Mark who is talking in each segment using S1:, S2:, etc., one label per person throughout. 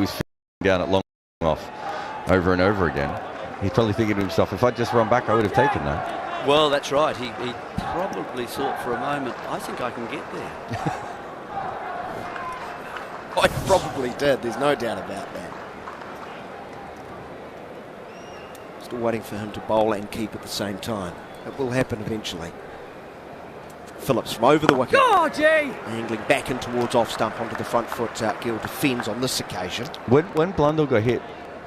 S1: was down at long off over and over again. He's probably thinking to himself, if I'd just run back, I would have taken that.
S2: Well, that's right. He probably thought for a moment, I think I can get there.
S3: I probably did, there's no doubt about that. Still waiting for him to bowl and keep at the same time. It will happen eventually. Phillips from over the wicket. Angling back in towards off stump onto the front foot. Gill defends on this occasion.
S1: When Blundell got hit,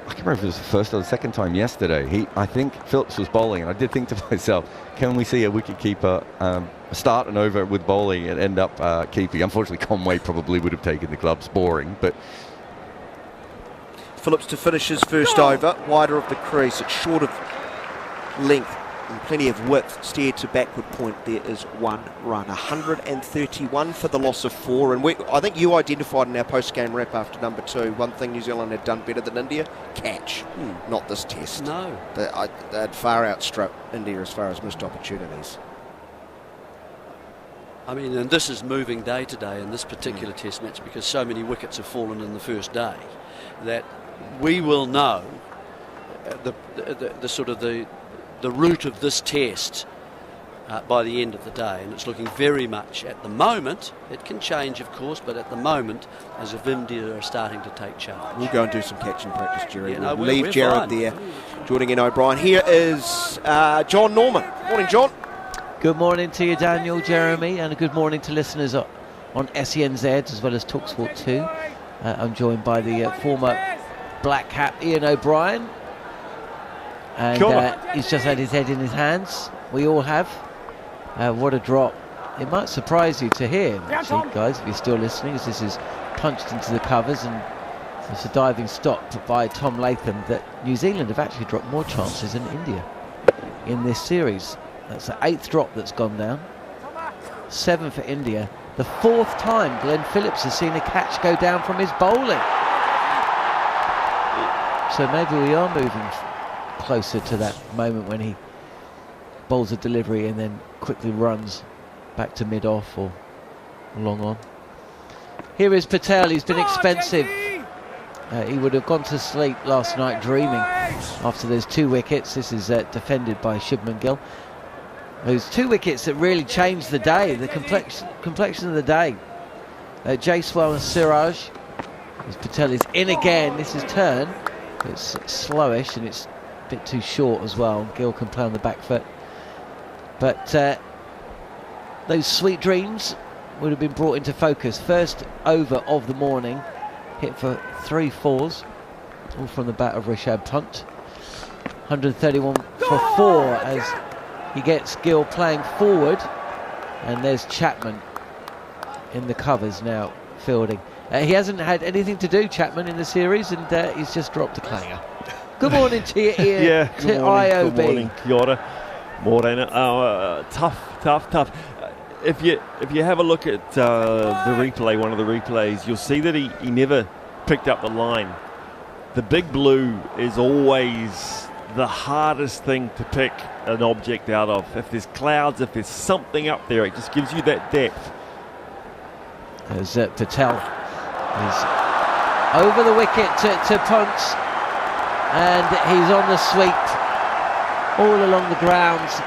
S1: I can't remember if it was the first or the second time yesterday, I think Phillips was bowling, and I did think to myself, can we see a wicket-keeper start an over with bowling and end up keeping? Unfortunately, Conway probably would have taken the clubs. Boring, but...
S3: Phillips to finish his first over, wider of the crease. It's short of length and plenty of width. Steered to backward point. There is one run. 131 for the loss of 4. And I think you identified in our post-game wrap after number 2, one thing New Zealand had done better than India, catch. Not this test.
S2: No.
S3: They'd far outstrip India as far as missed opportunities.
S2: I mean, and this is moving day to day in this particular test match, because so many wickets have fallen in the first day that we will know the sort of the route of this test by the end of the day, and it's looking very much at the moment. It can change, of course, but at the moment, as if India are starting to take charge.
S3: We'll go and do some catching practice, Jerry.
S2: Yeah,
S3: we'll leave Jarrod
S2: fine.
S3: there, joining in O'Brien. Here is Jon Norman. Morning, John.
S4: Good morning to you, Daniel, Jeremy, and a good morning to listeners on SENZ as well as talkSPORT 2. I'm joined by the former black cap Iain O'Brien, and he's just had his head in his hands. We all have. What a drop. It might surprise you to hear, actually, guys, if you're still listening, as this is punched into the covers, and it's a diving stop by Tom Latham, that New Zealand have actually dropped more chances than India in this series. That's the 8th drop that's gone down. 7 for India. The 4th time Glenn Phillips has seen a catch go down from his bowling. So maybe we are moving closer to that moment when he bowls a delivery and then quickly runs back to mid-off or long on. Here is Patel. He's been expensive. He would have gone to sleep last night dreaming after there's 2 wickets. This is defended by Shubman Gill. Those 2 wickets that really changed the day, the complexion of the day. Jaiswal and Siraj. As Patel is in again. This is turn. It's slowish and it's a bit too short as well. Gill can play on the back foot. But those sweet dreams would have been brought into focus. First over of the morning. Hit for 3 fours. All from the bat of Rishabh Pant. 131 for 4 as he gets Gill playing forward, and there's Chapman in the covers now fielding. He hasn't had anything to do, Chapman, in the series, and he's just dropped a clanger. Good morning to you, Iain.
S5: Yeah,
S4: to
S5: good morning,
S4: IOB.
S5: Good morning, kia ora. Morena. Tough. If you have a look at the replay, one of the replays, you'll see that he never picked up the line. The big blue is always the hardest thing to pick an object out of. If there's clouds, if there's something up there, it just gives you that depth.
S4: As Patel is over the wicket to Pant, and he's on the sweep all along the grounds,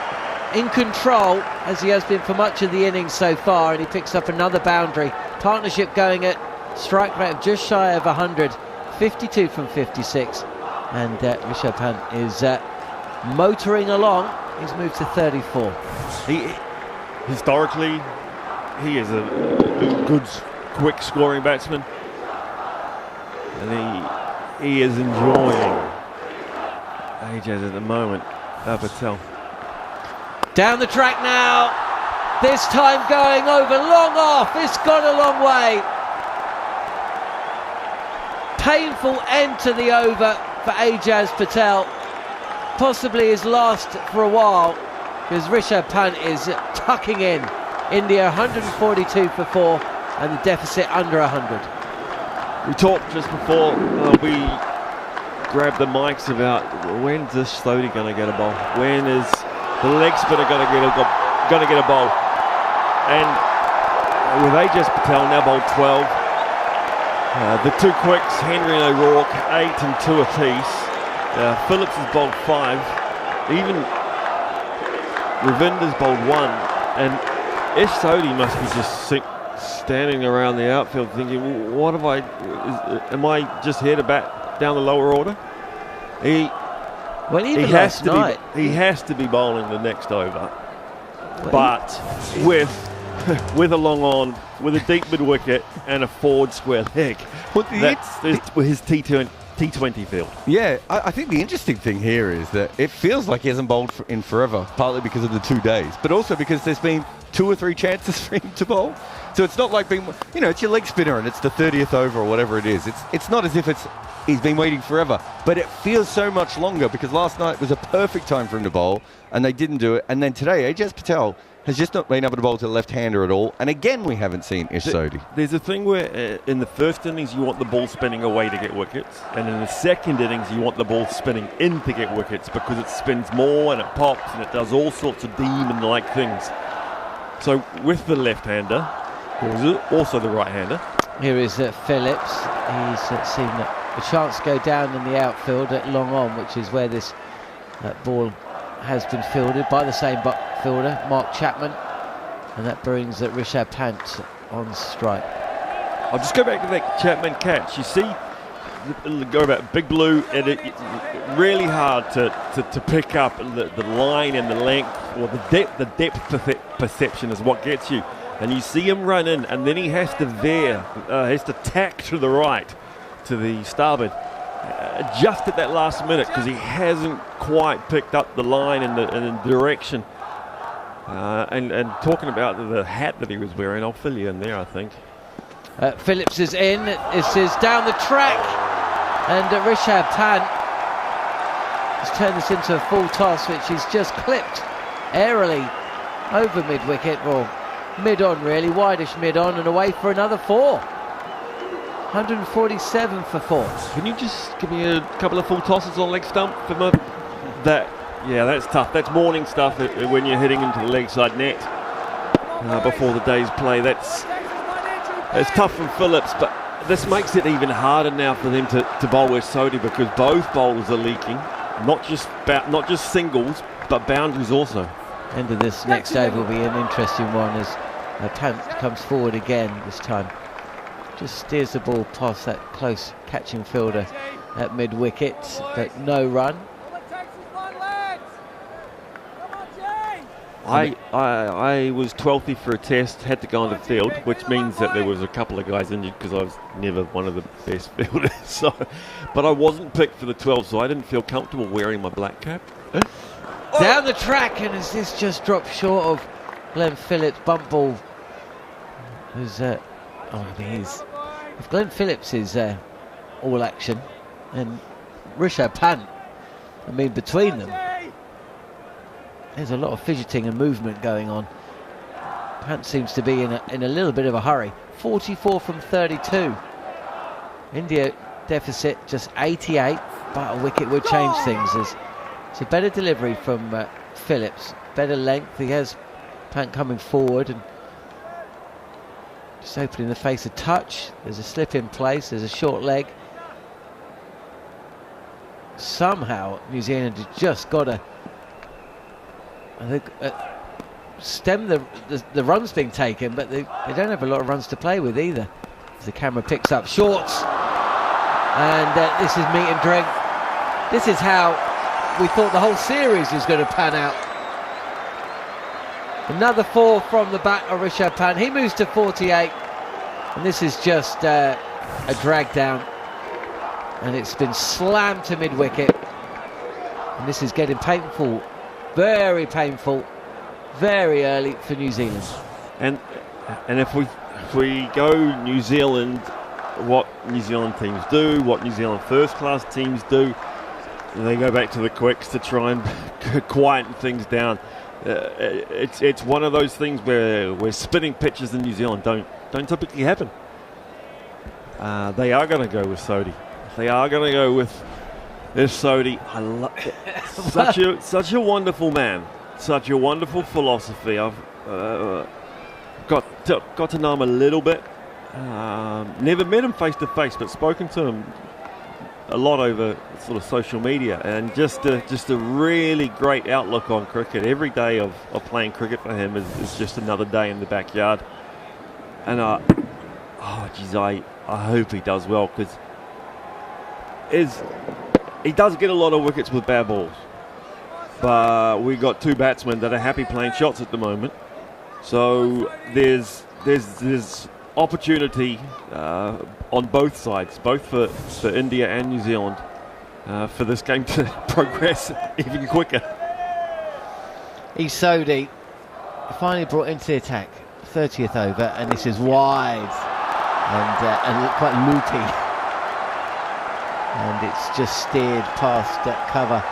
S4: in control as he has been for much of the innings so far, and he picks up another boundary. Partnership going at strike rate of just shy of 100, 52 from 56. And Rishabh Pant is motoring along. He's moved to 34.
S5: Historically, he is a good, quick scoring batsman, and he is enjoying Ajaz at the moment. Patel.
S4: Down the track now. This time going over long off. It's gone a long way. Painful end to the over for Ajaz Patel, possibly his last for a while, because Rishabh Pant is tucking in. India 142 for 4 and the deficit under 100.
S5: We talked just before we grabbed the mics about when's this Sodhi going to get a bowl? When is the leg spinner going to get a bowl? And with Ajaz Patel now bowled 12, The two quicks, Henry and O'Rourke, 8 and 2 apiece. Phillips has bowled 5. Even Ravinder's bowled 1. And Sodhi must be just standing around the outfield thinking, what have am I just here to bat down the lower order? He has to be bowling the next over. But with a long on, with a deep mid wicket and a forward square leg. That's his T20 field. Yeah,
S1: I think the interesting thing here is that it feels like he hasn't bowled in forever, partly because of the 2 days, but also because there's been 2 or 3 chances for him to bowl. So it's not like it's your leg spinner and it's the 30th over or whatever it is. It's not as if he's been waiting forever, but it feels so much longer because last night was a perfect time for him to bowl and they didn't do it. And then today, Ajaz Patel has just not been able to bowl to the left-hander at all. And again, we haven't seen Sodhi.
S5: There's a thing where in the first innings, you want the ball spinning away to get wickets. And in the second innings, you want the ball spinning in to get wickets because it spins more and it pops and it does all sorts of demon-like things. So with the left-hander, also the right-hander.
S4: Here is Phillips. He's seen a chance to go down in the outfield at long on, which is where this ball has been fielded by the same fielder, Mark Chapman, and that brings Rishabh Pant on strike.
S5: I'll just go back to that Chapman catch. You see, go about Big Blue, and it's really hard to pick up the line and the length, or the depth perception is what gets you. And you see him run in, and then he has to has to tack to the right, to the starboard, just at that last minute, because he hasn't quite picked up the line and the direction. And talking about the hat that he was wearing, I'll fill you in there, I think.
S4: Phillips is in. This is down the track, and Rishabh Pant has turned this into a full toss, which he's just clipped airily over mid-wicket, or mid-on really, wideish mid-on, and away for another 4. 147 for 4.
S5: Can you just give me a couple of full tosses on leg stump for that? Yeah, that's tough. That's morning stuff when you're hitting into the leg side net before the day's play. It's tough from Phillips, but this makes it even harder now for them to bowl with Sodhi, because both bowlers are leaking, not just singles, but boundaries also.
S4: End of this next over will be an interesting one as Pant comes forward again this time. Just steers the ball past that close catching fielder at mid-wicket, but no run.
S5: I was 12th for a test, had to go on the field, which means that there was a couple of guys injured because I was never one of the best fielders. But I wasn't picked for the 12, so I didn't feel comfortable wearing my black cap.
S4: Down the track, and as this just dropped short of Glenn Phillips' bump ball. If Glenn Phillips is all action, and Rishabh Pant, between them, there's a lot of fidgeting and movement going on. Pant seems to be in a little bit of a hurry. 44 from 32. India deficit just 88, but a wicket would change things. It's a better delivery from Phillips, better length. He has Pant coming forward and just opening the face a touch. There's a slip in place, there's a short leg. Somehow New Zealand has just got to stem the runs being taken, but they don't have a lot of runs to play with either. As the camera picks up shorts, and this is meat and drink. This is how we thought the whole series was going to pan out. Another 4 from the bat of Rishabh Pant. He moves to 48, and this is just a drag down, and it's been slammed to mid-wicket, and this is getting painful, very painful, very early for New Zealand.
S5: And if we go New Zealand, what New Zealand teams do, what New Zealand first-class teams do, they go back to the quicks to try and quieten things down. It's one of those things where spinning pitches in New Zealand don't typically happen. They are going to go with Sodhi. They are going to go with Sodhi. I love it. such a wonderful man, such a wonderful philosophy. I've got to know him a little bit. Never met him face to face, but spoken to him a lot over sort of social media, and just a really great outlook on cricket. Every day of playing cricket for him is just another day in the backyard. And I hope he does well, because he does get a lot of wickets with bad balls, but we got two batsmen that are happy playing shots at the moment. So there's opportunity on both sides, both for India and New Zealand, for this game to progress even quicker.
S4: Sodhi finally brought into the attack, 30th over, and this is wide and quite loopy, and it's just steered past that cover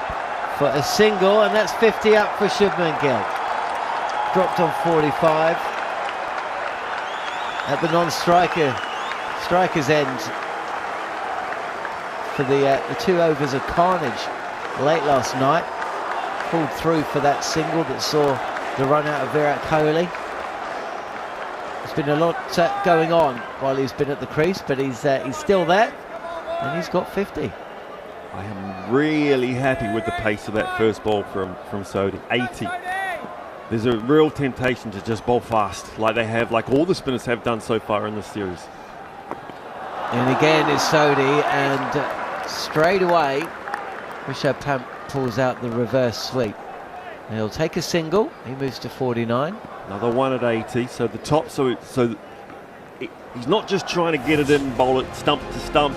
S4: for a single, and that's 50 up for Shubman Gill. Dropped on 45 at the striker's end for the 2 overs of carnage late last night. Pulled through for that single that saw the run out of Virat Kohli. There's been a lot going on while he's been at the crease, but he's still there, and he's got 50.
S5: I am really happy with the pace of that first ball from Sodhi. 80. There's a real temptation to just bowl fast, like all the spinners have done so far in this series.
S4: And again is Sodhi, and straight away Rishabh Pant pulls out the reverse sweep. And he'll take a single. He moves to 49.
S5: Another one at 80. So the top. So he's not just trying to get it in, bowl it stump to stump,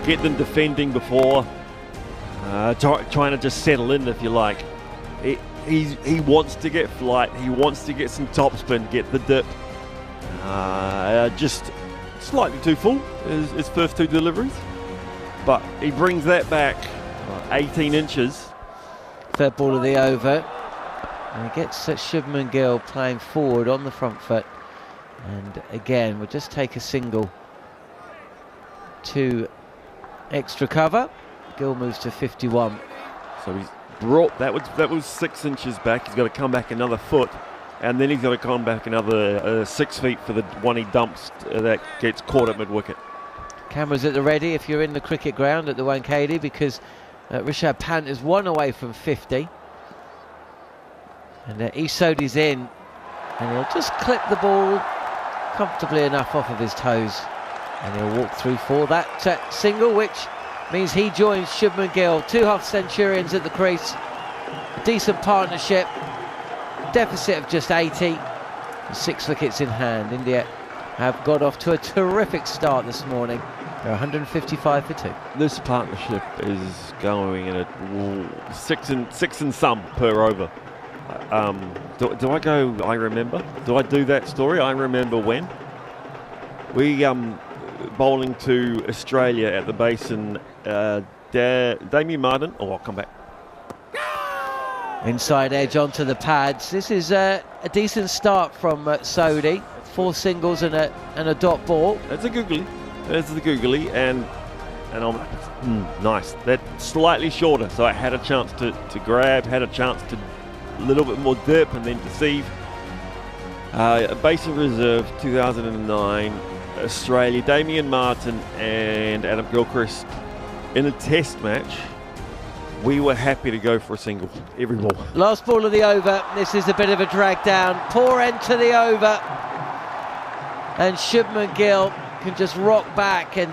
S5: get them defending before trying to just settle in, if you like. He wants to get flight. He wants to get some top spin, get the dip. Just slightly too full his first 2 deliveries, but he brings that back 18 inches.
S4: Third ball of the over, and he gets Shubman Gill playing forward on the front foot, and again we'll just take a single to extra cover. Gill moves to 51.
S5: So he's brought that was 6 inches back. He's got to come back another foot, and then he's got to come back another 6 feet for the one he dumps that gets caught at mid-wicket.
S4: Cameras at the ready if you're in the cricket ground at the Wankhede, because Rishabh Pant is 1 away from 50, and Sodhi's in, and he'll just clip the ball comfortably enough off of his toes, and he'll walk through for that single, which means he joins Shubman Gill. 2 half-centurions at the crease, decent partnership, deficit of just 80, 6 wickets in hand. India have got off to a terrific start this morning. They're 155 for 2.
S5: This partnership is going in at 6 and some per over. Do I go, I remember? Do I do that story? I remember when? We bowling to Australia at the Basin. Damien Martin. Oh, I'll come back.
S4: Inside edge onto the pads. This is a decent start from Sodhi. 4 singles and a dot ball.
S5: That's a googly. There's the googly, and I'm nice. That's slightly shorter, so I had a chance to grab, had a chance to a little bit more dip and then deceive. Basin Reserve 2009, Australia, Damien Martin and Adam Gilchrist in a test match. We were happy to go for a single every ball.
S4: Last ball of the over. This is a bit of a drag down. Poor end to the over, and Shubman Gill can just rock back and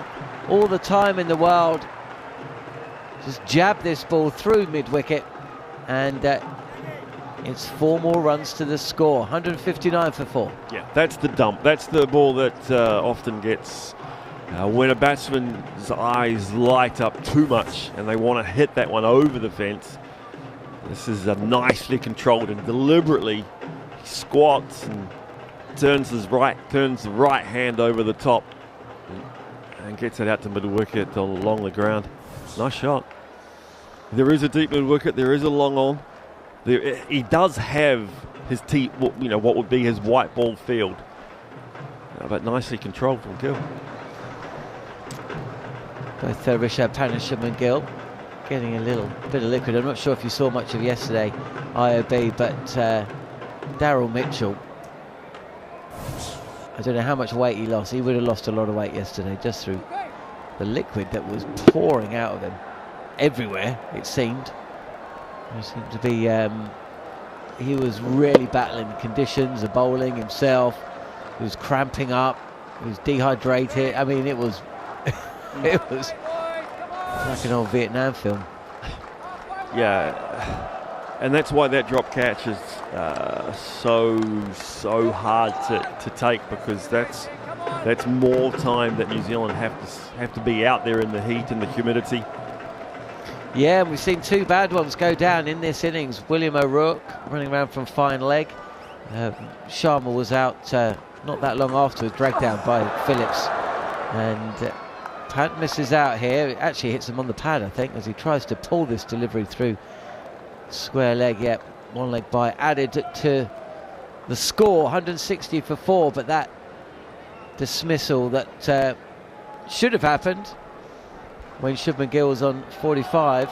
S4: all the time in the world just jab this ball through mid-wicket, and it's 4 more runs to the score. 159 for 4.
S5: Yeah, that's the dump. That's the ball that often gets when a batsman's eyes light up too much and they want to hit that one over the fence. This is nicely controlled, and deliberately he squats and turns the right hand over the top and gets it out to middle wicket along the ground. Nice shot. There is a deep middle wicket. There is a long on. He does have his what would be his white ball field, but nicely controlled from Gill.
S4: Both Rishabh Pant and Shubman Gill getting a little bit of liquid. I'm not sure if you saw much of yesterday, IOB, but Daryl Mitchell I don't know how much weight he lost. He would have lost a lot of weight yesterday just through the liquid that was pouring out of him everywhere, it seemed. It seemed to be, he was really battling the conditions, the bowling himself. He was cramping up, he was dehydrated. I mean, it was, it was like an old Vietnam film.
S5: Yeah. And that's why that drop catch is so hard to take, because that's more time that New Zealand have to be out there in the heat and the humidity.
S4: Yeah, and we've seen two bad ones go down in this innings. William O'Rourke running around from fine leg. Sharma was out not that long afterwards, dragged down by Phillips. And Pant misses out here. It actually hits him on the pad, I think, as he tries to pull this delivery through. Square leg, yep, one leg by, added to the score, 160 for 4, but that dismissal that should have happened when Shubman Gill was on 45.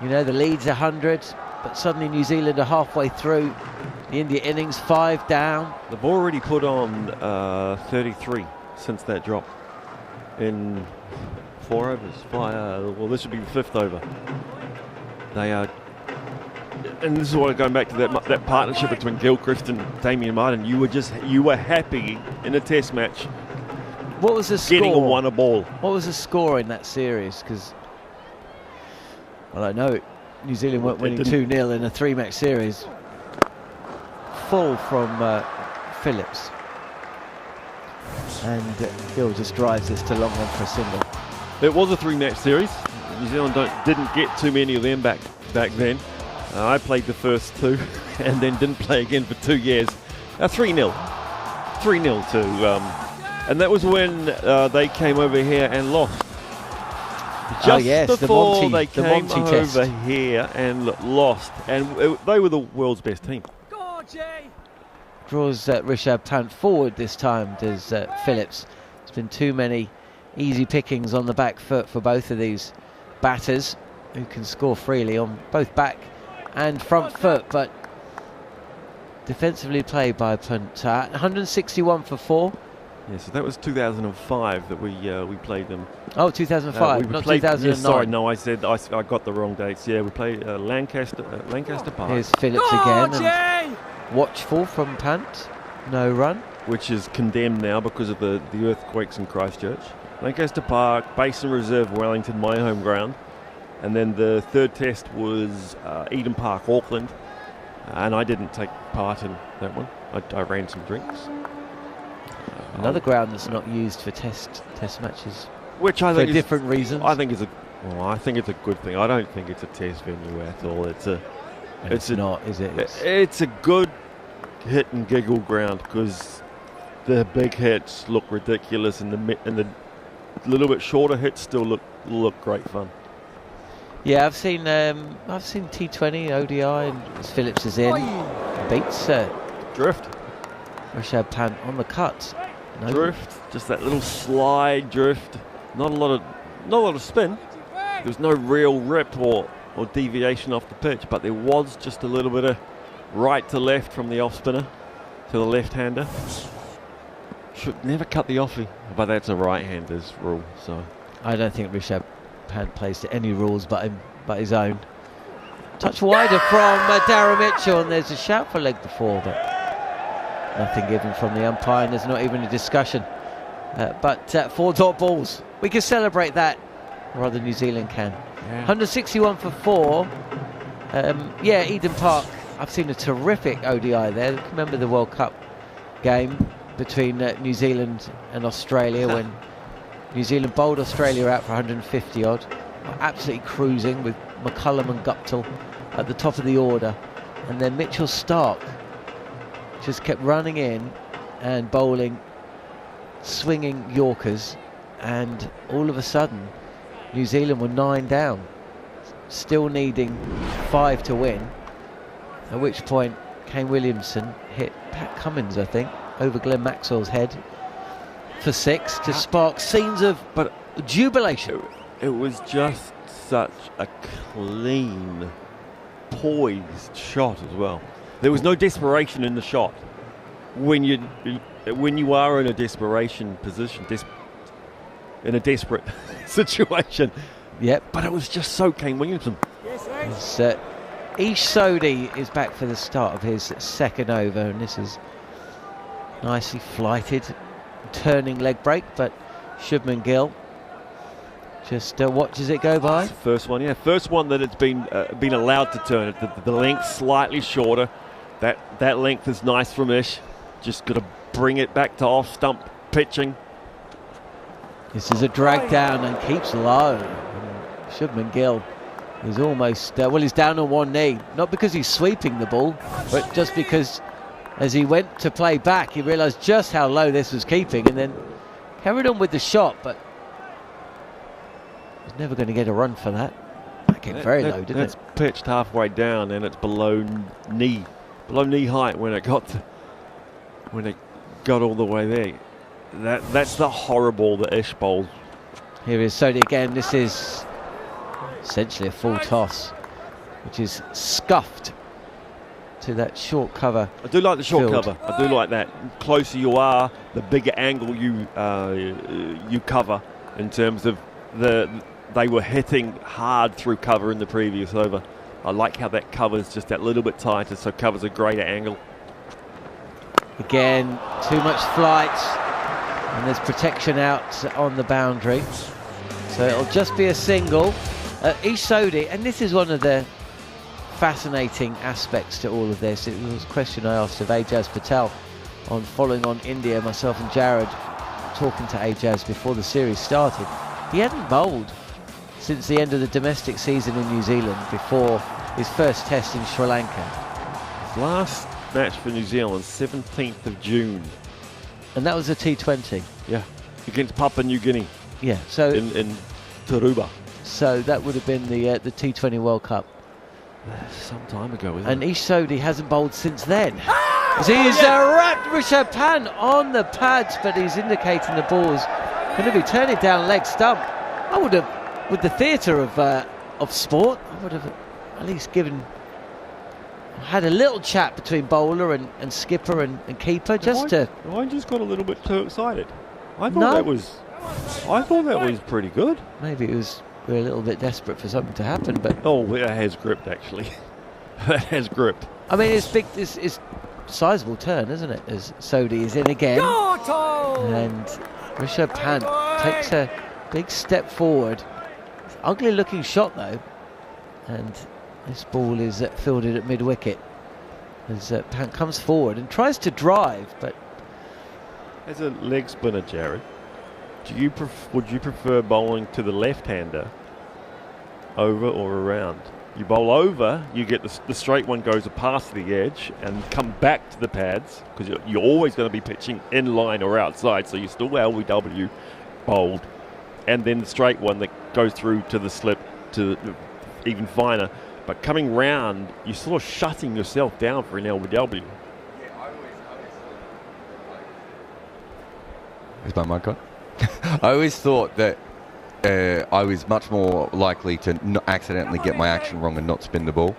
S4: You know, the lead's 100, but suddenly New Zealand are halfway through the India innings, 5 down.
S5: They've already put on 33 since that drop in 4 overs. Well, this would be the 5th over. They are. And this is what, going back to that partnership between Gilchrist and Damien Martin. You were happy in a Test match.
S4: What was the score?
S5: Getting a ball.
S4: What was the score in that series? Because, well, I know New Zealand weren't winning 2-0 in a 3-match series. Full from Phillips, and Gill just drives this to long on for a single.
S5: It was a 3-match series. New Zealand didn't get too many of them back then. I played the first 2 and then didn't play again for 2 years. 3-0. 3-0 to... and that was when they came over here and lost. Just before they came over here and lost. And they were the world's best team.
S4: Draws Rishabh Pant forward this time, does Phillips. There's been too many easy pickings on the back foot for both of these batters, who can score freely on both back and front foot, but defensively played by Pant. 161 for 4.
S5: Yeah, so that was 2005 that we played them.
S4: Oh, 2005, not 2009.
S5: Yeah, sorry, no, I said I got the wrong dates. Yeah, we played Lancaster Park.
S4: Here's Phillips again, and watchful from Pant. No run,
S5: which is condemned now because of the earthquakes in Christchurch. Lancaster Park, Basin Reserve, Wellington, my home ground. And then the third test was Eden Park, Auckland. And I didn't take part in that one. I ran some drinks.
S4: Another ground that's not used for test matches,
S5: which I think
S4: for different reasons.
S5: I think it's a good thing. I don't think it's a test venue at all. It's
S4: not, is it?
S5: It's a good hit and giggle ground, because the big hits look ridiculous, and the little bit shorter hits still look great fun.
S4: Yeah, I've seen T20 ODI, and Phillips is in, beats
S5: drift.
S4: Rishabh Pant on the cut. No.
S5: Drift, just that little slide drift. Not a lot of spin. There's no real rip or deviation off the pitch, but there was just a little bit of right to left from the off spinner to the left-hander. Should never cut the offie, but that's a right-hander's rule. So
S4: I don't think Rishabh Pant plays to any rules but his own. Touch wider from Darryl Mitchell, and there's a shout for leg before, but nothing given from the umpire, and there's not even a discussion. But 4 dot balls. We can celebrate that, or rather New Zealand can.
S5: Yeah.
S4: 161 for 4. Yeah, Eden Park. I've seen a terrific ODI there. Remember the World Cup game between New Zealand and Australia when New Zealand bowled Australia out for 150 odd. Absolutely cruising with McCullum and Guptill at the top of the order. And then Mitchell Stark just kept running in and bowling swinging Yorkers, and all of a sudden New Zealand were 9 down, still needing 5 to win, at which point Kane Williamson hit Pat Cummins, I think, over Glenn Maxwell's head for 6 to spark scenes of jubilation.
S5: It was just such a clean, poised shot as well. There was no desperation in the shot. when you are in a desperation position, in a desperate situation.
S4: Yep.
S5: But it was just so Kane Williamson.
S4: Ish Sodhi is back for the start of his second over, and this is nicely flighted, turning leg break, but Shubman Gill just watches it go by.
S5: That's the first one, yeah. First one that it's been allowed to turn it. The length slightly shorter. That length is nice from Ish. Just got to bring it back to off stump pitching.
S4: This is a drag down and keeps low. And Shubman Gill is almost, he's down on one knee. Not because he's sweeping the ball, but just because as he went to play back, he realised just how low this was keeping and then carried on with the shot, but he's never going to get a run for that. Back in very low, didn't it?
S5: It's pitched halfway down and it's below knee height when it got all the way there. That's the horrible that Ish bowls.
S4: Here is Sodhi again. This is essentially a full toss, which is scuffed to that short cover.
S5: I do like the short
S4: field.
S5: cover. I do like that. The closer you are, the bigger angle you cover. In terms of they were hitting hard through cover in the previous over. I like how that covers just that little bit tighter, so covers a greater angle.
S4: Again, too much flight, and there's protection out on the boundary, so it'll just be a single. Ish Sodhi, and this is one of the fascinating aspects to all of this. It was a question I asked of Ajaz Patel on following on India, myself and Jarrod talking to Ajaz before the series started. He hadn't bowled since the end of the domestic season in New Zealand before his first test in Sri Lanka.
S5: Last match for New Zealand, 17th of June.
S4: And that was a T20.
S5: Yeah, against Papua New Guinea.
S4: Yeah, so
S5: in Taruba.
S4: So that would have been the T20 World Cup.
S5: Some time ago, isn't
S4: and
S5: it?
S4: Ish Sodhi hasn't bowled since then. As he's wrapped Rishabh Pant on the pads, but he's indicating the ball's going to be turning down leg stump. I would have, with the theatre of sport, I would have at least had a little chat between bowler and skipper and keeper,
S5: I just got a little bit too excited. I thought that was pretty good.
S4: Maybe we're a little bit desperate for something to happen, but
S5: it has gripped actually. That has gripped.
S4: I mean, it's big. It's sizable turn, isn't it? As Sodhi is in again, and Rishabh Pant takes a big step forward. Ugly looking shot though, and this ball is fielded at mid wicket as Pant comes forward and tries to drive, but
S5: as a leg spinner, Jarrod, would you prefer bowling to the left-hander over or around? You bowl over, you get the straight one goes past the edge and come back to the pads, because you're always going to be pitching in line or outside, so you're still LBW bowled, and then the straight one that goes through to the slip to even finer. But coming round, you're sort of shutting yourself down for an LBW.
S1: Is my mic on? I always thought that I was much more likely to not accidentally get my action wrong and not spin the ball.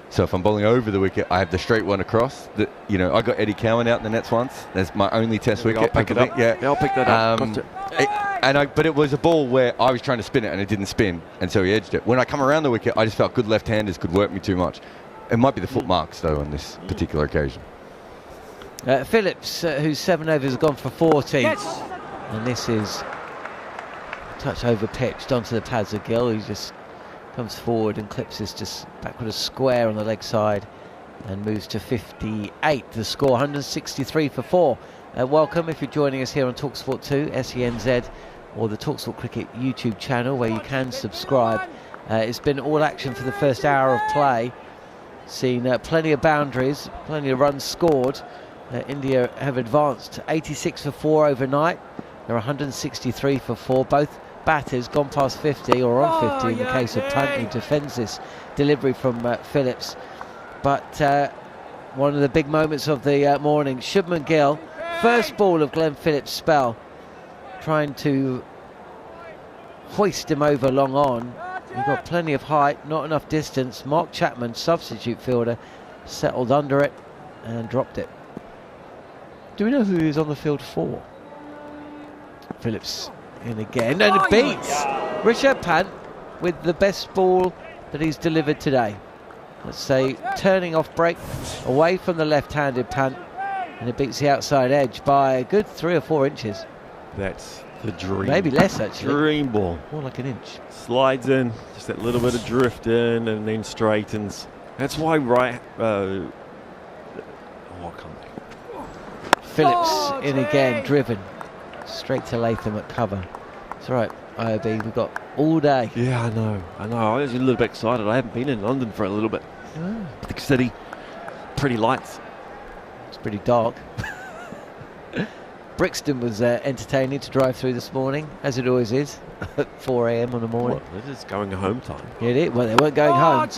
S1: So if I'm bowling over the wicket, I have the straight one across. I got Eddie Cowan out in the nets once. That's my only test wicket.
S5: I'll pick it up.
S1: Yeah,
S5: I'll pick that up.
S1: But it was a ball where I was trying to spin it and it didn't spin, and so he edged it. When I come around the wicket, I just felt good left-handers could work me too much. It might be the foot marks though on this particular occasion.
S4: Phillips, whose 7 overs has gone for 40, and this is a touch over pitched onto the pads of Gill. He just comes forward and clips this just backward a square on the leg side and moves to 58. The score 163 for 4. Welcome if you're joining us here on talkSPORT 2, SENZ, or the talkSPORT Cricket YouTube channel where you can subscribe. It's been all action for the first hour of play. Seen plenty of boundaries, plenty of runs scored. India have advanced 86 for 4 overnight. They're 163 for 4. Both batters gone past 50 or on 50 in the case of Pant, who defends this delivery from Phillips. But one of the big moments of the morning, Shubman Gill, first ball of Glenn Phillips' spell, trying to hoist him over long on. He got plenty of height, not enough distance. Mark Chapman, substitute fielder, settled under it and dropped it. Do we know who he's on the field for? Phillips in again, and it beats Rishabh Pant with the best ball that he's delivered today. Let's say turning off break away from the left-handed Pant, and it beats the outside edge by a good 3 or 4 inches.
S5: That's the dream.
S4: Maybe less, actually.
S5: Dream ball.
S4: More like an inch.
S5: Slides in, just that little bit of drift in, and then straightens. That's why
S4: Phillips in again, driven straight to Latham at cover. It's all right, IOB, we've got all day.
S5: Yeah, I know. I was a little bit excited. I haven't been in London for a little bit.
S4: Oh.
S5: Big city, pretty lights.
S4: It's pretty dark. Brixton was entertaining to drive through this morning, as it always is, at 4 a.m. on the morning.
S5: Well, it is going home time.
S4: It is. Well, they weren't going home.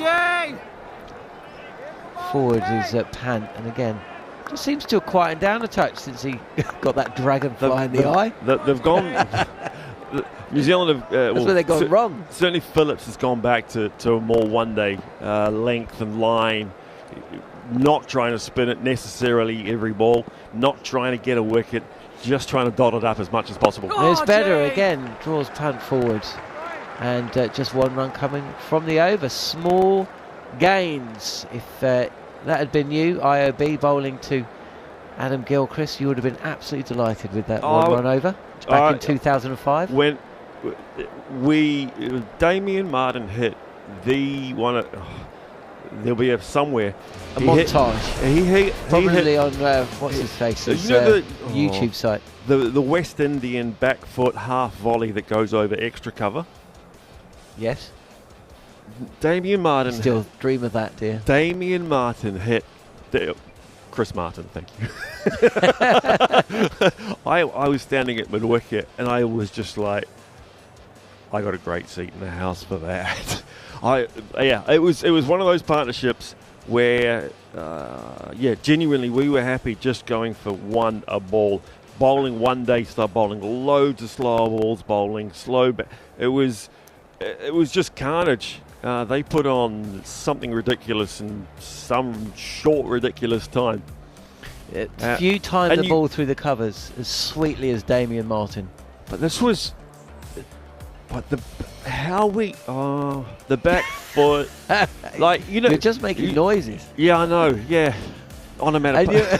S4: Forward is Pant, and again, just seems to have quieted down a touch since he got that dragonfly in the eye.
S5: They've gone. New Zealand have.
S4: That's where they've gone wrong.
S5: Certainly, Phillips has gone back to a more one-day length and line. Not trying to spin it necessarily every ball. Not trying to get a wicket. Just trying to dot it up as much as possible.
S4: There's better again. Draws Pant forward, and just 1 run coming from the over. Small gains. If that had been you, IOB, bowling to Adam Gilchrist, you would have been absolutely delighted with that 1 run over back in 2005.
S5: When Damien Martin hit the one, there'll be somewhere
S4: a montage.
S5: He
S4: Probably
S5: hit,
S4: on what's his face's YouTube site.
S5: The West Indian back foot half volley that goes over extra cover.
S4: Yes.
S5: Damien Martin.
S4: Still dream of that, dear.
S5: Damien Martin hit. Chris Martin, thank you. I was standing at mid wicket and I was just like, I got a great seat in the house for that. It was one of those partnerships where, genuinely we were happy just going for a ball, bowling one day style, bowling loads of slow balls, bowling slow. It was just carnage. They put on something ridiculous in some short, ridiculous time.
S4: Few timed the ball through the covers as sweetly as Damien Martin.
S5: But this was... But the back foot...
S4: You're just making noises.
S5: Yeah, I know, yeah. Onomatopoeia.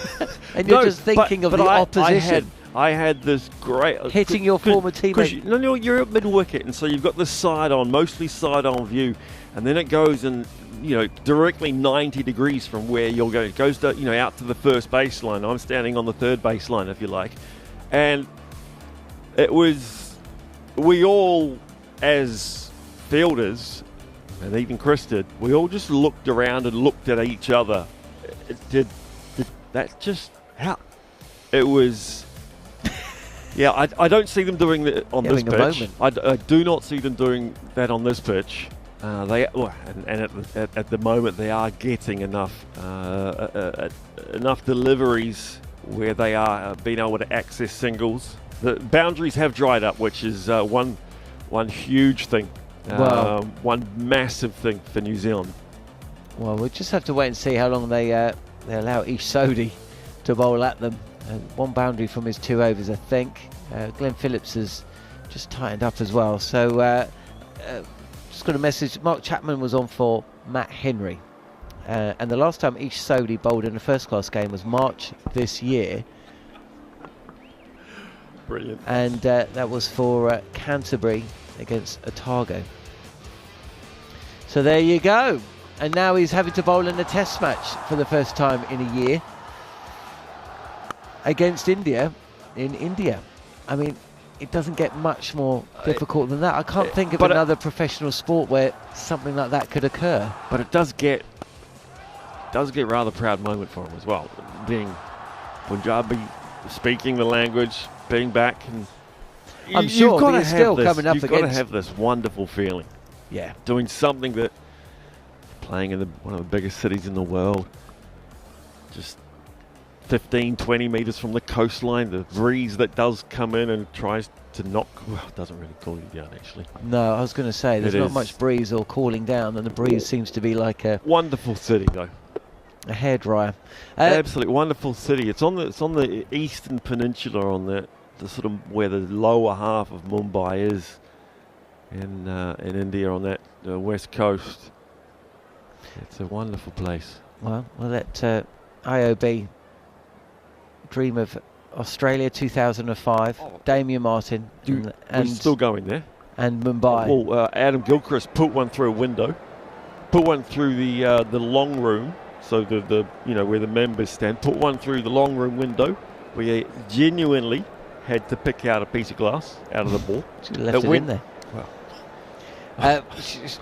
S4: And you're just thinking of the opposition.
S5: I had this great...
S4: Hitting your former teammate.
S5: No, you're at mid-wicket, and so you've got this mostly side-on view, and then it goes and, directly 90 degrees from where you're going. It goes to, out to the first baseline. I'm standing on the third baseline, if you like. And it was... We all, as fielders, and even Chris did, we all just looked around and looked at each other. Did that just... How... It was... Yeah, I don't see them doing that on this pitch. I do not see them doing that on this pitch. At the moment they are getting enough deliveries where they are being able to access singles. The boundaries have dried up, which is one huge thing, one massive thing for New Zealand. Well,
S4: we'll just have to wait and see how long they allow each Sodhi to bowl at them. One boundary from his 2 overs, I think. Glenn Phillips has just tightened up as well. So just got a message. Mark Chapman was on for Matt Henry. And the last time each Sodhi bowled in a first-class game was March this year.
S5: Brilliant. And
S4: that was for Canterbury against Otago. So there you go. And now he's having to bowl in a test match for the first time in a year. Against India, in India. I mean, it doesn't get much more difficult than that. I can't think of another professional sport where something like that could occur.
S5: But it does get rather proud moment for him as well, being Punjabi, speaking the language, being back, and
S4: I'm sure he's still coming up against.
S5: You've got to have this wonderful feeling.
S4: Yeah,
S5: doing something that playing in one of the biggest cities in the world, just 15, 20 metres from the coastline, the breeze that does come in and tries to knock, it doesn't really cool you down actually.
S4: No, I was going to say, there's not much breeze or cooling down, and the breeze seems to be like a...
S5: Wonderful city though.
S4: A hairdryer.
S5: Absolutely wonderful city. It's on the eastern peninsula, on the sort of where the lower half of Mumbai is in India, on that west coast. It's a wonderful place.
S4: Well, we'll let IOB dream of Australia 2005. Damien Martin
S5: and still going there.
S4: And Mumbai.
S5: Well, Adam Gilchrist put one through a window, put one through the long room, so the where the members stand. Put one through the long room window, where you genuinely had to pick out a piece of glass out of the ball.
S4: Should have left it in there. Well.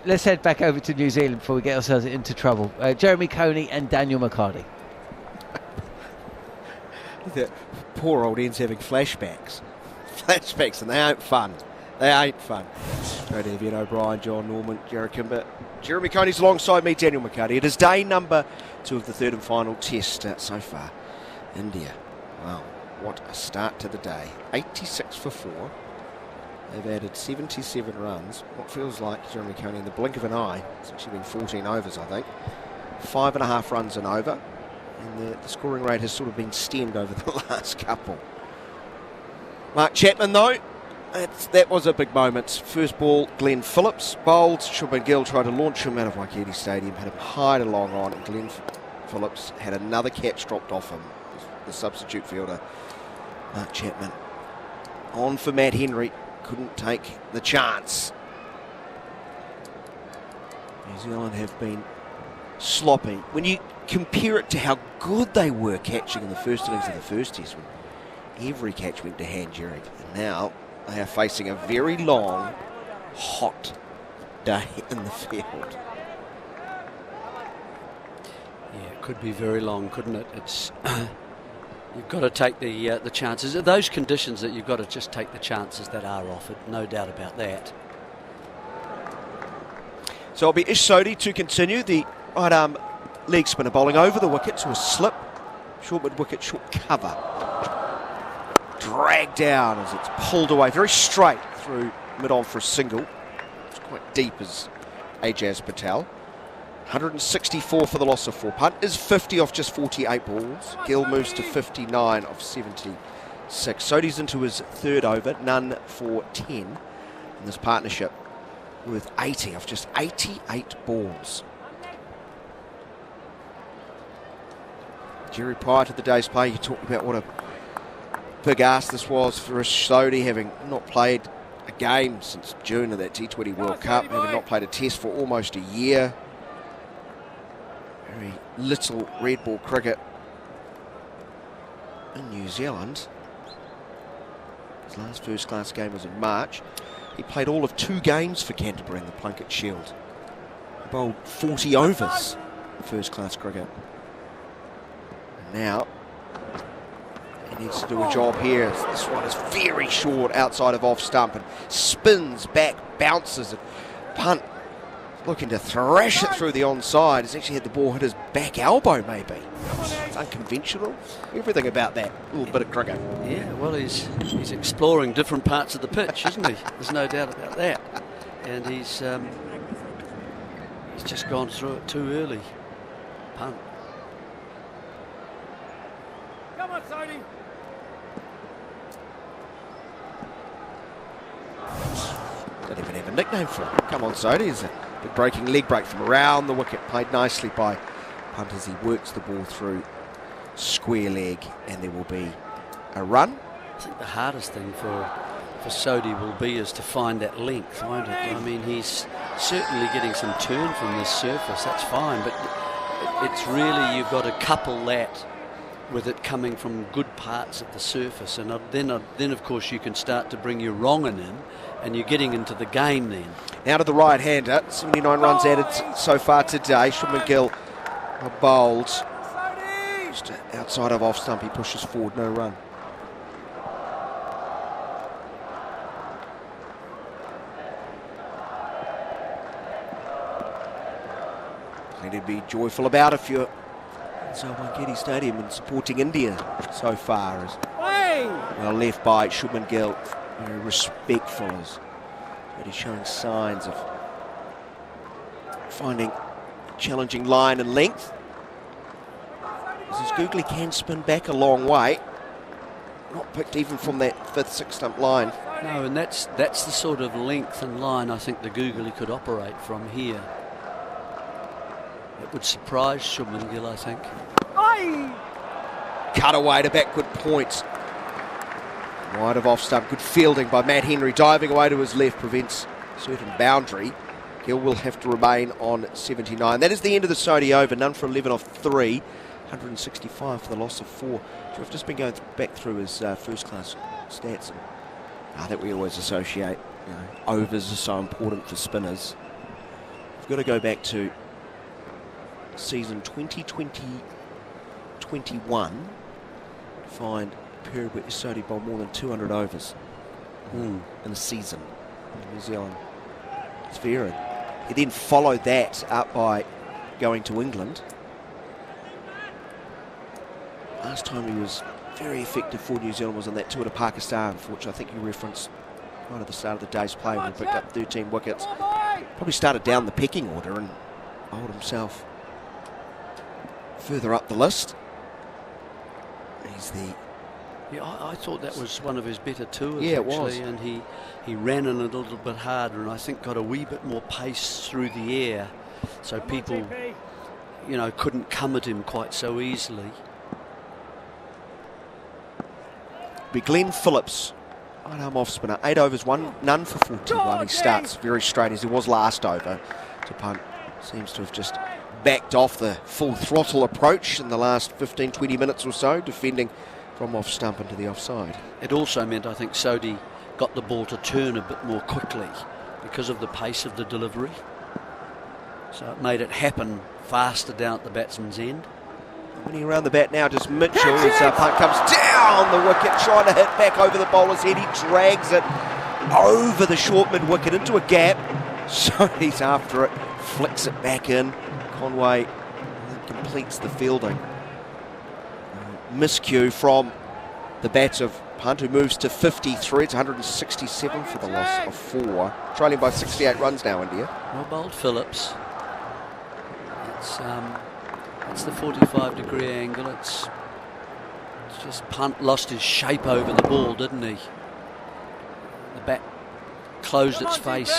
S4: Let's head back over to New Zealand before we get ourselves into trouble. Jeremy Coney and Daniel McHardy.
S3: The poor old ends having flashbacks, and they ain't fun. They ain't fun. Great to have Ian O'Brien, Jon Norman, Jarrod Kimber. Jeremy Coney's alongside me, Daniel McHardy. It is day number 2 of the third and final test so far. India. Wow, what a start to the day. 86 for 4. They've added 77 runs. What feels like Jeremy Coney in the blink of an eye. It's actually been 14 overs, I think. 5.5 runs and over. And the scoring rate has sort of been stemmed over the last couple. Mark Chapman, though, that was a big moment. First ball, Glenn Phillips bowled. Rishabh Pant tried to launch him out of McHardy Stadium, had him high to long on, and Glenn Phillips had another catch dropped off him. The substitute fielder, Mark Chapman. On for Matt Henry, couldn't take the chance. New Zealand have been sloppy. When you compare it to how good they were catching in the first innings of the first test, when every catch went to hand, Jarrod. And now they are facing a very long, hot day in the field.
S2: Yeah, it could be very long, couldn't it? It's you've got to take the chances. Those conditions that you've got to just take the chances that are offered, no doubt about that.
S3: So it'll be Ish Sodhi to continue. The right arm leg spinner bowling over the wicket to a slip. Short mid wicket, short cover. Dragged down as it's pulled away. Very straight through mid-on for a single. It's quite deep as Ajaz Patel. 164 for the loss of 4. Punt is 50 off just 48 balls. Gill moves to 59 off 76. Sodhi's into his third over, none for 10 in this partnership, worth 80 off just 88 balls. Jerry, prior to the day's play, you talked about what a big ask this was for Sodhi, having not played a game since June of that T20 World Cup, having not played a test for almost a year. Very little red ball cricket in New Zealand. His last first class game was in March. He played all of 2 games for Canterbury in the Plunket Shield. He bowled 40 overs first class cricket. And now he needs to do a job here. This one is very short outside of off stump and spins back, bounces, and Punt looking to thrash it through the onside. He's actually had the ball hit his back elbow, maybe. It's unconventional. Everything about that little bit of cricket.
S2: Yeah, well, he's exploring different parts of the pitch, isn't he? There's no doubt about that. And he's just gone through it too early. Punt.
S6: Come on, Sodhi.
S3: Don't even have a nickname for him. Come on, Sodhi. Is it? Big breaking leg break from around the wicket, played nicely by Punt as he works the ball through square leg, and there will be a run.
S2: I think the hardest thing for Sodhi will be is to find that length, won't it? I mean, he's certainly getting some turn from this surface, that's fine, but it's really, you've got to couple that with it coming from good parts of the surface, and then of course you can start to bring your wrong in, and you're getting into the game then.
S3: Now to the right-hander, 79 runs added so far today. Rishabh Gill bowled just outside of off stump. He pushes forward, no run. Plenty to be joyful about if you're inside Wankhede Stadium and supporting India so far. As well left by Rishabh Gill, very respectful as he's showing signs of finding a challenging line and length. As Googly can spin back a long way. Not picked even from that 5th, 6th stump line.
S2: No, and that's the sort of length and line I think the Googly could operate from here. It would surprise Rishabh Pant, I think.
S3: Cut away to backward point. Wide of off stump. Good fielding by Matt Henry. Diving away to his left prevents certain boundary. Gill will have to remain on 79. That is the end of the Sodhi over. None for 11 off 3. 165 for the loss of 4. So I've just been going back through his first class stats that we always associate. You know, overs are so important for spinners. We've got to go back to season 2020-21 to find a period where Sodhi bowled more than 200 overs in a season in New Zealand. It's varied. He then followed that up by going to England. Last time he was very effective for New Zealand was on that tour to Pakistan, for which I think you referenced right at the start of the day's play when he picked up 13 wickets. Probably started down the pecking order and bowled himself further up the list. He's the...
S2: Yeah, I thought that was one of his better tours,
S3: yeah,
S2: actually,
S3: it was.
S2: and he ran in a little bit harder and I think got a wee bit more pace through the air, so people, you know, couldn't come at him quite so easily.
S3: Be Glenn Phillips, right arm off spinner, 8 overs, none for 41. He starts very straight as he was last over. To Pant seems to have just backed off the full throttle approach in the last 15-20 minutes or so, defending from off stump into the offside.
S2: It also meant, I think, Sodhi got the ball to turn a bit more quickly because of the pace of the delivery. So it made it happen faster down at the batsman's end.
S3: Winning around the bat now, just Mitchell as Pant comes down the wicket, trying to hit back over the bowler's head. He drags it over the short mid wicket into a gap. So he's after it, flicks it back in. Conway completes the fielding. Miscue from the bats of Pant, who moves to 53. It's 167 for the loss of 4. Trailing by 68 runs now, India.
S2: Well bowled, Phillips. It's the 45-degree angle. It's just Pant lost his shape over the ball, didn't he? The bat closed its face.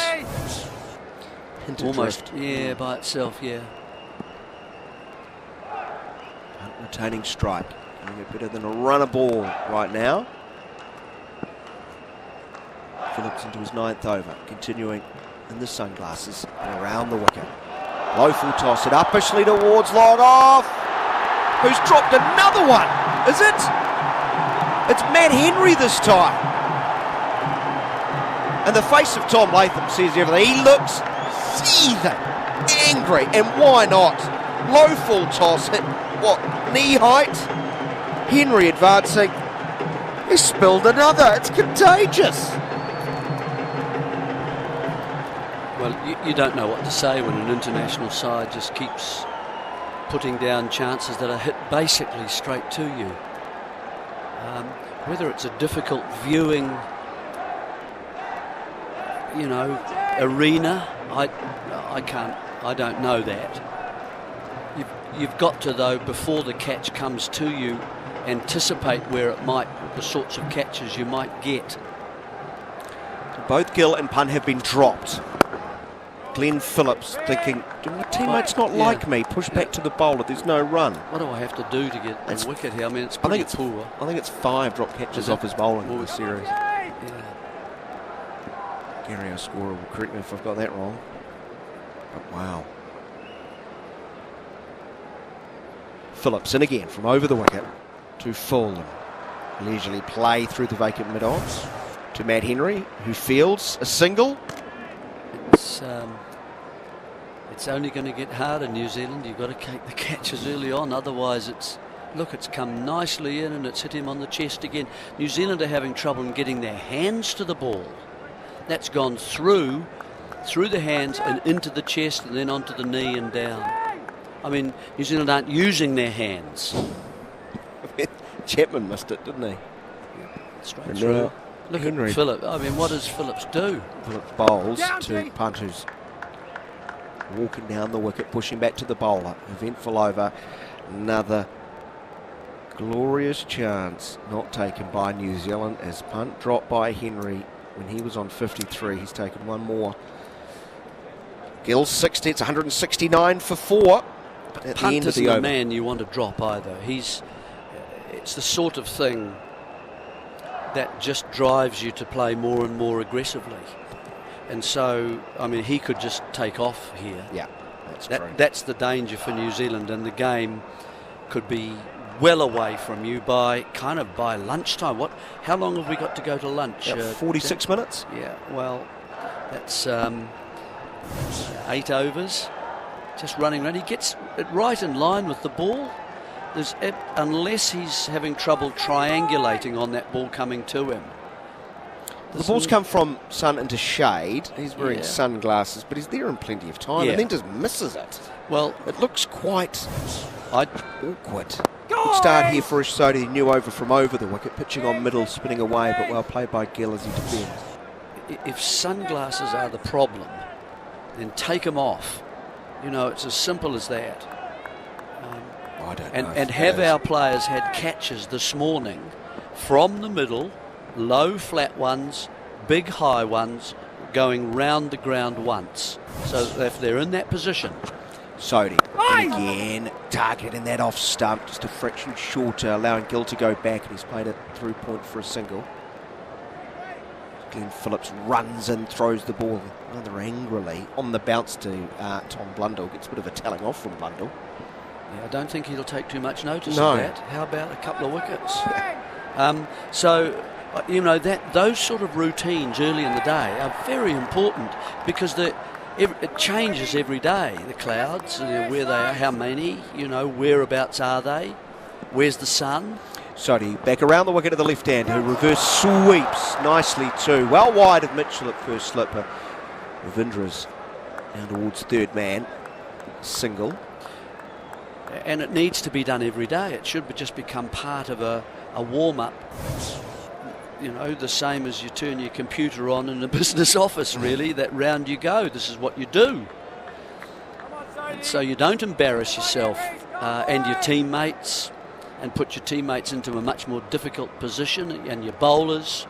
S2: Almost, yeah, by itself, yeah.
S3: Pant retaining strike. Doing it better than a runner ball right now. Phillips into his 9th over, continuing in the sunglasses and around the wicket. Low full toss it uppishly towards long off. Who's dropped another one? Is it? It's Matt Henry this time. And the face of Tom Latham says everything. He looks seething, angry, and why not? Low full toss hit, what, knee height? Henry advancing. He spilled another. It's contagious.
S2: Well, you don't know what to say when an international side just keeps putting down chances that are hit basically straight to you. Whether it's a difficult viewing, you know, arena, I don't know that. You've got to, though, before the catch comes to you, anticipate the sorts of catches you might get.
S3: Both Gill and Pant have been dropped. Glenn Phillips thinking, do my teammates not like me? Push back to the bowler, there's no run.
S2: What do I have to do to get a wicket here? I mean, it's pretty poor.
S3: I think it's 5 drop catches off his bowling in the series.
S2: Yeah.
S3: Gary, our scorer, will correct me if I've got that wrong. But wow. Phillips in again from over the wicket to full. Leisurely play through the vacant mid-ons to Matt Henry, who fields a single.
S2: It's only going to get harder, New Zealand. You've got to take the catches early on, otherwise it's come nicely in and it's hit him on the chest again. New Zealand are having trouble in getting their hands to the ball. That's gone through the hands and into the chest and then onto the knee and down. I mean, New Zealand aren't using their hands.
S3: Chapman missed it, didn't he?
S2: Straight through. Look Henry. At Phillips. I mean, what does Phillips do?
S3: Phillips bowls to Pant, who's walking down the wicket, pushing back to the bowler. Eventful over. Another Glorious chance not taken by New Zealand as punt dropped by Henry when he was on 53. He's taken one more. Gill 60, it's 169 for 4. But at
S2: Punt
S3: the end of
S2: isn't
S3: the
S2: the
S3: over.
S2: man you want to drop either. It's the sort of thing that just drives you to play more and more aggressively. And so, I mean, he could just take off here.
S3: Yeah, that's true.
S2: That's the danger for New Zealand, and the game could be well away from you by lunchtime. How long have we got to go to lunch?
S3: 46 minutes.
S2: Yeah, well, that's 8 overs. Just running around. He gets it right in line with the ball. Unless he's having trouble triangulating on that ball coming to him.
S3: The ball's come from sun into shade. He's wearing sunglasses, but he's there in plenty of time and then just misses it.
S2: Well,
S3: it looks quite awkward. Good start here for Sodhi. New over from over the wicket, pitching on middle, spinning away, but well played by Gill as he defends.
S2: If sunglasses are the problem, then take them off. You know, it's as simple as that.
S3: I don't know.
S2: And have our players had catches this morning from the middle, low flat ones, big high ones, going round the ground once. So if they're in that position.
S3: Sodhi again targeted in that off stump, just a fraction shorter, allowing Gill to go back, and he's played it through point for a single. Glenn Phillips runs in, throws the ball rather angrily on the bounce to Tom Blundell. Gets a bit of a telling off from Blundell.
S2: Yeah, I don't think he'll take too much notice
S3: No.
S2: of that. How about a couple of wickets? So, you know, those sort of routines early in the day are very important because it changes every day. The clouds, where they are, how many, you know, whereabouts are they, where's the sun.
S3: Sodhi back around the wicket to the left hand, who reverse sweeps nicely too. Well wide of Mitchell at first slip. Ravindra's down towards third man. Single.
S2: And it needs to be done every day. It should just become part of a warm-up. You know, the same as you turn your computer on in a business office, really, that round you go. This is what you do. And so you don't embarrass yourself and your teammates and put your teammates into a much more difficult position, and your bowlers.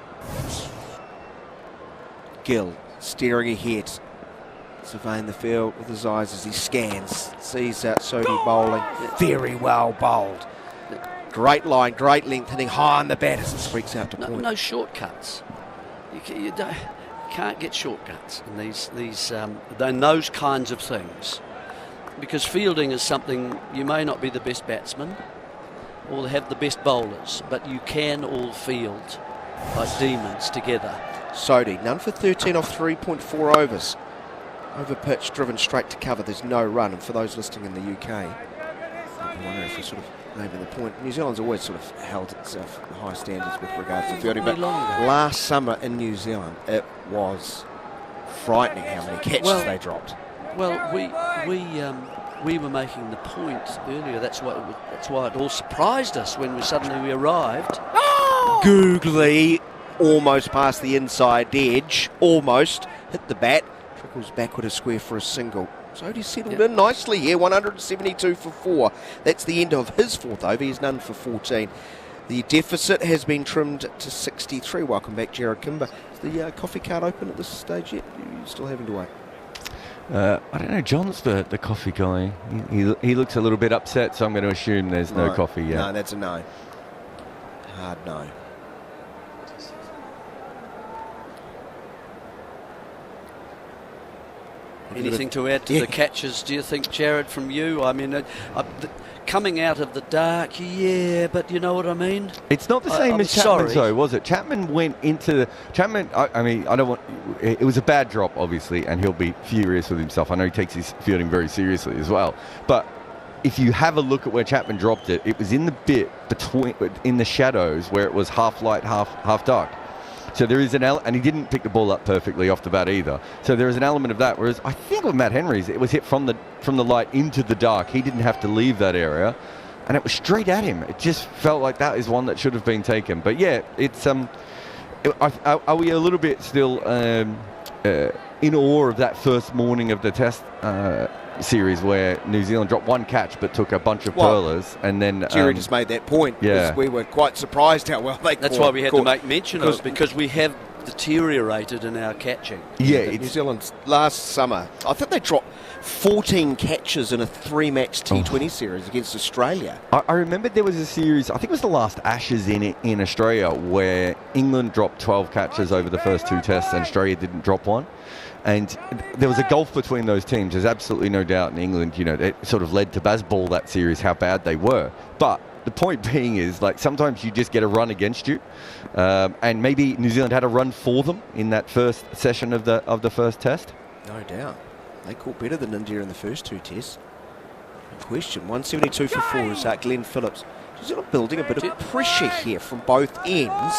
S3: Gill staring ahead, surveying the field with his eyes as he scans, sees that Sodhi bowling. Very well bowled. Great line, great length, hitting high on the bat as it squeaks out to point.
S2: No shortcuts. You can't get shortcuts in those kinds of things, because fielding is something you may not be the best batsman or have the best bowlers, but you can all field like demons together.
S3: Sodhi, none for 13 off 3.4 overs. Over pitch, driven straight to cover. There's no run. And for those listening in the UK, I wonder if we're sort of maybe the point. New Zealand's always sort of held itself to high standards with regards to fielding. But last summer in New Zealand, it was frightening how many catches they dropped.
S2: Well, we were making the point earlier. That's why it all surprised us when we arrived.
S3: Googly, almost past the inside edge, almost hit the bat, trickles backward a square for a single. Sodhi settled in nicely here, 172 for 4. That's the end of his fourth over. He's none for 14. The deficit has been trimmed to 63. Welcome back, Jarrod Kimber. Is the coffee cart open at this stage yet? You're still having to wait.
S1: I don't know. John's the coffee guy. He looks a little bit upset, so I'm going to assume there's no coffee yet.
S3: No, that's a no. Hard no.
S2: Anything to add to the catches, do you think, Jarrod, from you? I mean, coming out of the dark, but you know what I mean?
S1: It's not the same as Chapman's, though, was it? Chapman went into it was a bad drop, obviously, and he'll be furious with himself. I know he takes his fielding very seriously as well. But if you have a look at where Chapman dropped it, it was in the bit in the shadows where it was half light, half dark. So there is and he didn't pick the ball up perfectly off the bat either. So there is an element of that. Whereas I think with Matt Henry's, it was hit from the light into the dark. He didn't have to leave that area, and it was straight at him. It just felt like that is one that should have been taken. But yeah, it's are we a little bit still in awe of that first morning of the test? series where New Zealand dropped one catch but took a bunch of pearlers, and then
S3: Jerry just made that point.
S1: Yeah,
S3: we were quite surprised how well they.
S2: That's why we had to make mention of it, because we have deteriorated in our catching.
S1: Yeah,
S3: New Zealand last summer, I think they dropped 14 catches in a 3-match T20 series against Australia.
S1: I remember there was a series, I think it was the last Ashes in Australia, where England dropped 12 catches over the first 2 tests and Australia didn't drop one. And there was a gulf between those teams. There's absolutely no doubt in England, it sort of led to Bazball that series how bad they were. But the point being is, like, sometimes you just get a run against you, and maybe New Zealand had a run for them in that first session of the first test.
S3: No doubt. They caught better than India in the first 2 tests. No question. 172 for 4 is Glenn Phillips. New Zealand building a bit of pressure here from both ends.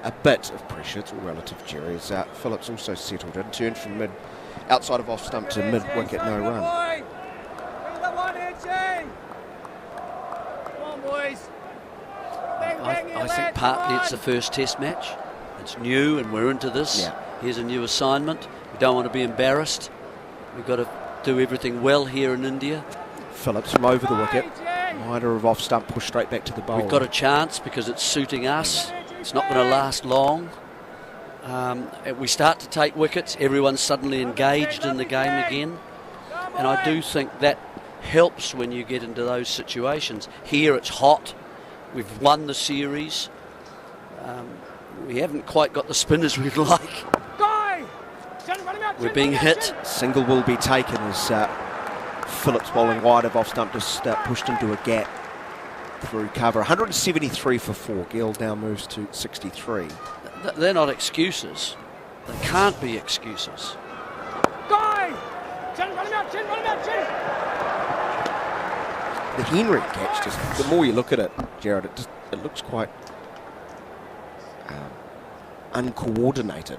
S3: A bit of pressure, it's all relative, Jerry. As Phillips also settled in, turned from outside of off stump to mid wicket, no run.
S2: I think partly it's the first test match. It's new and we're into this.
S3: Yeah.
S2: Here's a new assignment. We don't want to be embarrassed. We've got to do everything well here in India.
S3: Phillips from over the wicket. Wider of off stump, pushed straight back to the bowler.
S2: We've got a chance because it's suiting us. It's not going to last long. We start to take wickets. Everyone's suddenly engaged in the game again. And I do think that helps when you get into those situations. Here it's hot. We've won the series. We haven't quite got the spinners we'd like. We're being hit.
S3: Single will be taken as Phillips bowling wide of off stump, just pushed into a gap through cover. 173 for 4. Gill now moves to 63.
S2: They're not excuses. They can't be excuses.
S3: The Henry catch, just the more you look at it, Jarrod, it looks quite uncoordinated.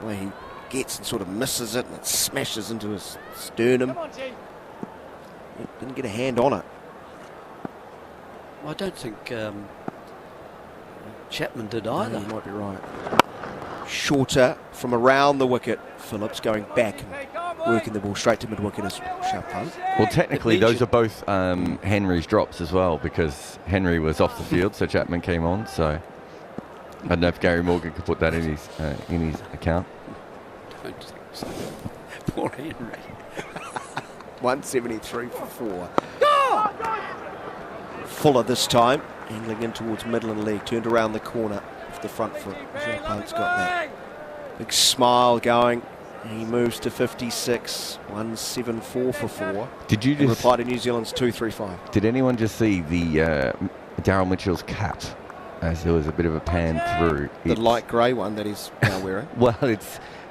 S3: The way he gets and sort of misses it and it smashes into his sternum. He didn't get a hand on it.
S2: I don't think Chapman did either.
S3: No, you might be right. Shorter from around the wicket. Phillips going back and working the ball straight to mid-wicket as Rishabh Pant.
S1: Well, technically, those are both Henry's drops as well, because Henry was off the field, so Chapman came on. So I don't know if Gary Morgan could put that in his account.
S2: Don't think so. Poor Henry.
S3: 173 for 4. Fuller this time, angling in towards middle and leg, turned around the corner off the front foot. Rishabh Pant's got that big smile going. He moves to 56, 174 for 4.
S1: Did you just
S3: reply to New Zealand's 235?
S1: Did anyone just see the Daryl Mitchell's cap as there was a bit of a pan through?
S3: The light grey one that he's now wearing.
S1: Well,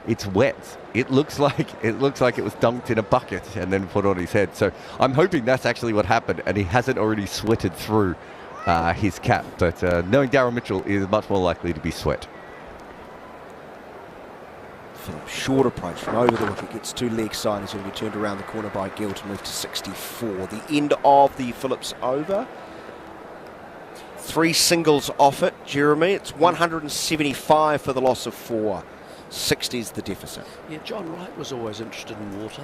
S1: it's wet. It looks like it was dunked in a bucket and then put on his head. So I'm hoping that's actually what happened, and he hasn't already sweated through his cap. But knowing Daryl Mitchell is much more likely to be sweat.
S3: Phillips, short approach from over the wicket, gets 2 leg side. He's going to be turned around the corner by Gill to move to 64. The end of the Phillips over. 3 singles off it, Jeremy. It's 175 for the loss of 4. 60 is the deficit.
S2: Yeah, John Wright was always interested in water.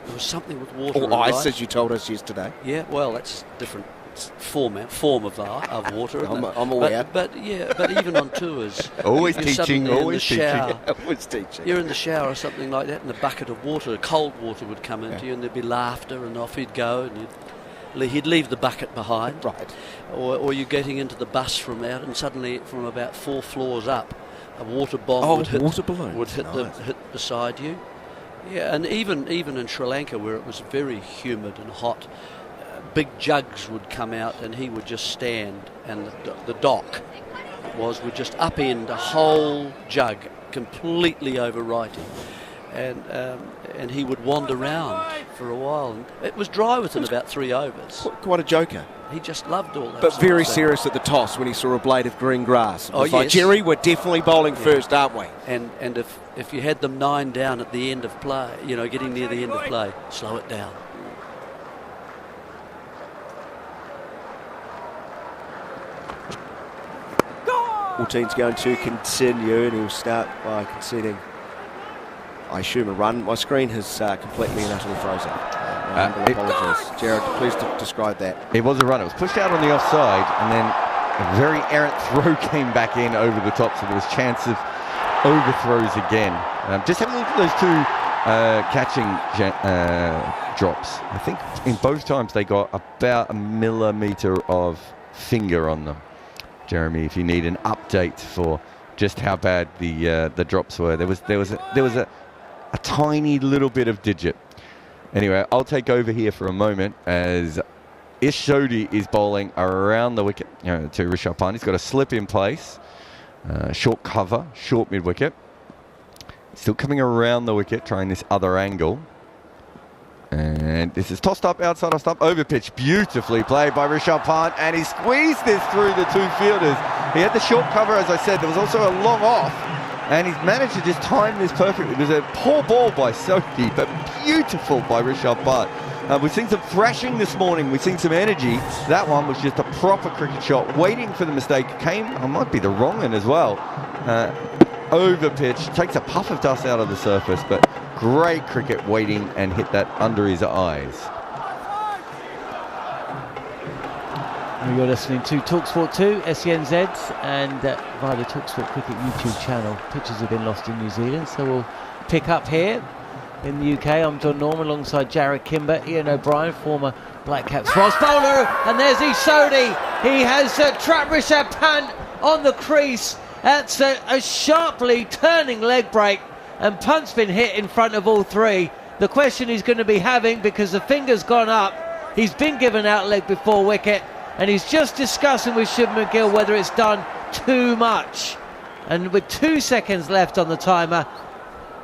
S2: There was something with water.
S3: Or ice, as you told us yesterday.
S2: Yeah, well, that's different form of water. Isn't it?
S3: I'm aware.
S2: But even on tours,
S1: always
S2: you're
S1: teaching,
S2: always shower.
S3: Always teaching.
S2: You're in the shower or something like that, and a bucket of water, cold water, would come into you, and there'd be laughter, and off he'd go, and he'd leave the bucket behind.
S3: Right.
S2: Or you're getting into the bus from out, and suddenly from about 4 floors up, a water bomb would hit beside you. Yeah, and even in Sri Lanka, where it was very humid and hot, big jugs would come out, and he would just stand, and the dock would just upend a whole jug, completely overwriting, and he would wander around for a while. And it was dry within about 3 overs.
S3: Quite a joker.
S2: He just loved all that.
S3: But very serious at the toss when he saw a blade of green grass.
S2: Oh,
S3: yes. Like, Jerry, we're definitely bowling first, aren't we?
S2: And if you had them 9 down at the end of play, getting near the end of play, slow it down. Goal!
S3: 14's going to continue, and he'll start by conceding I assume a run. My screen has completely and utterly frozen. Apologies. Jarrod, please describe that.
S1: It was a run. It was pushed out on the offside, and then a very errant throw came back in over the top, so there was chance of overthrows again. Just having a look at those two catching drops. I think in both times they got about a millimetre of finger on them. Jeremy, if you need an update for just how bad the drops were, there was a tiny little bit of digit. Anyway, I'll take over here for a moment as Sodhi is bowling around the wicket to Rishabh Pant. He's got a slip in place, short cover, short mid wicket. Still coming around the wicket, trying this other angle. And this is tossed up, outside off stump, over pitch. Beautifully played by Rishabh Pant, and he squeezed this through the two fielders. He had the short cover, as I said. There was also a long off, and he's managed to just time this perfectly. It was a poor ball by Sodhi, but beautiful by Rishabh Pant. We've seen some thrashing this morning. We've seen some energy. That one was just a proper cricket shot, waiting for the mistake. I might be the wrong one as well. Over pitch, takes a puff of dust out of the surface, but great cricket waiting and hit that under his eyes.
S4: You're listening to talkSPORT 2, SENZ, and via the talkSPORT Cricket YouTube channel. Pitches have been lost in New Zealand, so we'll pick up here in the UK. I'm Jon Norman alongside Jarrod Kimber, Iain O'Brien, former Black Caps fast bowler, and there's Sodhi. He has trapped Rishabh Pant on the crease. That's a sharply turning leg break, and Pant's been hit in front of all three. The question he's going to be having, because the finger's gone up, he's been given out leg before wicket, and he's just discussing with Shubman Gill whether it's done too much. And with 2 seconds left on the timer,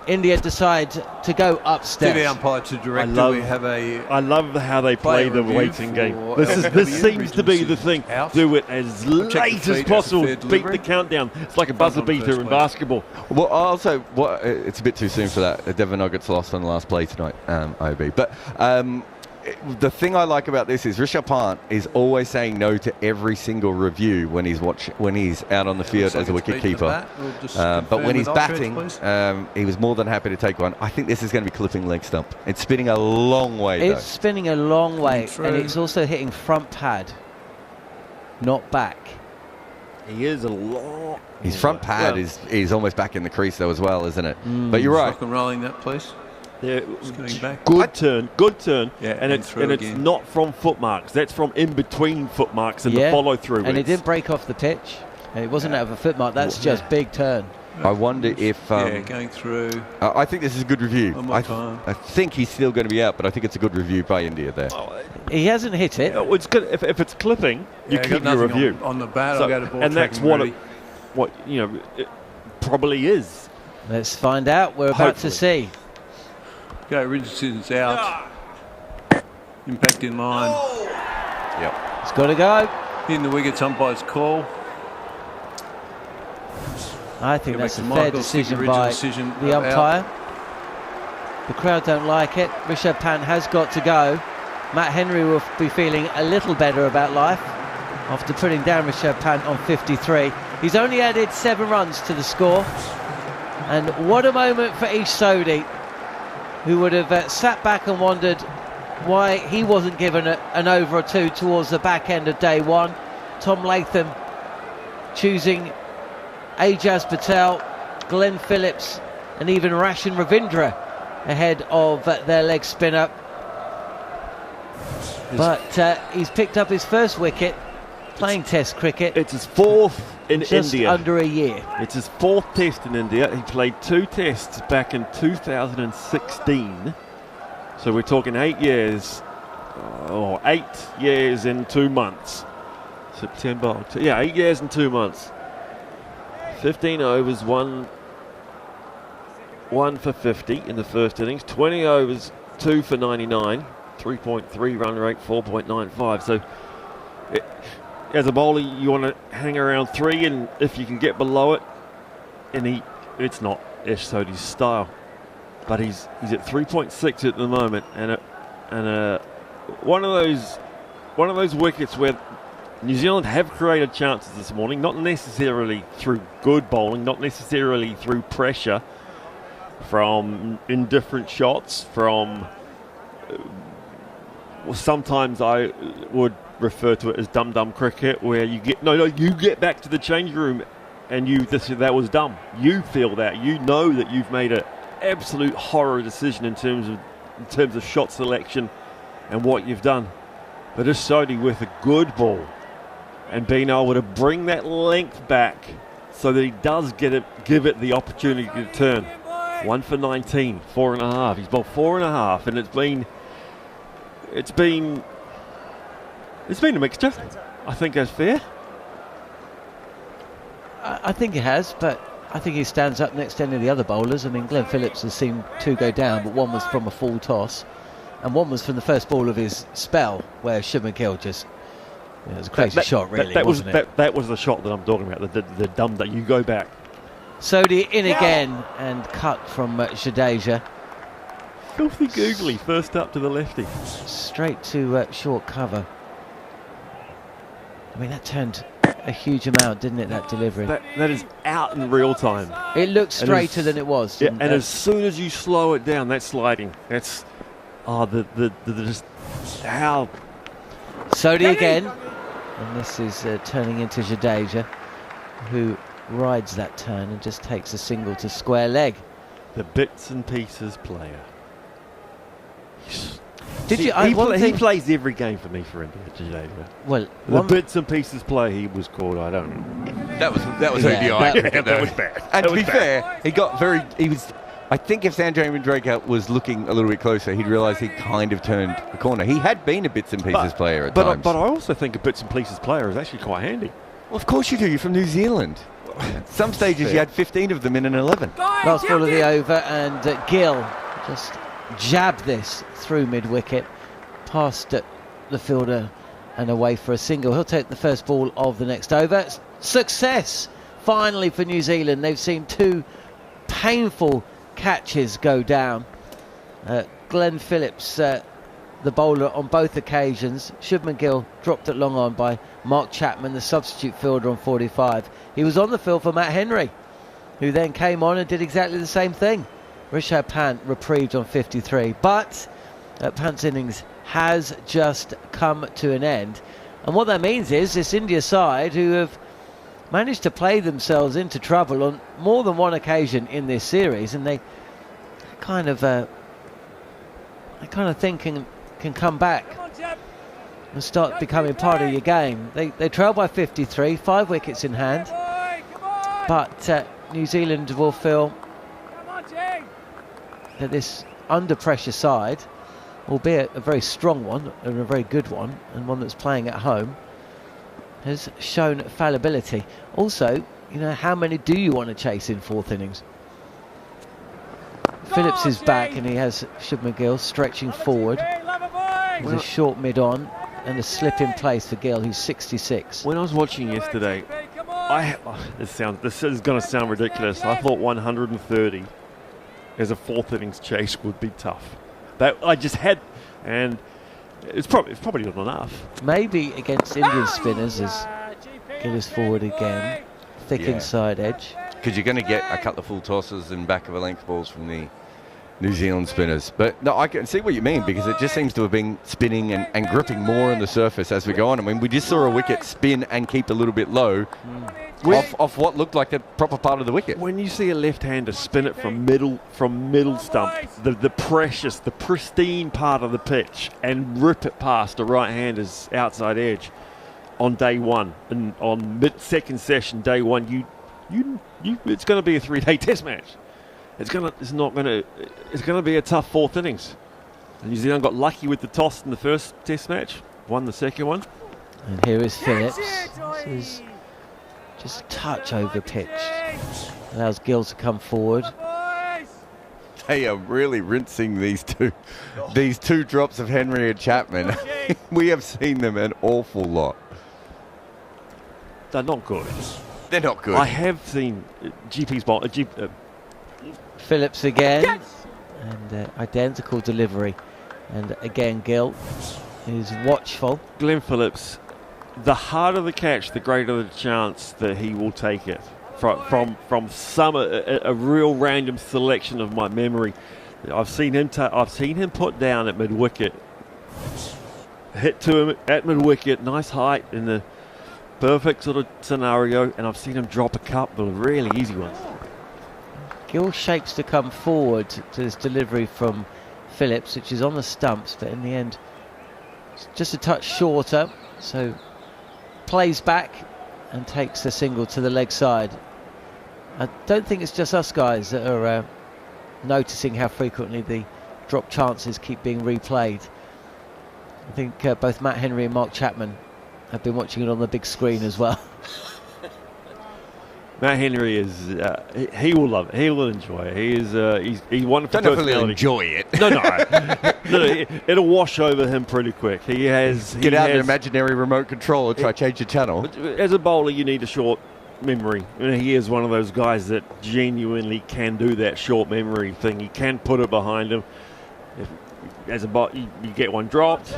S4: India decide to go upstairs.
S7: TV umpire to direct.
S5: I love how they play the waiting game. This seems to be the thing. Do it as late as possible. Beat the countdown. It's like a buzzer beater in basketball.
S1: Well, also, it's a bit too soon for that. Devon Nuggets lost on the last play tonight, IOB. But the thing I like about this is Rishabh Pant is always saying no to every single review when he's out on the field as a wicket keeper. But when he's batting, he was more than happy to take one. I think this is going to be clipping leg stump. It's spinning a long way.
S4: It's spinning a long way, and it's also hitting front pad, not back.
S5: He is a lot.
S1: His front pad is almost back in the crease though as well, isn't it? But you're right.
S7: Rock and rolling that, please.
S5: Yeah,
S7: back.
S5: good turn,
S7: yeah,
S5: and it's not from foot marks. That's from in between foot marks and the follow through.
S4: And it didn't break off the pitch, and it wasn't out of a foot mark. That's just big turn.
S1: I wonder if
S7: going through.
S1: I think this is a good review. I think he's still going to be out, but I think it's a a good review by India there.
S4: He hasn't hit it.
S5: It's good if it's clipping. You keep your review
S7: on the bat. I'll go to ball,
S5: and that's what it probably is.
S4: Let's find out. We're about to see.
S7: Okay, Richardson's out. Impact in line.
S1: Yep.
S4: It's got to go.
S7: In the wickets, umpire's call.
S4: I think that's a fair decision by the umpire. The crowd don't like it. Rishabh Pant has got to go. Matt Henry will be feeling a little better about life after putting down Rishabh Pant on 53. He's only added 7 runs to the score. And what a moment for Sodhi, who would have sat back and wondered why he wasn't given an over or two towards the back end of day one. Tom Latham choosing Ajaz Patel, Glenn Phillips and even Rashan Ravindra ahead of their leg spinner. But he's picked up his first wicket playing Test cricket.
S5: It's his 4th in
S4: just
S5: India.
S4: Under a year.
S5: It's his 4th Test in India. He played 2 Tests back in 2016. So we're talking 8 years, or 8 years in 2 months. September, 8 years and 2 months. 15 overs, one for 50 in the first innings. 20 overs, 2 for 99. 3.3 run rate, 4.95. So as a bowler, you want to hang around 3, and if you can get below it, and it's not Sodhi's style, but he's at 3.6 at the moment, and one of those wickets where New Zealand have created chances this morning, not necessarily through good bowling, not necessarily through pressure, from indifferent shots, from sometimes I would refer to it as dumb cricket, where you get back to the change room and that was dumb. You feel that, you know that you've made an absolute horror decision in terms of shot selection and what you've done. But it's Sodhi with a good ball and being able to bring that length back so that he does give it the opportunity to turn. 1 for 19, 4.5. He's bowled 4.5, and it's been a mixture. I think that's fair.
S4: I think it has, but I think he stands up next to any of the other bowlers. I mean, Glenn Phillips has seen 2 go down, but one was from a full toss, and one was from the first ball of his spell, where Shubman Gill just, it was a crazy shot, really, wasn't it?
S5: That was the shot that I'm talking about, the dumb that you go back.
S4: Sodhi in again and cut from Jadeja.
S5: Filthy googly, first up to the lefty.
S4: Straight to short cover. I mean, that turned a huge amount, didn't it, that delivery?
S5: That is out in real time.
S4: It looked straighter than it was.
S5: Yeah, and as soon as you slow it down, that's sliding. That's just how.
S4: Sodhi again, and this is turning into Jadeja, who rides that turn and just takes a single to square leg.
S5: The bits and pieces player.
S4: He
S5: plays every game for me for India, Jadeja.
S4: Well,
S5: the bits and pieces play he was called, I don't know.
S1: That was
S5: that was bad.
S1: And to be fair, I think if Sanjay Mandrake was looking a little bit closer, he'd realise he kind of turned the corner. He had been a bits and pieces player at times.
S5: But I also think a bits and pieces player is actually quite handy.
S1: Well, of course you do. You're from New Zealand. Some stages you had 15 of them in an 11.
S4: Last ball of the over, and Gill just jabbed this through mid-wicket, past the fielder and away for a single. He'll take the first ball of the next over. Success finally for New Zealand. They've seen 2 painful catches go down. Glenn Phillips, the bowler on both occasions. Shubman Gill dropped it long on by Mark Chapman, the substitute fielder, on 45. He was on the field for Matt Henry, who then came on and did exactly the same thing. Rishabh Pant reprieved on 53, but Pant's innings has just come to an end. And what that means is this India side, who have managed to play themselves into trouble on more than one occasion in this series, and they kind of think can come back and start becoming part of your game. They trail by 53, 5 wickets in hand, but New Zealand will feel that this under pressure side, albeit a very strong one and a very good one, and one that's playing at home, has shown fallibility. Also, how many do you want to chase in 4th innings? Phillips is back, and he has Shubman Gill stretching forward. There's a short mid-on and a slip in place for Gill, who's 66.
S5: When I was watching yesterday, this is going to sound ridiculous. I thought 130 as a 4th innings chase would be tough. That I just had, and it's probably not enough.
S4: Maybe against Indian spinners as Gill is forward again, thick inside edge.
S1: Because you're going to get a couple of full tosses and back of a length balls from the New Zealand spinners. But no, I can see what you mean, because it just seems to have been spinning and gripping more on the surface as we go on. I mean, we just saw a wicket spin and keep a little bit low off what looked like the proper part of the wicket.
S5: When you see a left-hander spin it from middle stump, the precious, the pristine part of the pitch, and rip it past a right-hander's outside edge on day one, and on mid-second session, day one, it's going to be a 3-day test match. It's going to be a tough 4th innings. And New Zealand got lucky with the toss in the first test match, won the second one.
S4: And here is Phillips. This is just touch over pitch. Allows Gill to come forward.
S1: They are really rinsing these two drops of Henry and Chapman. We have seen them an awful lot.
S5: They're not good.
S1: They're not good.
S5: I have seen GP's ball.
S4: Phillips again, and identical delivery. And again, Gill is watchful.
S5: Glenn Phillips, the harder the catch, the greater the chance that he will take it from a real random selection of my memory. I've seen him put down at mid wicket, hit to him at mid wicket, nice height in the perfect sort of scenario, and I've seen him drop a couple of really easy ones.
S4: Gill shapes to come forward to this delivery from Phillips, which is on the stumps, but in the end it's just a touch shorter, so plays back and takes the single to the leg side. I don't think it's just us guys that are noticing how frequently the drop chances keep being replayed. I think both Matt Henry and Mark Chapman have been watching it on the big screen as well.
S5: Matt Henry is he will love it. He will enjoy it. He is he's wonderful.
S1: Don't know if he'll enjoy it.
S5: No, it'll wash over him pretty quick. Get
S1: out an imaginary remote control and try to change the channel.
S5: As a bowler, you need a short memory. He is one of those guys that genuinely can do that short memory thing. He can put it behind him. As a bowler, you get one dropped,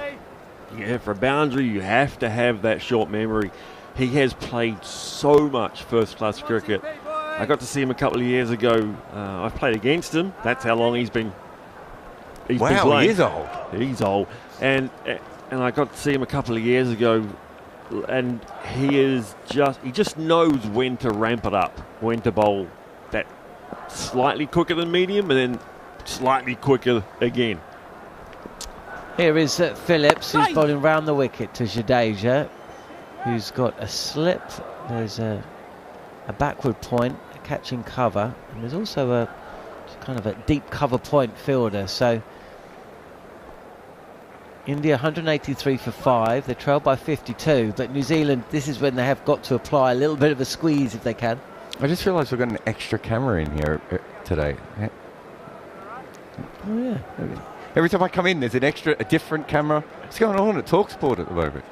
S5: you get hit for a boundary, you have to have that short memory. He has played so much first-class cricket. I got to see him a couple of years ago. I've played against him. That's how long he's been playing.
S1: He is old.
S5: He's old. And I got to see him a couple of years ago, and he just knows when to ramp it up, when to bowl that slightly quicker than medium, and then slightly quicker again.
S4: Here is Phillips, who's bowling round the wicket to Jadeja, who's got a slip. There's a backward point, catching cover, and there's also a kind of a deep cover point fielder. So India 183 for 5. They're trailed by 52, but New Zealand, this is when they have got to apply a little bit of a squeeze if they can.
S1: I just realised we've got an extra camera in here today.
S4: Oh yeah.
S1: Every time I come in, there's a different camera. What's going on at talkSPORT at the moment?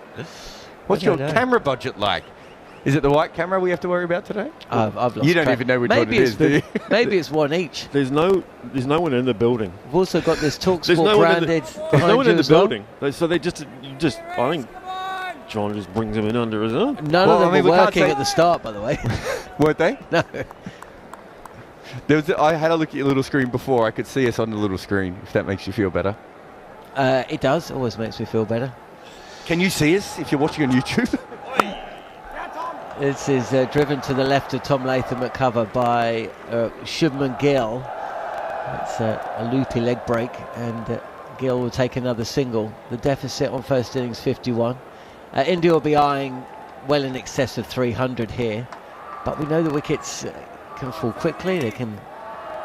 S1: What's your camera budget like? Is it the white camera we have to worry about today?
S4: I've lost
S1: You don't
S4: track.
S1: even know which one it is, do you?
S4: Maybe it's one each.
S5: There's no one in the building.
S4: We've also got this talkSPORT
S5: There's no
S4: branded.
S5: There's no one in the
S4: well.
S5: building. So I think John just brings them in under his arm.
S4: None of them were working at the start, by the way.
S1: Weren't they?
S4: No.
S1: I had a look at your little screen before. I could see us on the little screen, if that makes you feel better.
S4: It does. Always makes me feel better.
S1: Can you see us if you're watching on YouTube?
S4: This is driven to the left of Tom Latham at cover by Shubman Gill. It's a loopy leg break, and Gill will take another single. The deficit on first innings 51. India will be eyeing well in excess of 300 here, but we know the wickets can fall quickly, they can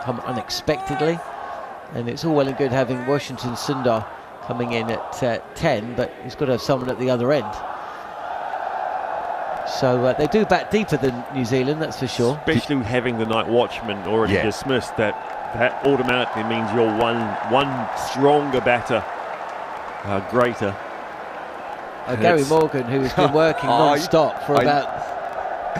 S4: come unexpectedly, and it's all well and good having Washington Sundar coming in at 10, but he's got to have someone at the other end. So they do bat deeper than New Zealand, that's for sure.
S5: Especially having the night watchman already dismissed, that automatically means you're one stronger batter, greater.
S4: Gary Morgan, who has been working non-stop for about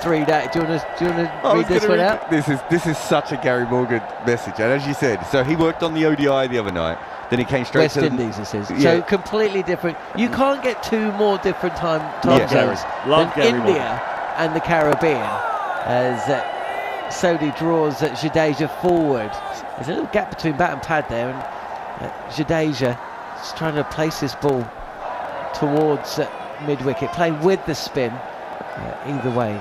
S4: 3 days. Do you want to read this one out?
S1: This is such a Gary Morgan message, and as you said, so he worked on the ODI the other night. Then he came straight
S4: West
S1: to
S4: Indies, it says. So completely different. You can't get two more different time zones than India and the Caribbean, as Sodhi draws Jadeja forward. There's a little gap between bat and pad there, and Jadeja is trying to place this ball towards mid-wicket, playing with the spin. Either way,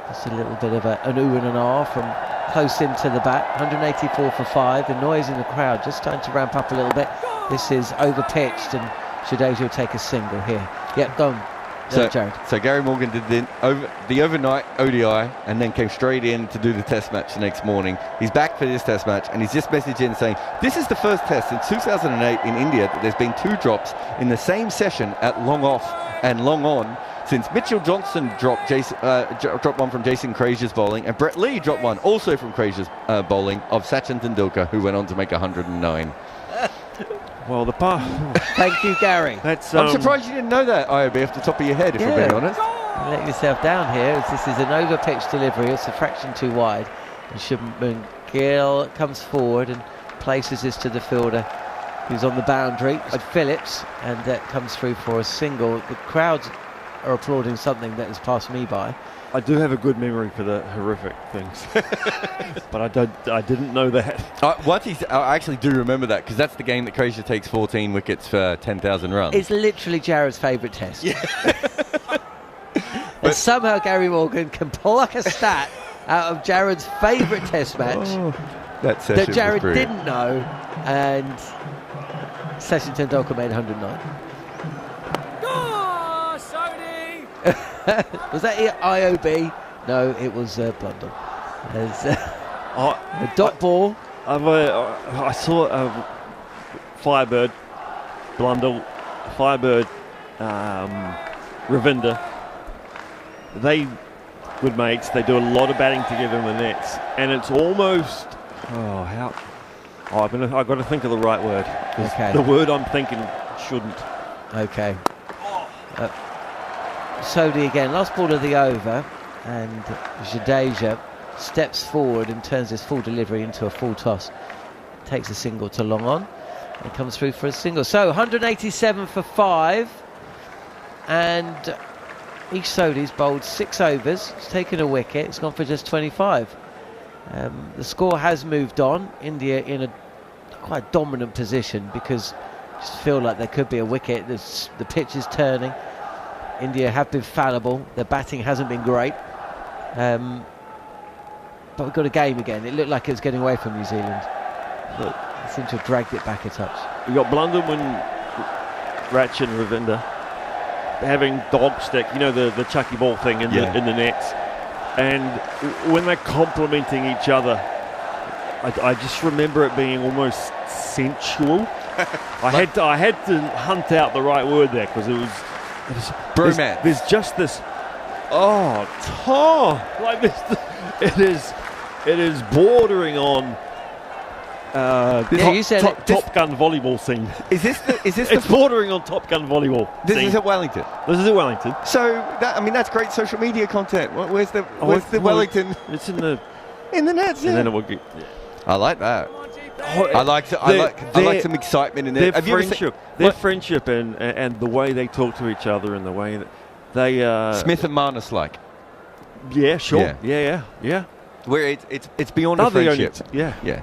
S4: just a little bit of an ooh and an ah from close into the bat. 184 for 5. The noise in the crowd just starting to ramp up a little bit. This is over pitched, and Jadeja will take a single here. Yep, go on, Jarrod.
S1: So Gary Morgan did the overnight ODI and then came straight in to do the test match the next morning. He's back for this test match, and he's just messaged in saying this is the first test since 2008 in India that there's been 2 drops in the same session at long off and long on, since Mitchell Johnson dropped one from Jason Krazier's bowling, and Brett Lee dropped one also from Krazier's bowling of Sachin Tendulkar, who went on to make 109.
S5: Well,
S4: Thank you, Gary.
S1: I'm surprised you didn't know that, IOB, off the top of your head, if we're being honest.
S4: You let yourself down here, as this is an over-pitch delivery. It's a fraction too wide. And Shubman Gill comes forward and places this to the fielder, who's on the boundary. Phillips, and that comes through for a single. The crowd are applauding something that has passed me by.
S5: I do have a good memory for the horrific things, but I didn't know that.
S1: I actually do remember that, because that's the game that Croatia takes 14 wickets for 10,000 runs.
S4: It's literally Jarrod's favourite test. Yeah. And somehow Gary Morgan can pluck a stat out of Jarrod's favourite test match
S1: that
S4: Jarrod didn't know, and Sachin Tendulkar made 109.
S6: Go, Sodhi!
S4: Was that IOB? No, it was Blundell. A dot ball.
S5: I saw Firebird, Blundell, Firebird, Ravinder. They good mates. They do a lot of batting together in the nets, and it's almost I've got to think of the right word.
S4: Okay.
S5: The word I'm thinking shouldn't.
S4: Okay. Sodhi again, last ball of the over, and Jadeja steps forward and turns his full delivery into a full toss. Takes a single to long on and comes through for a single. So 187 for 5, and each Sodhi's bowled 6 overs. It's taken a wicket. It's gone for just 25. The score has moved on. India in a quite dominant position, because I just feel like there could be a wicket. The pitch is turning. India have been fallible. Their batting hasn't been great. But we've got a game again. It looked like it was getting away from New Zealand, but they seem to have dragged it back a touch.
S5: We've got Blundell and Ratch and Ravinder having dog stick, the chucky ball thing in the nets, and when they're complimenting each other, I just remember it being almost sensual. I had to hunt out the right word there, because it was
S1: bromance.
S5: There's just this like this. It is bordering on
S4: you said
S5: Top Gun volleyball scene.
S1: Is this
S5: it's bordering on Top Gun volleyball.
S1: This is at Wellington.
S5: This is at Wellington.
S1: So that's great social media content. Where's the Wellington?
S5: It's in the
S1: nets. Yeah.
S5: And then it will get.
S1: I like that. I like some excitement in there.
S5: Their friendship and the way they talk to each other, and the way that they
S1: Smith and Marnus like.
S5: Yeah, sure. Yeah.
S1: Where it's beyond a friendship.
S5: Yeah.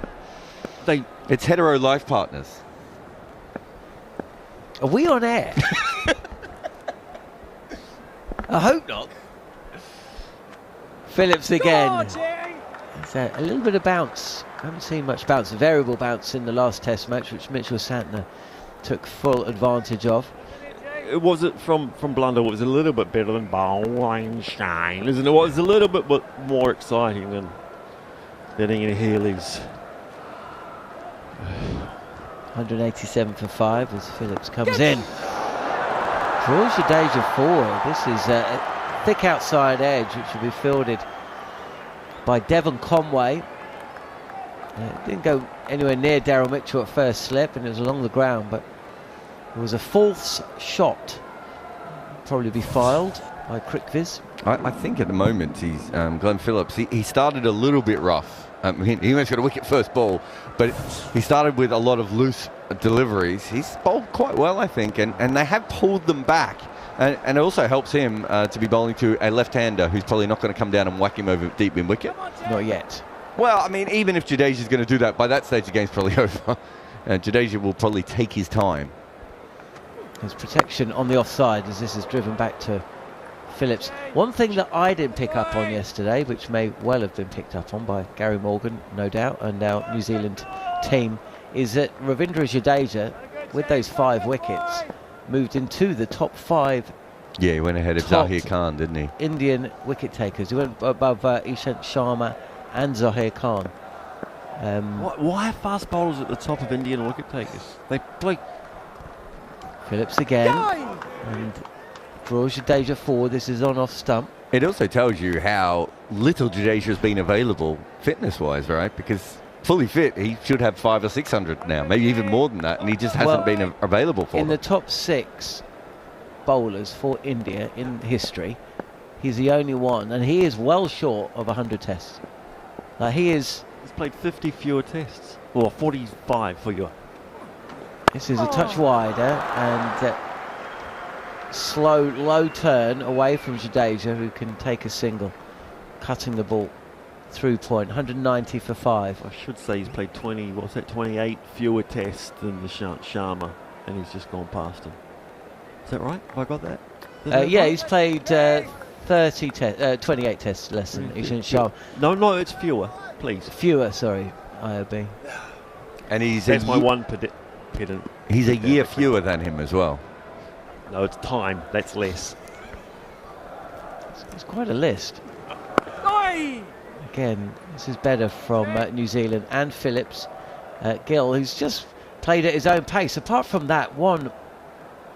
S1: It's hetero life partners.
S4: Are we on air? I hope not. Phillips again. It's a little bit of bounce. I haven't seen much bounce. A variable bounce in the last test match, which Mitchell Santner took full advantage of.
S5: Was it from Blundell? It was a little bit better than Bowling-Shine, isn't it? It was a little bit more exciting than getting in Healy's.
S4: 187 for 5 as Phillips comes in. Draws Jadeja forward. This is a thick outside edge, which will be fielded by Devon Conway. It didn't go anywhere near Daryl Mitchell at first slip, and it was along the ground, but it was a false shot. Probably be filed by Crickviz.
S1: I think at the moment he's Glenn Phillips. He started a little bit rough. He almost got a wicket first ball, but he started with a lot of loose deliveries. He's bowled quite well, I think, and they have pulled them back. And it also helps him to be bowling to a left-hander who's probably not going to come down and whack him over deep in wicket.
S4: Not yet.
S1: Well, I mean, even if Jadeja's going to do that, by that stage the game's probably over. And Jadeja will probably take his time.
S4: There's protection on the offside as this is driven back to Phillips. One thing that I didn't pick up on yesterday, which may well have been picked up on by Gary Morgan, no doubt, and our New Zealand team, is that Ravindra Jadeja, with those 5 wickets, moved into the top 5.
S1: Yeah, he went ahead of Zahir Khan, didn't he?
S4: Indian wicket takers. He went above Ishant Sharma and Zahir Khan.
S5: Why are fast bowlers at the top of Indian wicket takers? They play.
S4: Phillips again, and draws Jadeja forward. This is on off stump.
S1: It also tells you how little Jadeja has been available fitness-wise, right? Because fully fit, he should have 500 or 600 now, maybe even more than that, and he just hasn't been available for them.
S4: In the top 6 bowlers for India in history, he's the only one, and he is well short of 100 tests. He's
S5: played 50 fewer tests, or 45 for you.
S4: This is a touch wider, and slow, low turn away from Jadeja, who can take a single, cutting the ball through point. 190 for 5.
S5: I should say he's played 28 fewer tests than the Sharma, and he's just gone past him. Is that right? Have I got that?
S4: Yeah, he's played 28 tests less than Sharma.
S5: No, it's fewer, please.
S4: Fewer, sorry, IOB.
S1: And
S5: that's my one pedant.
S1: He's a year fewer than him as well.
S5: No, it's time. That's less.
S4: It's quite a list. Again, this is better from New Zealand and Phillips. Gill, who's just played at his own pace. Apart from that one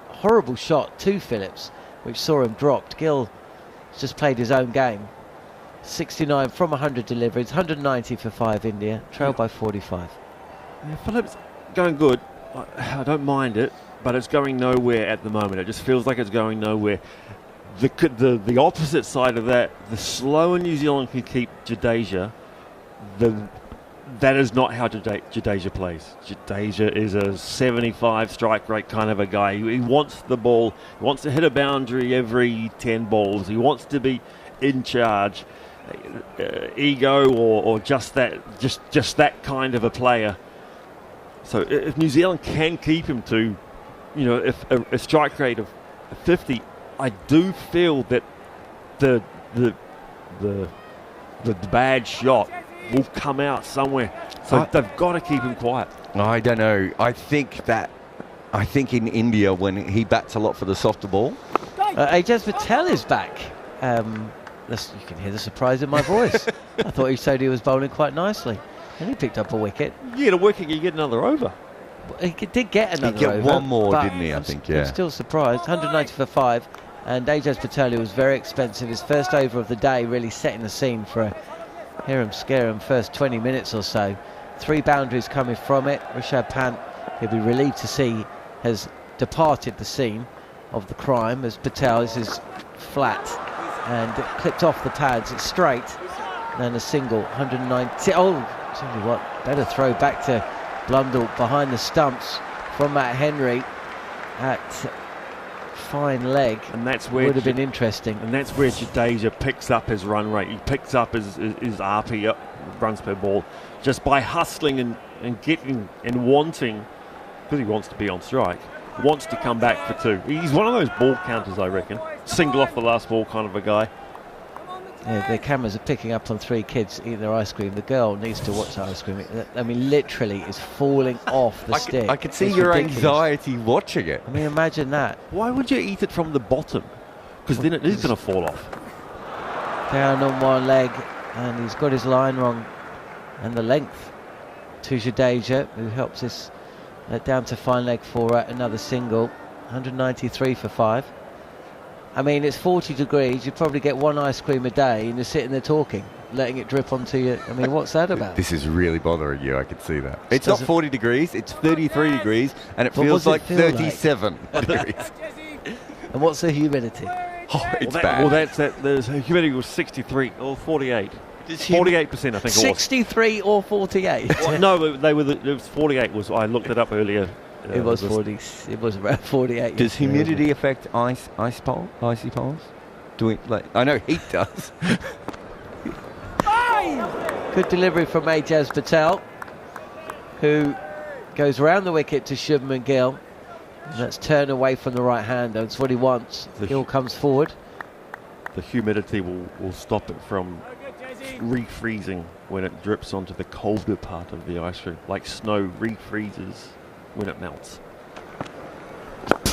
S4: horrible shot to Phillips, which saw him dropped, Gill just played his own game. 69 from 100 deliveries, 190 for 5 India, trailed by 45.
S5: Yeah, Phillips going good. I don't mind it, but it's going nowhere at the moment. It just feels like it's going nowhere. The opposite side of that, the slower New Zealand can keep Jadeja, that is not how Jadeja plays. Jadeja is a 75 strike rate kind of a guy. He wants the ball, he wants to hit a boundary every 10 balls. He wants to be in charge. Ego or just that kind of a player. So if New Zealand can keep him to, if a strike rate of 50, I do feel that the bad shot will come out somewhere. So they've got to keep him quiet.
S1: I don't know. I think in India, when he bats a lot for the softer ball.
S4: Ajaz Patel is back. You can hear the surprise in my voice. I thought Sodhi was bowling quite nicely. And he picked up a wicket.
S5: You get a wicket, you get another over.
S4: He did get another over.
S1: He get one more, didn't he, I think, yeah.
S4: I'm still surprised. 190 for 5. And Ajaz Patel, who was very expensive. His first over of the day, really setting the scene for a hear-em-scare-em first 20 minutes or so. 3 boundaries coming from it. Rishabh Pant, he'll be relieved to see, has departed the scene of the crime as Patel, this is flat and it clipped off the pads. It's straight and a single. 190. Oh, tell you what, better throw back to Blundell behind the stumps from Matt Henry at fine leg,
S5: and that's where
S4: would have been interesting.
S5: And that's where Jadeja picks up his run rate. He picks up his RP up, runs per ball, just by hustling and getting and wanting, because he wants to be on strike, wants to come back for 2. He's one of those ball counters, I reckon. Single off the last ball kind of a guy.
S4: Yeah, the cameras are picking up on 3 kids eating their ice cream. The girl needs to watch the ice cream. I mean, literally is falling off the stick.
S1: I could see
S4: it's
S1: your
S4: ridiculous.
S1: Anxiety watching it.
S4: I mean, imagine that.
S5: Why would you eat it from the bottom? Because then it is going to fall off.
S4: Down on one leg, and he's got his line wrong. And the length to Jadeja, who helps us down to fine leg for another single. 193 for 5. I mean, it's 40 degrees. You probably get 1 ice cream a day, and you're sitting there talking, letting it drip onto you. I mean, what's that about?
S1: This is really bothering you. I can see that. It's not 40 degrees. It's 33 degrees, and it feels like 37 degrees.
S4: And what's the humidity?
S1: Oh, it's bad.
S5: Well, that's that. The humidity was 63 or 48. 48%, I think it was.
S4: 63 or 48?
S5: Well, no, they were. It was 48. I looked it up earlier.
S4: It was 40. It was around 48.
S1: Does humidity affect icy poles? Do we I know heat does.
S4: Good delivery from Ajaz Patel, who goes around the wicket to Shubman Gill. And that's turn away from the right hander. That's what he wants. Gill comes forward.
S5: The humidity will stop it from refreezing when it drips onto the colder part of the ice cream, like snow refreezes when it melts.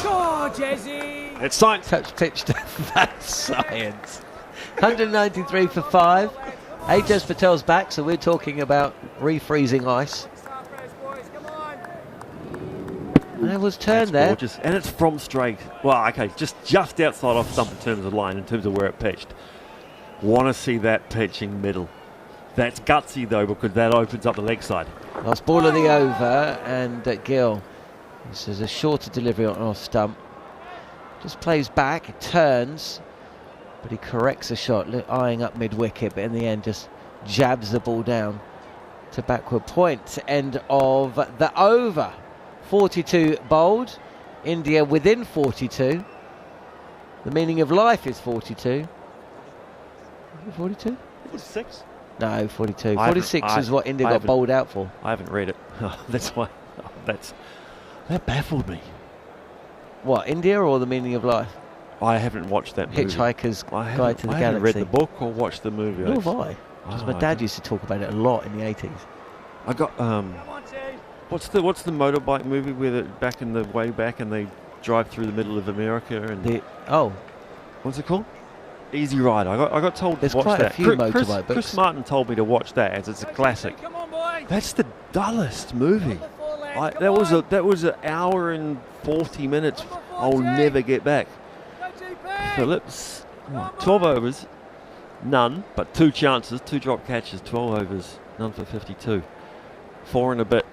S6: Go, Jesse!
S5: It's science.
S4: Touch pitch. That's science. 193 for 5. Ajaz Patel's back, so we're talking about refreezing ice. And it was turned there.
S5: Gorgeous. And it's from straight. Well, okay, just outside off stump in terms of line, in terms of where it pitched. Want to see that pitching middle. That's gutsy, though, because that opens up the leg side.
S4: Last ball of the over, and Gill. This is a shorter delivery on off stump. Just plays back, turns, but he corrects a shot, eyeing up mid-wicket, but in the end just jabs the ball down to backward point. End of the over. 42 bowled. India within 42. The meaning of life is 42. 42?
S5: 46?
S4: No, 42.
S5: I
S4: 46 is what India got bowled out for.
S5: I haven't read it. That's why. That baffled me.
S4: What, India or the meaning of life?
S5: I haven't watched that movie.
S4: Hitchhiker's Guide to the Galaxy.
S5: I haven't read the book or watched the movie.
S4: Nor have I. Because my dad used to talk about it a lot in the 80s.
S5: I got what's the motorbike movie where back in the way back and they drive through the middle of America and what's it called? Easy Ride. I got told
S4: There's
S5: to watch
S4: quite
S5: that.
S4: a few motorbike books.
S5: Chris Martin told me to watch that as it's a classic. That's the dullest movie. That was an hour and 40 minutes. I'll never get back. Phillips, 12 overs, none, but 2 chances, 2 drop catches, 12 overs, none for 52. 4 and a bit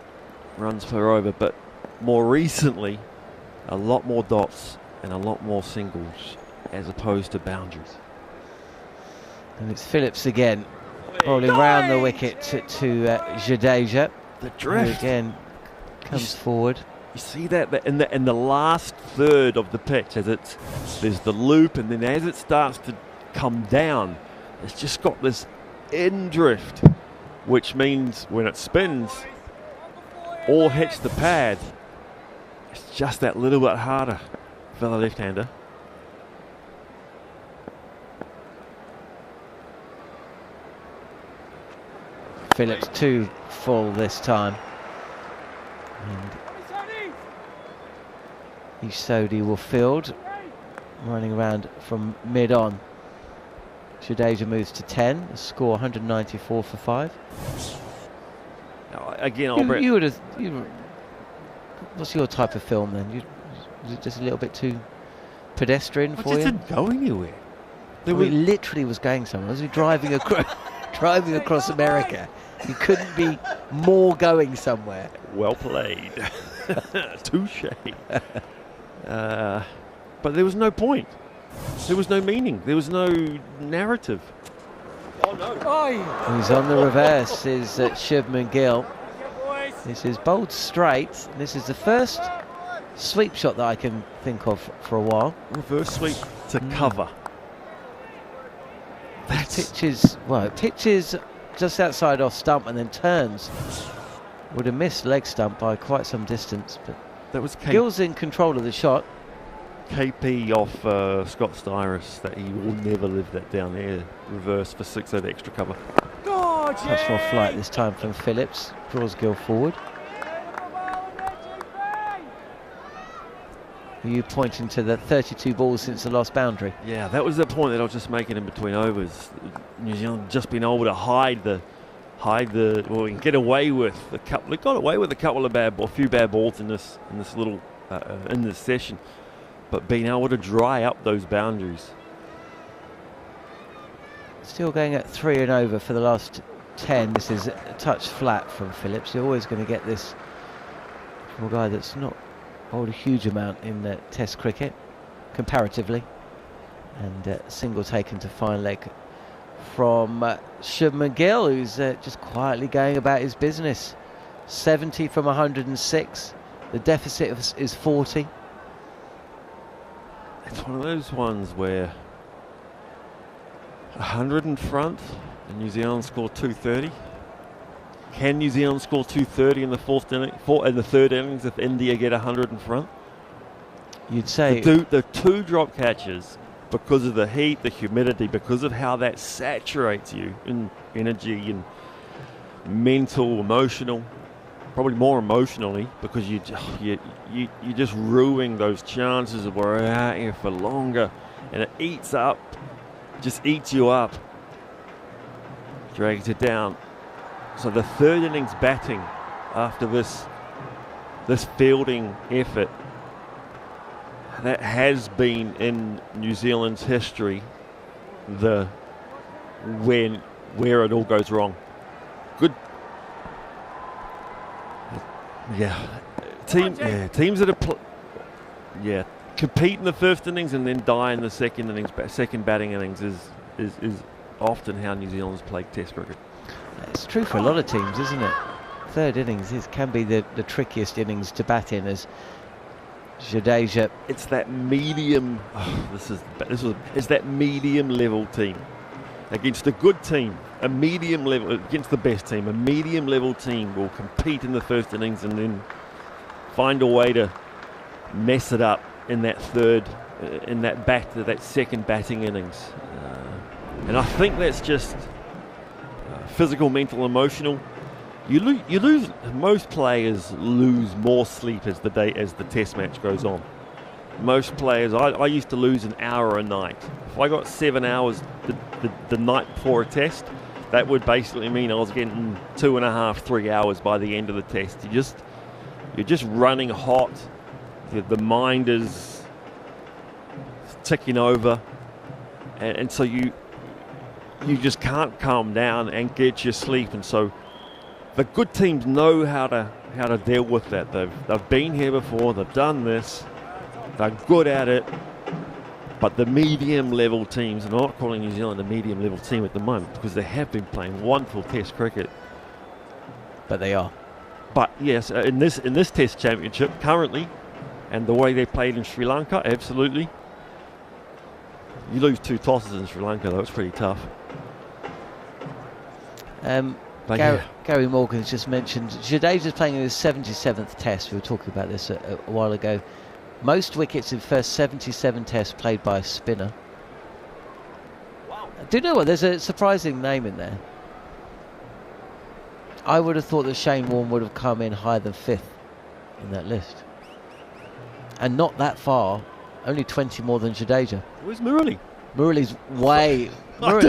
S5: runs per over, but more recently, a lot more dots and a lot more singles as opposed to boundaries.
S4: And it's Phillips again, bowling round the wicket to Jadeja.
S5: The drift.
S4: Who again comes forward.
S5: You see that in the last third of the pitch, there's the loop, and then as it starts to come down, it's just got this in drift, which means when it spins or hits the pad, it's just that little bit harder for the left-hander.
S4: Phillips too full this time. And Sodhi will field, running around from mid-on. Jadeja moves to 10, the score 194 for 5.
S5: Now, again,
S4: you would have. What's your type of film then? Was it just a little bit too pedestrian for you?
S5: It didn't go anywhere.
S4: It literally was going somewhere. Was he driving across America? You couldn't be more going somewhere.
S5: Well played. Touche. But there was no point. There was no meaning. There was no narrative. Oh no!
S4: He's on the reverse. Is Shubman Gill. This is bowled straight. This is the first sweep shot that I can think of for a while.
S5: Reverse sweep to cover.
S4: It pitches just outside off stump and then turns. Would have missed leg stump by quite some distance, but
S5: that was
S4: Gill's in control of the shot.
S5: KP off Scott Styris that he will never live that down there. Reverse for 6 over extra cover.
S4: Much more flight this time from Phillips. Draws Gill forward. Are you pointing to the 32 balls since the last boundary?
S5: Yeah, that was the point that I was just making in between overs. New Zealand just been able to hide the and get away with a couple. They got away with a few bad balls in this little in this session, but being able to dry up those boundaries.
S4: Still going at 3 and over for the last 10. This is a touch flat from Phillips. You're always going to get this from a guy that's not bowled a huge amount in Test cricket, comparatively. And single taken to fine leg from Shubman Gill, who's just quietly going about his business. 70 from 106. The deficit is 40.
S5: It's one of those ones where 100 in front and New Zealand score 230. Can New Zealand score 230 in the third innings if India get 100 in front?
S4: You'd say
S5: the 2 drop catches, because of the heat, the humidity, because of how that saturates you in energy and mental, emotional, probably more emotionally, because you just ruining those chances of we're out here for longer, and it eats you up, drags it down. So the third innings batting after this fielding effort, that has been in New Zealand's history where it all goes wrong. Good. Teams that are compete in the first innings and then die in the second innings. Second batting innings is often how New Zealand's played Test cricket.
S4: It's true for a lot of teams, isn't it? Third innings can be the trickiest innings to bat in, as Jadeja.
S5: It's that medium. It's that medium level team against a good team. A medium level against the best team. A medium level team will compete in the first innings and then find a way to mess it up in that third, in that second batting innings. And I think that's just physical, mental, emotional. You lose. Most players lose more sleep as the test match goes on. Most players, I used to lose an hour a night. If I got 7 hours the night before a test, that would basically mean I was getting 2.5, 3 hours by the end of the test. You're just running hot. The mind is ticking over, and so you just can't calm down and get your sleep. And so the good teams know how to deal with that. They've been here before. They've done this. They're good at it. But the medium level teams, and I'm not calling New Zealand a medium level team at the moment because they have been playing wonderful Test cricket.
S4: But they are.
S5: But yes, in this Test championship currently, and the way they played in Sri Lanka, absolutely. You lose 2 tosses in Sri Lanka, though. It's pretty tough.
S4: Gary Morgan's just mentioned Jadeja's playing in his 77th Test. We were talking about this a while ago. Most wickets in first 77 Tests played by a spinner. Do you know what? There's a surprising name in there. I would have thought that Shane Warne would have come in higher than 5th in that list. And not that far. Only 20 more than Jadeja.
S5: Where's Murali?
S4: Murali's way...
S5: I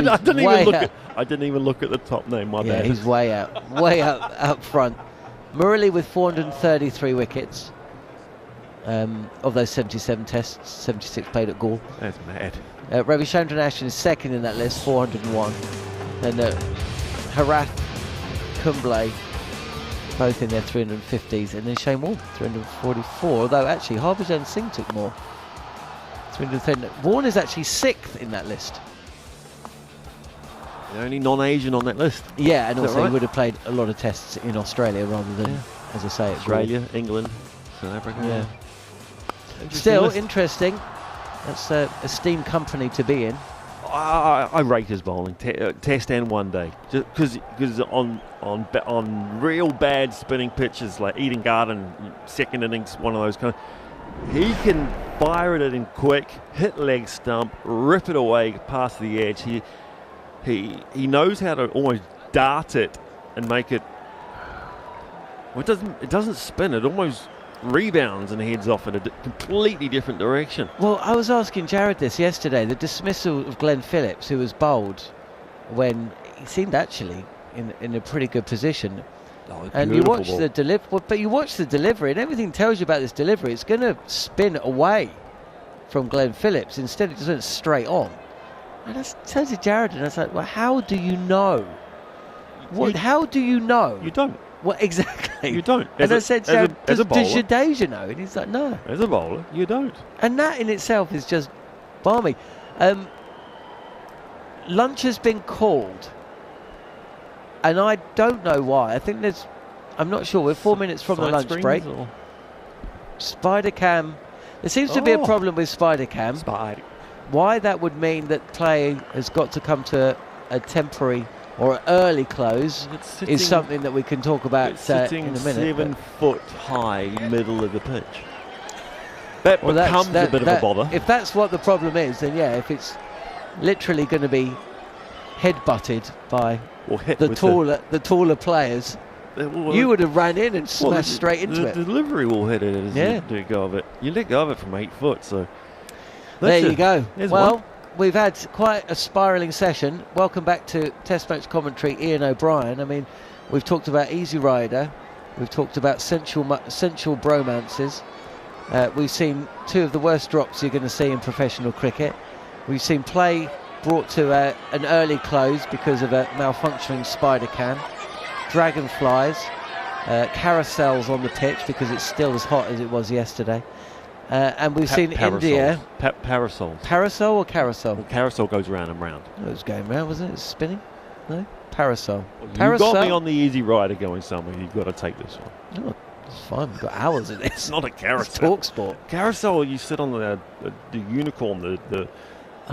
S5: didn't even look at the top name. My bad.
S4: He's way out front. Murali with 433 wickets. Of those 77 Tests, 76 played at Gaul.
S5: That's mad.
S4: Ravichandran Ashwin is second in that list, 401. Then Harath, Kumble, both in their 350s. And then Shane Warne, 344. Although actually Harbhajan Singh took more. 330. Warne is actually 6th in that list.
S5: The only non-Asian on that list.
S4: Yeah, and also
S5: right?
S4: he would have played a lot of Tests in Australia rather than, as I say,
S5: Australia, England, South Africa.
S4: Yeah. Still interesting. That's an esteemed company to be in.
S5: I rate his bowling, Test and one day, just because on real bad spinning pitches like Eden Garden, second innings, one of those kind of, he can fire it in quick, hit leg stump, rip it away past the edge. He knows how to almost dart it and make it. Well, it doesn't spin. It almost rebounds and heads off in a completely different direction.
S4: Well, I was asking Jarrod this yesterday. The dismissal of Glenn Phillips, who was bowled when he seemed actually in a pretty good position. And you watch the delivery, and everything tells you about this delivery. It's going to spin away from Glenn Phillips. Instead, it just went straight on. And I turned to Jarrod and I was like, well, how do you know? How do you know?
S5: You don't.
S4: Well, exactly.
S5: You don't.
S4: And I said, does
S5: bowler,
S4: Jadeja know? And he's like, no.
S5: As a bowler, you don't.
S4: And that in itself is just balmy. Lunch has been called. And I don't know why. I think I'm not sure. We're 4 minutes from the lunch break. Spider cam. There seems to be a problem with spider cam. Why that would mean that play has got to come to a temporary or an early close is something that we can talk about in a minute.
S5: 7 foot high middle of the pitch. That becomes a bit of a bother.
S4: If that's what the problem is, then yeah, if it's literally going to be head-butted by the taller players, you would have ran in and smashed straight into it.
S5: The delivery will hit it as you let go of it. You let go of it from 8 foot, so...
S4: There you go. Well, we've had quite a spiralling session. Welcome back to Test Match Commentary, Iain O'Brien. I mean, we've talked about Easy Rider. We've talked about central bromances. We've seen 2 of the worst drops you're going to see in professional cricket. We've seen play brought to an early close because of a malfunctioning spider cam. Dragonflies, carousels on the pitch because it's still as hot as it was yesterday. And we've seen India.
S5: Parasols.
S4: Parasol or carousel?
S5: Well, carousel goes round and round.
S4: It was going round, wasn't it? It was spinning? No? Parasol.
S5: You got me on the Easy Rider going somewhere. You've got to take this one.
S4: Oh, It's fine. We've got hours in this.
S5: It's not a carousel.
S4: It's talkSPORT.
S5: Carousel, you sit on the unicorn,
S4: Yeah,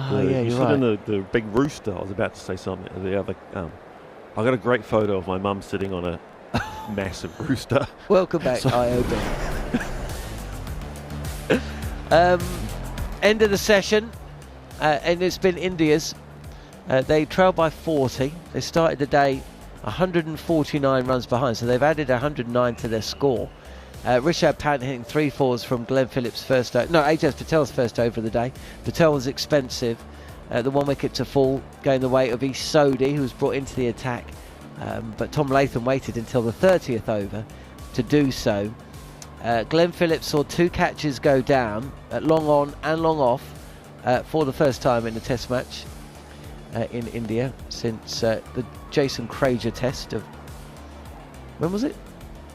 S5: you
S4: you're
S5: sit
S4: right.
S5: in the big rooster. I was about to say something. The other, I got a great photo of my mum sitting on a massive rooster.
S4: Welcome back, IOB. End of the session, and it's been India's. They trailed by 40. They started the day 149 runs behind, so they've added 109 to their score. Rishabh Pant hitting 3 fours from Glenn Phillips' Ajaz Patel's first over of the day. Patel was expensive. The 1 wicket to fall, going the way of Sodhi, who was brought into the attack. But Tom Latham waited until the 30th over to do so. Glenn Phillips saw 2 catches go down, long on and long off, for the first time in the Test match in India since the Jason Krager test of, when was it?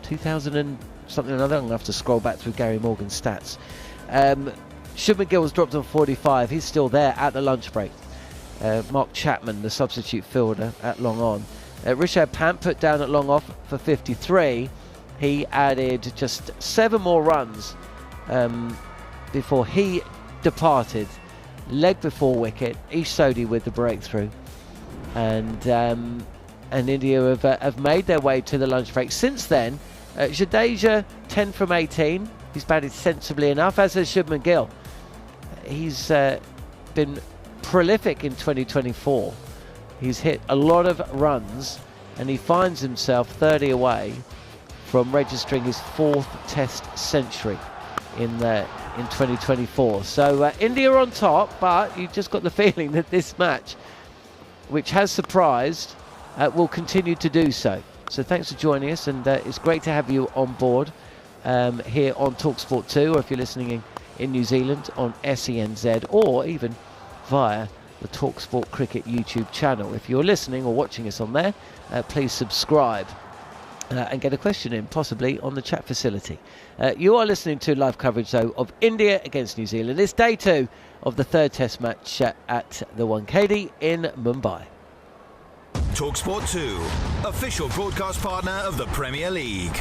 S4: 2000 and something or another. I'm going to have to scroll back through Gary Morgan's stats. Shubman Gill was dropped on 45. He's still there at the lunch break. Mark Chapman, the substitute fielder, at long on. Rishabh Pant put down at long off for 53. He added just 7 more runs before he departed. Leg before wicket. Sodhi with the breakthrough. And India have made their way to the lunch break. Since then, Jadeja 10 from 18. He's batted sensibly enough, as has Shubman Gill. He's been prolific in 2024. He's hit a lot of runs, and he finds himself 30 away from registering his 4th Test century in 2024. So India on top, but you just got the feeling that this match, which has surprised, will continue to do so. So thanks for joining us, and it's great to have you on board here on talkSPORT 2, or if you're listening in New Zealand on SENZ, or even via the talkSPORT Cricket YouTube channel. If you're listening or watching us on there, please subscribe and get a question in, possibly on the chat facility. You are listening to live coverage, though, of India against New Zealand. It's day 2 of the 3rd Test match at the Wankhede in Mumbai.
S8: talkSPORT 2, official broadcast partner of the Premier League.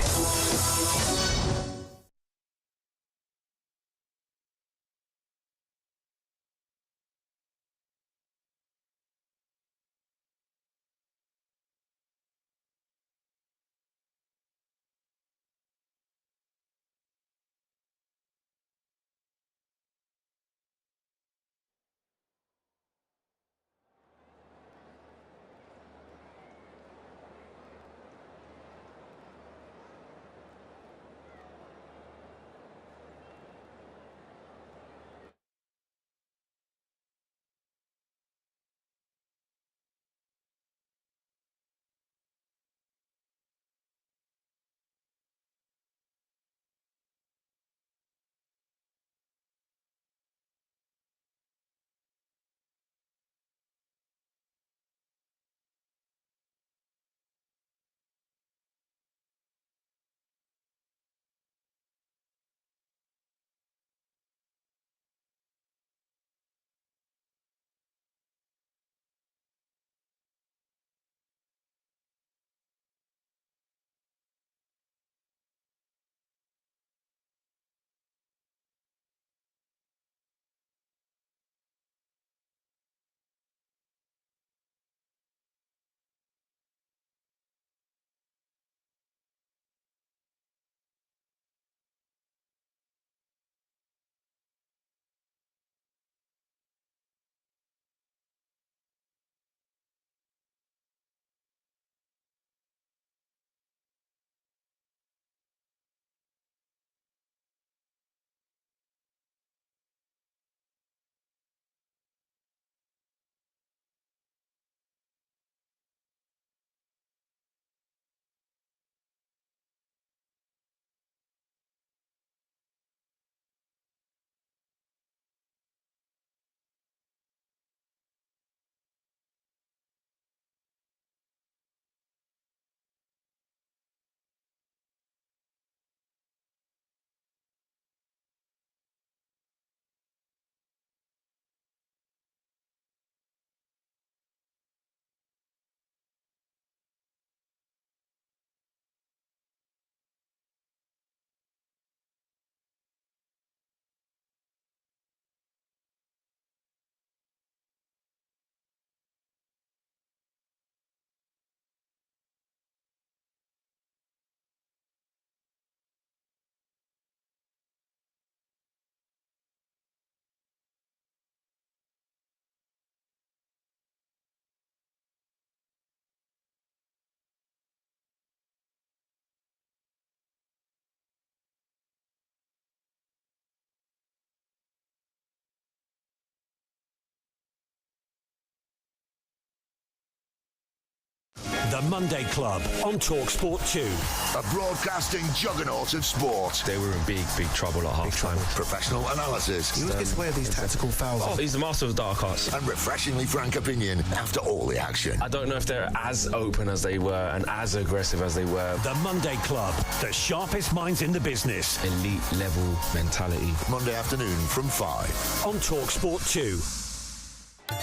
S9: The Monday Club on talkSPORT 2.
S8: A broadcasting juggernaut of sport.
S10: They were in big trouble at half-time.
S8: Professional analysis.
S10: He always gets away with these tactical fouls. Oh, he's the master of the dark arts.
S8: And refreshingly frank opinion after all the action.
S10: I don't know if they're as open as they were and as aggressive as they were.
S9: The Monday Club, the sharpest minds in the business.
S10: Elite level mentality.
S8: Monday afternoon from 5.
S9: On talkSPORT 2.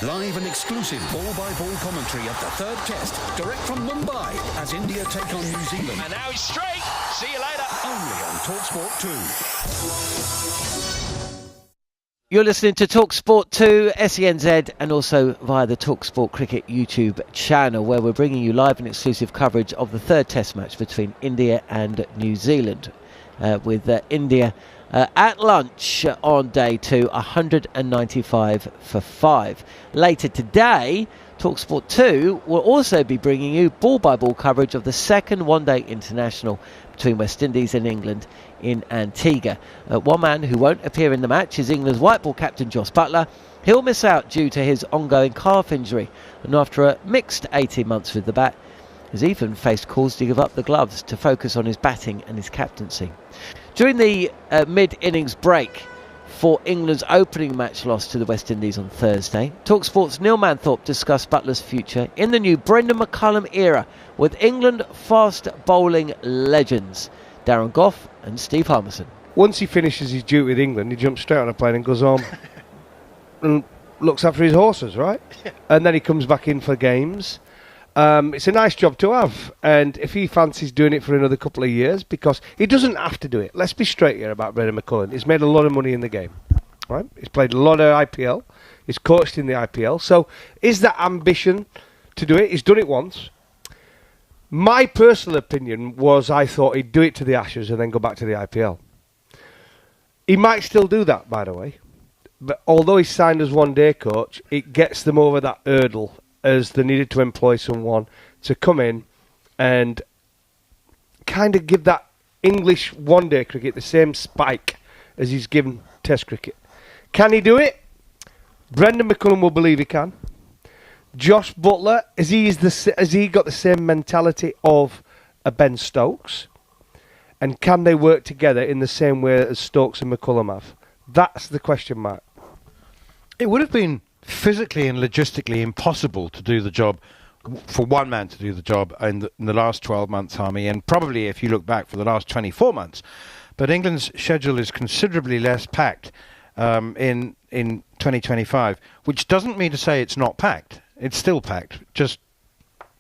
S11: Live and exclusive ball-by-ball commentary of the third test, direct from Mumbai, as India take on New Zealand.
S12: And now he's straight. See you later.
S11: Only on talkSPORT 2.
S4: You're listening to talkSPORT 2, SENZ, and also via the talkSPORT Cricket YouTube channel, where we're bringing you live and exclusive coverage of the third test match between India and New Zealand, with India at lunch on day 2, 195 for 5. Later today, talkSPORT 2 will also be bringing you ball-by-ball coverage of the second one-day international between West Indies and England in Antigua. One man who won't appear in the match is England's white ball captain Jos Buttler. He'll miss out due to his ongoing calf injury, and after a mixed 18 months with the bat, has even faced calls to give up the gloves to focus on his batting and his captaincy. During the mid-innings break for England's opening match loss to the West Indies on Thursday, talkSPORT's Neil Manthorp discussed Buttler's future in the new Brendan McCullum era with England fast bowling legends Darren Gough and Steve Harmison.
S13: Once he finishes his duty with England, he jumps straight on a plane and goes home and looks after his horses, right? And then he comes back in for games. It's a nice job to have, and if he fancies doing it for another couple of years, because he doesn't have to do it. Let's be straight here about Brendan McCullum. He's made a lot of money in the game, right? He's played a lot of IPL. He's coached in the IPL. So is that ambition to do it? He's done it once. My personal opinion was I thought he'd do it to the Ashes and then go back to the IPL. He might still do that, by the way. But although he's signed as one-day coach, it gets them over that hurdle as they needed to employ someone to come in and kind of give that English one-day cricket the same spike as he's given Test cricket. Can he do it? Brendan McCullum will believe he can. Jos Buttler, has he got the same mentality of a Ben Stokes? And can they work together in the same way as Stokes and McCullum have? That's the question mark.
S14: It would have been physically and logistically impossible to do the job, for one man to do the job in the last 12 months, Harmy, and probably if you look back for the last 24 months. But England's schedule is considerably less packed in 2025, which doesn't mean to say it's not packed. It's still packed, just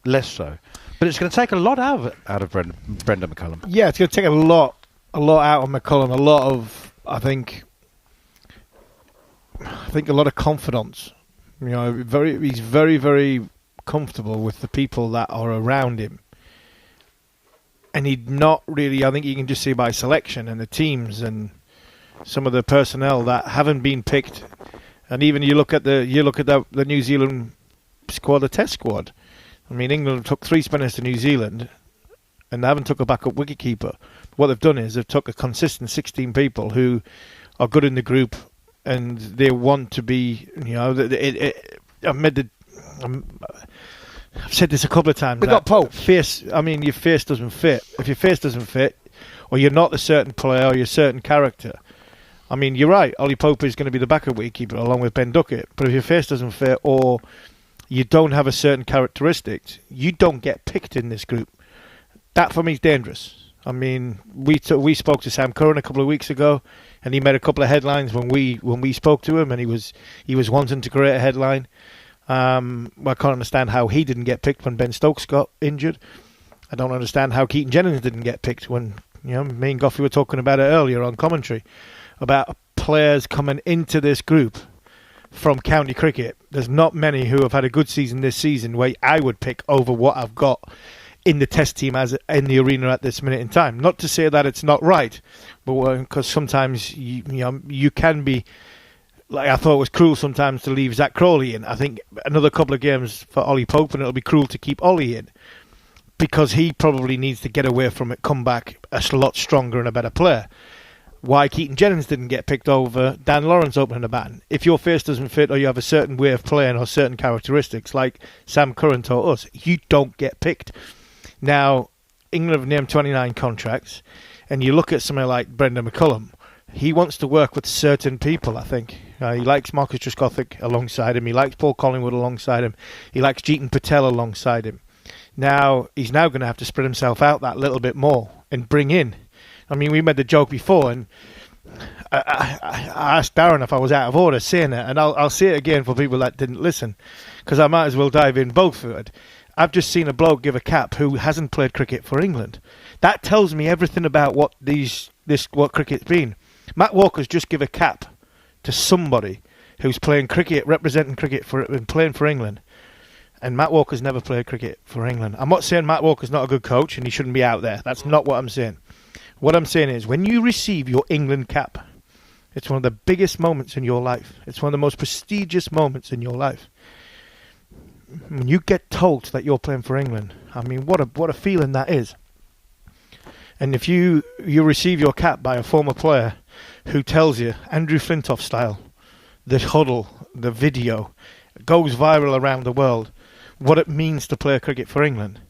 S14: less so. But it's going to take a lot out of Brendan McCullum.
S15: Yeah, it's going to take a lot out of McCullum, a lot of, I think a lot of confidence. You know, he's very, very comfortable with the people that are around him. And he'd not really, I think you can just see by selection and the teams and some of the personnel that haven't been picked. And even you look at the New Zealand squad, the Test squad. I mean, England took 3 spinners to New Zealand and they haven't took a backup wicketkeeper. What they've done is they've took a consistent 16 people who are good in the group, and they want to be, you know, I've said this a couple of times.
S13: They got Pope.
S15: Your face doesn't fit. If your face doesn't fit, or you're not a certain player, or you're a certain character, I mean, you're right. Ollie Pope is going to be the backup wicketkeeper along with Ben Duckett. But if your face doesn't fit, or you don't have a certain characteristics, you don't get picked in this group. That for me is dangerous. I mean, we spoke to Sam Curran a couple of weeks ago, and he made a couple of headlines when we spoke to him, and he was wanting to create a headline. I can't understand how he didn't get picked when Ben Stokes got injured. I don't understand how Keaton Jennings didn't get picked when, you know, me and Goffey were talking about it earlier on commentary about players coming into this group from county cricket. There's not many who have had a good season this season where I would pick over what I've got in the Test team as in the arena at this minute in time. Not to say that it's not right, but because sometimes you can be, like, I thought it was cruel sometimes to leave Zach Crawley in. I think another couple of games for Ollie Pope, and it'll be cruel to keep Ollie in because he probably needs to get away from it, come back a lot stronger and a better player. why Keaton Jennings didn't get picked over Dan Lawrence opening the batting. If your face doesn't fit or you have a certain way of playing or certain characteristics, like Sam Curran taught us, you don't get picked. Now, England have named 29 contracts, and you look at somebody like Brendan McCullum, he wants to work with certain people, I think. He likes Marcus Trescothick alongside him. He likes Paul Collingwood alongside him. He likes Jeetan Patel alongside him. Now, he's now going to have to spread himself out that little bit more and bring in. I mean, we made the joke before, and I asked Darren if I was out of order saying it, and I'll say it again for people that didn't listen, because I might as well dive in both for it. I've just seen a bloke give a cap who hasn't played cricket for England. That tells me everything about what cricket's been. Matt Walker's just give a cap to somebody who's playing cricket, representing cricket and playing for England. And Matt Walker's never played cricket for England. I'm not saying Matt Walker's not a good coach and he shouldn't be out there. That's not what I'm saying. What I'm saying is, when you receive your England cap, it's one of the biggest moments in your life. It's one of the most prestigious moments in your life. When you get told that you're playing for England, I mean, what a feeling that is. And if you receive your cap by a former player who tells you, Andrew Flintoff style, the huddle, the video, goes viral around the world, what it means to play cricket for England.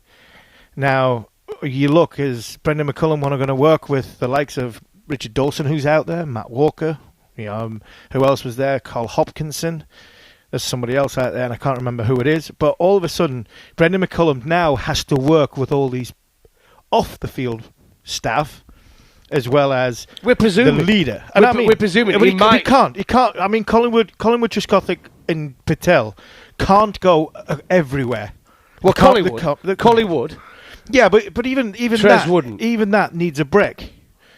S15: Now, you look, is Brendan McCullum going to work with the likes of Richard Dawson, who's out there, Matt Walker, who else was there, Carl Hopkinson. There's somebody else out there, and I can't remember who it is. But all of a sudden, Brendan McCullum now has to work with all these off-the-field staff, as well as the leader. And
S13: we're presuming
S15: he can't. I mean, Collingwood, Trescothick, and Patel can't go everywhere.
S13: Well, Collingwood.
S15: Yeah, but even that needs a break.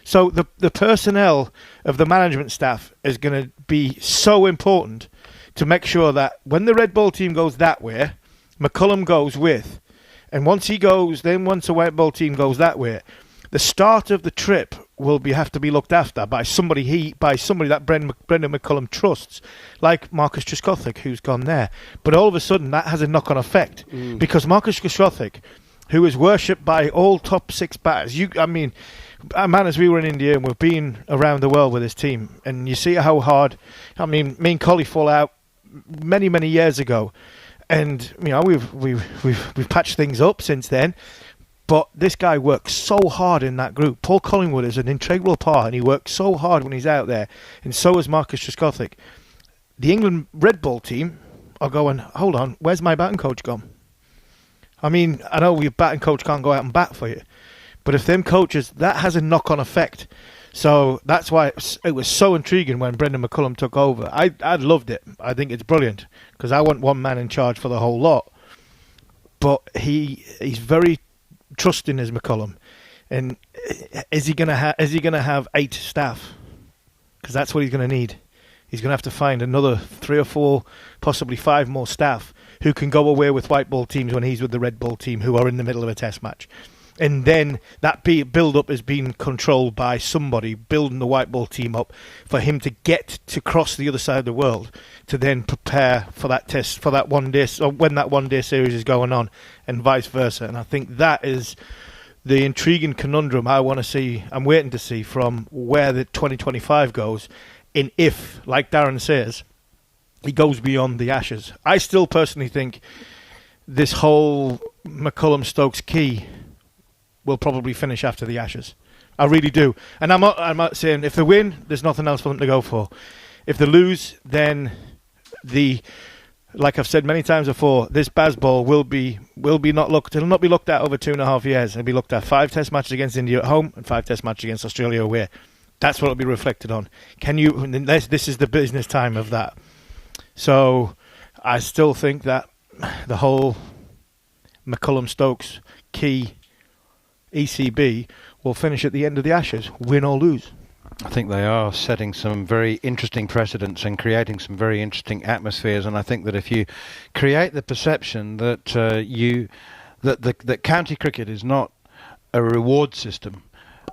S15: So the personnel of the management staff is going to be so important to make sure that when the red ball team goes that way, McCullum goes with, and once the white ball team goes that way, the start of the trip will have to be looked after by somebody that Brendan McCullum trusts, like Marcus Trescothick, who's gone there. But all of a sudden, that has a knock-on effect because Marcus Trescothick, who is worshipped by all top six batters, as we were in India and we've been around the world with his team, and you see how hard. I mean, me and Collie fall out many years ago, and we've patched things up since then. But this guy works so hard in that group. Paul Collingwood is an integral part, and he works so hard when he's out there, and so is Marcus Trescothick. The England red ball team are going, hold on, where's my batting coach gone? I mean, I know your batting coach can't go out and bat for you, but if them coaches, that has a knock-on effect. So that's why it was so intriguing when Brendan McCullum took over. I loved it. I think it's brilliant because I want one man in charge for the whole lot. But he's very trusting as McCullum, and is he gonna have 8 staff? Because that's what he's going to need. He's going to have to find another 3 or 4, possibly 5 more staff who can go away with white ball teams when he's with the red ball team, who are in the middle of a test match. And then that build-up is being controlled by somebody building the white ball team up for him to get to cross the other side of the world to then prepare for that test, for that one day, or when that one-day series is going on, and vice versa. And I think that is the intriguing conundrum I want to see. I'm waiting to see from where the 2025 goes, and if, like Darren says, he goes beyond the Ashes. I still personally think this whole McCullum-Stokes key will probably finish after the Ashes. I really do. And I'm not saying if they win, there's nothing else for them to go for. If they lose, then like I've said many times before, this Bazball will not be looked at over 2.5 years. It'll be looked at 5 test matches against India at home and 5 test matches against Australia away. That's what it'll be reflected on. This is the business time of that. So I still think that the whole McCullum-Stokes key ECB will finish at the end of the Ashes, win or lose.
S14: I think they are setting some very interesting precedents and creating some very interesting atmospheres, and I think that if you create the perception that that county cricket is not a reward system,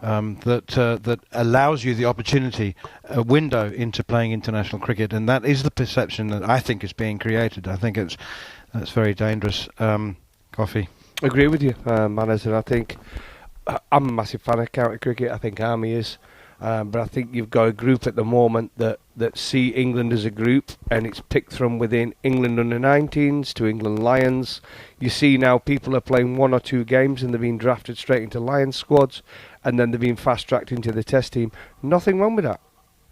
S14: that allows you the opportunity, a window into playing international cricket, and that is the perception that I think is being created. I think that's very dangerous. Coffee.
S13: Agree with you, Manners, and I think I'm a massive fan of county cricket. I think Army is. But I think you've got a group at the moment that see England as a group, and it's picked from within England under-19s to England Lions. You see now people are playing 1 or 2 games and they're being drafted straight into Lions squads, and then they're being fast-tracked into the test team. Nothing wrong with that.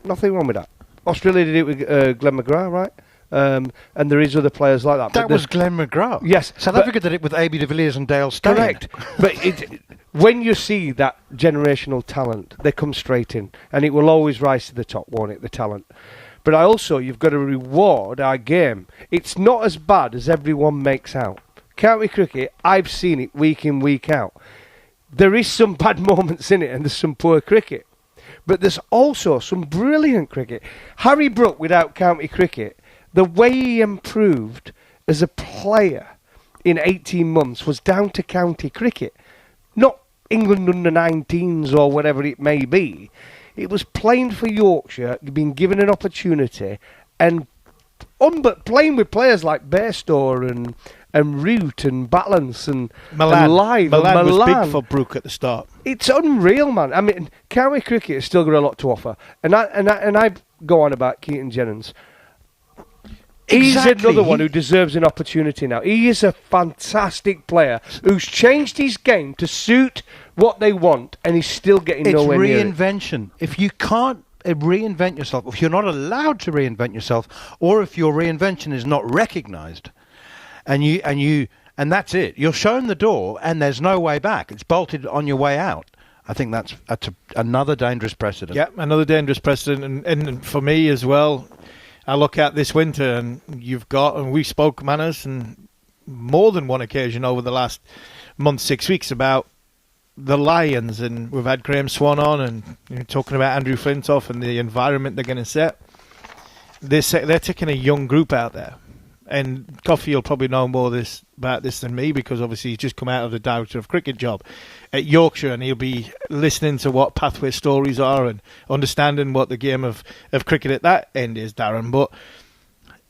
S13: Nothing wrong with that. Australia did it with Glenn McGrath, right? And there is other players like that.
S14: That was Glenn McGrath.
S13: Yes.
S14: South Africa did it with A.B. de Villiers and Dale Steyn.
S13: Correct. But when you see that generational talent, they come straight in. And it will always rise to the top, won't it, the talent. But you've got to reward our game. It's not as bad as everyone makes out. County cricket, I've seen it week in, week out. There is some bad moments in it and there's some poor cricket. But there's also some brilliant cricket. Harry Brook, without county cricket, the way he improved as a player in 18 months was down to county cricket, not England under-19s or whatever it may be. It was playing for Yorkshire, being given an opportunity, and playing with players like Bairstow and Root and Balance and Live.
S15: Milan was big for Brook at the start.
S13: It's unreal, man. I mean, county cricket has still got a lot to offer. And I go on about Keaton Jennings. He's another one who deserves an opportunity now. He is a fantastic player who's changed his game to suit what they want, and he's still getting nowhere near it.
S14: It's reinvention. If you can't reinvent yourself, if you're not allowed to reinvent yourself, or if your reinvention is not recognised, and that's it, you're shown the door, and there's no way back. It's bolted on your way out. I think that's another dangerous precedent.
S15: Yeah, another dangerous precedent, and for me as well. I look at this winter, and we spoke, Manners, and more than one occasion over the last month, 6 weeks, about the Lions, and we've had Graham Swan on, and talking about Andrew Flintoff and the environment they're going to set. They're taking a young group out there, and Coffey will probably know more about this than me, because obviously he's just come out of the director of cricket job at Yorkshire, and he'll be listening to what pathway stories are and understanding what the game of cricket at that end is, Darren. But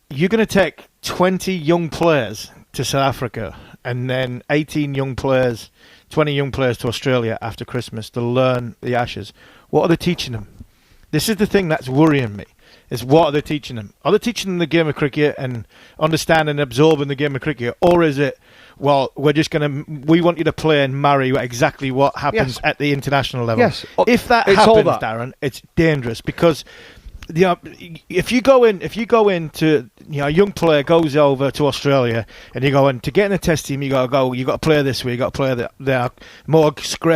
S15: you're going to take 20 young players to South Africa and then 18 young players, 20 young players to Australia after Christmas to learn the Ashes. What are they teaching them? This is the thing that's worrying me. Is what are they teaching them? Are they teaching them the game of cricket and understanding and absorbing the game of cricket? Or is it, well, we want you to play and marry exactly what happens at the international level?
S13: Yes.
S15: If that happens, Darren, it's dangerous, because if you go into a young player goes over to Australia and you go in to get in a test team, you got to play this way, you got to play the more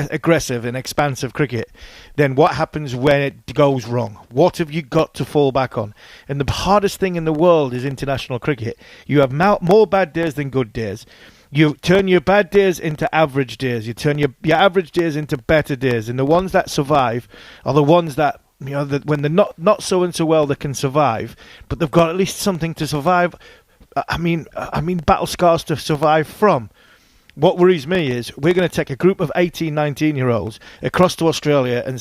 S15: aggressive and expansive cricket. Then what happens when it goes wrong? What have you got to fall back on? And the hardest thing in the world is international cricket. You have more bad days than good days. You turn your bad days into average days. You turn your average days into better days. And the ones that survive are the ones that, when they're not so and so well, they can survive, but they've got at least something to survive. I mean, battle scars to survive from. What worries me is we're going to take a group of 18, 19-year-olds across to Australia and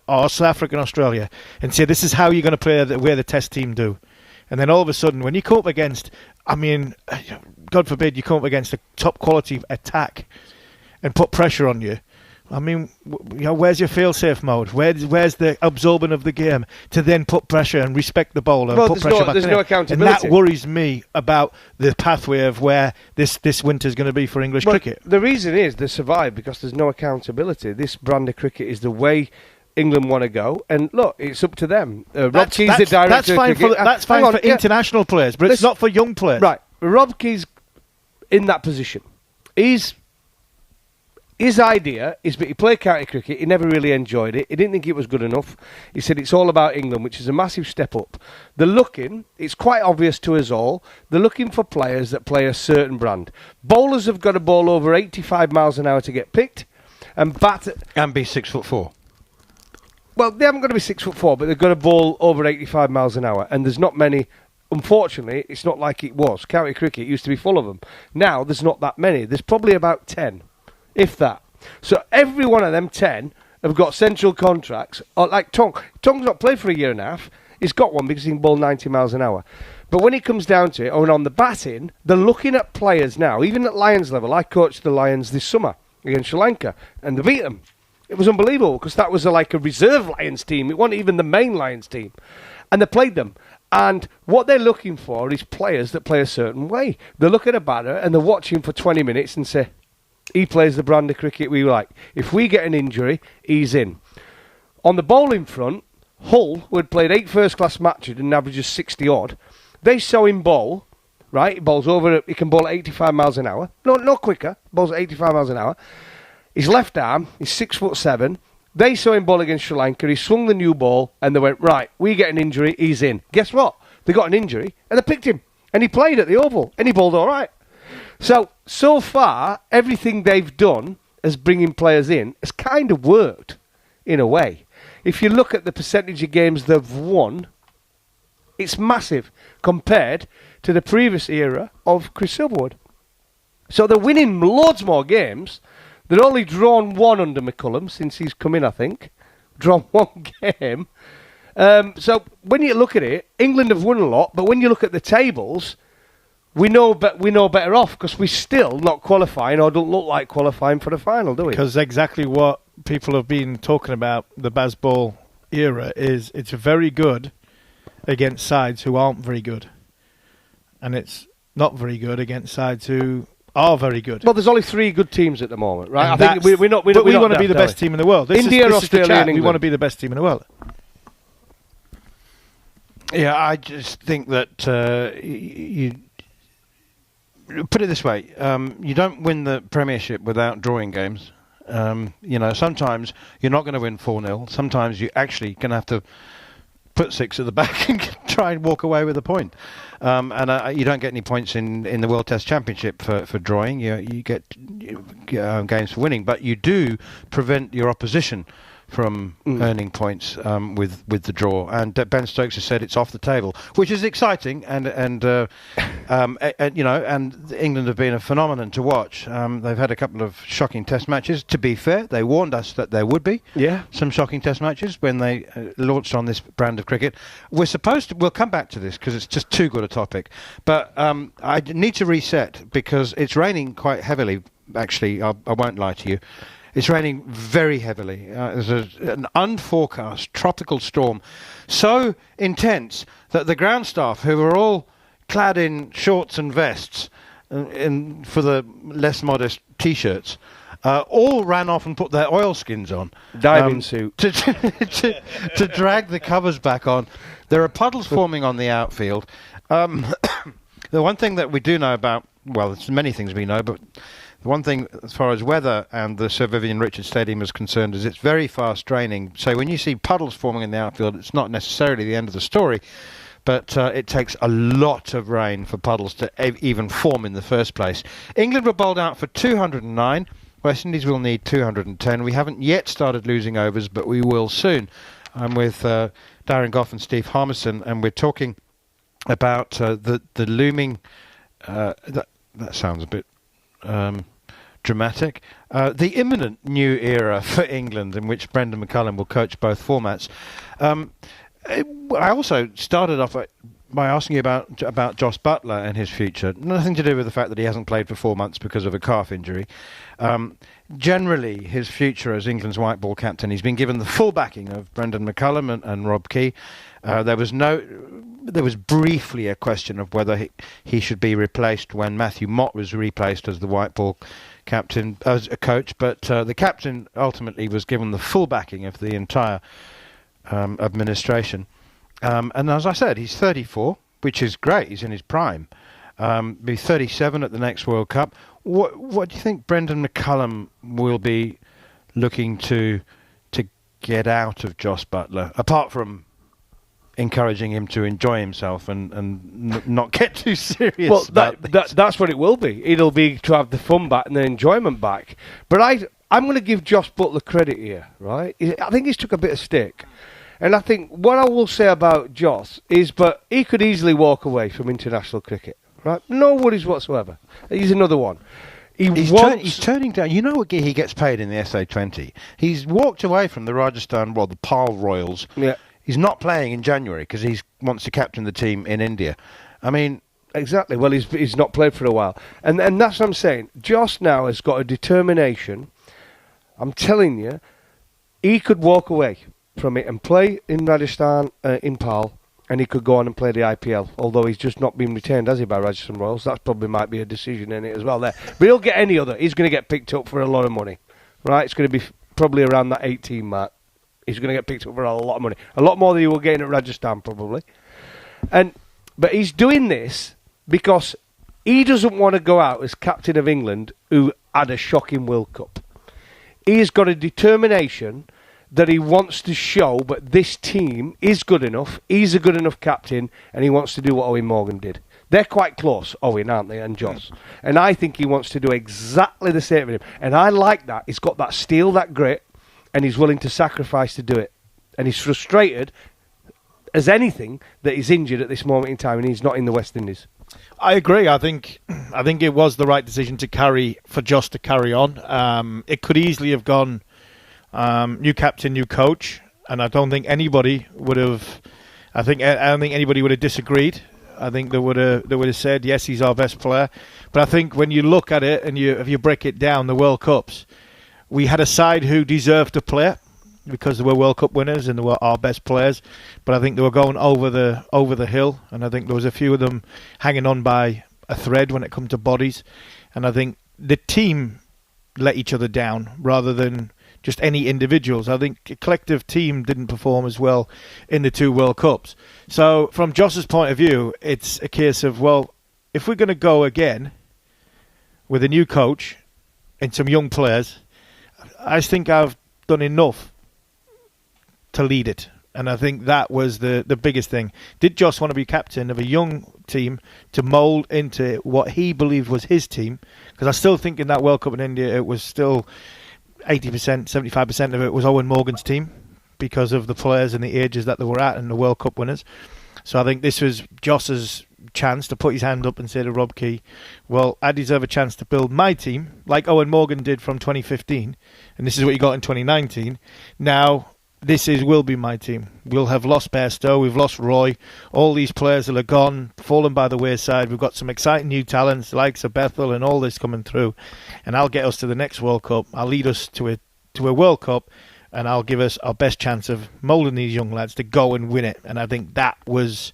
S15: or South Africa and Australia and say, this is how you're going to play the way the test team do. And then all of a sudden, when you come up against, God forbid, you come up against a top quality attack and put pressure on you. Where's your fail-safe mode? Where's the absorbing of the game to then put pressure and respect the bowler?
S13: Well,
S15: and put pressure back
S13: there's no accountability.
S15: And that worries me about the pathway of where this winter is going to be for English cricket.
S13: The reason is they survive because there's no accountability. This brand of cricket is the way England want to go, and look, it's up to them. Rob Key's the director of cricket.
S15: That's fine for international players, but it's not for young players.
S13: Right, Rob Key's in that position. His idea is that he played county cricket, he never really enjoyed it, he didn't think it was good enough. He said it's all about England, which is a massive step up. It's quite obvious to us all, they're looking for players that play a certain brand. Bowlers have got to bowl over 85 miles an hour to get picked, and
S14: be 6'4".
S13: Well, they haven't got to be 6'4", but they've got to bowl over 85 miles an hour, and there's not many. Unfortunately, it's not like it was. County cricket used to be full of them. Now, there's not that many. There's probably about 10. If that. So every one of them 10 have got central contracts. Like Tong's not played for a year and a half. He's got one because he can bowl 90 miles an hour. But when it comes down to it, and on the batting, they're looking at players now, even at Lions level. I coached the Lions this summer against Sri Lanka, and they beat them. It was unbelievable because that was like a reserve Lions team. It wasn't even the main Lions team. And they played them. And what they're looking for is players that play a certain way. They look at a batter and they watch him for 20 minutes and say, he plays the brand of cricket we like. If we get an injury, he's in. On the bowling front, Hull, who had played 8 first-class matches and averages 60-odd, they saw him bowl, right? He bowls over, he can bowl at 85 miles an hour. No quicker, bowls at 85 miles an hour. His left arm, he's 6'7". They saw him bowl against Sri Lanka. He swung the new ball, and they went, right, we get an injury, he's in. Guess what? They got an injury, and they picked him. And he played at the Oval, and he bowled all right. So far, everything they've done as bringing players in has kind of worked, in a way. If you look at the percentage of games they've won, it's massive compared to the previous era of Chris Silverwood. So they're winning loads more games. They've only drawn 1 under McCullum since he's come in, I think. Drawn 1 game. So when you look at it, England have won a lot, but when you look at the tables, we know better off because we're still not qualifying or don't look like qualifying for the final, do we?
S15: Because exactly what people have been talking about the Bazball era is it's very good against sides who aren't very good. And it's not very good against sides who are very good.
S13: Well, there's only 3 good teams at the moment, right?
S15: And I think we want to be the best team in the world.
S13: India, Australia, and England.
S15: We want to be the best team in the world.
S14: Yeah, I just think that you put it this way: you don't win the Premiership without drawing games. Sometimes you're not going to win 4-0. Sometimes you're actually going to have to put 6 at the back and try and walk away with a point. And you don't get any points in the World Test Championship for drawing. You get games for winning, but you do prevent your opposition from earning points with the draw. And Ben Stokes has said it's off the table, which is exciting. And England have been a phenomenon to watch. They've had a couple of shocking Test matches. To be fair, they warned us that there would be some shocking Test matches when they launched on this brand of cricket. We'll come back to this because it's just too good a topic. But I need to reset because it's raining quite heavily. Actually, I won't lie to you. It's raining very heavily. There's an unforecast tropical storm so intense that the ground staff, who were all clad in shorts and vests for the less modest T-shirts, all ran off and put their oilskins on.
S13: Diving suit.
S14: To drag the covers back on. There are puddles forming on the outfield. The one thing that we do know about, well, there's many things we know, but the one thing as far as weather and the Sir Vivian Richards Stadium is concerned is it's very fast draining. So when you see puddles forming in the outfield, it's not necessarily the end of the story, but it takes a lot of rain for puddles to even form in the first place. England were bowled out for 209. West Indies will need 210. We haven't yet started losing overs, but we will soon. I'm with Darren Gough and Steve Harmison, and we're talking about the looming... that sounds a bit... dramatic. The imminent new era for England in which Brendan McCullum will coach both formats. I also started off by asking you about Jos Buttler and his future. Nothing to do with the fact that he hasn't played for 4 months because of a calf injury. Generally, his future as England's white ball captain, he's been given the full backing of Brendan McCullum and Rob Key. There was briefly a question of whether he should be replaced when Matthew Mott was replaced as the white ball captain, as a coach, but the captain ultimately was given the full backing of the entire administration. And as I said, he's 34, which is great. He's in his prime. Be 37 at the next World Cup. What do you think Brendan McCullum will be looking to get out of Jos Buttler, apart from encouraging him to enjoy himself and not get too serious?
S13: Well, that's what it will be. It'll be to have the fun back and the enjoyment back. But I'm going to give Jos Buttler credit here, right? I think he's took a bit of stick. And I think what I will say about Jos is, but he could easily walk away from international cricket, right? No worries whatsoever. He's another one. He's
S14: turning down. You know what he gets paid in the SA20? He's walked away from the Rajasthan, the Pal Royals.
S13: Yeah.
S14: He's not playing in January because he wants to captain the team in India. I mean...
S13: Exactly. Well, he's not played for a while. And that's what I'm saying. Jos now has got a determination. I'm telling you, he could walk away from it and play in Rajasthan, in Pal, and he could go on and play the IPL, although he's just not been retained, has he, by Rajasthan Royals? That probably might be a decision in it as well there. But he'll get any other. He's going to get picked up for a lot of money, right? It's going to be probably around that 18 mark. He's going to get picked up for a lot of money. A lot more than he will get at Rajasthan, probably. But he's doing this because he doesn't want to go out as captain of England who had a shocking World Cup. He's got a determination that he wants to show, but this team is good enough, he's a good enough captain, and he wants to do what Owen Morgan did. They're quite close, Owen, aren't they, and Joss? And I think he wants to do exactly the same with him. And I like that. He's got that steel, that grit, and he's willing to sacrifice to do it. And he's frustrated as anything that he's injured at this moment in time, and he's not in the West Indies.
S15: I agree. I think it was the right decision for Joss to carry on. It could easily have gone new captain, new coach, and I don't think anybody would have. I don't think anybody would have disagreed. I think they would have said yes, he's our best player. But I think when you look at it and if you break it down, the World Cups, we had a side who deserved to play because they were World Cup winners and they were our best players. But I think they were going over the hill, and I think there was a few of them hanging on by a thread when it comes to bodies. And I think the team let each other down rather than just any individuals. I think a collective team didn't perform as well in the 2 World Cups. So from Joss's point of view, it's a case of, well, if we're going to go again with a new coach and some young players, I think I've done enough to lead it. And I think that was the biggest thing. Did Joss want to be captain of a young team to mould into what he believed was his team? Because I still think in that World Cup in India, it was still 80%, 75% of it was Owen Morgan's team because of the players and the ages that they were at and the World Cup winners. So I think this was Joss's chance to put his hand up and say to Rob Key, well, I deserve a chance to build my team like Owen Morgan did from 2015, and this is what you got in 2019. Now, will be my team. We'll have lost Bairstow, we've lost Roy, all these players that are gone, fallen by the wayside. We've got some exciting new talents like Sir Bethel and all this coming through, and I'll get us to the next World Cup. I'll lead us to a World Cup, and I'll give us our best chance of moulding these young lads to go and win it. And I think that was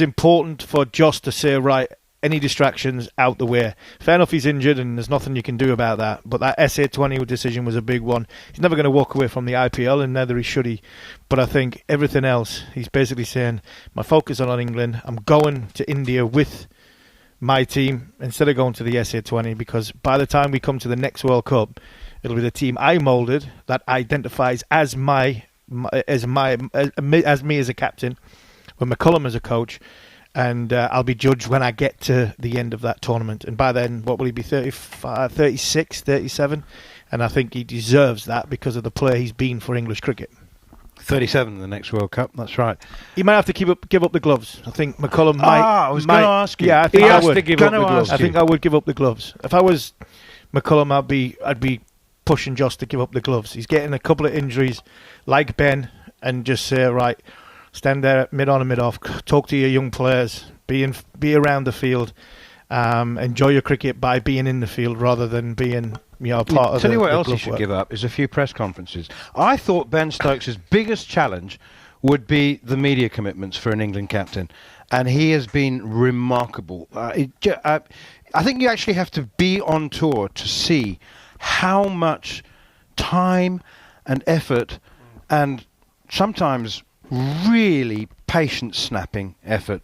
S15: important for Joss to say, right, any distractions out the way. Fair enough, he's injured and there's nothing you can do about that. But that SA20 decision was a big one. He's never going to walk away from the IPL, and neither should he. But I think everything else, he's basically saying, my focus is on England. I'm going to India with my team instead of going to the SA20, because by the time we come to the next World Cup, it'll be the team I moulded that identifies as me as a captain, with McCullum as a coach. And I'll be judged when I get to the end of that tournament. And by then, what will he be, 35, 36, 37? And I think he deserves that because of the player he's been for English cricket.
S14: 37 in the next World Cup, that's right.
S15: He might have to give up the gloves. I think McCullum might...
S14: I was going to ask you.
S15: Yeah, I think
S13: he
S15: I
S13: has
S15: would.
S13: to give up the gloves.
S15: I think I would give up the gloves. If I was McCullum, I'd be pushing Joss to give up the gloves. He's getting a couple of injuries like Ben, and just say, right, stand there mid on and mid off, talk to your young players, be around the field, enjoy your cricket by being in the field rather than being part of the
S14: Tell you what else he
S15: glove
S14: should
S15: work.
S14: give up is a few press conferences. I thought Ben Stokes' biggest challenge would be the media commitments for an England captain, and he has been remarkable. I think you actually have to be on tour to see how much time and effort and sometimes really patient snapping effort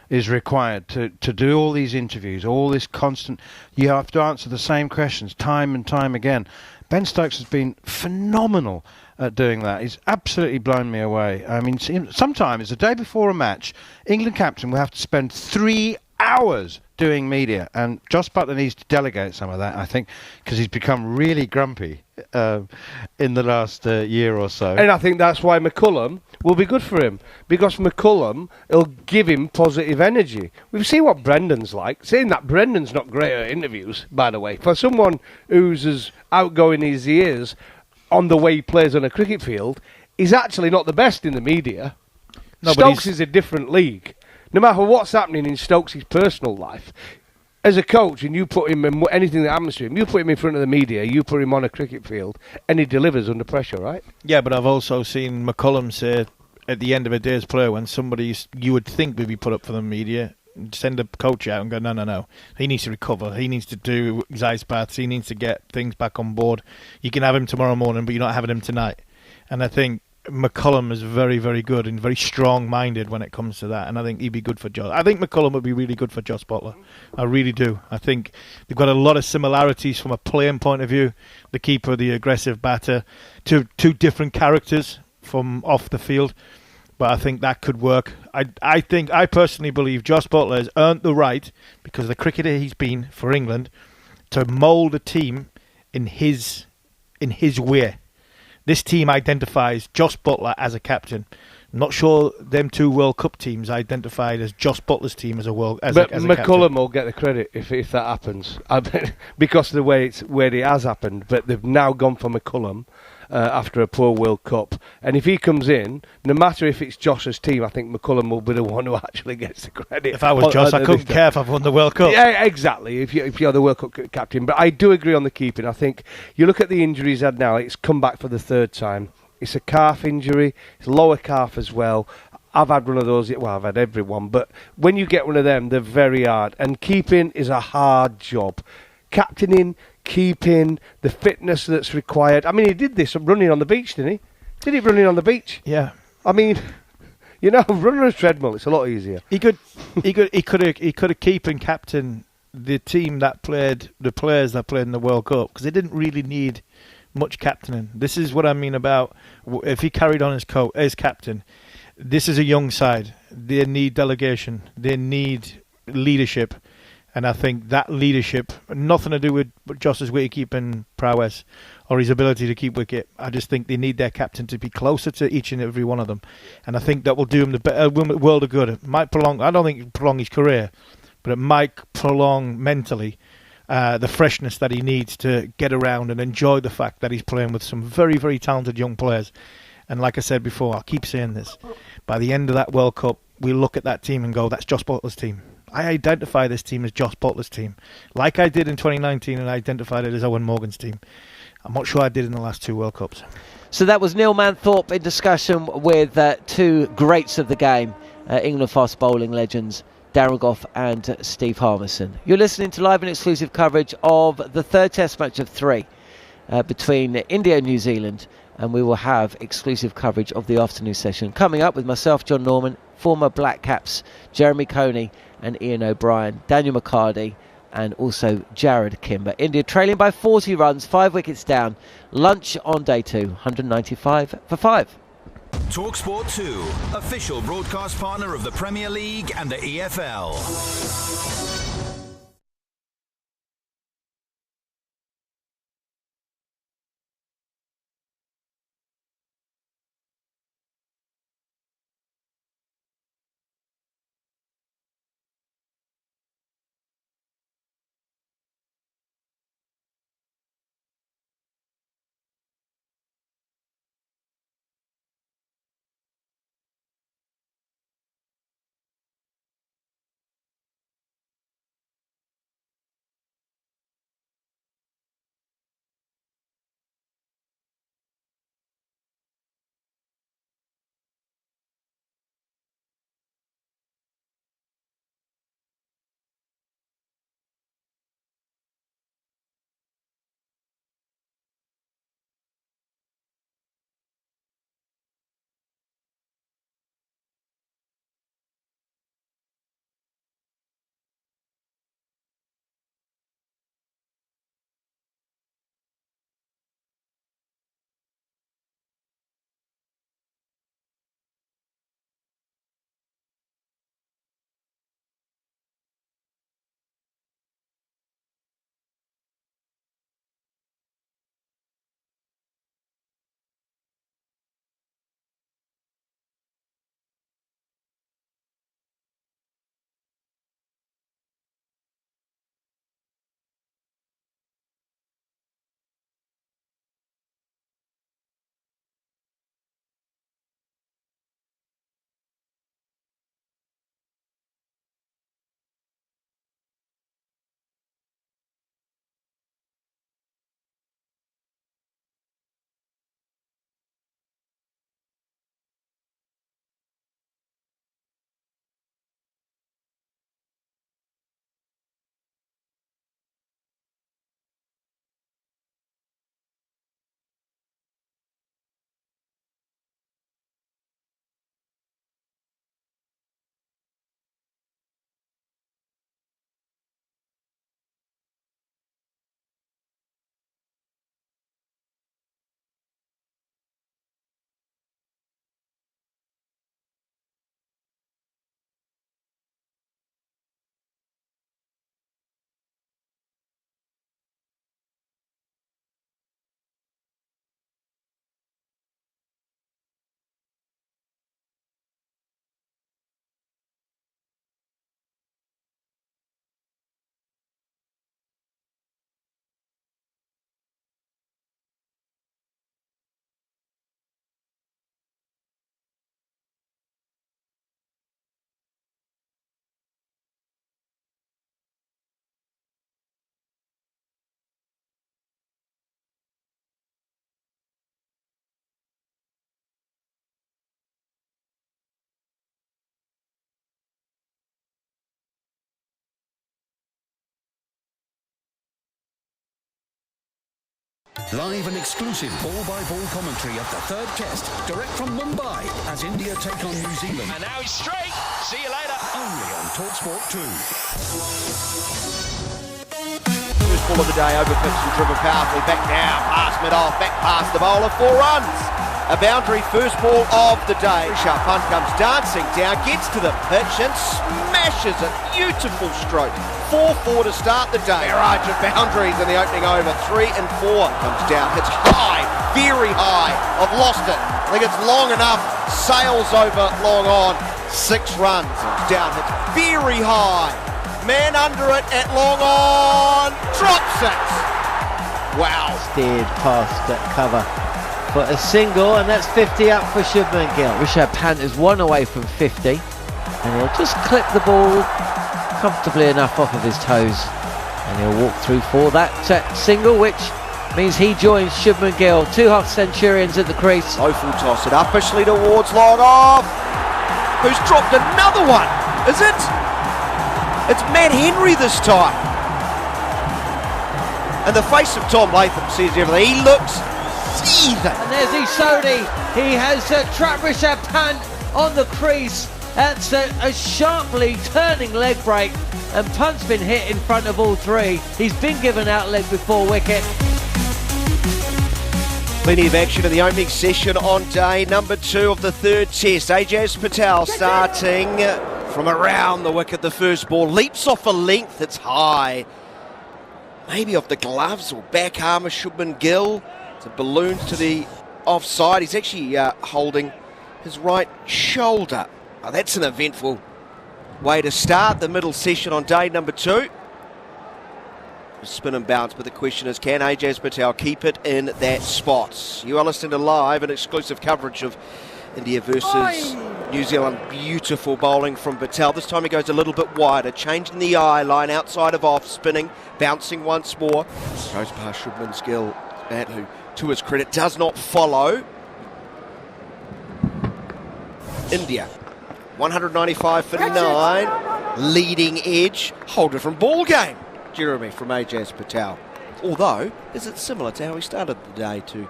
S14: is required to do all these interviews, all this constant. You have to answer the same questions time and time again. Ben Stokes has been phenomenal at doing that. He's absolutely blown me away. I mean, sometimes the day before a match, England captain will have to spend 3 hours doing media, and Jos Buttler needs to delegate some of that, I think, because he's become really grumpy in the last year or so.
S13: And I think that's why McCullum will be good for him, because McCullum will give him positive energy. We've seen what Brendan's like. Saying that, Brendan's not great at interviews, by the way. For someone who's as outgoing as he is on the way he plays on a cricket field, he's actually not the best in the media. No, Stokes is a different league. No matter what's happening in Stokes' personal life, as a coach, and you put him in anything that happens to him, you put him in front of the media, you put him on a cricket field, and he delivers under pressure, right?
S15: Yeah, but I've also seen McCullum say at the end of a day's play, when somebody you would think would be put up for the media, send a coach out and go, no. He needs to recover. He needs to do his ice baths. He needs to get things back on board. You can have him tomorrow morning, but you're not having him tonight. And I think McCullum is very, very good and very strong-minded when it comes to that, and I think he'd be good for Josh. I think McCullum would be really good for Josh Butler. I really do. I think they've got a lot of similarities from a playing point of view. The keeper, the aggressive batter, two different characters from off the field, but I think that could work. I personally believe Josh Butler has earned the right, because of the cricketer he's been for England, to mould a team in his way. This team identifies Josh Butler as a captain. I'm not sure them two World Cup teams identified as Josh Butler's team as a
S13: McCullum
S15: captain.
S13: will get the credit if that happens, because of the way it has happened. But they've now gone for McCullum after a poor World Cup, and if he comes in, no matter if it's Josh's team, I think McCullum will be the one who actually gets the credit.
S15: If I was Josh, I couldn't care if I've won the World Cup.
S13: Yeah, exactly. If you're the World Cup captain, but I do agree on the keeping. I think you look at the injuries he's had now. It's come back for the third time. It's a calf injury. It's lower calf as well. I've had one of those. Well, I've had every one. But when you get one of them, they're very hard. And keeping is a hard job. Captaining, keeping, the fitness that's required. I mean, he did this running on the beach, didn't he? Did he running on the beach?
S15: Yeah.
S13: I mean, running on a treadmill, it's a lot easier.
S15: He could have keep and captain the team that played, the players that played in the World Cup, because they didn't really need much captaining. This is what I mean about if he carried on as captain. This is a young side. They need delegation. They need leadership. And I think that leadership, nothing to do with Josh's wicket-keeping prowess or his ability to keep wicket. I just think they need their captain to be closer to each and every one of them. And I think that will do him the world of good. It might prolong, I don't think it will prolong his career, but it might prolong mentally the freshness that he needs to get around and enjoy the fact that he's playing with some very, very talented young players. And like I said before, I'll keep saying this, by the end of that World Cup, we look at that team and go, that's Josh Butler's team. I identify this team as Josh Butler's team, like I did in 2019, and I identified it as Owen Morgan's team. I'm not sure I did in the last two World Cups.
S4: So that was Neil Manthorp in discussion with two greats of the game, England fast bowling legends, Darren Gough and Steve Harmison. You're listening to live and exclusive coverage of the third Test match of three between India and New Zealand, and we will have exclusive coverage of the afternoon session coming up with myself, Jon Norman, former Black Caps Jeremy Coney and Iain O'Brien, Daniel McHardy and also Jarrod Kimber. India trailing by 40 runs, 5 wickets down. Lunch on day 2, 195 for 5.
S8: talkSPORT 2, official broadcast partner of the Premier League and the EFL.
S11: Live and exclusive ball-by-ball commentary of the third test, direct from Mumbai, as India take on New Zealand.
S12: And now he's straight. See you later.
S11: Only on talkSPORT 2.
S3: First ball of the day, over pitch and driven powerfully, back down, past mid-off, back past the bowler, 4 runs. A boundary, first ball of the day. Rishabh Pant comes dancing down, gets to the pitch and smashes it. Beautiful stroke. 4-4 to start the day. Barrage of boundaries in the opening over. 3 and 4. Comes down, hits high, very high. I've lost it. I think it's long enough. Sails over, long on. 6 runs. Comes down, hits very high. Man under it at long on. Drops it. Wow.
S4: Steered past that cover for a single, and that's 50 up for Shubman Gill. Rishabh Pant is 1 away from 50, and he'll just clip the ball comfortably enough off of his toes, and he'll walk through for that single, which means he joins Shubman Gill. 2 half centurions at the crease.
S3: Lowful toss it uppishly towards long off. Who's dropped another one? Is it? It's Matt Henry this time. And the face of Tom Latham says everything. He looks seething.
S4: And there's Sodhi. He has trapped Rishabh Pant on the crease. That's a sharply turning leg break, and Pant's been hit in front of all 3. He's been given outlet before wicket.
S3: Plenty of action in the opening session on day number 2 of the third test. Ajaz Patel starting from around the wicket. The first ball leaps off a length. It's high. Maybe off the gloves or back arm of Shubman Gill. It's a balloon to the offside. He's actually holding his right shoulder. Oh, that's an eventful way to start the middle session on day number 2. Spin and bounce, but the question is, can Ajaz Patel keep it in that spot? You are listening to live and exclusive coverage of India versus New Zealand. Beautiful bowling from Patel. This time he goes a little bit wider, changing the eye line outside of off, spinning, bouncing once more. Goes past Shubman Gill, bat who, to his credit, does not follow. India, 195 for 9, leading edge, whole different ball game. Jeremy from Ajaz Patel. Although, is it similar to how he started the day to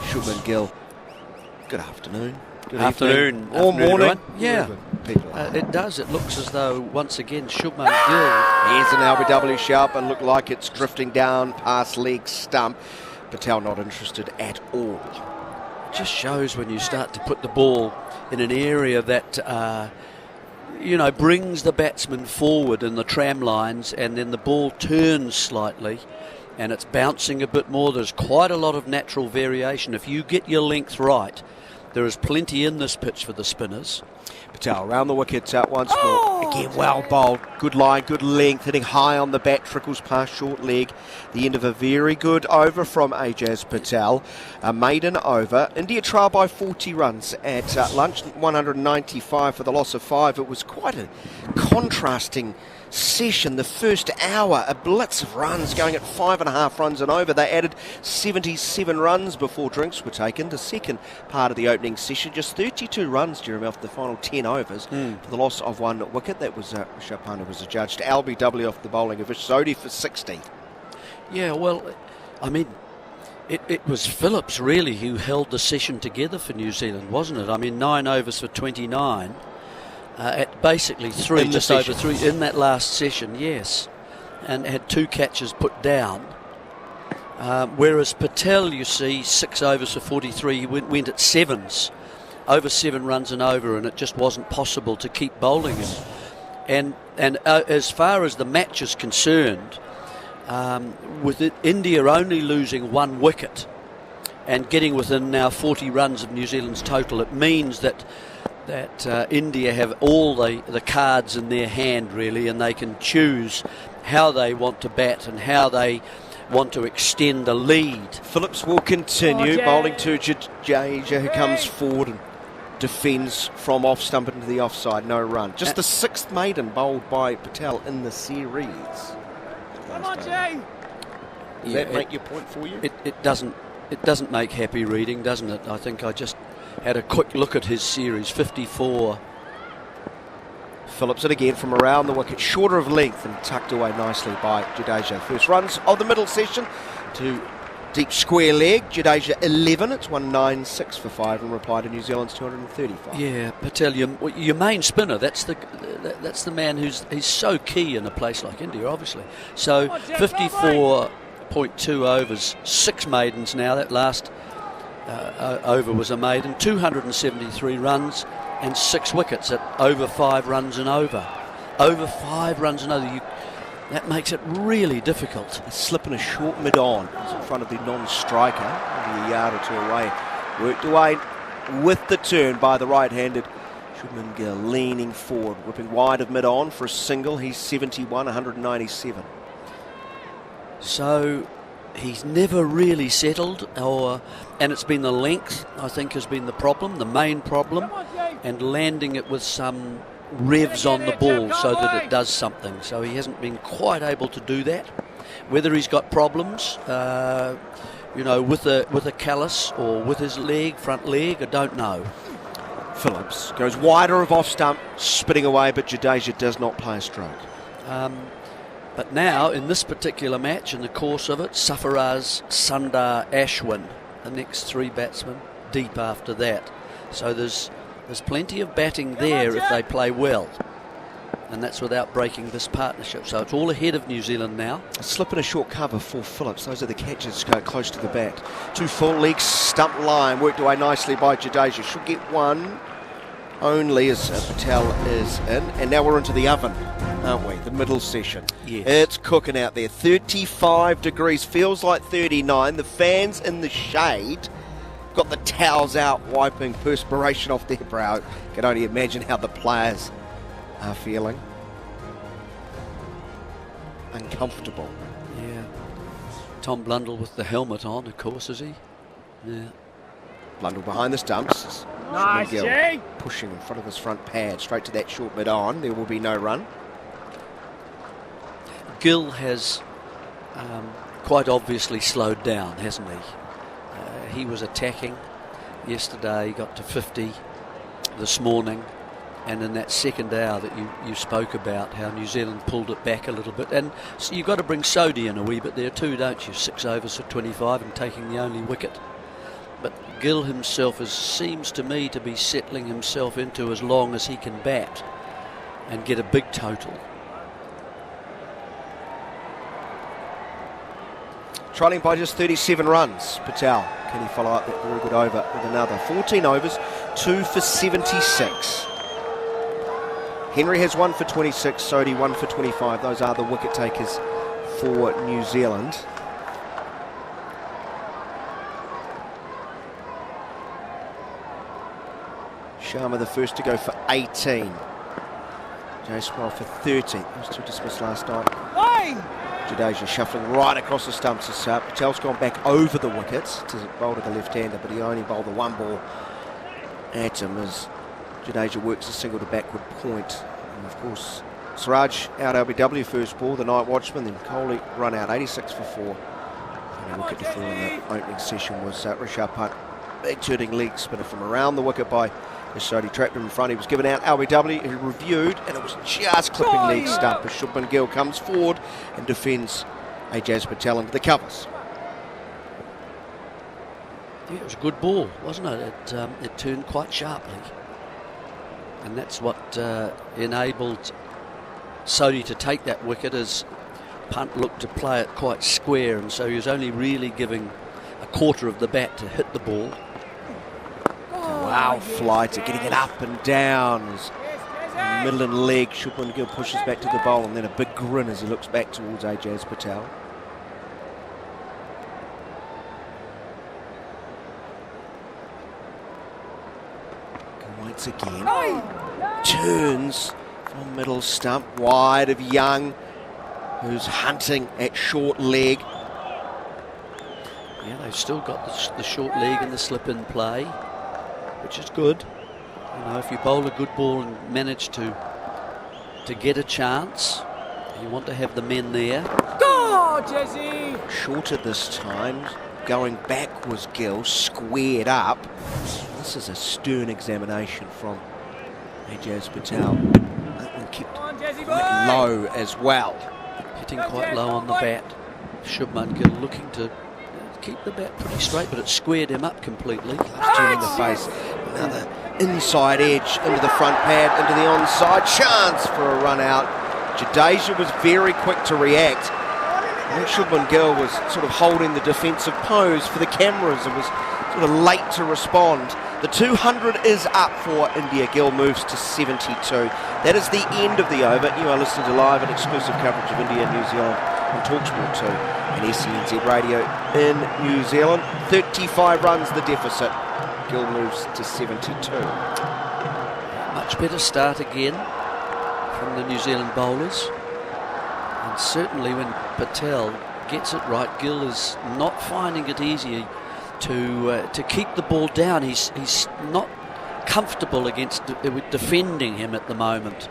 S3: Shubman Gill? Good afternoon. Good
S2: afternoon.
S3: Or morning.
S2: Yeah, it does. It looks as though, once again, Shubman Gill.
S3: Here's an LBW sharp and look like it's drifting down past leg stump. Patel not interested at all.
S2: It just shows when you start to put the ball in an area that brings the batsman forward in the tram lines, and then the ball turns slightly and it's bouncing a bit more. There's quite a lot of natural variation. If you get your length right, there is plenty in this pitch for the spinners.
S3: Patel around the wicket once more. Again, well bowled. Good line, good length, hitting high on the bat, trickles past short leg. The end of a very good over from Ajaz Patel. A maiden over. India trail by 40 runs at lunch, 195 for the loss of 5. It was quite a contrasting session. The first hour, a blitz of runs going at 5.5 runs and over. They added 77 runs before drinks were taken. The second part of the opening session, just 32 runs, Jeremy, off the final 10 overs for the loss of 1 wicket. That was Rishabh Pant was adjudged. LBW off the bowling of Sodhi for 60.
S2: Yeah, well, I mean, it was Phillips really who held the session together for New Zealand, wasn't it? I mean, 9 overs for 29. At basically 3, just over 3 in that last session, yes, and had 2 catches put down. Whereas Patel, you see, 6 overs for 43, he went at 7s, over 7 runs and over, and it just wasn't possible to keep bowling him. And as far as the match is concerned, with India only losing 1 wicket and getting within now 40 runs of New Zealand's total, it means that India have all the cards in their hand, really, and they can choose how they want to bat and how they want to extend the lead.
S3: Phillips will continue bowling to Jadeja, who comes forward and defends from off stump into the offside. No run. Just the 6th maiden bowled by Patel in the series.
S6: Come on, Jay!
S3: Does that make your point for you?
S2: It doesn't make happy reading, doesn't it? I think I just had a quick look at his series, 54.
S3: Phillips it again from around the wicket, shorter of length and tucked away nicely by Jadeja. First runs of the middle session to Deep square leg, Jadeja 11. It's 196 for 5 in reply to New Zealand's 235.
S2: Yeah, Patel, your main spinner, that's the man he's so key in a place like India, obviously. So 54.2 overs, 6 maidens now. That last over was a maiden. 273 runs and 6 wickets at over 5 runs and over. Over 5 runs and over. That makes it really difficult.
S3: A slip and a short mid-on. It's in front of the non-striker, only a yard or 2 away. Worked away with the turn by the right-handed Shubman Gill, leaning forward, whipping wide of mid-on for a single. He's 71, 197.
S2: So he's never really settled, and it's been the length, I think, has been the problem, the main problem, and landing it with some revs on the ball so that it does something. So he hasn't been quite able to do that. Whether he's got problems, with a callus or with his front leg, I don't know.
S3: Phillips goes wider of off stump, spitting away, but Jadeja does not play a stroke.
S2: But now, in this particular match, in the course of it, Safaraz, Sundar, Ashwin, the next 3 batsmen, deep after that. So there's plenty of batting there if they play well. And that's without breaking this partnership. So it's all ahead of New Zealand now.
S3: A slip and a short cover for Phillips. Those are the catches close to the bat. 2 full legs, stump line, worked away nicely by Jadeja. Should get 1 only as Patel is in. And now we're into the oven, aren't we? The middle session.
S2: Yes.
S3: It's cooking out there. 35 degrees, feels like 39. The fans in the shade got the towels out, wiping perspiration off their brow. Can only imagine how the players are feeling. Uncomfortable.
S2: Yeah. Tom Blundell with the helmet on, of course, is he? Yeah.
S3: Blundell behind the stumps.
S6: Nice, Jay.
S3: Pushing in front of his front pad, straight to that short mid-on. There will be no run.
S2: Gill has quite obviously slowed down, hasn't he? He was attacking yesterday, got to 50 this morning, and in that second hour that you spoke about, how New Zealand pulled it back a little bit. And so you've got to bring Sodhi in a wee bit there too, don't you? 6 overs for 25 and taking the only wicket. But Gill himself seems to me to be settling himself into as long as he can bat and get a big total.
S3: Trailing by just 37 runs, Patel. Can he follow up that very good over with another? 14 overs, 2 for 76. Henry has 1 for 26, Sodhi 1 for 25. Those are the wicket takers for New Zealand. Sharma the first to go for 18. Jay Sproul for 30. Those 2 dismissed last night. Jadeja shuffling right across the stumps as Patel's gone back over the wickets. It isn't bowled to the left-hander, but he only bowled the 1 ball at him as Jadeja works a single to backward point. And of course, Siraj out LBW first ball, the night watchman, then Coley run out 86 for 4. And a wicket to fall in the opening session was Rishabh Pant. Big turning leg spinner from around the wicket by Sodhi, trapped him in front. He was given out. LBW, he reviewed, and it was just clipping leg stump as Shubman Gill comes forward and defends Ajaz Patel into the covers.
S2: Yeah, it was a good ball, wasn't it? It turned quite sharply. And that's what enabled Sodhi to take that wicket, as Punt looked to play it quite square, and so he was only really giving a quarter of the bat to hit the ball.
S3: Wow, flighter, getting it up and down as middle and leg. Shubman Gill pushes back to the bowl, and then a big grin as he looks back towards Ajaz Patel. Once again, turns from middle stump, wide of Young, who's hunting at short leg.
S2: Yeah, they've still got the short leg and the slip in play, which is good. You know, if you bowl a good ball and manage to get a chance, you want to have the men there.
S6: Go, Jesse!
S3: Shorter this time, going back was Gill, squared up. This is a stern examination from Ajaz Patel. That one kept quite low as well.
S2: Hitting quite low on the bat. Shubman Gill looking to keep the bat pretty straight, but it squared him up completely.
S3: Two in the face. Another inside edge into the front pad, into the onside. Chance for a run out. Jadeja was very quick to react. Rishabh Pant was sort of holding the defensive pose for the cameras and was sort of late to respond. The 200 is up for India. Gill moves to 72. That is the end of the over. You are listening to live and exclusive coverage of India and New Zealand on talkSPORT 2 and SENZ Radio in New Zealand. 35 runs the deficit. Gill moves to 72.
S2: Much better start again from the New Zealand bowlers. And certainly when Patel gets it right, Gill is not finding it easy to keep the ball down. He's not comfortable against defending him at the moment.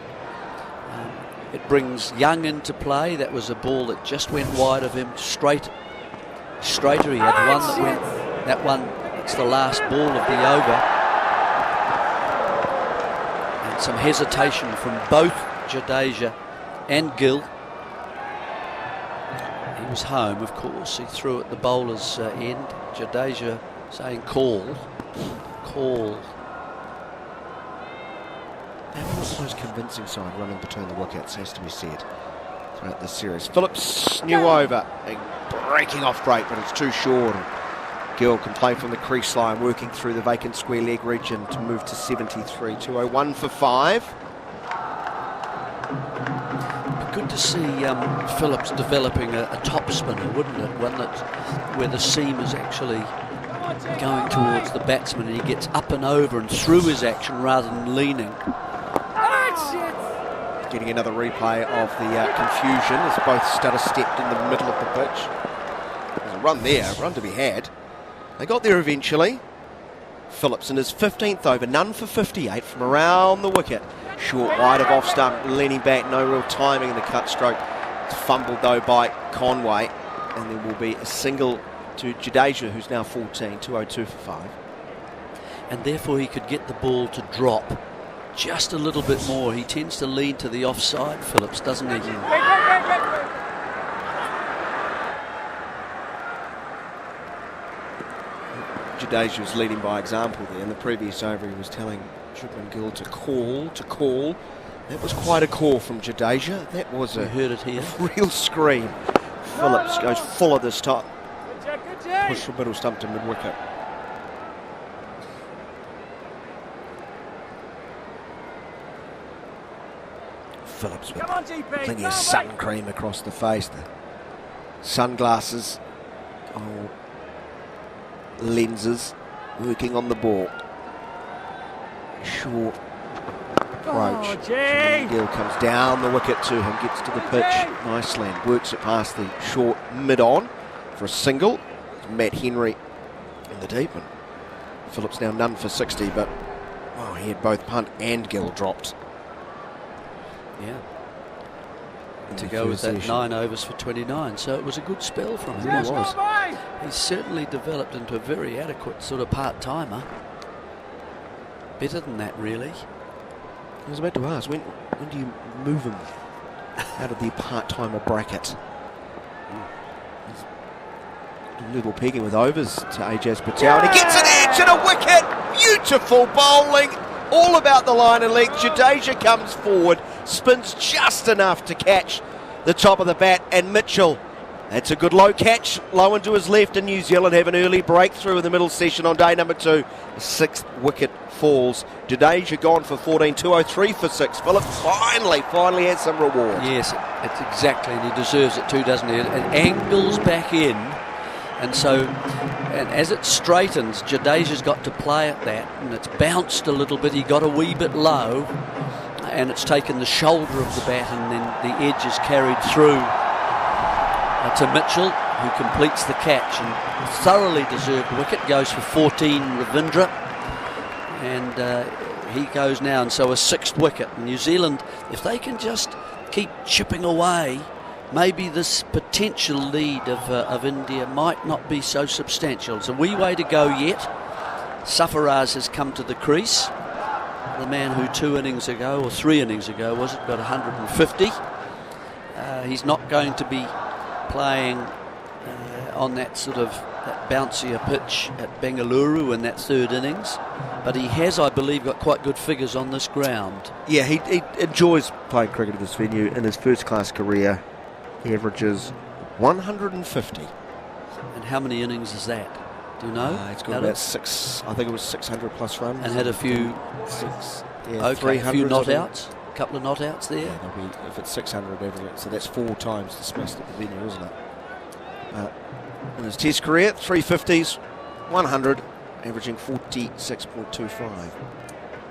S2: It brings Young into play. That was a ball that just went wide of him. Straighter. He had one that went. That one. It's the last ball of the over. And some hesitation from both Jadeja and Gill. He was home, of course. He threw at the bowler's end. Jadeja saying call.
S3: That was the most convincing side running between the wickets, has to be said, throughout this series. Phillips, new over, breaking off break, but it's too short. Gill can play from the crease line, working through the vacant square leg region to move to 73. 201 for 5.
S2: Good to see Phillips developing a top spinner, wouldn't it? One where the seam is actually going towards the batsman and he gets up and over and through his action rather than leaning.
S3: Getting another replay of the confusion as both stutter stepped in the middle of the pitch. There's a run there, a run to be had. They got there eventually. Phillips in his 15th over, none for 58 from around the wicket. Short wide of off stump, leaning back, no real timing in the cut stroke. It's fumbled though by Conway, and there will be a single to Jadeja, who's now 14, 202 for 5.
S2: And therefore he could get the ball to drop just a little bit more. He tends to lean to the offside, Phillips, doesn't he?
S3: Jadeja was leading by example there. In the previous over he was telling Shubman Gill to call. That was quite a call from Jadeja. That was a
S2: heard it here.
S3: Real scream. Phillips goes fuller this time. Push from middle stump to mid-wicket. Phillips with plenty of sun cream across the face. The sunglasses, lenses, working on the ball. Short approach. Gill comes down the wicket to him, gets to the pitch nicely and works it past the short mid-on for a single. Matt Henry in the deep one. Phillips now none for 60, but he had both Pant and Gill dropped.
S2: Yeah. And to go with that 9 overs for 29, so it was a good spell from him.
S3: It was.
S2: He's certainly developed into a very adequate sort of part-timer. Better than that, really.
S3: I was about to ask, when do you move him out of the part-timer bracket? A little pegging with overs to Ajaz Patel, and he gets an edge and a wicket. Beautiful bowling, all about the line and length. Jadeja comes forward, spins just enough to catch the top of the bat, and Mitchell. That's a good low catch, low into his left, and New Zealand have an early breakthrough in the middle session on day number 2. The 6th wicket falls. Jadeja gone for 14, 203 for 6. Phillips finally has some reward.
S2: Yes, it's exactly, and he deserves it too, doesn't he? It angles back in, and so, and as it straightens, Jadeja's got to play at that, and it's bounced a little bit. He got a wee bit low, and it's taken the shoulder of the bat, and then the edge is carried through to Mitchell, who completes the catch and thoroughly deserved wicket. Goes for 14, Ravindra, and he goes now, and so a 6th wicket. New Zealand, if they can just keep chipping away, maybe this potential lead of India might not be so substantial. It's a wee way to go yet. Safaraz has come to the crease, the man who 2 innings ago, or 3 innings ago was it, got 150. He's not going to be playing on that sort of that bouncier pitch at Bengaluru in that third innings. But he has, I believe, got quite good figures on this ground.
S3: Yeah, he enjoys playing cricket at this venue. In his first-class career, he averages 150.
S2: And how many innings is that? Do you know?
S3: He's got about 6. I think it was 600 plus runs.
S2: And had a few.
S3: 6.
S2: Yeah, okay, a few not outs. A couple of not outs there.
S3: Yeah, there'll be, if it's 600, so that's 4 times dismissed at the venue, isn't it? In his Test career, 350s, 100, averaging 46.25.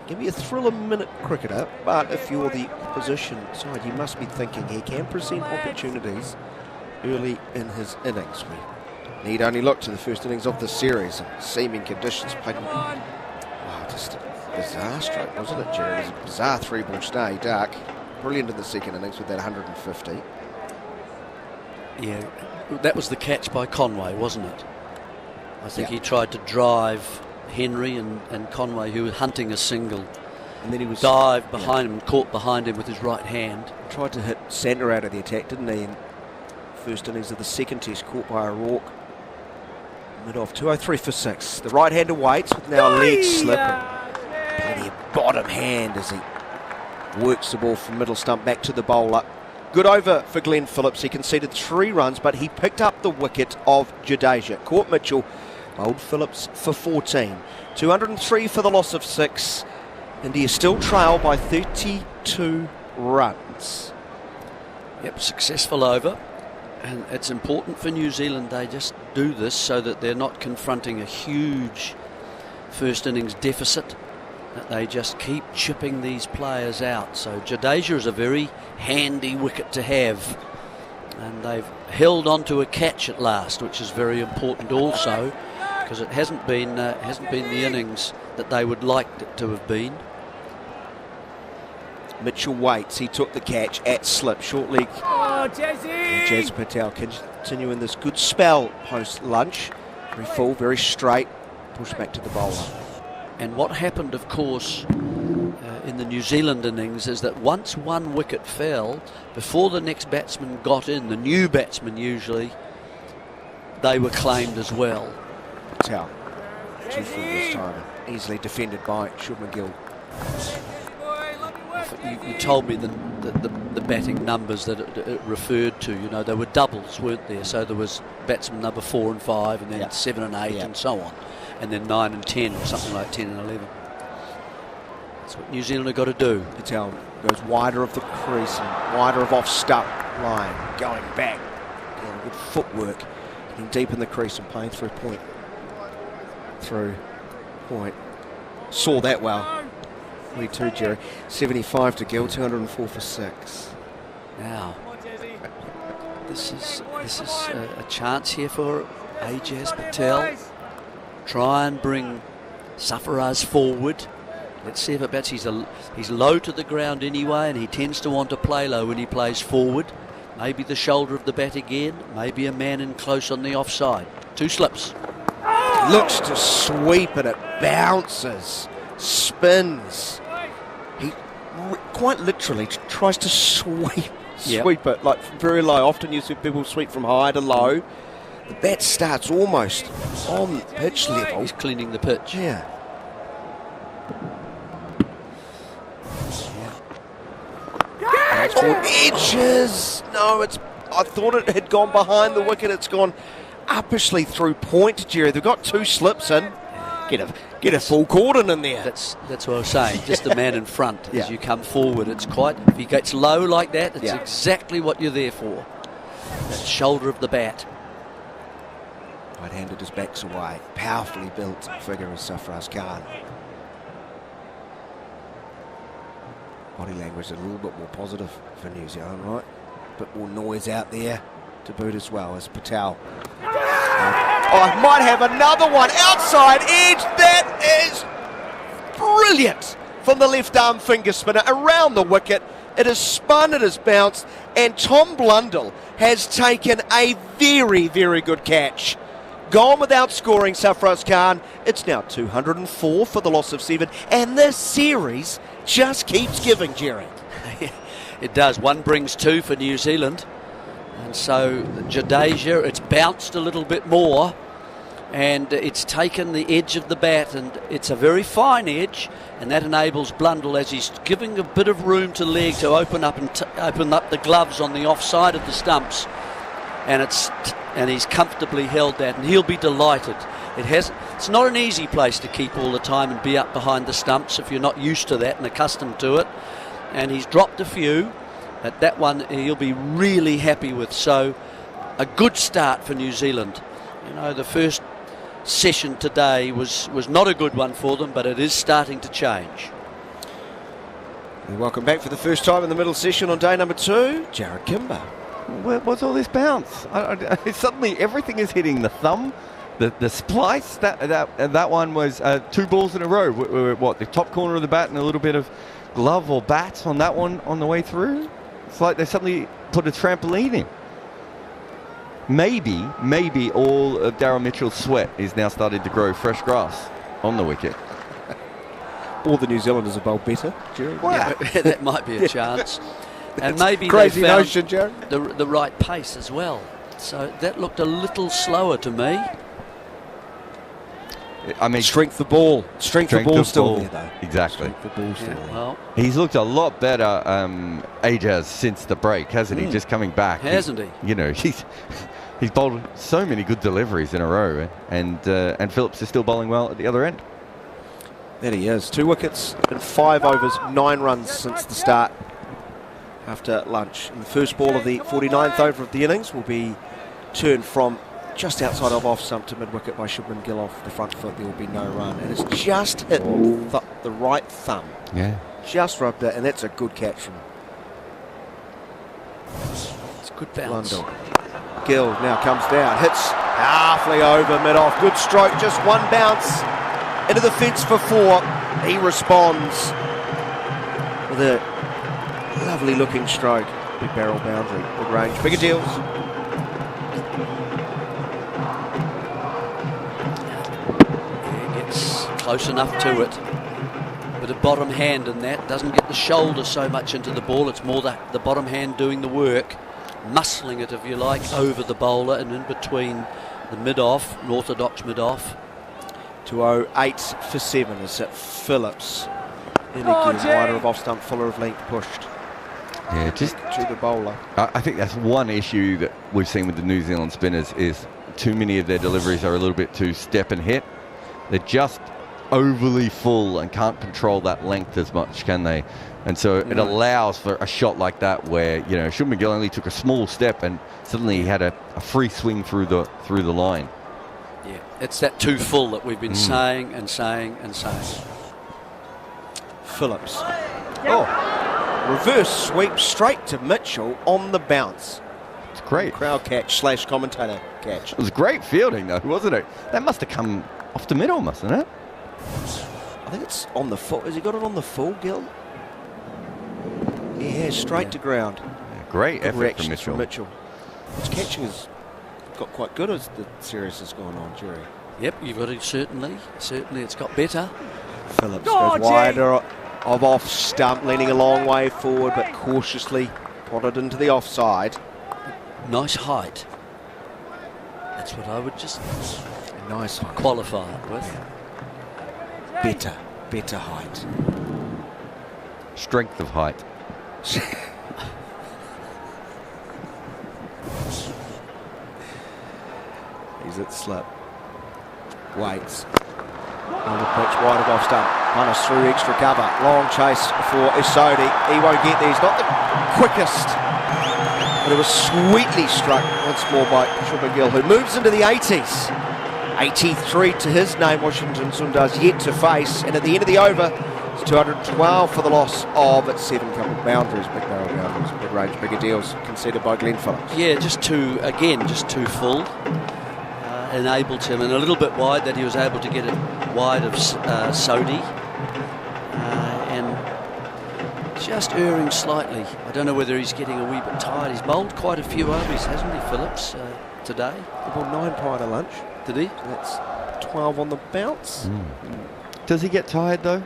S3: Give me a thriller-minute cricketer, but if you're the opposition side, you must be thinking he can present opportunities early in his innings. We need only look to the first innings of the series and seeming conditions played. Wow, just a bizarre stroke, wasn't it, Jerry? It was a bizarre 3-ball stay, dark. Brilliant in the second innings with that 150.
S2: Yeah, that was the catch by Conway, wasn't it? I think he tried to drive Henry and Conway, who was hunting a single, and then he was dived behind him, caught behind him with his right hand.
S3: Tried to hit Santner out of the attack, didn't he? In first innings of the second test, caught by O'Rourke. Mid-off, 203 for 6. The right-hander waits with now a leg slip. Plenty of bottom hand as he works the ball from middle stump back to the bowler. Good over for Glenn Phillips. He conceded 3 runs, but he picked up the wicket of Jadeja. Caught Mitchell, bowled Phillips for 14. 203 for the loss of 6. India still trail by 32 runs.
S2: Yep, successful over. And it's important for New Zealand they just do this so that they're not confronting a huge first innings deficit, that they just keep chipping these players out. So Jadeja is a very handy wicket to have, and they've held on to a catch at last, which is very important also, because it hasn't been the innings that they would like it to have been.
S3: Mitchell waits. He took the catch at slip. Short leg.
S6: Oh, Jazzy!
S3: Jazz Patel continuing this good spell post-lunch. Very full, very straight. Push back to the bowler.
S2: And what happened, of course, in the New Zealand innings is that once one wicket fell, before the next batsman got in, the new batsman usually, they were claimed as well.
S3: Patel, 2 full this time. Easily defended by Shubman Gill.
S2: You told me the batting numbers that it referred to. You know, there were doubles, weren't there? So there was batsman number 4 and 5, and then 7 and 8, and so on, and then 9 and 10, or something like 10 and 11. That's what New Zealand have got to do.
S3: Patel goes wider of the crease and wider of off stump line, going back. Again, good footwork, getting deep in the crease and playing through point. Saw that well. 22, Jerry. 75 to Gill, 204 for 6.
S2: Now, this is a chance here for Ajaz Patel. Try and bring Sarfaraz forward. Let's see if it bats. He's low to the ground anyway, and he tends to want to play low when he plays forward. Maybe the shoulder of the bat again. Maybe a man in close on the offside. 2 slips.
S3: Looks to sweep and it bounces, spins. He quite literally tries to sweep it like very low. Often you see people sweep from high to low. The bat starts almost on pitch level.
S2: He's cleaning the pitch.
S3: Yeah. That's called edges. No, I thought it had gone behind the wicket. It's gone uppishly through point, Jerry. They've got 2 slips in. Get a full cordon in there.
S2: That's what I was saying. Just the man in front as you come forward. It's quite. If he gets low like that, it's exactly what you're there for. That shoulder of the bat.
S3: Right-handed, his back's away. Powerfully built figure of Sarfaraz Khan. Body language a little bit more positive for New Zealand, right? A bit more noise out there to boot as well as Patel. I might have another one. Outside edge. That is brilliant from the left arm finger spinner around the wicket. It has spun, it has bounced, and Tom Blundell has taken a very, very good catch. Gone without scoring, Sarfaraz Khan. It's now 204 for the loss of 7, and this series just keeps giving, Jerry.
S2: It does. 1 brings 2 for New Zealand. And so Jadeja, it's bounced a little bit more. and it's taken the edge of the bat, and it's a very fine edge, and that enables Blundell, as he's giving a bit of room to leg, to open up and open up the gloves on the offside of the stumps, and he's comfortably held that, and he'll be delighted. It's not an easy place to keep all the time and be up behind the stumps if you're not used to that and accustomed to it, and he's dropped a few. At that one he'll be really happy with. So a good start for New Zealand. You know, the first session today was not a good one for them, but it is starting to change.
S3: And welcome back for the first time in the middle session on day number 2, Jarrod Kimber.
S1: What's all this bounce? Suddenly everything is hitting the thumb, the splice. That one was 2 balls in a row. What, the top corner of the bat and a little bit of glove or bat on that one on the way through? It's like they suddenly put a trampoline in. Maybe all of Daryl Mitchell's sweat is now starting to grow fresh grass on the wicket.
S3: All the New Zealanders are bowled better, Jerry.
S2: Yeah, that might be a chance. And maybe
S3: crazy
S2: they found
S3: notion, Jerry.
S2: the right pace as well. So that looked a little slower to me.
S1: I mean,
S3: strength of ball. Strength of ball still there, though.
S1: Exactly.
S3: Strength of ball still there.
S2: Well,
S1: he's looked a lot better, Ajaz, since the break, hasn't he? Just coming back.
S2: Hasn't he?
S1: You know, he's bowled so many good deliveries in a row, and Phillips is still bowling well at the other end.
S3: There he is. 2 wickets in 5 overs, 9 runs since the start after lunch. And the first ball of the 49th over of the innings will be turned from just outside of off stump to mid-wicket by Rishabh Pant off the front foot. There will be no run. And it's just hit the right thumb.
S1: Yeah.
S3: Just rubbed it, and that's a good catch from
S2: it's a good bounce.
S3: Blundell. Gill now comes down, hits halfly over mid-off. Good stroke, just one bounce into the fence for 4. He responds with a lovely looking stroke. Big barrel boundary, big range, bigger deals.
S2: Close enough to it. But a bottom hand in that doesn't get the shoulder so much into the ball. It's more the bottom hand doing the work, muscling it, if you like, over the bowler and in between the mid-off, an orthodox mid-off.
S3: 208 for 7 is at Phillips. In again, wider of off stump, fuller of length pushed.
S1: Yeah, just
S3: to the bowler.
S1: I think that's one issue that we've seen with the New Zealand spinners is too many of their deliveries are a little bit too step and hit. They're just overly full and can't control that length as much, can they? And so it allows for a shot like that where, you know, Rishabh Pant only took a small step and suddenly he had a free swing through the line.
S2: Yeah, it's that too full that we've been saying and saying and saying.
S3: Phillips. Oh, reverse sweep straight to Mitchell on the bounce.
S1: It's great.
S3: Crowd catch / commentator catch.
S1: It was great fielding though, wasn't it? That must have come off the middle, mustn't it?
S3: I think it's on the full. Has he got it on the full, Gill? Yeah, straight to ground.
S1: Yeah, great
S3: good
S1: effort from Mitchell.
S3: His catching has got quite good as the series has gone on, Jerry.
S2: Yep, you've got it, certainly it's got better.
S3: Phillips goes wider of off stump, leaning a long way forward, but cautiously prodded into the offside.
S2: Nice height. That's what I would just
S3: nice height.
S2: Qualify it with.
S3: Better height.
S1: Strength of height.
S3: He's at slip. Waits. On the pitch, wide of off stump. Punished through extra cover. Long chase for Sodhi. He won't get there. He's not the quickest. But it was sweetly struck once more by Rishabh Gill, who moves into the 80s. 83 to his name. Washington Sundar's yet to face. And at the end of the over, it's 212 for the loss of 7 couple boundaries. Big barrel boundaries, big range, bigger deals conceded by Glenn Phillips.
S2: Yeah, just too full. Enabled him, and a little bit wide, that he was able to get it wide of Sodhi. And just erring slightly. I don't know whether he's getting a wee bit tired. He's bowled quite a few overs, hasn't he, Phillips, today?
S3: He bowled 9 prior to lunch.
S2: Did he?
S3: So that's 12 on the bounce.
S1: Does he get tired though?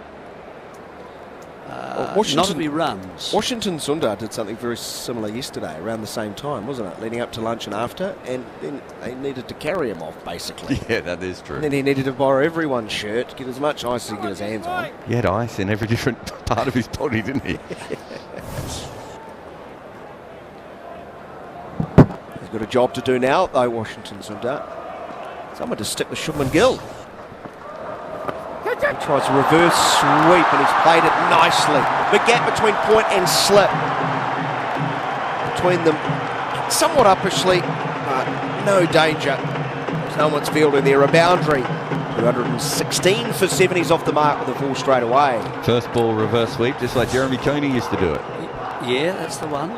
S2: not if he runs.
S3: Washington Sundar did something very similar yesterday around the same time, wasn't it? Leading up to lunch and after, and then they needed to carry him off, basically.
S1: Yeah, that is true.
S3: And then he needed to borrow everyone's shirt, get as much ice as he could get his hands on.
S1: He had ice in every different part of his body, didn't he?
S3: He's got a job to do now, though, Washington Sundar. Someone to stick with Shubman Gill. He tries a reverse sweep and he's played it nicely. Big gap between point and slip. Between them, somewhat uppishly, but no danger. No one's fielding there. A boundary. 216 for 7. He's off the mark with a 4 straight away.
S1: First ball reverse sweep, just like Jeremy Coney used to do it.
S2: Yeah, that's the one.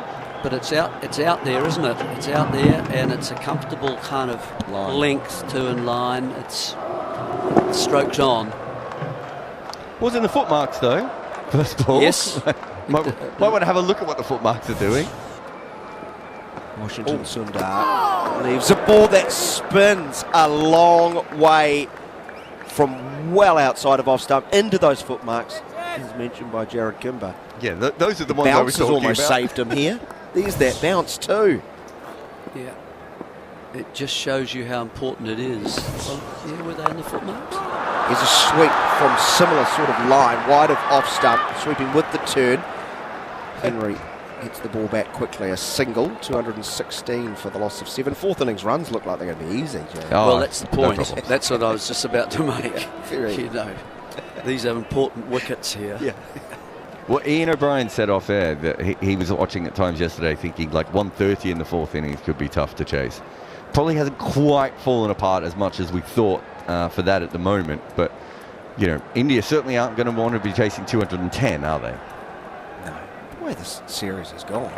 S2: But it's out there, isn't it? It's out there, and it's a comfortable kind of length to in line. It's strokes on.
S1: Wasn't the footmarks though? First ball.
S2: Yes.
S1: might want to have a look at what the footmarks are doing.
S3: Washington Sundar leaves a ball that spins a long way from well outside of off stump into those footmarks, as mentioned by Jarrod Kimber.
S1: Yeah, those are the ones I was talking
S3: almost
S1: about.
S3: Saved him here. There's that bounce too.
S2: Yeah. It just shows you how important it is. Well, yeah, were they in the footmarks?
S3: Here's a sweep from similar sort of line, wide of off stump, sweeping with the turn. Henry hits the ball back quickly, a single, 216 for the loss of 7. Fourth innings runs look like they're going to be easy, Jay.
S2: Well, that's the point.
S1: No
S2: That's what I was just about to make.
S3: Very.
S2: You know, these are important wickets here.
S3: Yeah.
S1: Well, Iain O'Brien said off air that he was watching at times yesterday thinking like 130 in the fourth innings could be tough to chase. Probably hasn't quite fallen apart as much as we thought for that at the moment. But, you know, India certainly aren't going to want to be chasing 210, are they?
S3: No. The way this series has gone.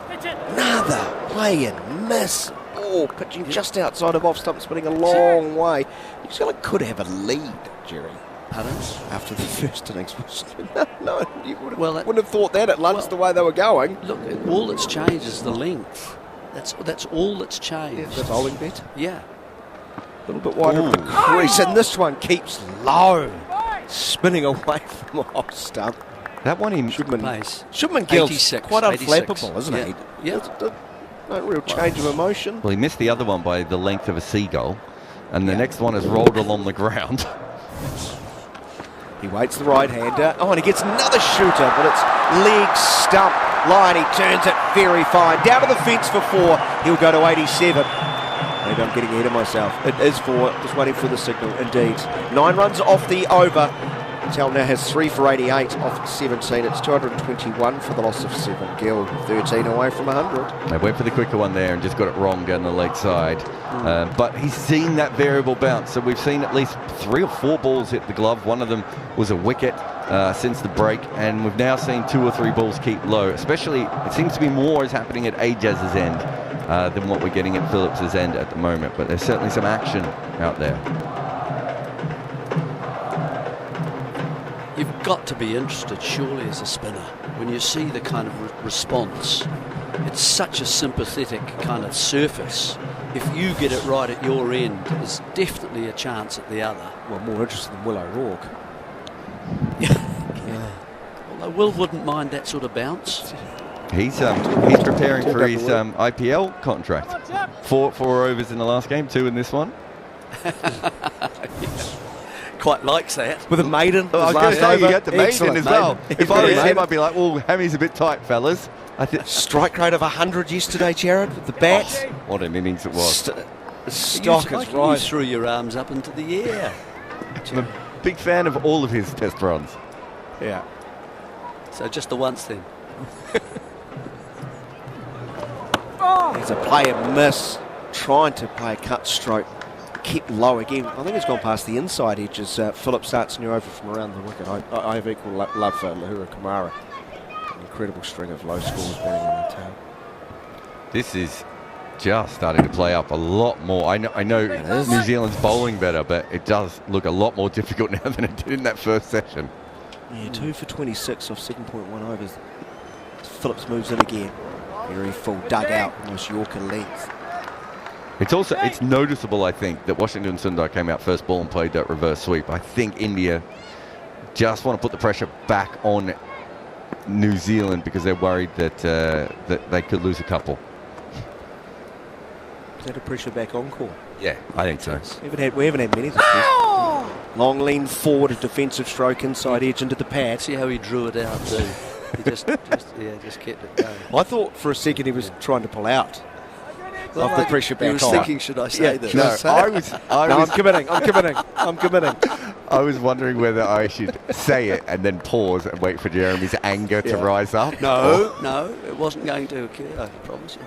S3: Another play and miss. Oh, pitching just outside of off stump, spinning a long way. New Zealand could have a lead, Jerry.
S2: Pardon?
S3: After the first innings. No, you wouldn't have thought that at lunch the way they were going.
S2: Look, all that's changed is the length. That's all that's changed.
S3: The bowling better.
S2: Yeah.
S3: A little bit wider of the crease, and this one keeps low, spinning away from off stump.
S1: That one in
S3: Shubman Gill's quite unflappable, isn't he?
S2: Yeah.
S3: No real change of emotion.
S1: Well, he missed the other one by the length of a seagull, and the next one has rolled along the ground.
S3: He waits the right-hander. Oh, and he gets another shooter, but it's leg stump line. He turns it very fine. Down to the fence for 4. He'll go to 87. Maybe I'm getting ahead of myself. It is 4. Just waiting for the signal, indeed. 9 runs off the over. Tel now has 3 for 88 off 17. It's 221 for the loss of 7. Gill 13 away from 100.
S1: They went for the quicker one there and just got it wrong down the leg side. But he's seen that variable bounce. So we've seen at least 3 or 4 balls hit the glove. One of them was a wicket since the break. And we've now seen 2 or 3 balls keep low. Especially, it seems to be more is happening at Ajaz's end than what we're getting at Phillips's end at the moment. But there's certainly some action out there.
S2: You've got to be interested, surely, as a spinner, when you see the kind of response. It's such a sympathetic kind of surface. If you get it right at your end, there's definitely a chance at the other.
S3: Well, more interested than Will O'Rourke.
S2: Yeah. Although Will wouldn't mind that sort of bounce.
S1: He's preparing for his IPL contract. 4 overs in the last game, 2 in this one.
S2: Quite likes that.
S3: With a maiden.
S1: I was going to say, you got the maiden as well. If I was him, I'd be like, well, Hammy's a bit tight, fellas.
S3: Strike rate of 100 yesterday, Jarrod, with the bat.
S1: Oh, what an innings it was.
S3: Stock is right.
S2: You threw your arms up into the air.
S1: I'm a big fan of all of his test runs.
S3: Yeah.
S2: So just the once then.
S3: There's a play and miss. Trying to play a cut stroke. Kept low again. I think he's gone past the inside edge as Phillips starts new over from around the wicket. I have equal love for Lahura Kumara. An incredible string of low scores batting in the tail.
S1: This is just starting to play up a lot more. I know New Zealand's bowling better, but it does look a lot more difficult now than it did in that first session.
S3: Yeah, 2 for 26 off 7.1 overs. Phillips moves in again. Very full dugout, almost Yorker length.
S1: It's noticeable, I think, that Washington Sundar came out first ball and played that reverse sweep. I think India just want to put the pressure back on New Zealand because they're worried that that they could lose a couple.
S3: Is that a pressure back on call?
S1: Yeah, I think so.
S3: We haven't had many this year. Long lean forward, a defensive stroke inside edge into the pad.
S2: See how he drew it out too. He just kept it going.
S3: I thought for a second he was trying to pull out. Off the pressure back on.
S2: He was thinking, should I say this?
S3: No, I'm committing.
S1: I was wondering whether I should say it and then pause and wait for Jeremy's anger to rise up.
S2: No, it wasn't going to occur, I promise you.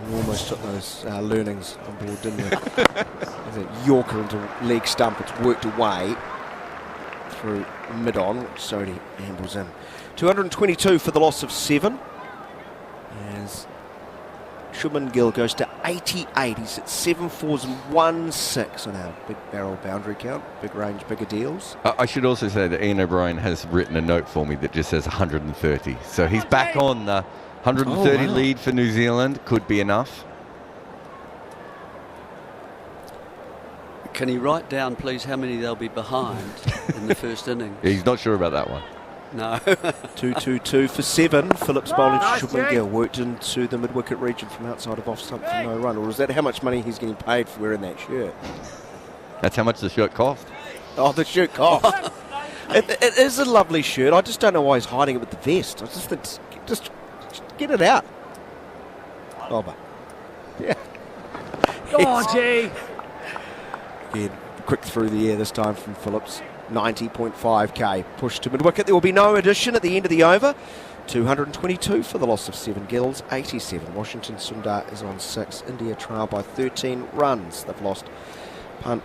S3: We almost took those learnings on board, didn't we? As a Yorker into leg stump, it's worked away through mid-on. Sodhi ambles in. 222 for the loss of 7. As Rishabh Gill goes to 88. He's at 7 fours and 1 6 on our big barrel boundary count. Big range, bigger deals.
S1: I should also say that Iain O'Brien has written a note for me that just says 130. So he's back on the 130 lead for New Zealand. Could be enough.
S2: Can he write down, please, how many they'll be behind in the first innings?
S1: He's not sure about that one.
S2: No.
S3: 2-2-2 for 7. Phillips bowling to Rishabh Gill. Worked into the mid-wicket region from outside of off stump for no run. Or is that how much money he's getting paid for wearing that shirt?
S1: That's how much the shirt cost.
S3: Oh, the shirt cost. It is a lovely shirt. I just don't know why he's hiding it with the vest. I just think, just get it out. Oh, but yeah.
S6: Go on, G.
S3: Again, quick through the air this time from Phillips. 90.5k pushed to mid-wicket. There will be no addition at the end of the over. 222 for the loss of 7. Gills 87. Washington Sundar is on 6. India trail by 13 runs. They've lost Pant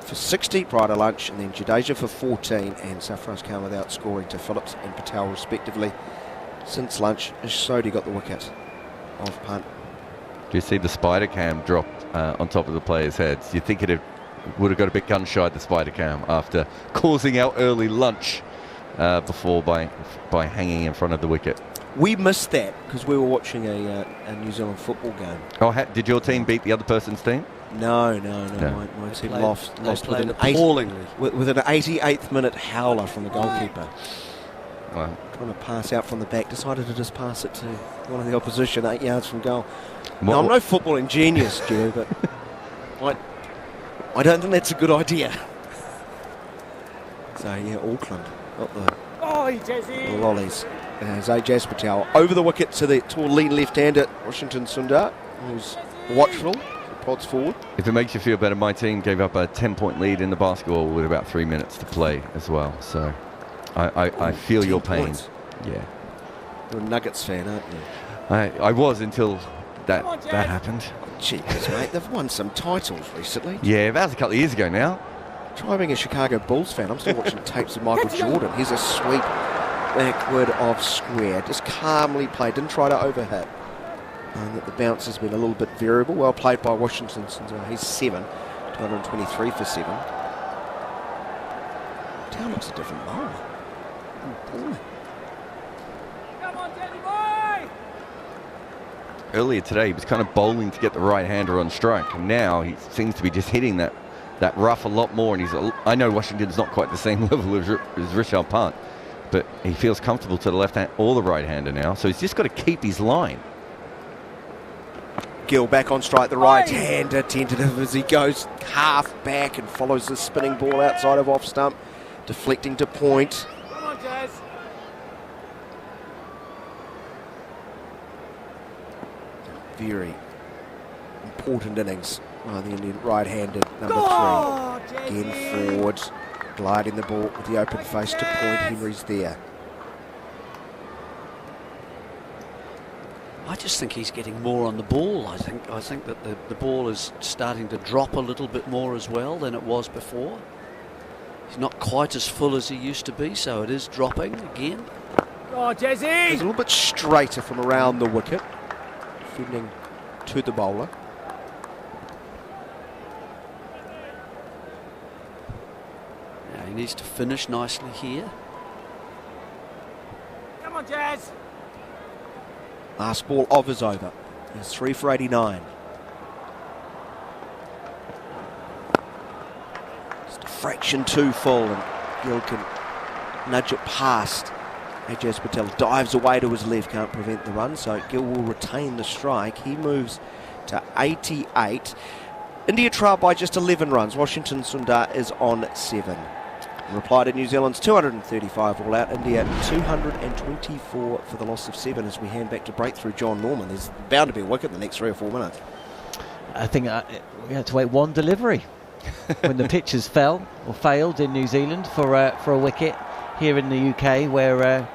S3: for 60 prior to lunch, and then Jadeja for 14, and Safraz Khan without scoring to Phillips and Patel respectively. Since lunch, Sodhi got the wicket of Pant.
S1: Do you see the spider cam drop on top of the players' heads? You think it would have got a bit gun-shy, the spider cam, after causing our early lunch before by hanging in front of the wicket.
S3: We missed that because we were watching a New Zealand football game.
S1: Oh, did your team beat the other person's team?
S3: No. My team lost with an
S2: appallingly.
S3: With an 88th minute howler from the goalkeeper.
S1: Wow.
S3: Trying to pass out from the back, decided to just pass it to one of the opposition 8 yards from goal. Now, I'm no footballing genius, Joe, but I don't think that's a good idea. So yeah, Auckland got the lollies. Ajaz Patel over the wicket to the tall lean left-hander Washington Sundar, who's watchful. Pods forward.
S1: If it makes you feel better, my team gave up a 10-point lead in the basketball with about 3 minutes to play as well. So I feel your pain.
S3: Points.
S1: Yeah.
S3: You're a Nuggets fan, aren't you?
S1: I was until that happened.
S3: Jeepers, mate. They've won some titles recently.
S1: Yeah, that was a couple of years ago now.
S3: Try being a Chicago Bulls fan. I'm still watching tapes of Michael Jordan. Here's a sweep backward of square. Just calmly played. Didn't try to overhit. And that the bounce has been a little bit variable. Well played by Washington. He's 7. 223 for 7. Town looks a different bowler.
S6: Come on, Teddy boy!
S1: Earlier today, he was kind of bowling to get the right-hander on strike. And now he seems to be just hitting that rough a lot more. And I know Washington's not quite the same level as Rishabh Pant, but he feels comfortable to the left-hand or the right-hander now. So he's just got to keep his line.
S3: Gill back on strike, the right-hander tentative as he goes half back and follows the spinning ball outside of off stump, deflecting to point.
S6: Come on, Jazz.
S3: Very important innings by the Indian right-handed number 3. Again forward, gliding the ball with the open face to point. Henry's there.
S2: I just think he's getting more on the ball. I think that the ball is starting to drop a little bit more as well than it was before. He's not quite as full as he used to be, so it is dropping again.
S6: Go on, Jazzy!
S3: He's a little bit straighter from around the wicket, defending to the bowler.
S2: Now he needs to finish nicely here.
S6: Come on, Jazz!
S3: Last ball of is over. He's 3 for 89. Just a fraction too full, and Gill can nudge it past. Ajaz Patel dives away to his left, can't prevent the run, so Gill will retain the strike. He moves to 88. India trail by just 11 runs. Washington Sundar is on 7. In reply to New Zealand's 235 all out, India 224 for the loss of 7 as we hand back to breakthrough Jon Norman. There's bound to be a wicket in the next 3 or 4 minutes.
S4: I think we had to wait one delivery when the pitches fell or failed in New Zealand for a wicket. Here in the UK, where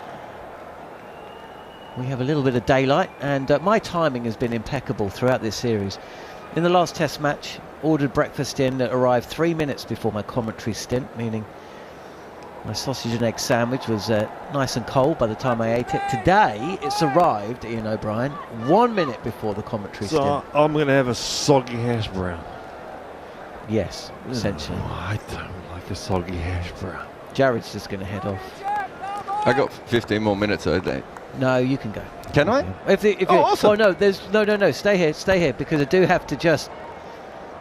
S4: we have a little bit of daylight, and my timing has been impeccable throughout this series. In the last Test match, ordered breakfast in that arrived 3 minutes before my commentary stint, meaning my sausage and egg sandwich was nice and cold by the time I ate it. Today, it's arrived, Iain O'Brien, 1 minute before the commentary stint.
S5: So I'm going to have a soggy hash brown.
S4: Yes, essentially.
S5: Oh, I don't like a soggy hash brown.
S4: Jarrod's just going to head off.
S1: I got 15 more minutes, I think.
S4: No, you can go.
S1: Can I?
S4: Awesome. Oh no, no. Stay here, because I do have to just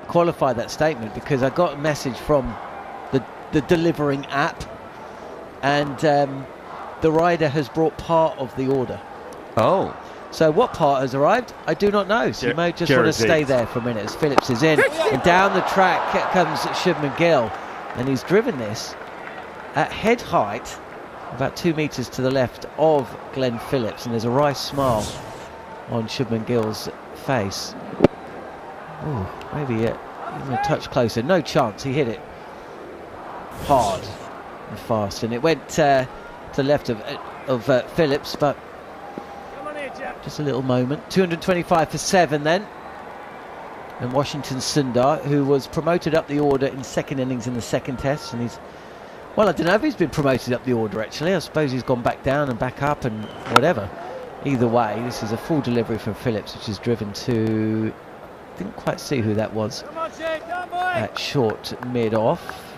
S4: qualify that statement, because I got a message from the delivering app, and the rider has brought part of the order.
S1: Oh.
S4: So what part has arrived? I do not know. So you may just want to stay there for a minute as Phillips is in, and down the track comes Shubman Gill, and he's driven this at head height, about 2 metres to the left of Glenn Phillips, and there's a wry smile on Shubman Gill's face. Oh, maybe even a touch closer. No chance. He hit it hard and fast, and it went to the left of Phillips, but just a little moment. 225 for 7 then. And Washington Sundar, who was promoted up the order in second innings in the second Test, and he's, well, I don't know if he's been promoted up the order actually. I suppose he's gone back down and back up and whatever. Either way, this is a full delivery from Phillips, which is driven to, didn't quite see who that was, at short mid-off.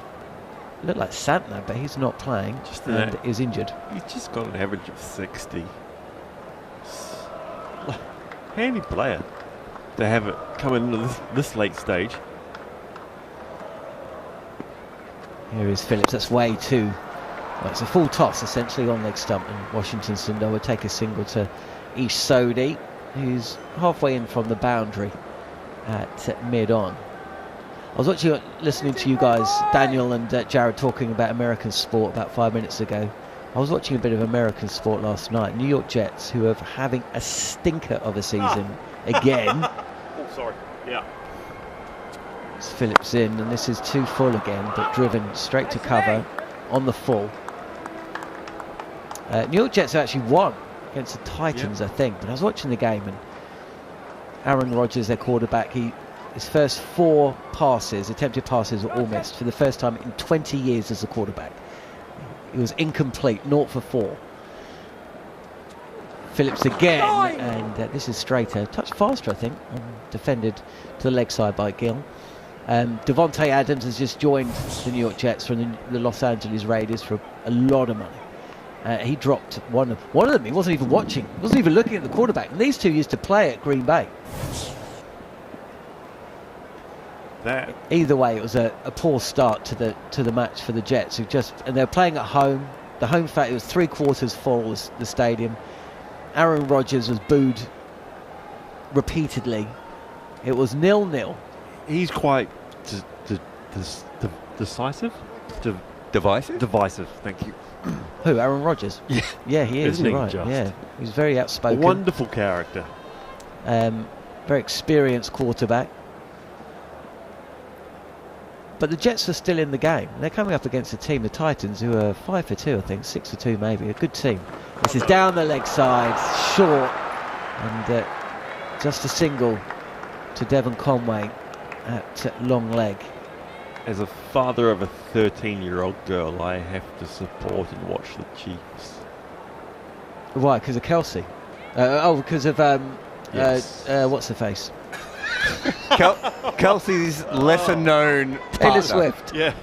S4: Looked like Santner, but he's not playing and is injured.
S5: He's just got an average of 60. Handy player to have it come into this late stage.
S4: Here is Phillips. That's way too. Well, it's a full toss essentially on leg stump, and Washington Sundar will take a single to Ish Sodhi, who's halfway in from the boundary at mid-on. I was listening to you guys, Daniel and Jarrod, talking about American sport about 5 minutes ago. I was watching a bit of American sport last night. New York Jets, who are having a stinker of a season again.
S5: Oh, sorry. Yeah.
S4: It's Phillips in, and this is too full again, but driven straight to cover on the full. New York Jets have actually won against the Titans, I think. But I was watching the game, and Aaron Rodgers, their quarterback, his first 4 attempted passes were all missed for the first time in 20 years as a quarterback. He was incomplete, 0 for 4. Phillips again, and this is straighter, touch faster I think, defended to the leg side by Gill. Devontae Adams has just joined the New York Jets from the Los Angeles Raiders for a lot of money. He dropped one of them. He wasn't even watching, he wasn't even looking at the quarterback, and these two used to play at Green Bay. Either way, it was a poor start to the match for the Jets, and they're playing at home. The home factor was 3/4 full, the stadium. Aaron Rodgers was booed repeatedly. It was 0-0.
S5: He's quite decisive? Divisive, thank you.
S4: Who, Aaron Rodgers? Yeah, he is.
S5: Isn't he
S4: right.
S5: just?
S4: Yeah, he's very outspoken.
S5: A wonderful character.
S4: Very experienced quarterback. But the Jets are still in the game. They're coming up against a team, the Titans, who are 5 for 2, I think, 6 for 2 maybe. A good team. This is down the leg side, short, and just a single to Devon Conway at long leg.
S5: As a father of a 13-year-old girl, I have to support and watch the Chiefs.
S4: Why? Because of Kelsey? Because of
S5: yes.
S4: What's her face?
S1: Kelsey's lesser known
S4: Taylor Swift.
S5: Yeah,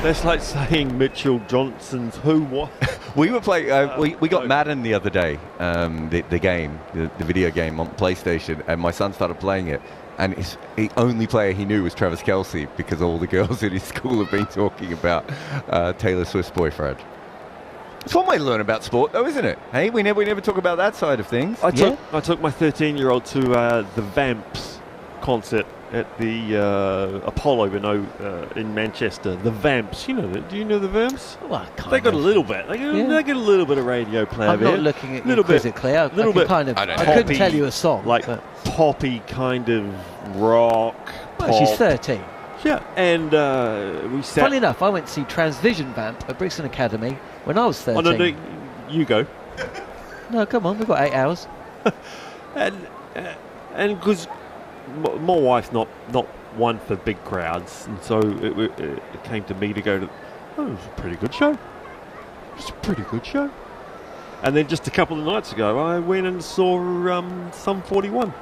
S5: that's like saying Mitchell Johnson's who, what,
S1: We were playing. We got Madden the other day. The game, the video game on PlayStation, and my son started playing it. And the only player he knew was Travis Kelce because all the girls in his school have been talking about Taylor Swift's boyfriend. It's one way to learn about sport, though, isn't it? Hey, we never talk about that side of things.
S5: I took my 13-year-old to the Vamps concert at the Apollo, in Manchester. The Vamps, do you know the Vamps?
S4: Well,
S5: they got a little bit. They get a little bit of radio play.
S4: I'm not looking at you quizzically. I couldn't tell you a song,
S5: like poppy kind of rock.
S4: Well, she's 13.
S5: Yeah, and we sat.
S4: Funny enough, I went to see Transvision Vamp at Brixton Academy when I was 13.
S5: Oh, no, you go.
S4: No, come on, we've got 8 hours.
S5: and because my wife's not one for big crowds, and so it came to me to go to. Oh, it was a pretty good show. It's a pretty good show. And then just a couple of nights ago, I went and saw Sum 41.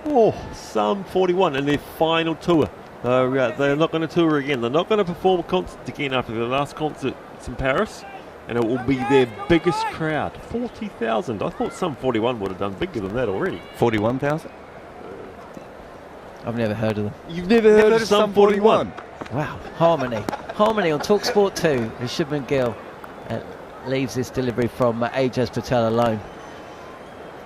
S5: Oh, Sum 41 and their final tour. They're not going to tour again. They're not going to perform a concert again after their last concert. It's in Paris, and it will be their biggest crowd, 40,000. I thought Sum 41 would have done bigger than that already.
S1: 41,000?
S4: I've never heard of them.
S5: You've never heard of Sum 41?
S4: Wow, Harmony on talkSPORT 2. Rishabh Pant Gill leaves this delivery from Ajaz Patel alone.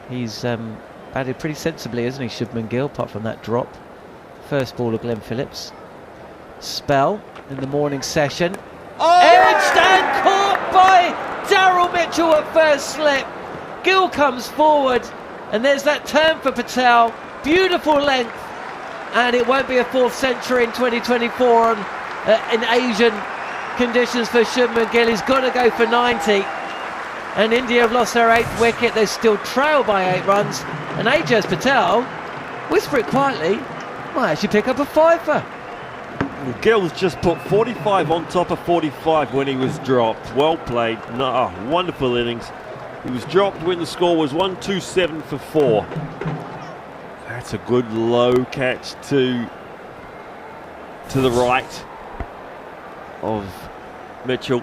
S4: He's batted pretty sensibly, isn't he, Shubman Gill, apart from that drop. First ball of Glenn Phillips. Spell in the morning session. Edged and caught by Daryl Mitchell at first slip. Gill comes forward, and there's that turn for Patel. Beautiful length, and it won't be a 4th century in 2024 in Asian conditions for Shubman Gill. He's got to go for 90. And India have lost their 8th wicket. They still trail by 8 runs. And Ajaz Patel, whisper it quietly, might actually pick up a 5-fer.
S5: Gill's just put 45 on top of 45 when he was dropped. Well played. Wonderful innings. He was dropped when the score was 127 for 4. That's a good low catch to the right of Mitchell.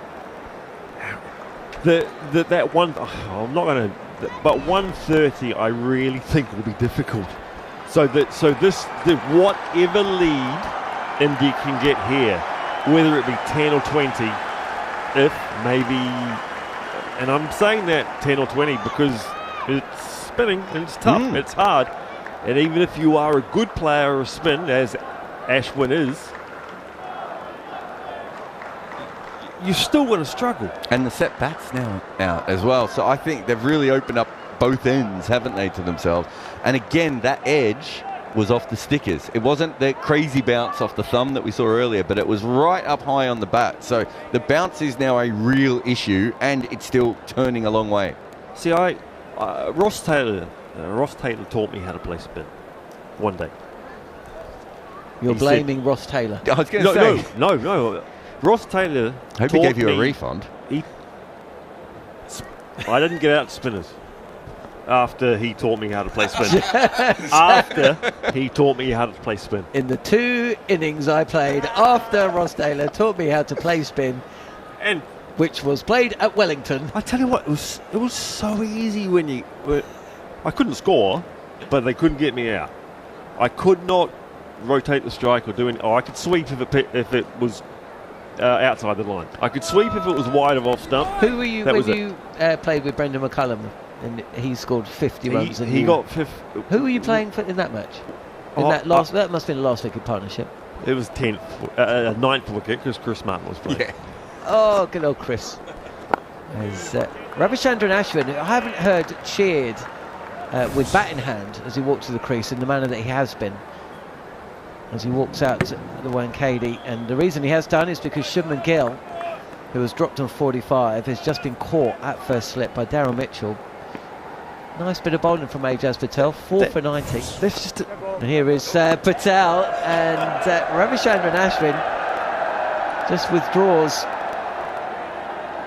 S5: That one, I'm not going to, but 130 I really think will be difficult. So whatever lead India can get here, whether it be 10 or 20, if maybe, and I'm saying that 10 or 20 because it's spinning and it's tough, it's hard, and even if you are a good player of spin, as Ashwin is, you're still going to struggle.
S1: And the set bats now out as well. So I think they've really opened up both ends, haven't they, to themselves. And again, that edge was off the stickers. It wasn't the crazy bounce off the thumb that we saw earlier, but it was right up high on the bat. So the bounce is now a real issue, and it's still turning a long way.
S5: See, Ross Taylor taught me how to play spin one day.
S4: You're blaming Ross Taylor?
S1: I was going to say.
S5: No. Ross Taylor
S1: hope he gave you a refund.
S5: I didn't get out spinners after he taught me how to play spin. After he taught me how to play spin.
S4: In the 2 innings I played after Ross Taylor taught me how to play spin,
S5: and
S4: which was played at Wellington.
S5: I tell you what, it was so easy I couldn't score, but they couldn't get me out. I could not rotate the strike or do anything. I could sweep if it was outside the line. I could sweep if it was wide of off stump.
S4: Who were you when you played with Brendan McCullum and he scored 50 runs?
S5: He got 50.
S4: Who were you playing for in that match? That must have been the last wicket partnership.
S5: It was 9th wicket because Chris Martin was playing.
S1: Yeah.
S4: Oh, good old Chris. Ravichandran Ashwin, I haven't heard cheered with bat in hand as he walked to the crease in the manner that he has been as he walks out to the Wankhede, and the reason he has done is because Shubman Gill, who was dropped on 45, has just been caught at first slip by Daryl Mitchell. Nice bit of bowling from Ajaz Patel, 4 for 90. And here is Patel, and Ravichandran Ashwin just withdraws,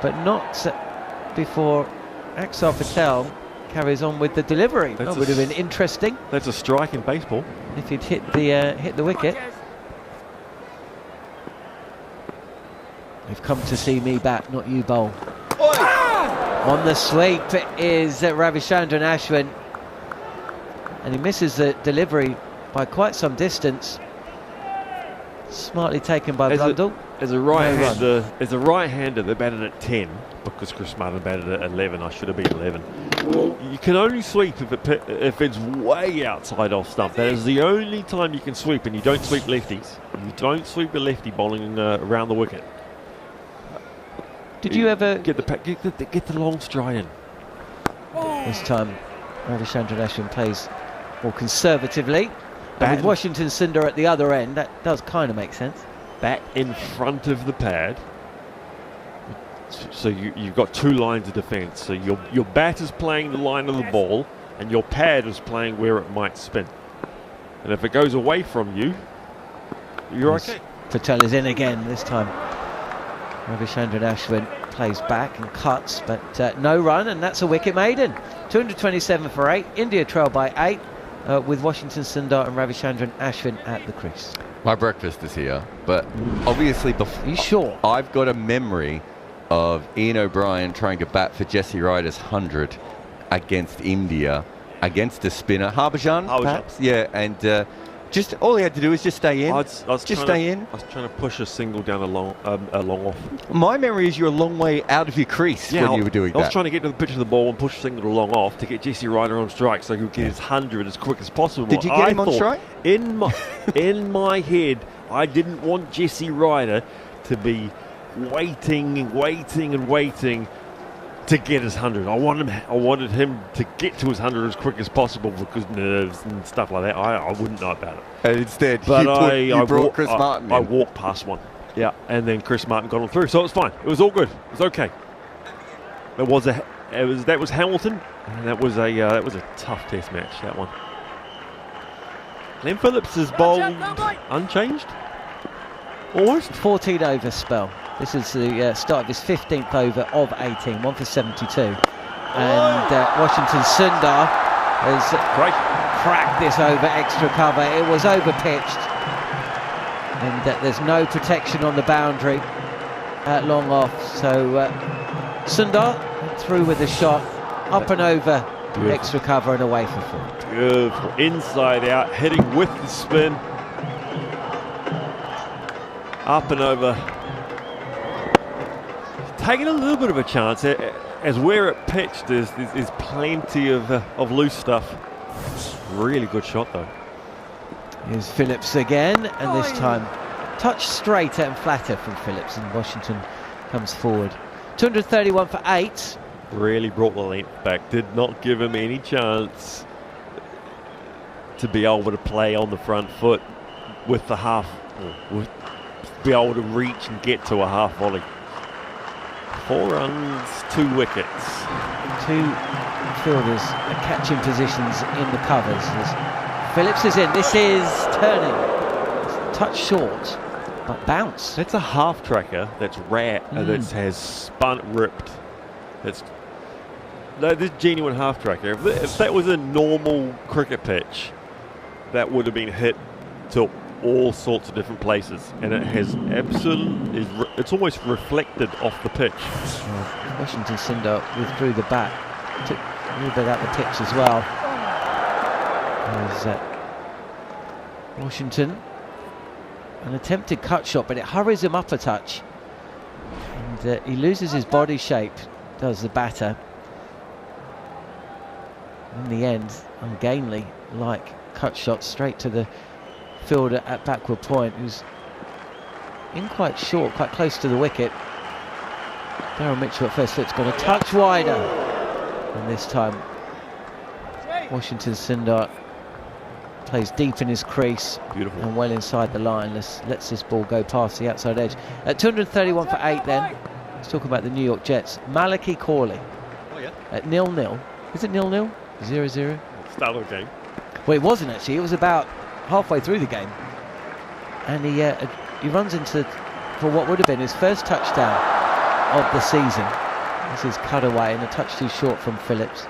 S4: but not before Axar Patel carries on with the delivery. That would have been interesting.
S5: That's a strike in baseball.
S4: If he'd hit the wicket. They've come to see me bat, not you bowl. On the sweep is Ravichandran Ashwin, and he misses the delivery by quite some distance. Smartly taken by Blundell.
S5: As a right-hander, they batted at 10 because Chris Martin batted at 11. I should have been 11. You can only sweep if it's way outside off stump. That is the only time you can sweep, and you don't sweep lefties. You don't sweep a lefty bowling around the wicket.
S4: Did you ever
S5: get the long stride in?
S4: This time, Ravichandran Ashwin plays more conservatively. And with Washington Sundar at the other end, that does kind of make sense.
S5: Bat in front of the pad. So you've got two lines of defence. So your bat is playing the line of the ball, and your pad is playing where it might spin. And if it goes away from you, you're okay.
S4: Patel is in again this time. Ravichandran Ashwin plays back and cuts, but no run, and that's a wicket maiden. 227 for 8. India trail by 8. With Washington Sundar and Ravichandran Ashwin at the crease.
S1: My breakfast is here, but obviously
S4: Are you sure?
S1: I've got a memory of Ian O'Brien trying to bat for Jesse Ryder's 100 against India, against a spinner, Harbhajan, perhaps? Yeah, and just all he had to do was just stay in.
S5: I was trying to push a single down a long off.
S1: My memory is you're a long way out of your crease when you were doing that.
S5: I was trying to get to the pitch of the ball and push a single long off to get Jesse Ryder on strike so he could get his 100 as quick as possible.
S1: Did you get him on strike?
S5: In my head, I didn't want Jesse Ryder to be waiting to get his 100. I wanted him to get to his 100 as quick as possible because nerves and stuff like that. I wouldn't know about it.
S1: And instead, you brought Chris Martin in.
S5: I walked past one. Yeah, and then Chris Martin got on through, so it was fine. It was all good. It was okay. That was Hamilton, and that was a tough Test match. That one. Glenn Phillips is bowled unchanged. Almost
S4: 14 over spell. This is the start of his 15th over of 18, 1 for 72. And Washington Sundar has cracked this over extra cover. It was over pitched, and there's no protection on the boundary at long off. So Sundar through with a shot, up and over. Beautiful. Extra cover and away for 4.
S5: Beautiful. Inside out, hitting with the spin. Up and over. Taking a little bit of a chance, as where it pitched, there's plenty of loose stuff. Really good shot though.
S4: Here's Phillips again, and this time touch straighter and flatter from Phillips, and Washington comes forward. 231 for 8.
S5: Really brought the length back, did not give him any chance to be able to play on the front foot with the half, be able to reach and get to a half volley. 4 runs, 2 wickets.
S4: 2 fielders are catching positions in the covers. As Phillips is in. This is turning. It's touch short, but bounce.
S5: That's a half tracker that's rare, that has spun, ripped. This genuine half tracker. If that was a normal cricket pitch, that would have been hit to all sorts of different places, and it has it's almost reflected off the pitch.
S4: Washington Sundar withdrew the bat, took a little bit out the pitch as well. There's Washington, an attempted cut shot, but it hurries him up a touch, and he loses his body shape, does the batter. In the end, ungainly like cut shot straight to the fielder at backward point, who's in quite short, quite close to the wicket. Darryl Mitchell at first foot's gone a touch wider, and this time Washington Sundar plays deep in his crease.
S5: Beautiful.
S4: And well inside the line. Lets this ball go past the outside edge. At 231 for 8 then. Let's talk about the New York Jets. Malaki Corley at 0-0. Is it 0-0? 0-0?
S5: Start of the game.
S4: Well, it wasn't actually. It was about halfway through the game, and he runs into for what would have been his first touchdown of the season. This is cut away and a touch too short from Phillips.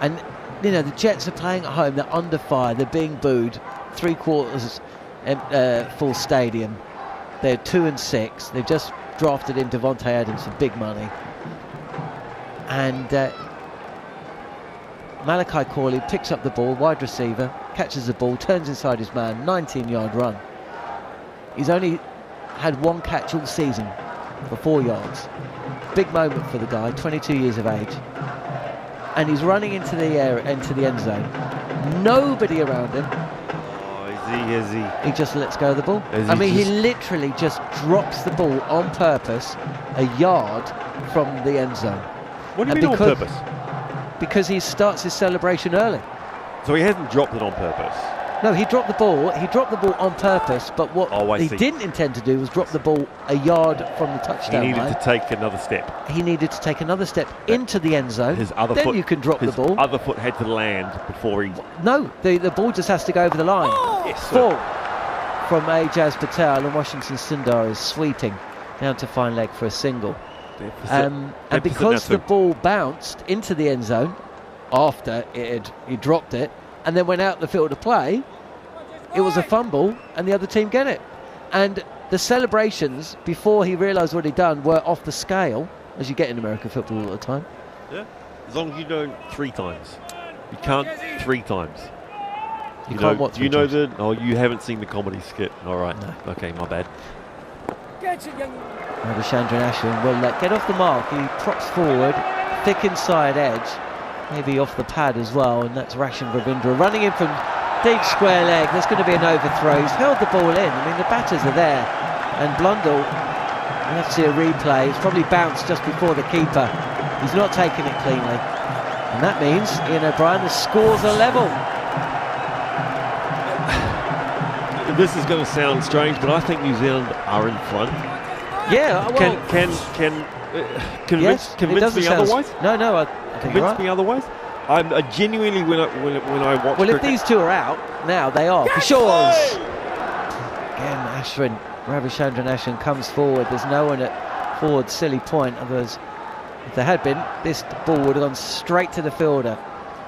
S4: And the Jets are playing at home. They're under fire. They're being booed. 3/4 full stadium. They're 2 and 6. They've just drafted in Devontae Adams for big money. And Malachi Corley picks up the ball, wide receiver, catches the ball, turns inside his man, 19-yard run. He's only had one catch all season for 4 yards. Big moment for the guy, 22 years of age. And he's running into the end zone. Nobody around him.
S5: Is he?
S4: He just lets go of the ball. He literally just drops the ball on purpose a yard from the end zone.
S5: What do you mean on purpose?
S4: Because he starts his celebration early.
S5: So he hasn't dropped it on purpose?
S4: No, he dropped the ball. He dropped the ball on purpose, but what he didn't intend to do was drop the ball a yard from the touchdown line.
S5: He needed to take another step.
S4: He needed to take another step into the end zone. Then you can drop the ball.
S5: His other foot had to land before he...
S4: No, the ball just has to go over the line.
S5: Yes,
S4: Full from Ajaz Patel, and Washington Sundar is sweeping down to fine leg for a single. And because the ball bounced into the end zone after he dropped it and then went out the field of play, it was a fumble and the other team get it. And the celebrations before he realised what he'd done were off the scale, as you get in American football all the time.
S5: Yeah, as long as you don't 3 times. You can't 3 times.
S4: You can't what 3
S5: times?
S4: times?
S5: You haven't seen the comedy skit. All right. No. Okay, my bad.
S4: Ravichandran Ashwin will get off the mark. He props forward, thick inside edge, maybe off the pad as well, and that's Rashan Ravindra running in from deep square leg. There's going to be an overthrow. He's held the ball in. The batters are there, and Blundell, you have to see a replay. It's probably bounced just before the keeper. He's not taking it cleanly, and that means Iain O'Brien scores a level.
S5: This is going to sound strange, but I think New Zealand are in front.
S4: Yeah, well,
S5: can convince me otherwise?
S4: No, I think you're right.
S5: Me otherwise? I genuinely, when I watch.
S4: Well, if these two are out now, they are for sure. Again, Ravichandran Ashwin comes forward. There's no one at forward silly point. Otherwise, if there had been, this ball would have gone straight to the fielder.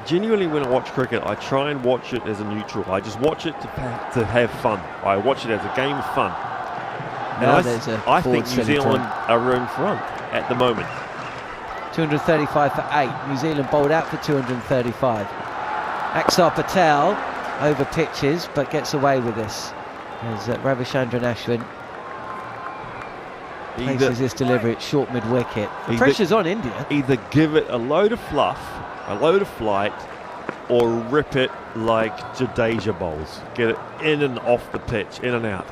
S5: Genuinely, when I watch cricket, I try and watch it as a neutral. I just watch it to have fun. I watch it as a game of fun. And I think New Zealand are in front at the moment.
S4: 235 for 8. New Zealand bowled out for 235. Axar Patel over pitches but gets away with this. As Ravichandran Ashwin places his delivery at short mid-wicket. The pressure's on India.
S5: Either give it a load of fluff, a load of flight, or rip it like Jadeja bowls. Get it in and off the pitch, in and out.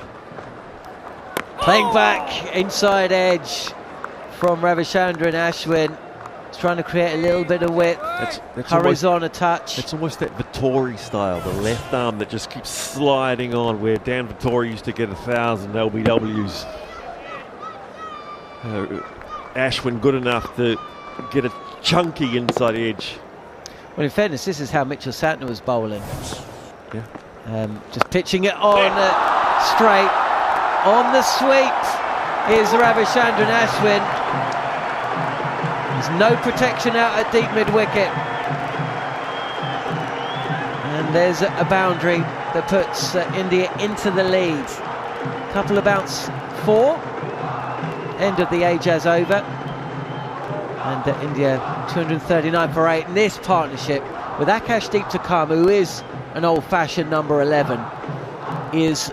S4: Playing back inside edge from Ravichandran Ashwin. He's trying to create a little bit of width. Hurries on a touch.
S5: It's almost that Vittori style, the left arm that just keeps sliding on, where Dan Vittori used to get 1,000 LBWs. Ashwin good enough to get a chunky inside edge.
S4: Well, in fairness, this is how Mitchell Santner was bowling.
S5: Yeah.
S4: Just pitching it on straight. On the sweep is Ravichandran Ashwin. There's no protection out at deep mid-wicket. And there's a boundary that puts India into the lead. Couple of bounce 4. End of the Ajaz over. And India 239 for 8. And this partnership with Akashdeep Takam, who is an old-fashioned number 11, is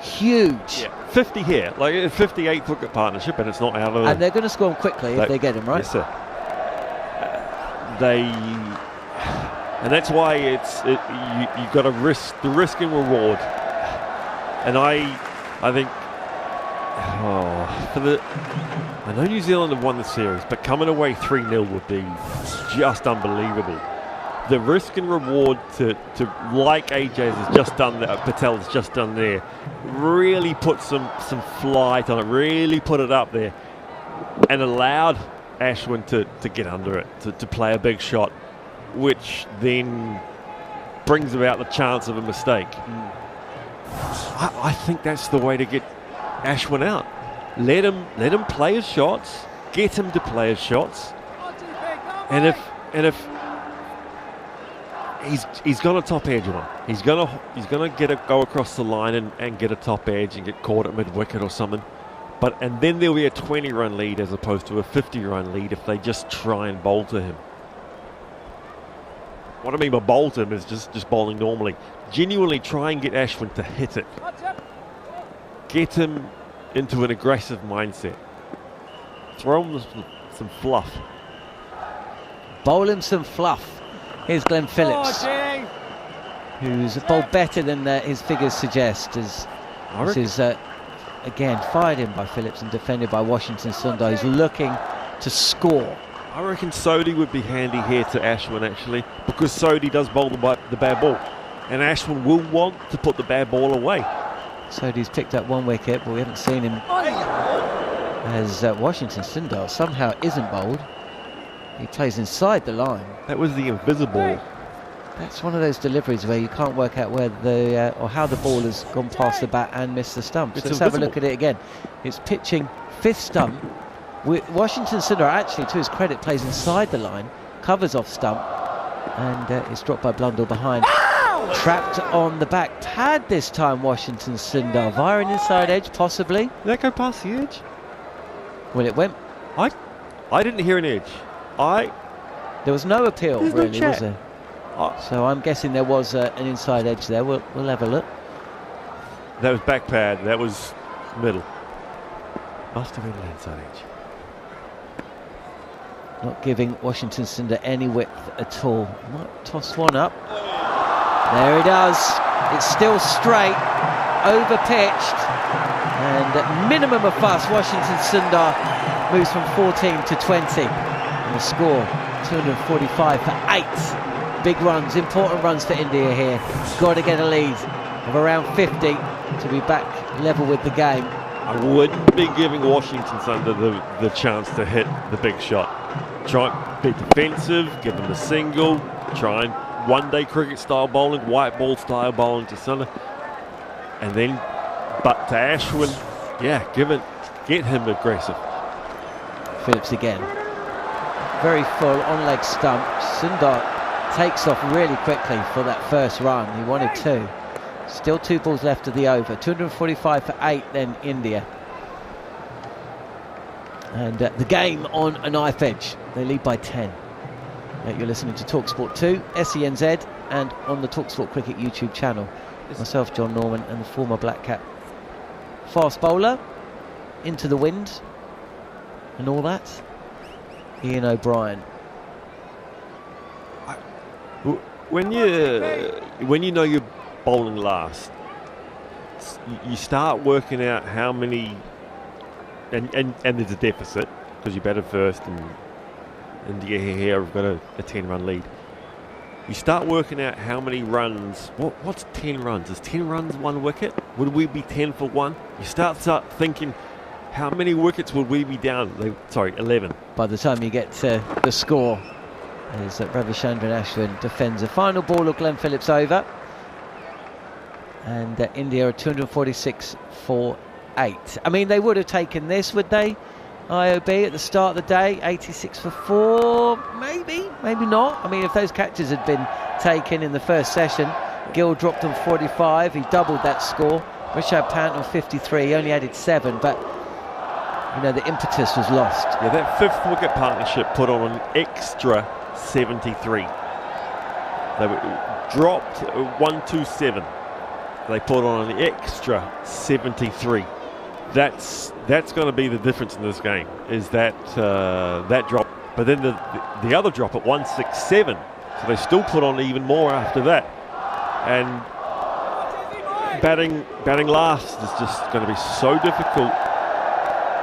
S4: huge.
S5: Yeah. 50 here, like a 58th wicket partnership, and it's not out of.
S4: And they're going to score him quickly if they get him right.
S5: Yes, sir. And that's why you've got to risk the risk and reward. And I think I know New Zealand have won the series, but coming away 3-0 would be just unbelievable. The risk and reward to like Ajaz has just done that, Patel has just done there, really put some flight on it, really put it up there, and allowed Ashwin to get under it, to play a big shot, which then brings about the chance of a mistake. I think that's the way to get Ashwin out. Let him play his shots, get him to play his shots, and if he's got a top edge on him. He's gonna go across the line and get a top edge and get caught at mid wicket or something. And then there'll be a 20-run lead as opposed to a 50-run lead if they just try and bowl to him. What I mean by bowl to him is just bowling normally. Genuinely try and get Ashwin to hit it. Get him into an aggressive mindset. Throw him some fluff.
S4: Bowl him some fluff. Here's Glenn Phillips, who's bowled better than his figures suggest. This is, again, fired in by Phillips and defended by Washington Sundar. He's looking to score.
S5: I reckon Sodhi would be handy here to Ashwin, actually, because Sodhi does bowl the bad ball. And Ashwin will want to put the bad ball away.
S4: Sodhi's picked up 1 wicket, but we haven't seen him as Washington Sundar somehow isn't bowled. He plays inside the line.
S5: That was the invisible.
S4: That's one of those deliveries where you can't work out where or how the ball has gone past the bat and missed the stump. So let's have a look at it again. It's pitching 5th stump. Washington Sundar, actually, to his credit, plays inside the line, covers off stump, and it's dropped by Blundell behind. Trapped on the back pad this time, Washington Sundar, via an inside edge, possibly.
S5: Did that go past the edge?
S4: Well, it went.
S5: I didn't hear an edge.
S4: There was no appeal, really, was there? So I'm guessing there was an inside edge there. We'll have a look.
S5: That was back pad. That was middle. Must have been an inside edge.
S4: Not giving Washington Sundar any width at all. Might toss one up. There he does. It's still straight, over pitched, and at minimum of fuss, Washington Sundar moves from 14 to 20. And the score, 245 for 8 big runs, important runs for India here. Got to get a lead of around 50 to be back level with the game.
S5: I wouldn't be giving Washington Sundar the chance to hit the big shot. Try and be defensive, give them a single, try and one-day cricket style bowling, white ball style bowling to Sundar, and then but to Ashwin, get him aggressive.
S4: Phillips again, very full on leg stump. Sundar takes off really quickly for that first run. He wanted 2. Still 2 balls left of the over. 245 for 8 then India. And the game on a knife edge. They lead by 10. You're listening to talkSPORT 2, SENZ, and on the talkSPORT Cricket YouTube channel. Myself, Jon Norman, and the former Black Cap fast bowler, into the wind, and all that, Iain O'Brien.
S5: When you know you're bowling last, you start working out how many, and there's a deficit because you batted first, and India here have got a 10-run lead. You start working out how many runs. What's 10 runs? Is 10 runs 1 wicket? Would we be 10 for 1? You start thinking, how many wickets would we be down? 11.
S4: By the time you get to the score, as Ravichandran Ashwin defends a final ball of Glenn Phillips over, and India are 246 for 8. I mean, they would have taken this, would they? IOB at the start of the day, 86 for 4, maybe not. I mean, if those catches had been taken in the first session, Gill dropped on 45, he doubled that score. Rishabh Pant on 53, he only added 7, but you know, the impetus was lost.
S5: Yeah, that 5th wicket partnership put on an extra 73. They were dropped 127. They put on an extra 73. That's going to be the difference in this game, is that drop. But then the other drop at 167, so they still put on even more after that. And batting last is just going to be so difficult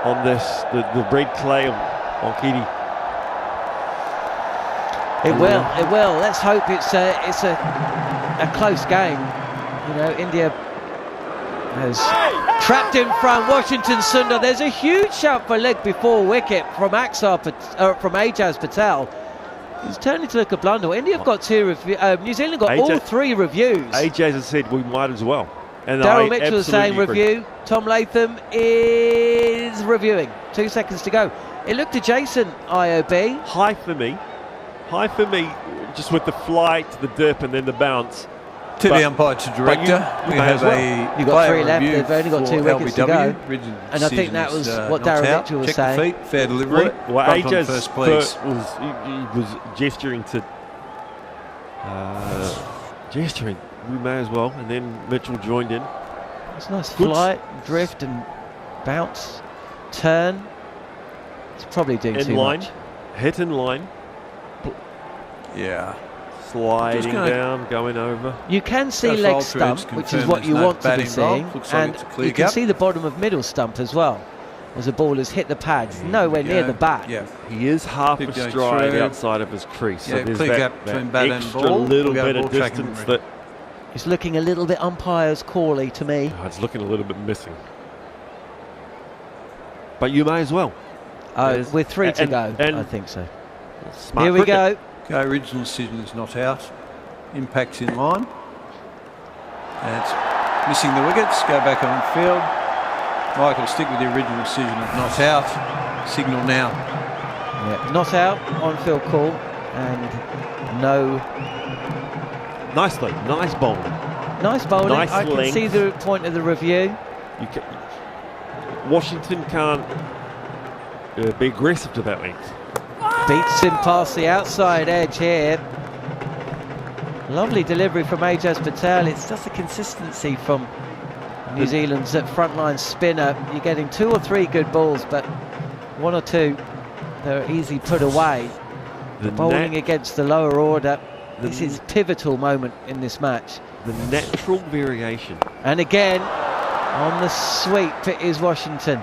S5: on the red clay on Coney.
S4: It will. Let's hope it's a close game. You know, India has trapped in front. Washington Sundar. There's a huge shout for leg before wicket from Ajaz Patel. He's turning to look at Blundell. India have got 2 reviews. New Zealand got all 3 reviews.
S5: Ajaz has said we might as well. And
S4: Daryl Mitchell is saying review. Tom Latham is reviewing. 2 seconds to go. It looked to Jason, IOB.
S5: High for me. just with the flight, the dip, and then the bounce.
S7: To the umpire to director, we have
S4: You've got 3 left. They've only got 2 wickets to go. And I think that was what Darren Mitchell was saying.
S7: Check the feet, fair delivery.
S5: Well, AJ's
S7: first, please.
S5: He was gesturing to gesturing. We may as well, and then Mitchell joined in.
S4: It's nice flight, drift, and bounce, turn. It's probably doing
S5: in
S4: too
S5: line,
S4: much.
S5: hit in line.
S7: Yeah.
S5: Sliding down, going over.
S4: You can see leg stump, which is what you want to be seeing, and you can see the bottom of middle stump as well, as the ball has hit the pads, nowhere near the bat.
S7: Yeah.
S5: He is half a stride outside of his crease, so there's that extra little bit of distance that...
S4: It's looking a little bit umpire's call-y to me.
S5: Oh, it's looking a little bit missing. But you may as well.
S4: With 3 to go, I think so.
S5: Here
S4: we go.
S7: Okay, original decision is not out. Impact's in line. And it's missing the wickets. Go back on field. Michael, stick with the original decision of not out. Signal now.
S4: Yeah, not out, on field call, and no.
S5: Nicely, nice bowling.
S4: Nice bowling.
S5: Nice
S4: I can
S5: length.
S4: see the point of the review.
S5: Washington can't be aggressive to that length.
S4: Beats him past the outside edge here. Lovely delivery from Ajaz Patel. It's just the consistency from New Zealand's frontline spinner. You're getting 2 or 3 good balls, but 1 or 2 they're easily put away. The bowling against the lower order. This is a pivotal moment in this match.
S5: The natural variation.
S4: And again, on the sweep, it is Washington.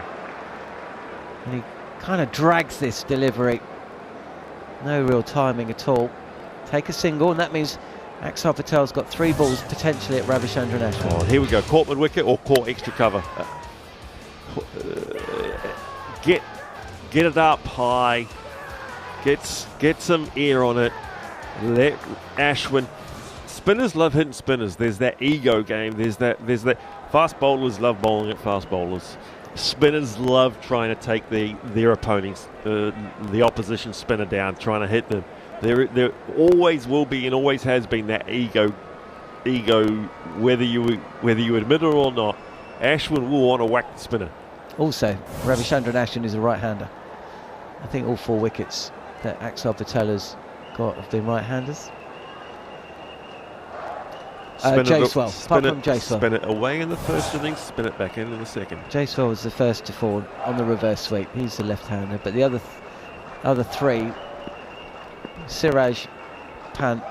S4: And he kind of drags this delivery. No real timing at all. Take a single, and that means Axar Patel's got 3 balls potentially at Ravichandran Ashwin.
S5: Oh, here we go. Caught mid wicket or caught extra cover. Get it up high. Get some air on it. Let Ashwin. Spinners love hitting spinners. There's that ego game. There's that. Fast bowlers love bowling at fast bowlers. Spinners love trying to take their opponents, the opposition spinner down, trying to hit them. There always will be and always has been that ego, whether you admit it or not. Ashwin will want to whack the spinner.
S4: Also, Ravichandran Ashwin is a right-hander. I think all 4 wickets that Axar Patel has got have been right-handers. Jaiswal, apart from Jaiswal.
S5: Spin it away in the first innings, spin it back in the second.
S4: Jaiswal was the first to fall on the reverse sweep. He's the left-hander, but the other 3, Siraj, Pant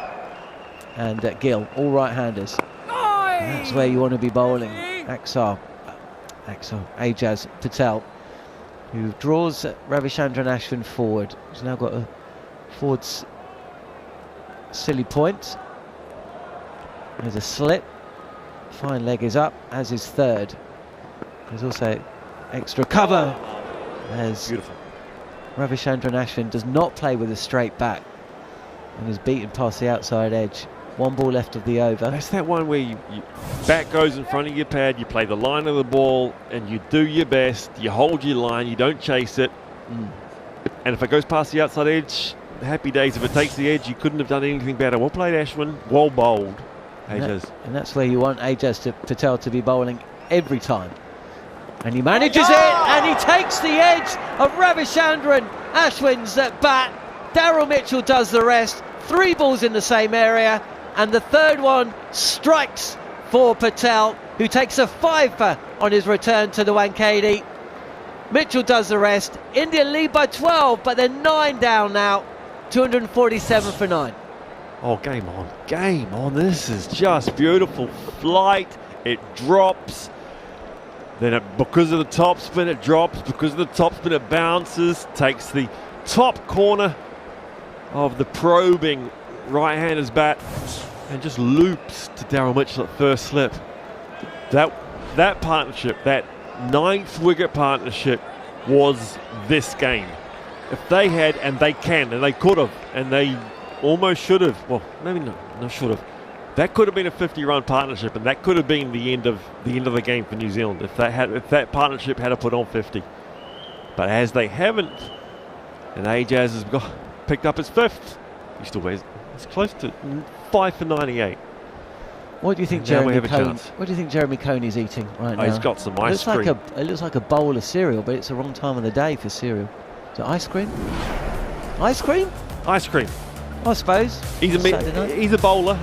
S4: and Gill, all right-handers. That's where you want to be bowling. Axar, Ajaz Patel, who draws Ravichandran Ashwin forward. He's now got a forward silly point. There's a slip. Fine leg is up, as is third. There's also extra cover, as
S5: beautiful.
S4: Ravichandran Ashwin does not play with a straight back and is beaten past the outside edge. 1 ball left of the over.
S5: That's that one where you bat goes in front of your pad, you play the line of the ball and you do your best, you hold your line, you don't chase it. And if it goes past the outside edge, happy days. If it takes the edge, you couldn't have done anything better. Well played, Ashwin. Well bowled, Ajaz.
S4: And that's where you want Ajaz Patel to be bowling every time. And he manages it, and he takes the edge of Ravichandran Ashwin's bat. Daryl Mitchell does the rest. 3 balls in the same area, and the third one strikes for Patel, who takes a 5 on his return to the Wankhede. Mitchell does the rest. India lead by 12, but they're 9 down now. 247 for 9.
S5: Oh, game on, game on. This is just beautiful flight. It drops. Then because of the top spin, it drops. Because of the top spin, it bounces. Takes the top corner of the probing right-hander's bat and just loops to Daryl Mitchell at first slip. That partnership, that 9th wicket partnership, was this game. If they had, and they can, and they could have, and they almost should have. Well, maybe not should have. That could have been a 50-run partnership, and that could have been the end of the game for New Zealand if that partnership had to put on 50. But as they haven't, and Ajaz has picked up his 5th. He still It's close to 5 for 98.
S4: What do you think
S5: Now we
S4: Jeremy
S5: have a
S4: Coney?
S5: chance.
S4: What do you think Jeremy Coney's eating right now?
S5: He's got some ice
S4: It
S5: cream.
S4: looks like a bowl of cereal, but it's the wrong time of the day for cereal. Is it ice cream? Ice cream?
S5: Ice cream.
S4: I suppose.
S5: He's a bowler.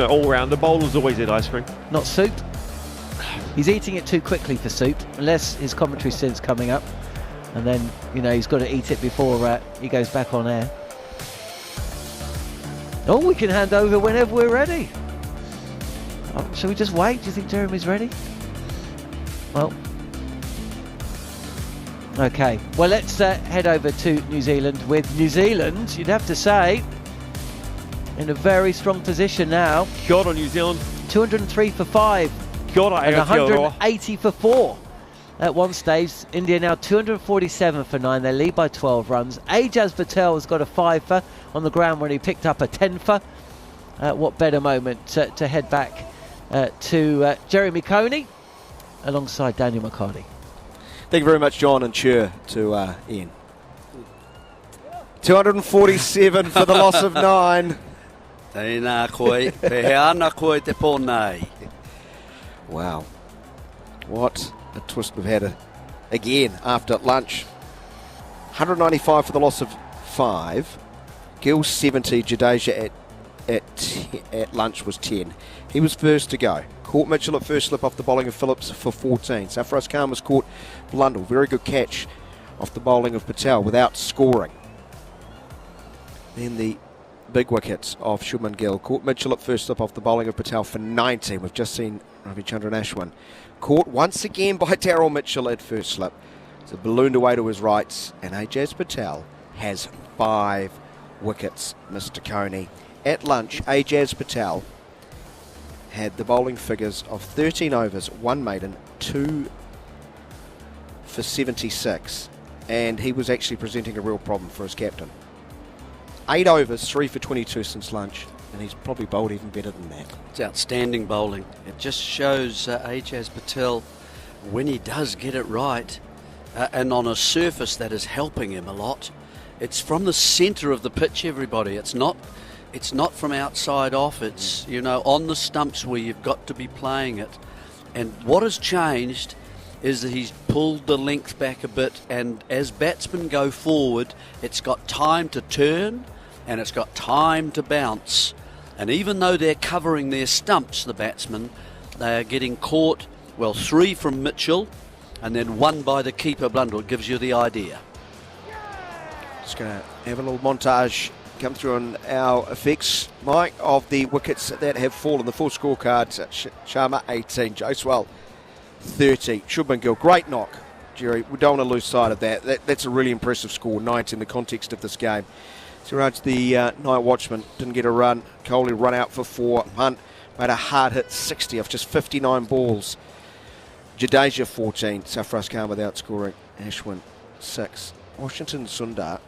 S5: All round. The bowlers always eat ice cream.
S4: Not soup. He's eating it too quickly for soup, unless his commentary stint's coming up, and then he's got to eat it before he goes back on air. Oh, we can hand over whenever we're ready. Shall we just wait? Do you think Jeremy's ready? Well, okay. Well, let's head over to New Zealand with New Zealand, you'd have to say, in a very strong position now.
S5: Kia ora, New Zealand.
S4: 203 for 5.
S5: Kia ora,
S4: and
S5: Aotearoa.
S4: 180 for 4. At one stage, India now 247 for 9. They lead by 12 runs. Ajaz Patel has got a 5-fer on the ground when he picked up a 10-fer. What better moment to head back to Jeremy Coney alongside Daniel McHardy.
S3: Thank you very much, John, and cheer to Iain. 247 for the loss of 9. Wow. What a twist we've had again after lunch. 195 for the loss of 5. Gill 70, Jadeja at lunch was 10. He was first to go. Caught Mitchell at first slip off the bowling of Phillips for 14. Sarfaraz Khan was caught Blundell. Very good catch off the bowling of Patel without scoring. Then the big wickets of Shubman Gill. Caught Mitchell at first slip off the bowling of Patel for 19. We've just seen Ravichandran Ashwin. Caught once again by Daryl Mitchell at first slip. So ballooned away to his rights. And Ajaz Patel has 5 wickets, Mr. Coney. At lunch, Ajaz Patel had the bowling figures of 13 overs, 1 maiden, 2 for 76. And he was actually presenting a real problem for his captain. 8 overs, 3 for 22 since lunch. And he's probably bowled even better than that.
S2: It's outstanding bowling. It just shows Ajaz Patel, when he does get it right, and on a surface that is helping him a lot, it's from the centre of the pitch, everybody. It's not from outside off. It's, on the stumps where you've got to be playing it. And what has changed is that he's pulled the length back a bit, and as batsmen go forward, it's got time to turn and it's got time to bounce. And even though they're covering their stumps, the batsmen, they are getting caught, 3 from Mitchell and then 1 by the keeper Blundell. It gives you the idea.
S3: Just going to have a little montage come through on our effects, Mike, of the wickets that have fallen. The full scorecard: Sharma 18, Joswell 30, Shubman Gill. Great knock, Jerry. We don't want to lose sight of that. That's a really impressive score, 9 in the context of this game. Siraj, the night watchman, didn't get a run. Coley run out for 4. Pant made a hard hit 60 off just 59 balls. Jadeja 14, Sarfaraz Khan without scoring. Ashwin 6. Washington Sundar,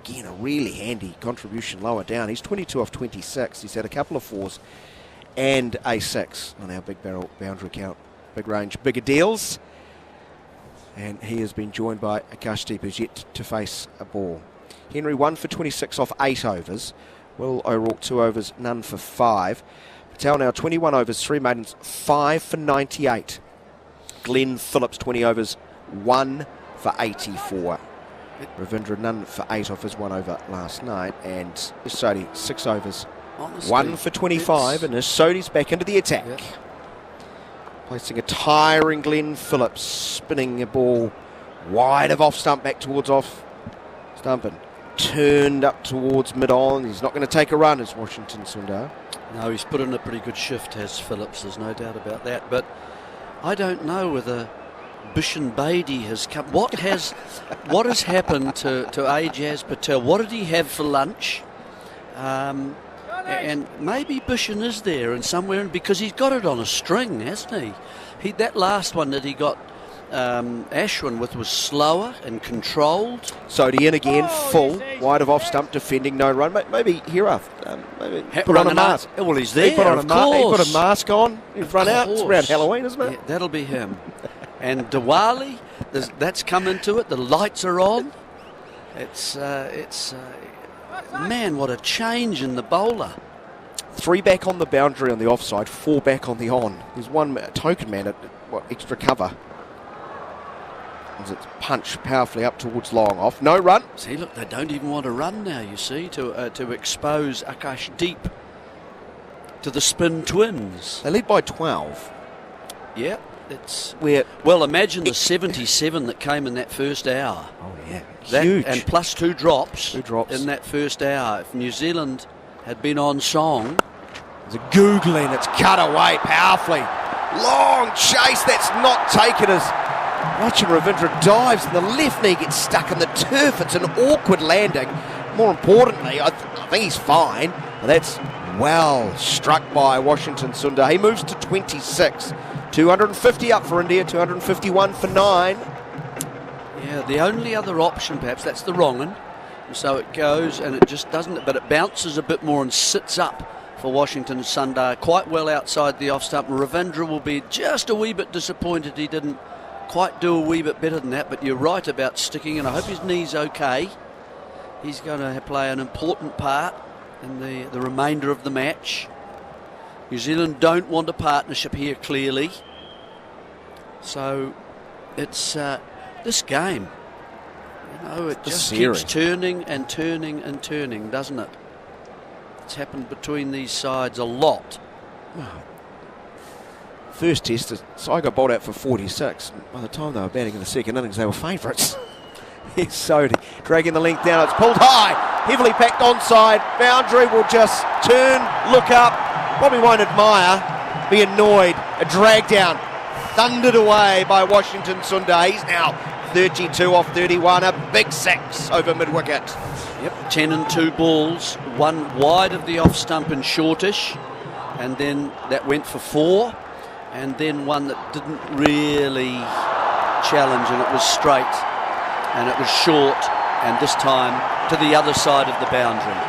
S3: again, a really handy contribution lower down. He's 22 off 26. He's had a couple of 4s and a 6 on our big barrel boundary count. Big range, bigger deals. And he has been joined by Akashdeep, who's yet to face a ball. Henry 1 for 26 off 8 overs. Will O'Rourke 2 overs, none for 5. Patel now 21 overs, 3 maidens, 5 for 98. Glenn Phillips 20 overs, 1 for 84. Ravindra none for 8 off his 1 over last night. And Sodhi 6 overs, 1 for 25. And Sodhi's back into the attack. Yep. Placing a tiring Glenn Phillips, spinning a ball wide of off stump back towards off stump and turned up towards mid-on. He's not going to take a run as Washington Sundar.
S2: No, he's put in a pretty good shift, has Phillips, there's no doubt about that. But I don't know whether Bishan Bedi has come. What has happened to Ajaz Patel? What did he have for lunch? And maybe Bishan is there and somewhere, because he's got it on a string, hasn't he? That last one that he got Ashwin with was slower and controlled.
S3: Sodhi in again, full, wide of off stump, defending, no run. Maybe Hirath, put on a mask.
S2: Well, he's there,
S3: he put a mask on, he's run out. It's around Halloween, isn't it?
S2: Yeah, that'll be him. And Diwali, that's come into it. The lights are on. It's Man, what a change in the bowler.
S3: 3 back on the boundary on the offside, 4 back on the on. There's one token man at extra cover. As it's punched powerfully up towards long off. No run.
S2: See, look, they don't even want to run now, you see, to expose Akash deep to the spin twins.
S3: They lead by 12.
S2: Yeah, well, imagine the 77 that came in that first hour.
S3: Oh, yeah.
S2: Huge. And plus 2 drops. In that first hour. If New Zealand had been on song.
S3: There's a googling, it's cut away powerfully. Long chase, that's not taken as watching Ravindra dives and the left knee gets stuck in the turf. It's an awkward landing. More importantly, I think he's fine. But that's well struck by Washington Sundar. He moves to 26. 250 up for India, 251 for 9.
S2: Yeah, the only other option perhaps, that's the wrong one. So it goes and it just doesn't, but it bounces a bit more and sits up for Washington Sundar quite well outside the off stump. Ravindra will be just a wee bit disappointed he didn't quite do a wee bit better than that, but you're right about sticking, and I hope his knee's okay. He's going to play an important part in the remainder of the match. New Zealand don't want a partnership here, clearly. So it's this game. You know, it just keeps turning and turning and turning, doesn't it? It's happened between these sides a lot.
S3: First test, Saigo bowled out for 46. By the time they were batting in the second innings, they were favourites. Here's Sodhi dragging the length down. It's pulled high, heavily packed onside. Boundary will just turn, look up, probably won't admire, be annoyed. A drag down, thundered away by Washington Sundar. He's now 32 off 31, a big 6 over mid-wicket.
S2: Yep, 10 and 2 balls, 1 wide of the off stump and shortish, and then that went for 4, and then one that didn't really challenge, and it was straight, and it was short, and this time to the other side of the boundary.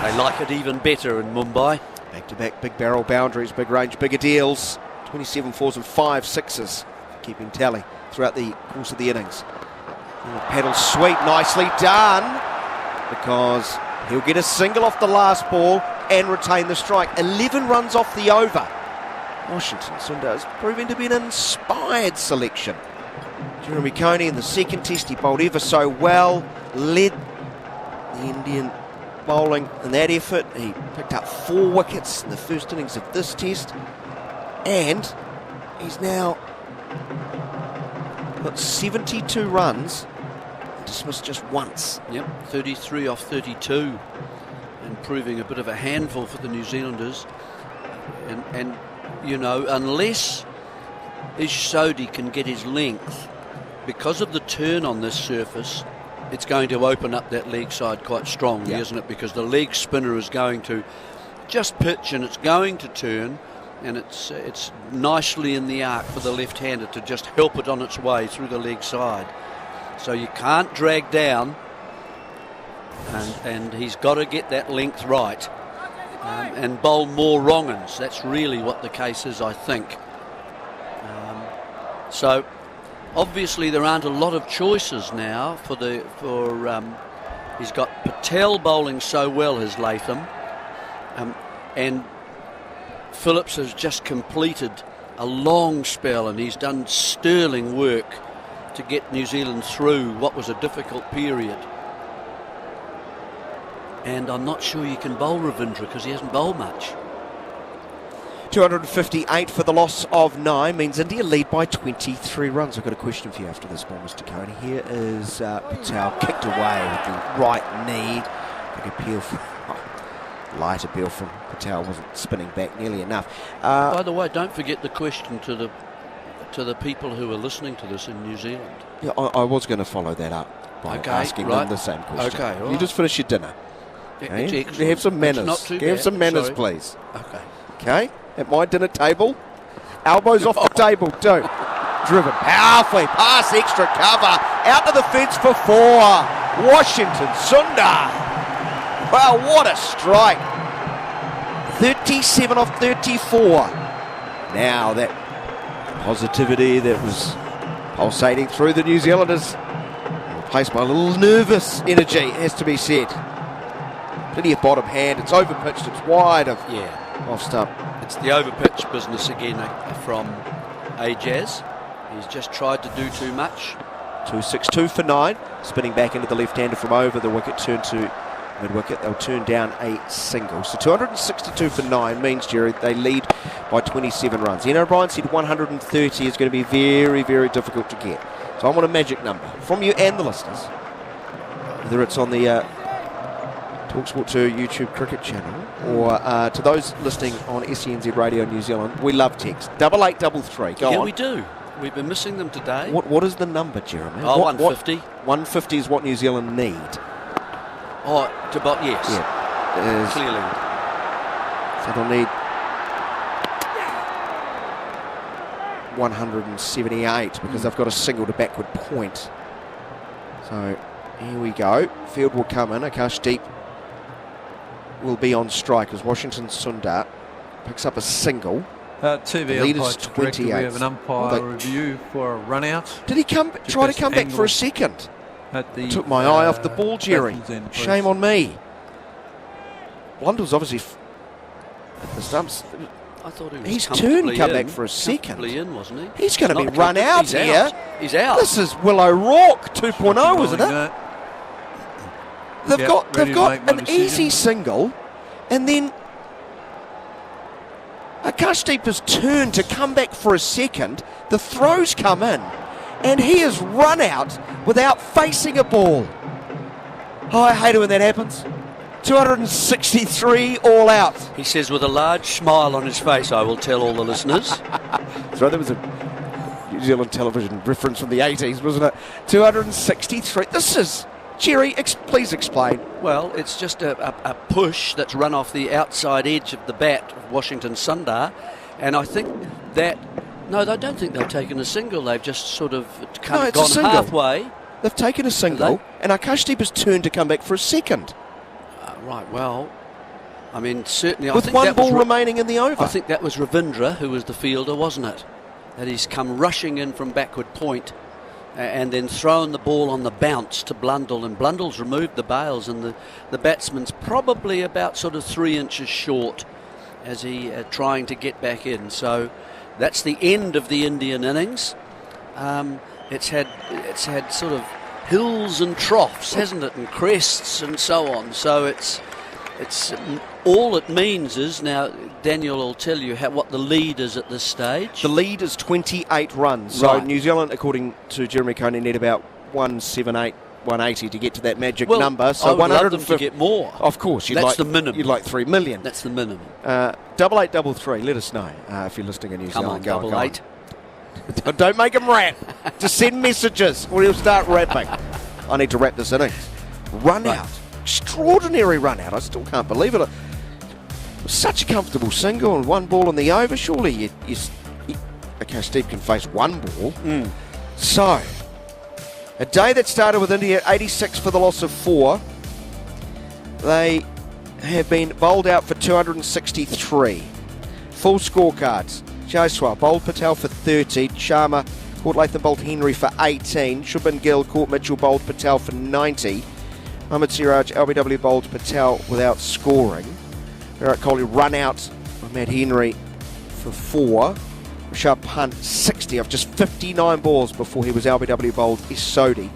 S2: They like it even better in Mumbai.
S3: Back-to-back big barrel boundaries, big range, bigger deals. 27 4s and 5 6s, keeping tally throughout the course of the innings. Paddle sweep, nicely done, because he'll get a single off the last ball and retain the strike. 11 runs off the over. Washington Sundar is proving to be an inspired selection. Jeremy Coney in the second test, he bowled ever so well, led the Indian bowling in that effort. He picked up 4 wickets in the first innings of this test, and he's now got 72 runs and dismissed just once.
S2: Yep, 33 off 32, and proving a bit of a handful for the New Zealanders. And you know, unless Sodhi can get his length, because of the turn on this surface, it's going to open up that leg side quite strongly, isn't it? Because the leg spinner is going to just pitch and it's going to turn, and it's nicely in the arc for the left-hander to just help it on its way through the leg side. So you can't drag down, and he's got to get that length right and bowl more wrong-uns. That's really what the case is, I think. So obviously there aren't a lot of choices now he's got Patel bowling so well, his Latham, and Phillips has just completed a long spell, and he's done sterling work to get New Zealand through what was a difficult period. And I'm not sure you can bowl Ravindra because he hasn't bowled much.
S3: 258 for the loss of 9 means India lead by 23 runs. I've got a question for you after this one, Mr. Coney. Here is Patel kicked away with the right knee. Light appeal from Patel, wasn't spinning back nearly enough.
S2: By the way, don't forget the question to the people who are listening to this in New Zealand.
S3: Yeah, I was going to follow that up by asking them the same question.
S2: Okay,
S3: you just finish your dinner.
S2: Okay?
S3: You have some manners.
S2: Not too
S3: have
S2: bad.
S3: some manners,
S2: Sorry.
S3: please.
S2: Okay.
S3: At my dinner table, elbows off the table, too. Driven powerfully past extra cover, out to the fence for 4. Washington Sundar. Wow, what a strike. 37 off 34. Now that positivity that was pulsating through the New Zealanders, replaced by a little nervous energy, has to be said. Plenty of bottom hand. It's over pitched. It's wide of off stump.
S2: It's the over pitch business again from Ajaz. He's just tried to do too much.
S3: 2-6-2 for 9. Spinning back into the left-hander from over the wicket, turn to mid-wicket. They'll turn down a single. So 262 for 9 means, Jerry, they lead by 27 runs. Ian O'Brien said 130 is going to be very, very difficult to get. So I want a magic number from you and the listeners. Whether it's on the talkSPORT 2 YouTube cricket channel or to those listening on SENZ Radio New Zealand, we love text. 8833. Go on.
S2: We do. We've been missing them today.
S3: What is the number, Jeremy?
S2: 150.
S3: 150 is what New Zealand need.
S2: Oh, yes.
S3: Yeah.
S2: Clearly.
S3: So they'll need 178 because they've got a single to backward point. So here we go. Field will come in. Akashdeep will be on strike as Washington Sundar picks up a single.
S7: TV umpire to correct you, we have an umpire review for a run out.
S3: Did he try to come back for a second? Took my eye off the ball, Jerry. Shame on me. Blundell's obviously at the stumps.
S2: I thought
S3: he's turned to come back for a second.
S2: In, wasn't he?
S3: He's going to be run out here.
S2: He's out.
S3: This is Willow Rock 2.0, isn't it? They've got an easy single, and then Akashdeep has turned to come back for a second. The throws come in, and he is run out without facing a ball. Oh, I hate it when that happens. 263 all out.
S2: He says with a large smile on his face, I will tell all the listeners.
S3: So there was a New Zealand television reference from the 80s, wasn't it? 263. This is... Jerry, please explain.
S2: Well, it's just a push that's run off the outside edge of the bat of Washington Sundar, and I think that... No, I don't think they've taken a single. They've just sort of gone halfway.
S3: They've taken a single, and Akashdeep has turned to come back for a second.
S2: Right, well, I mean, certainly...
S3: With one ball remaining in the over.
S2: I think that was Ravindra who was the fielder, wasn't it? That he's come rushing in from backward point and then thrown the ball on the bounce to Blundell, and Blundell's removed the bails, and the batsman's probably about sort of 3 inches short as he trying to get back in. So that's the end of the Indian innings. It's had sort of hills and troughs, hasn't it, and crests and so on. So it's all it means is, now Daniel will tell you what the lead is at this stage.
S3: The lead is 28 runs.
S2: Right.
S3: So New Zealand, according to Jeremy Coney, need about 178, 180 to get to that magic number. So
S2: I would love them to get more.
S3: Of course,
S2: that's the minimum.
S3: You'd like 3 million.
S2: That's the minimum.
S3: 8833. Let us know if you're listening in New Zealand.
S2: Come on, 88.
S3: Don't make him rap. Just send messages or he'll start rapping. I need to wrap this innings. Run out. Extraordinary run out. I still can't believe it. Such a comfortable single and one ball on the over. Surely Steve can face one ball. So, a day that started with India 86 for the loss of 4. They have been bowled out for 263. Full scorecards. Jaiswal bowled Patel for 30. Sharma caught Latham, bowled Henry for 18. Shubman Gill caught Mitchell, bowled Patel for 90. Mohammad Siraj, LBW bowled Patel without scoring. Virat Kohli run out of Matt Henry for 4. Rishabh Pant 60 of just 59 balls before he was LBW bowled Sodhi.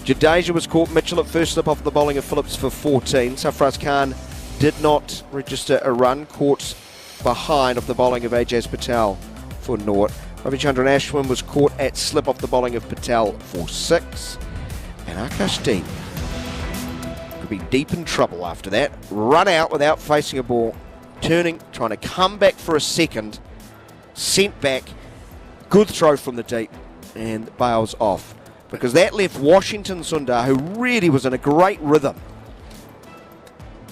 S3: Jadeja was caught Mitchell at first slip off the bowling of Phillips for 14. Sarfraz Khan did not register a run, caught behind of the bowling of Ajaz Patel for naught. Ravichandran Ashwin was caught at slip off the bowling of Patel for 6. And Akashdeep could be deep in trouble after that. Run out without facing a ball, turning, trying to come back for a second, sent back, good throw from the deep, and bails off. Because that left Washington Sundar, who really was in a great rhythm,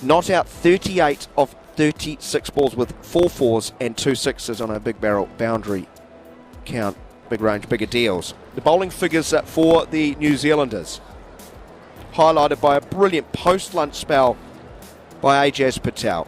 S3: not out 38 of 36 balls with 4 fours and 2 sixes on a big barrel boundary count, big range, bigger deals. The bowling figures for the New Zealanders, highlighted by a brilliant post-lunch spell by Ajaz Patel.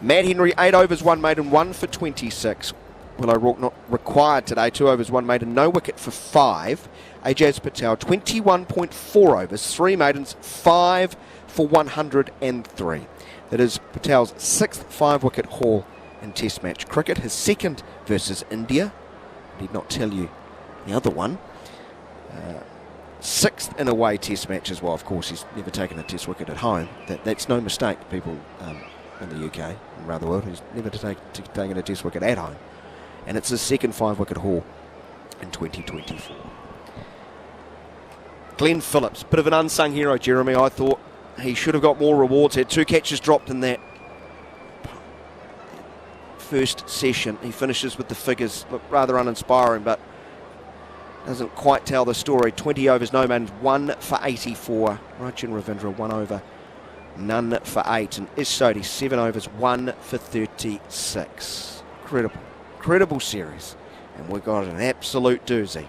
S3: Matt Henry, 8 overs, 1 maiden, 1 for 26. Willow Rourke not required today, 2 overs, 1 maiden, no wicket for 5. Ajaz Patel, 21.4 overs, 3 maidens, 5 for 103. That is Patel's 6th 5-wicket haul in Test match cricket. His second versus India. I did not tell you the other one. 6th in away Test match as well. Of course, he's never taken a Test wicket at home. That's no mistake, people in the UK and around the world. He's never taken a Test wicket at home. And it's his second 5-wicket haul in 2024. Glenn Phillips, bit of an unsung hero, Jeremy. I thought he should have got more rewards. Had 2 catches dropped in that first session. He finishes with the figures. Look rather uninspiring, but doesn't quite tell the story. 20 overs, no man, 1 for 84. Rajan Ravindra, 1 over, none for 8. And Sodhi, 7 overs, 1 for 36. Incredible series. And we got an absolute doozy.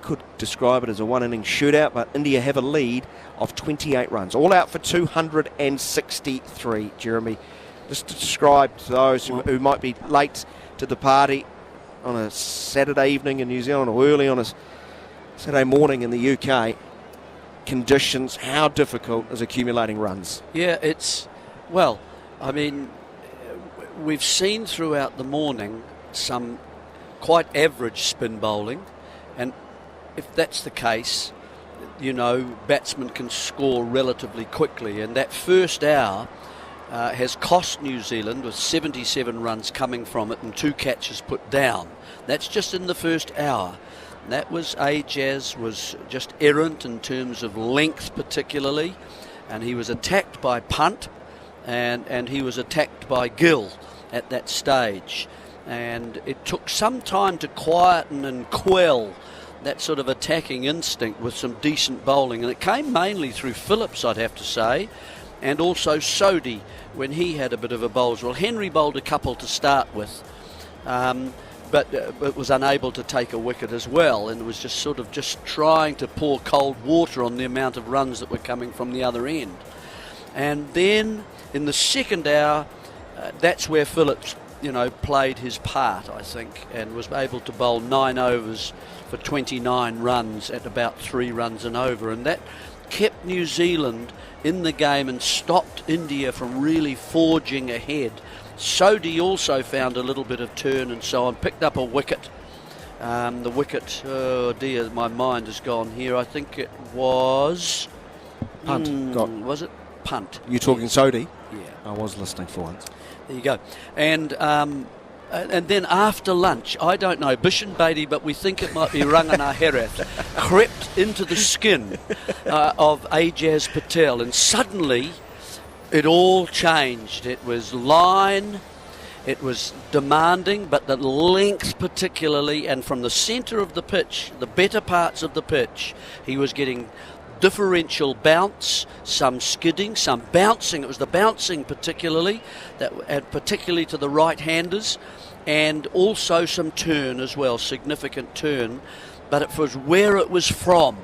S3: Could describe it as a one-inning shootout, but India have a lead of 28 runs. All out for 263, Jeremy. Just to describe to those who might be late to the party on a Saturday evening in New Zealand or early on a Saturday morning in the UK, conditions, how difficult is accumulating runs?
S2: Yeah, we've seen throughout the morning some quite average spin bowling, and if that's the case, batsmen can score relatively quickly, and that first hour has cost New Zealand with 77 runs coming from it and 2 catches put down. That's just in the first hour. That was Ajaz was just errant in terms of length particularly, and he was attacked by Pant and he was attacked by Gill at that stage, and it took some time to quieten and quell that sort of attacking instinct with some decent bowling, and it came mainly through Phillips, I'd have to say, and also Sodhi when he had a bit of a bowl as well. Henry bowled a couple to start with, but was unable to take a wicket as well, and was just trying to pour cold water on the amount of runs that were coming from the other end. And then in the second hour, that's where Phillips played his part, I think, and was able to bowl 9 overs for 29 runs at about 3 runs an over, and that kept New Zealand in the game and stopped India from really forging ahead. Sodhi also found a little bit of turn and so on, picked up a wicket. The wicket, oh dear, my mind has gone here. I think it was
S3: Punt.
S2: Was it Punt?
S3: You're talking Sodhi?
S2: Yeah.
S3: I was listening for once.
S2: There you go. And then after lunch, I don't know, Bishan Bedi, but we think it might be Rangana Herath, crept into the skin of Ajaz Patel, and suddenly it all changed. It was line, it was demanding, but the length particularly, and from the centre of the pitch, the better parts of the pitch, he was getting differential bounce, some skidding, some bouncing. It was the bouncing particularly, particularly to the right-handers, and also some turn as well, significant turn, but it was where it was from,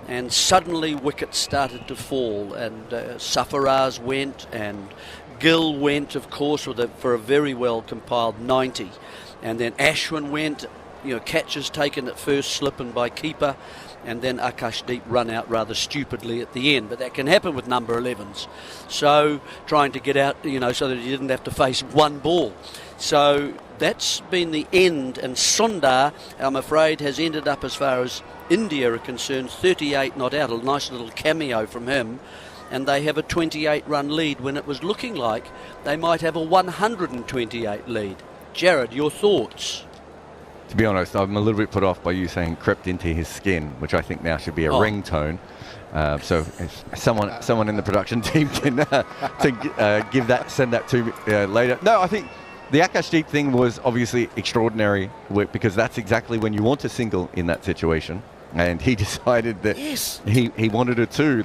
S2: and suddenly wickets started to fall, and Safaraz went, and Gill went, of course, for a very well compiled 90, and then Ashwin went, catches taken at first slip and by keeper, and then Akashdeep run out rather stupidly at the end. But that can happen with number 11s. So trying to get out, so that he didn't have to face one ball. So that's been the end. And Sundar, I'm afraid, has ended up, as far as India are concerned, 38 not out. A nice little cameo from him. And they have a 28-run lead when it was looking like they might have a 128 lead. Jarrod, your thoughts?
S1: To be honest, I'm a little bit put off by you saying crept into his skin, which I think now should be a ringtone. So if someone in the production team can send that to me later. No, I think the Akashdeep thing was obviously extraordinary because that's exactly when you want to single in that situation. And he decided that he wanted it too.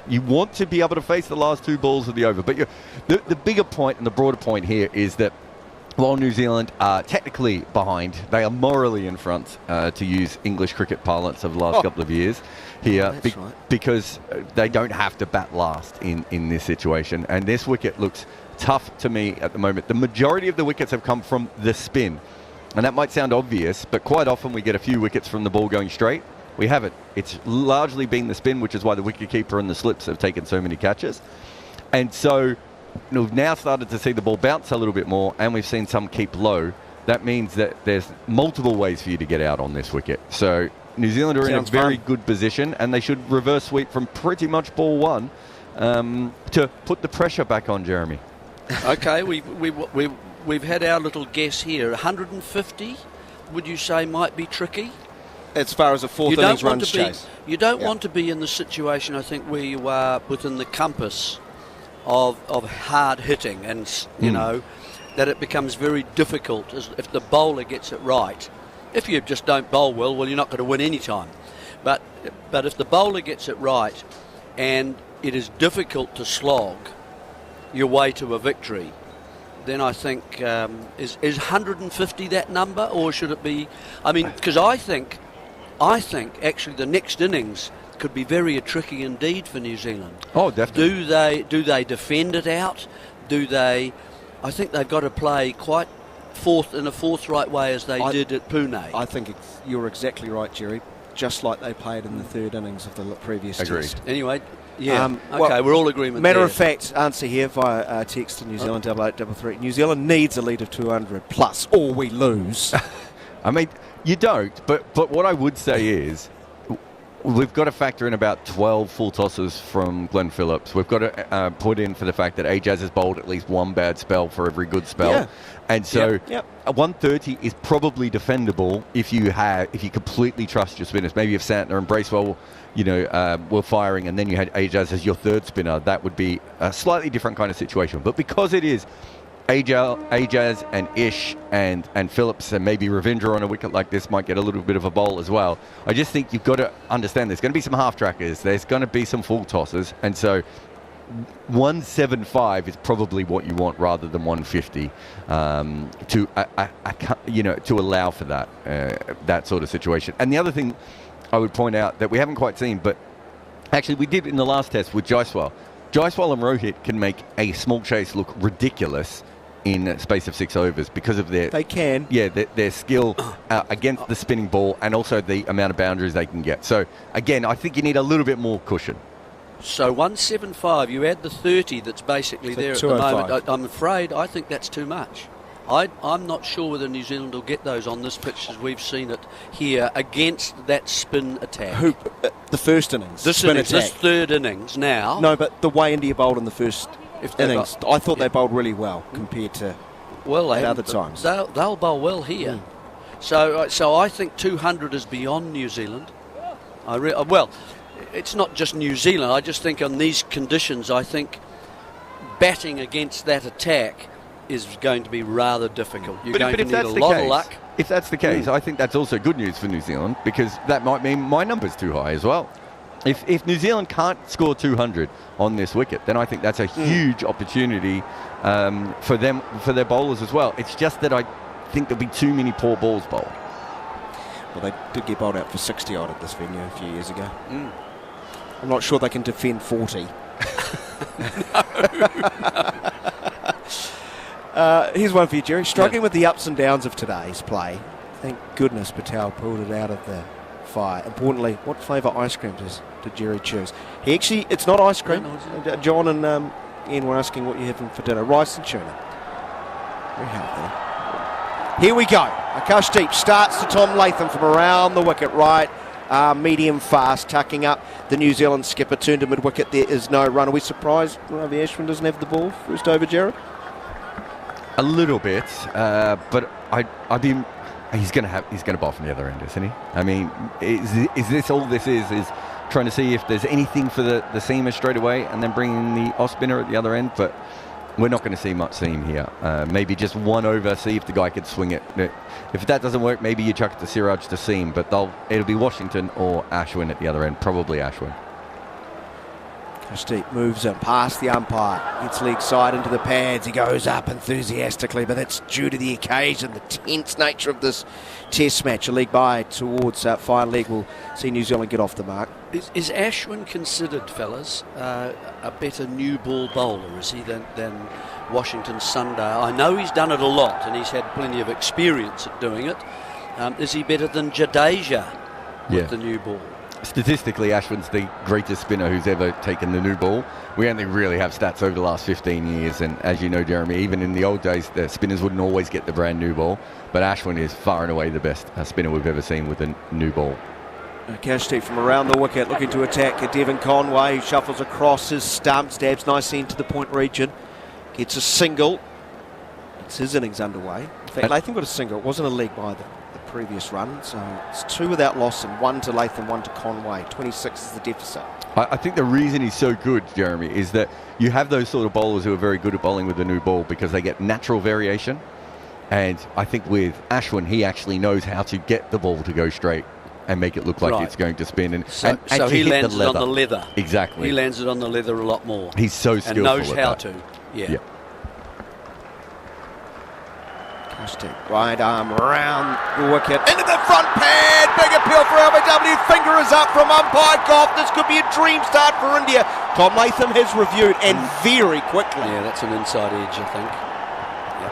S1: You want to be able to face the last 2 balls of the over. But the bigger point and the broader point here is that while New Zealand are technically behind, they are morally in front, to use English cricket parlance of the last couple of years here, because they don't have to bat last in this situation. And this wicket looks tough to me at the moment. The majority of the wickets have come from the spin. And that might sound obvious, but quite often we get a few wickets from the ball going straight, We haven't. It's largely been the spin, which is why the wicketkeeper and the slips have taken so many catches. And so we've now started to see the ball bounce a little bit more, and we've seen some keep low. That means that there's multiple ways for you to get out on this wicket. So New Zealand are in a very good position, and they should reverse sweep from pretty much ball one to put the pressure back on Jeremy.
S2: Okay, we've had our little guess here. 150, would you say, might be tricky?
S3: As far as a fourth innings runs chase.
S2: You don't want to be in the situation, I think, where you are within the compass of hard hitting, and you know that it becomes very difficult if the bowler gets it right. If you just don't bowl well, you're not going to win any time. But if the bowler gets it right, and it is difficult to slog your way to a victory, then I think is 150 that number, or should it be? I mean, because I think actually the next innings could be very tricky indeed for New Zealand.
S1: Oh, definitely.
S2: Do they defend it out? Do they? I think they've got to play quite in a forthright way as they did at Pune.
S3: I think you're exactly right, Jerry. Just like they played in the third innings of the previous test.
S2: Anyway, yeah. Okay, we're all agreement.
S3: Matter
S2: there.
S3: of fact, answer here via text to New Zealand 8833. New Zealand needs a lead of 200 plus, or we lose.
S1: I mean, you don't. But what I would say is, we've got to factor in about 12 full tosses from Glenn Phillips. We've got to put in for the fact that Ajaz has bowled at least one bad spell for every good spell. Yeah. And so 130 is probably defendable if you completely trust your spinners. Maybe if Santner and Bracewell, were firing, and then you had Ajaz as your third spinner, that would be a slightly different kind of situation. But because it is Ajaz and Ish and Phillips and maybe Ravindra on a wicket like this might get a little bit of a bowl as well. I just think you've got to understand there's going to be some half-trackers, there's going to be some full tosses, and so 175 is probably what you want rather than 150 to allow for that sort of situation. And the other thing I would point out that we haven't quite seen, but actually we did in the last test with Jaiswal. Jaiswal and Rohit can make a small chase look ridiculous in a space of 6 overs because of their skill against the spinning ball, and also the amount of boundaries they can get. So again, I think you need a little bit more cushion.
S2: So 175, you add the 30 that's basically there at the moment. I'm afraid I think that's too much. I'm not sure whether New Zealand will get those on this pitch as we've seen it here against that spin attack.
S3: The first innings?
S2: This third innings now.
S3: No, but the way India bowled in the first innings, I thought they bowled really well compared to other times.
S2: They'll bowl well here. So I think 200 is beyond New Zealand. It's not just New Zealand. I just think on these conditions, I think batting against that attack is going to be rather difficult. You're going to need a lot of luck.
S1: If that's the case, I think that's also good news for New Zealand, because that might mean my number's too high as well. If New Zealand can't score 200 on this wicket, then I think that's a huge opportunity for their bowlers as well. It's just that I think there'll be too many poor balls bowled.
S3: Well, they did get bowled out for 60 odd at this venue a few years ago. I'm not sure they can defend 40. Here's one for you, Jerry. Struggling with the ups and downs of today's play. Thank goodness Patel pulled it out of the fire. Importantly, what flavour ice cream did Jerry choose? It's not ice cream. John and Iain were asking what you're having for dinner. Rice and tuna. Very healthy. Here we go. Akashdeep starts to Tom Latham from around the wicket right. Medium fast, tucking up the New Zealand skipper, turned to mid-wicket. There is no run. Are we surprised Ravi Ashwin doesn't have the ball first over, Jarrod?
S1: A little bit, but he's going to bowl from the other end, isn't he? I mean, is this all this is trying to see if there's anything for the seamer straight away and then bringing the off spinner at the other end? But we're not going to see much seam here. Maybe just one over, see if the guy could swing it. If that doesn't work, maybe you chuck it to Siraj to seam, but it'll be Washington or Ashwin at the other end, probably Ashwin.
S3: Steep moves in past the umpire, gets leg side into the pads, he goes up enthusiastically, but that's due to the occasion, the tense nature of this test match. A leg by towards fire leg will see New Zealand get off the mark.
S2: Is Ashwin considered, fellas, a better new ball bowler, is he, than Washington Sunday? I know he's done it a lot and he's had plenty of experience at doing it. Is he better than Jadeja? with the new ball.
S1: Statistically, Ashwin's the greatest spinner who's ever taken the new ball. We only really have stats over the last 15 years, and as you know, Jeremy, even in the old days, the spinners wouldn't always get the brand new ball, but Ashwin is far and away the best spinner we've ever seen with a new ball.
S3: Cashdeep from around the wicket looking to attack Devon Conway, who shuffles across his stumps, dabs nicely into the point region, gets a single. It's his innings underway. In fact, Latham got a single. It wasn't a leg by the previous run, so it's 2 without loss and 1 to Latham, 1 to Conway. 26 is the deficit.
S1: I think the reason he's so good, Jeremy, is that you have those sort of bowlers who are very good at bowling with the new ball because they get natural variation, and I think with Ashwin, he actually knows how to get the ball to go straight and make it look like it's going to spin. And
S2: so he lands it on the leather.
S1: Exactly.
S2: He lands it on the leather a lot more.
S1: He's so skillful
S2: and knows
S1: at
S2: how
S1: that.
S2: to. Yeah.
S3: Right arm round the wicket, into the front pad, big appeal for LBW, finger is up from umpire Goff. This could be a dream start for India. Tom Latham has reviewed, and very quickly.
S2: Yeah, that's an inside edge, I think. Yeah.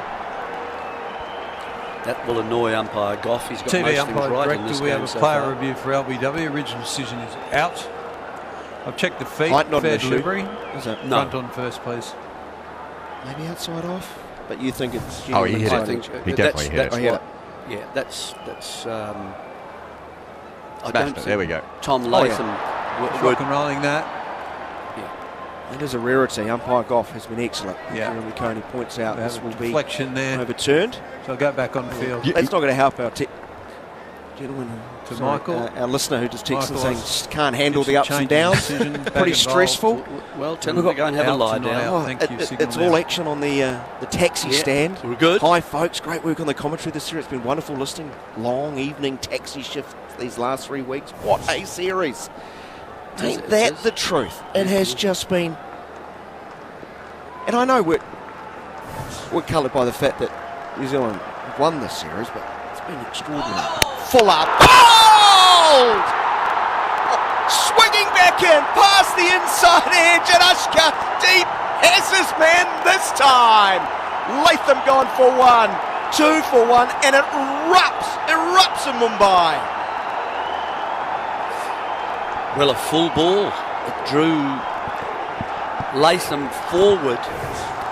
S2: That will annoy umpire Goff. He's got
S7: TV
S2: most
S7: umpire
S2: things right
S7: director,
S2: in this
S7: we
S2: game
S7: have a
S2: so
S7: player
S2: far.
S7: review for LBW. Original decision is out. I've checked the feet.
S3: Might not
S7: Fair
S3: an issue.
S7: delivery.
S3: Is it?
S2: No.
S7: Front on first, please.
S3: Maybe outside off, but you think it's?
S1: Oh, he hit
S2: I
S1: it.
S2: think
S1: He definitely hit it.
S2: Yeah, that's. I
S1: Smashed
S2: don't
S1: it.
S2: think
S1: There we go.
S2: Tom Latham
S7: Rock
S2: would.
S7: and rolling that.
S3: It is a rarity. Umpire Goff has been excellent.
S7: Yeah.
S3: Jeremy Coney points out this will be
S7: deflection there.
S3: overturned.
S7: So I'll go back on the field.
S3: That's not going to help our gentleman.
S7: To Michael.
S3: Our listener who just texted
S7: Michael
S3: saying
S7: has
S3: just can't handle the ups and
S7: changed
S3: downs.
S7: decision, back
S3: Pretty
S7: involved.
S3: stressful.
S2: Well, tell him to go and have a
S7: Out
S2: lie
S7: to not
S2: down.
S7: out. Thank you.
S3: It's all action on the taxi stand.
S2: We're good.
S3: Hi, folks. Great work on the commentary this year. It's been wonderful listening. Long evening taxi shift these last 3 weeks. What a series. Ain't that the truth? It has just been... And I know we're coloured by the fact that New Zealand won this series, but it's been extraordinary. Fuller. Bowled! Swinging back in, past the inside edge, and Ashka deep has his man this time. Latham gone for 1, 2 for 1, and it erupts in Mumbai.
S2: Well, a full ball. It drew Latham forward,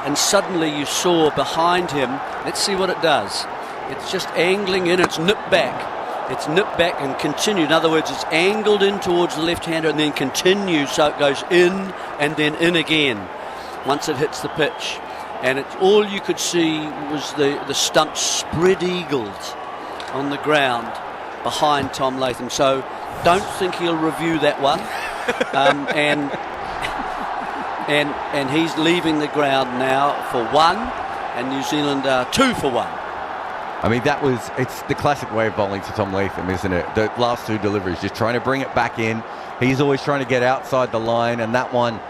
S2: and suddenly you saw behind him. Let's see what it does. It's just angling in. It's nipped back. It's nipped back and continued. In other words, it's angled in towards the left-hander and then continues, so it goes in and then in again once it hits the pitch. And it's all you could see was the stump spread eagled on the ground behind Tom Latham. So don't think he'll review that one. And he's leaving the ground now for 1, and New Zealand are 2 for 1.
S1: I mean, it's the classic way of bowling to Tom Latham, isn't it? The last 2 deliveries, just trying to bring it back in. He's always trying to get outside the line, and that one,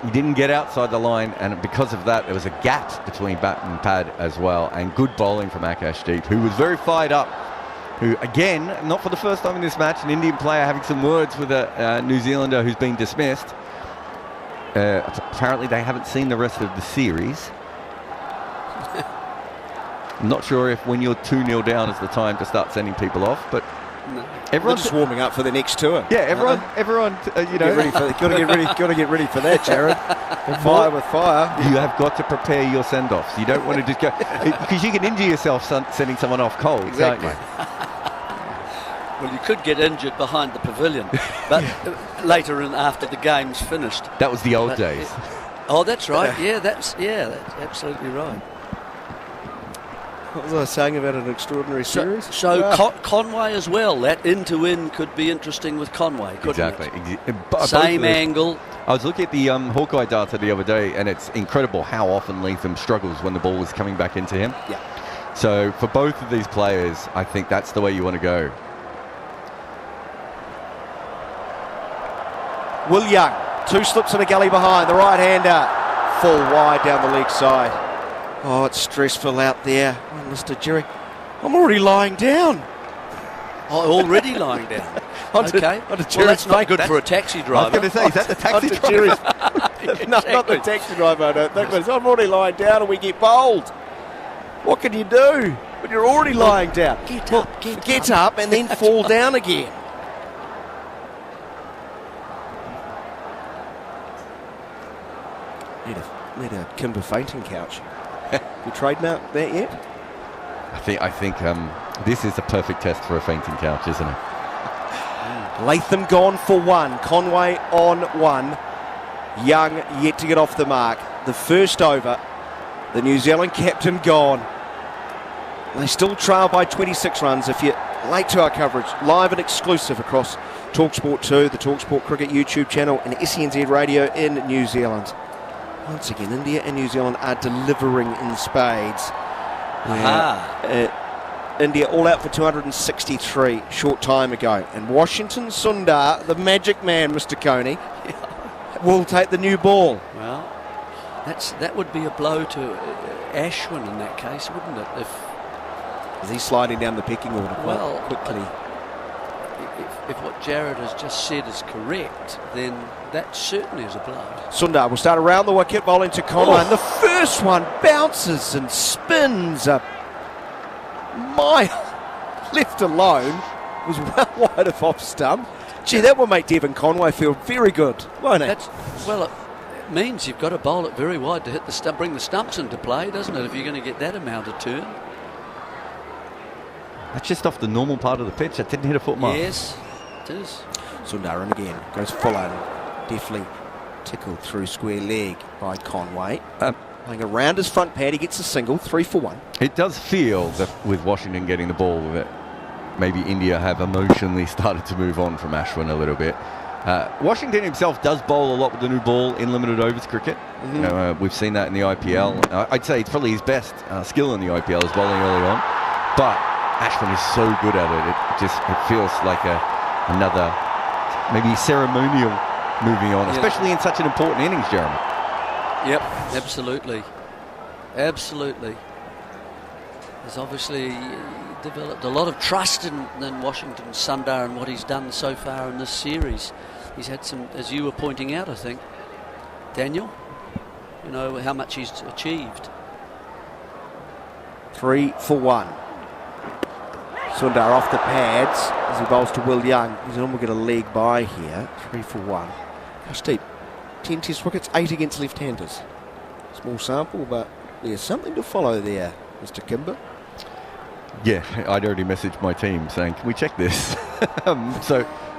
S1: he didn't get outside the line, and because of that, there was a gap between bat and pad as well, and good bowling from Akashdeep, who was very fired up, who, again, not for the first time in this match, an Indian player having some words with a New Zealander who's been dismissed. Apparently they haven't seen the rest of the series. I'm not sure if when you're 2-0 down is the time to start sending people off, but everyone's
S3: just warming up for the next tour.
S1: Yeah, everyone, you know,
S3: got to get ready for that, Jarrod. Fire with fire.
S1: You have got to prepare your send-offs. You don't want to just go because you can injure yourself sending someone off cold,
S3: exactly.
S1: can't you?
S2: Well, you could get injured behind the pavilion, but later in after the game's finished.
S1: That was the old days.
S2: Oh, that's right. Yeah, that's absolutely right.
S3: What was I saying about an extraordinary series?
S2: So Conway as well. That in-to-in could be interesting with Conway, couldn't it? Same angle.
S1: I was looking at the Hawkeye data the other day, and it's incredible how often Latham struggles when the ball is coming back into him.
S3: Yeah.
S1: So for both of these players, I think that's the way you want to go.
S3: Will Young, 2 slips in a gully behind, the right-hander, full wide down the leg side. Oh, it's stressful out there. Oh, Mr. Jerry, I'm already lying down.
S2: Oh, already lying down. Okay. Well, that's not good for a taxi driver.
S1: I was going to say, is that the taxi driver?
S3: No, not the taxi driver, I don't think. I'm already lying down and we get bowled. What can you do when you're already lying down?
S2: Get up
S3: and then fall down again. Need a Kimber fainting couch. You trademark that yet?
S1: I think this is a perfect test for a fainting couch, isn't it?
S3: Latham gone for one. Conway on one. Young yet to get off the mark. The first over. The New Zealand captain gone. They still trail by 26 runs. If you're late to our coverage, live and exclusive across talkSPORT 2, the talkSPORT Cricket YouTube channel, and SENZ Radio in New Zealand. Once again, India and New Zealand are delivering in spades. India all out for 263 short time ago. And Washington Sundar, the magic man, Mr. Coney, will take the new ball.
S2: Well, that would be a blow to Ashwin in that case, wouldn't it?
S3: Is he sliding down the pecking order quite quickly?
S2: If what Jarrod has just said is correct, then that certainly is a blow.
S3: Sundar will start around the wicket, bowling to Conway. And the first one bounces and spins a mile left alone. Was well wide of off stump. Gee, that will make Devon Conway feel very good, won't it?
S2: It means you've got to bowl it very wide to hit the stump, bring the stumps into play, doesn't it, if you're going to get that amount of turn?
S1: That's just off the normal part of the pitch. That didn't hit a foot mark.
S2: Yes, it is.
S3: Sundaram again goes full on. Definitely tickled through square leg by Conway. Playing around his front pad, he gets a single, 3 for 1.
S1: It does feel that with Washington getting the ball, that maybe India have emotionally started to move on from Ashwin a little bit. Washington himself does bowl a lot with the new ball in limited overs cricket.
S3: Mm-hmm.
S1: You know, we've seen that in the IPL. I'd say it's probably his best skill in the IPL is bowling early on. But Ashwin is so good at it. It feels like another maybe ceremonial moving on, especially in such an important innings, Jeremy.
S2: Yep, absolutely. Absolutely. There's obviously developed a lot of trust in Washington Sundar and what he's done so far in this series. He's had some, as you were pointing out, I think, Daniel, you know, how much he's achieved.
S3: 3 for 1. Sundar off the pads as he bowls to Will Young. He's almost got a leg by here. 3 for 1. How steep? 10 test wickets, 8 against left-handers. Small sample, but there's something to follow there, Mr. Kimber.
S1: Yeah, I'd already messaged my team saying, can we check this?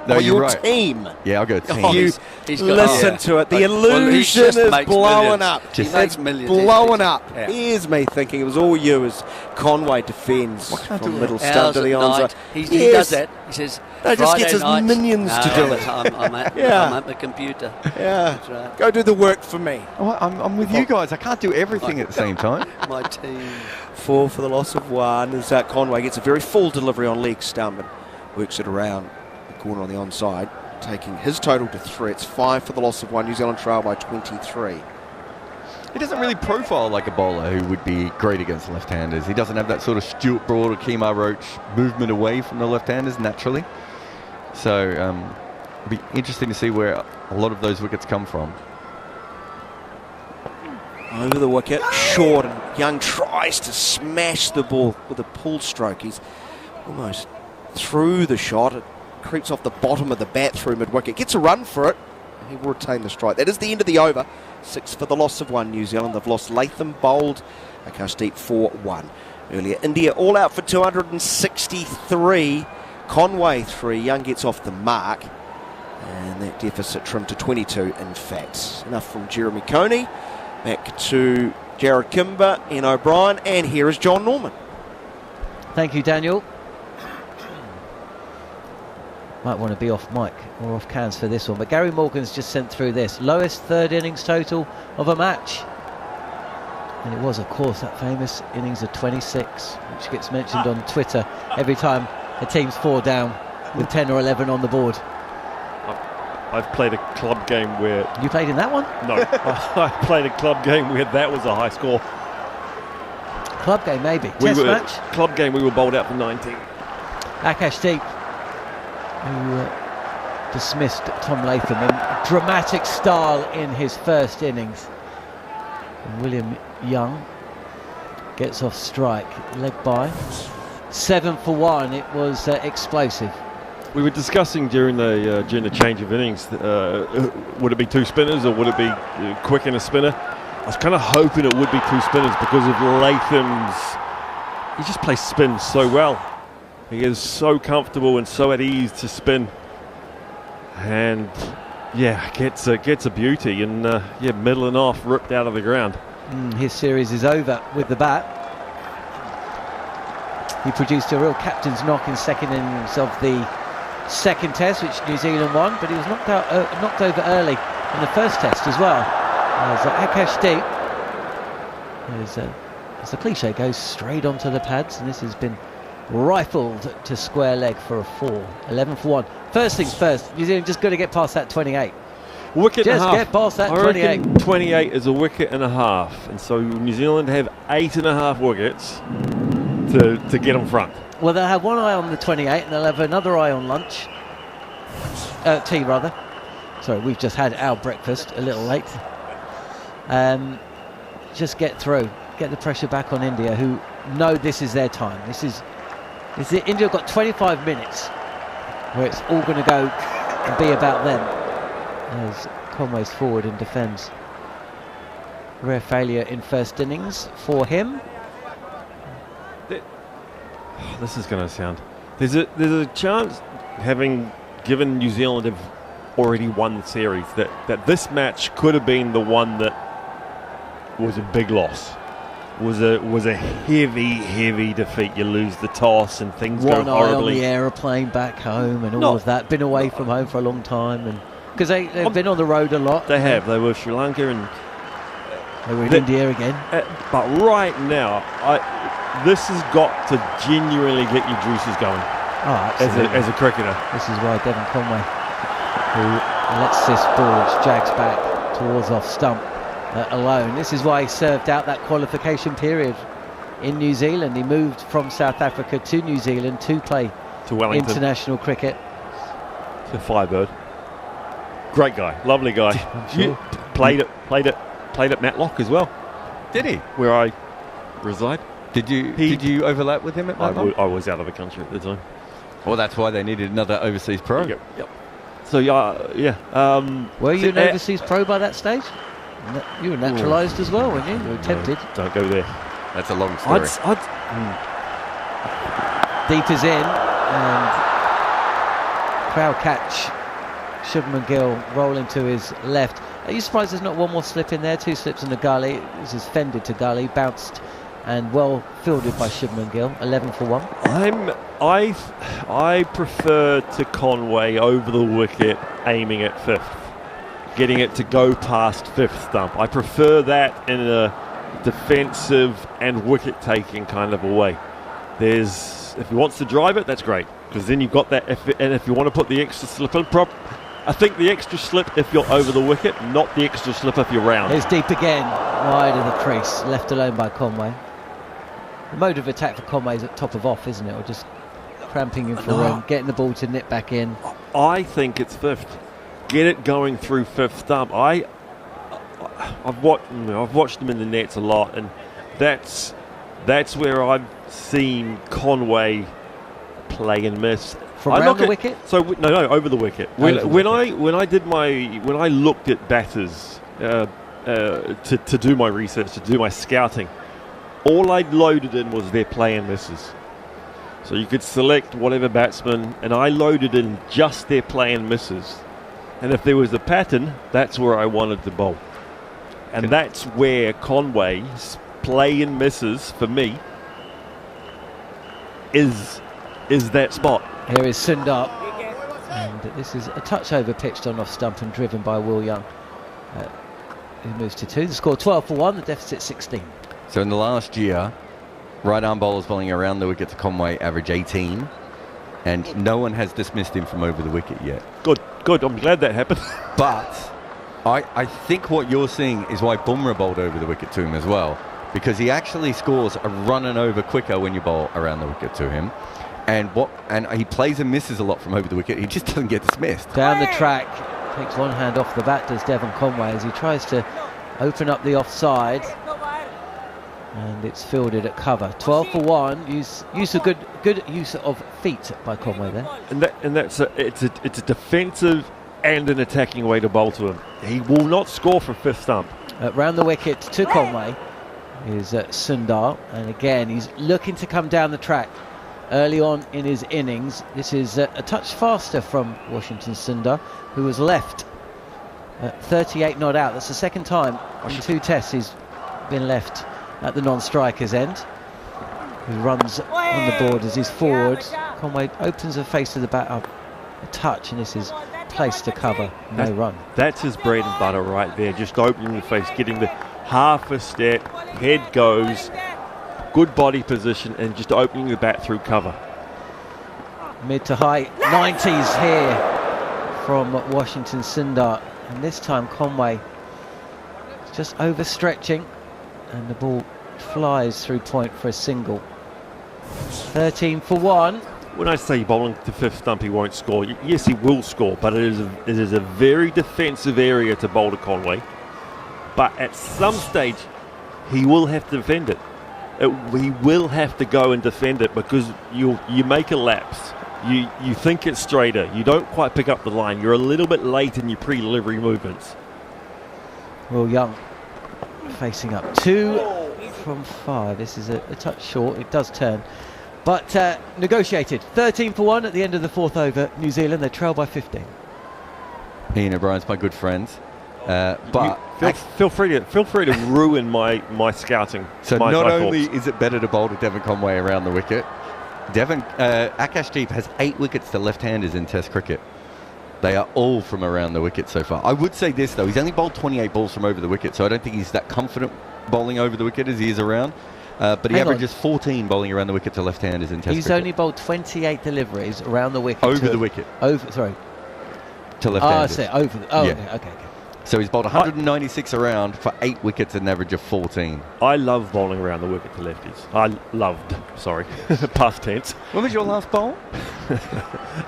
S1: No,
S3: you're
S1: right.
S3: Team.
S1: Yeah, I'll go team.
S3: He's listen to it. The illusion is blowing up.
S2: It's
S3: blowing up.
S2: Yeah.
S3: Here's me thinking it was all you as Conway defends from middle stump to the onside.
S2: He does that. He says,
S3: no, just gets his minions to do it.
S2: I'm at the computer.
S3: Yeah.
S2: That's right.
S3: Go do the work for me.
S1: Oh, I'm with you guys. I can't do everything at the same time.
S2: My team.
S3: 4 for the loss of 1 as Conway gets a very full delivery on leg stump and works it around the corner on the onside, taking his total to 3. It's 5 for the loss of 1. New Zealand trail by 23.
S1: He doesn't really profile like a bowler who would be great against left-handers. He doesn't have that sort of Stuart Broad or Kemar Roach movement away from the left-handers naturally. So it'll be interesting to see where a lot of those wickets come from.
S3: Over the wicket, short, and Young tries to smash the ball with a pull stroke. He's almost through the shot. It creeps off the bottom of the bat through mid-wicket. Gets a run for it. He will retain the strike. That is the end of the over. 6 for the loss of 1. New Zealand. They've lost Latham, bowled Akashdeep 4-1. Earlier, India all out for 263. Conway 3. Young gets off the mark. And that deficit trimmed to 22, in fact. Enough from Jeremy Coney. Back to Jarrod Kimber, Ian O'Brien, and here is Jon Norman.
S4: Thank you, Daniel. Might want to be off mic or off cans for this one, but Gary Morgan's just sent through this. Lowest third innings total of a match. And it was, of course, that famous innings of 26, which gets mentioned on Twitter every time a team's 4 down with 10 or 11 on the board.
S5: I've played a club game where...
S4: You played in that one?
S5: No. I played a club game where that was a high score.
S4: Club game, maybe. Test match?
S5: Club game, we were bowled out for 19.
S4: Akashdeep, who dismissed Tom Latham in dramatic style in his first innings. And William Young gets off strike, leg by. 7 for 1, it was explosive.
S5: We were discussing during the change of innings, would it be 2 spinners or would it be quick and a spinner? I was kind of hoping it would be 2 spinners because of Latham's. He just plays spin so well. He is so comfortable and so at ease to spin, and gets a beauty, and middling off, ripped out of the ground.
S4: His series is over with the bat. He produced a real captain's knock in second innings of the second test, which New Zealand won, but he was knocked over early in the first test as well. As Akash Deep, as the cliche goes, straight onto the pads, and this has been rifled to square leg for a 4. 11 for 1. First things first, New Zealand just got to get past that 28.
S5: Wicket and a half.
S4: Get past that
S5: I
S4: 28.
S5: reckon 28 is a wicket and a half, and so New Zealand have 8.5 wickets to get on front.
S4: Well, they'll have one eye on the 28 and they'll have another eye on lunch. Tea, rather. Sorry, we've just had our breakfast a little late. Just get through. Get the pressure back on India, who know this is their time. This is it. India have got 25 minutes where it's all going to go and be about them. As Conway's forward and defends. Rare failure in first innings for him.
S5: This is going to sound. There's a chance, having given New Zealand have already won the series, that this match could have been the one that was a big loss. Was a heavy defeat. You lose the toss and things go horribly.
S4: One eye on the aeroplane back home and all of that. Been away from home for a long time, and because they've been on the road a lot.
S5: They have. They were Sri Lanka and
S4: they were in India again.
S5: But right now, this has got to genuinely get your juices going. As a cricketer.
S4: This is why Devon Conway, who lets this ball, which jags back towards off stump alone. This is why he served out that qualification period in New Zealand. He moved from South Africa to New Zealand to play
S5: to Wellington
S4: international cricket.
S5: To Firebird. Great guy, lovely guy.
S4: Sure.
S5: Played at Matlock as well.
S1: Did he?
S5: Where I reside.
S1: Did you overlap with him at Matlock?
S5: I was out of the country at the time.
S1: Well, that's why they needed another overseas pro.
S5: Yep. So
S4: were you an overseas pro by that stage? You were naturalised as well, weren't you? You were attempted.
S5: No, don't go there.
S1: That's a long story.
S4: Deep is in, and crowd catch. Shubman Gill rolling to his left. Are you surprised there's not one more slip in there? 2 slips in the gully. This is fended to gully, bounced and well fielded by Shubman Gill. 11 for 1.
S5: I prefer to Conway over the wicket, aiming at 5th. Getting it to go past 5th stump. I prefer that in a defensive and wicket-taking kind of a way. If he wants to drive it, that's great, because then you've got that. If you want to put the extra slip in, I think the extra slip if you're over the wicket, not the extra slip if you're round.
S4: Here's deep again, wide of the crease, left alone by Conway. The mode of attack for Conway is at top of off, isn't it? Or just cramping in for room, getting the ball to nip back in.
S5: I think it's 5th. Get it going through 5th stump. I've watched them in the nets a lot, and that's where I've seen Conway play and miss.
S4: From around the wicket?
S5: So no, over the wicket. When I looked at batters to do my research, to do my scouting, all I'd loaded in was their play and misses. So you could select whatever batsman, and I loaded in just their play and misses. And if there was a pattern, that's where I wanted to bowl. And that's where Conway's play and misses, for me, is that spot.
S4: Here is Sundar. And this is a touch over pitched on off stump and driven by Will Young. Who moves to 2. The score 12 for 1, the deficit 16.
S1: So in the last year, right arm bowlers bowling around the wicket to Conway average 18. And no one has dismissed him from over the wicket yet.
S5: Good. I'm glad that happened.
S1: But I think what you're seeing is why Bumrah bowled over the wicket to him as well. Because he actually scores a run and over quicker when you bowl around the wicket to him. And he plays and misses a lot from over the wicket. He just doesn't get dismissed.
S4: Down the track, takes one hand off the bat, does Devon Conway, as he tries to open up the offside. And it's fielded at cover. 12 for 1. Use a good use of feet by Conway there.
S5: And it's a defensive and an attacking way to bowl to him. He will not score from 5th stump.
S4: round the wicket to Conway is Sundar, and again he's looking to come down the track early on in his innings. This is a touch faster from Washington Sundar, who was left 38 not out. That's the second time in 2 tests he's been left at the non-striker's end. He runs on the board as he's forward. Conway opens the face of the bat up a touch, and this is placed to cover. No run.
S5: That's his bread and butter right there. Just opening the face, getting the half a step, head goes, good body position, and just opening the bat through cover.
S4: Mid to high 90s here from Washington Sundar, and this time Conway just overstretching, and the ball flies through point for a single. 13 for 1.
S5: When I say bowling to fifth stump, he won't score. Yes, he will score, but it is a very defensive area to bowl to Conway. But at some stage, he will have to defend it. He will have to go and defend it, because you make a lapse. You think it's straighter. You don't quite pick up the line. You're a little bit late in your pre-delivery movements.
S4: Will Young facing up 2 from 5. This is a touch short. It does turn, but negotiated. 13 for 1 at the end of the 4th over. New Zealand, they trail by 15.
S1: Ian O'Brien's my good friend, but
S5: feel free to ruin my scouting.
S1: So not only is it better to bowl to Devon Conway around the wicket, Akashdeep has 8 wickets to left-handers in Test cricket. They are all from around the wicket so far. I would say this though, he's only bowled 28 balls from over the wicket, so I don't think he's that confident bowling over the wicket as he is around. But he averages 14 bowling around the wicket to left-handers in Test cricket.
S4: He's only bowled 28 deliveries around the wicket.
S1: Over the wicket. To left-handers.
S4: Okay.
S1: So he's bowled 196 around for 8 wickets and an average of 14.
S5: I love bowling around the wicket to lefties. Sorry, past tense.
S1: When was your last bowl?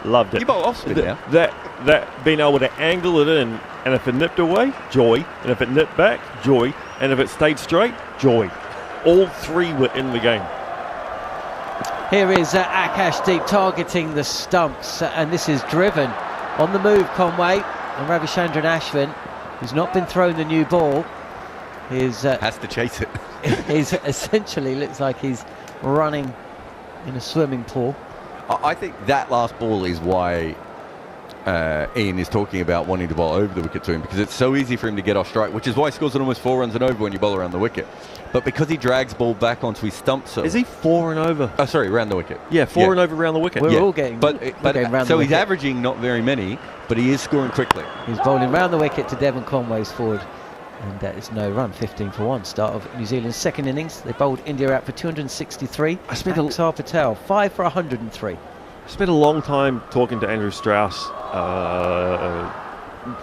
S5: Loved it.
S1: You bowl off spin now.
S5: That being able to angle it in, and if it nipped away, joy. And if it nipped back, joy. And if it stayed straight, joy. All 3 were in the game.
S4: Here is Akashdeep targeting the stumps, and this is driven on the move. Conway and Ravichandran Ashwin, who's not been thrown the new ball,
S1: has to chase it.
S4: He's essentially looks like he's running in a swimming pool.
S1: I think that last ball is why Iain is talking about wanting to bowl over the wicket to him, because it's so easy for him to get off strike, which is why he scores an almost 4 runs and over when you bowl around the wicket. But because he drags ball back onto his stumps.
S5: Is he 4 and over?
S1: Oh, sorry, around the wicket.
S5: Yeah, 4 and over around the wicket.
S4: We're all getting.
S1: So he's averaging not very many, but he is scoring quickly.
S4: He's bowling round the wicket to Devon Conway's forward, and it's no run. 15 for 1. Start of New Zealand's second innings. They bowled India out for 263. Axar Patel 5 for 103.
S5: I spent a long time talking to Andrew Strauss,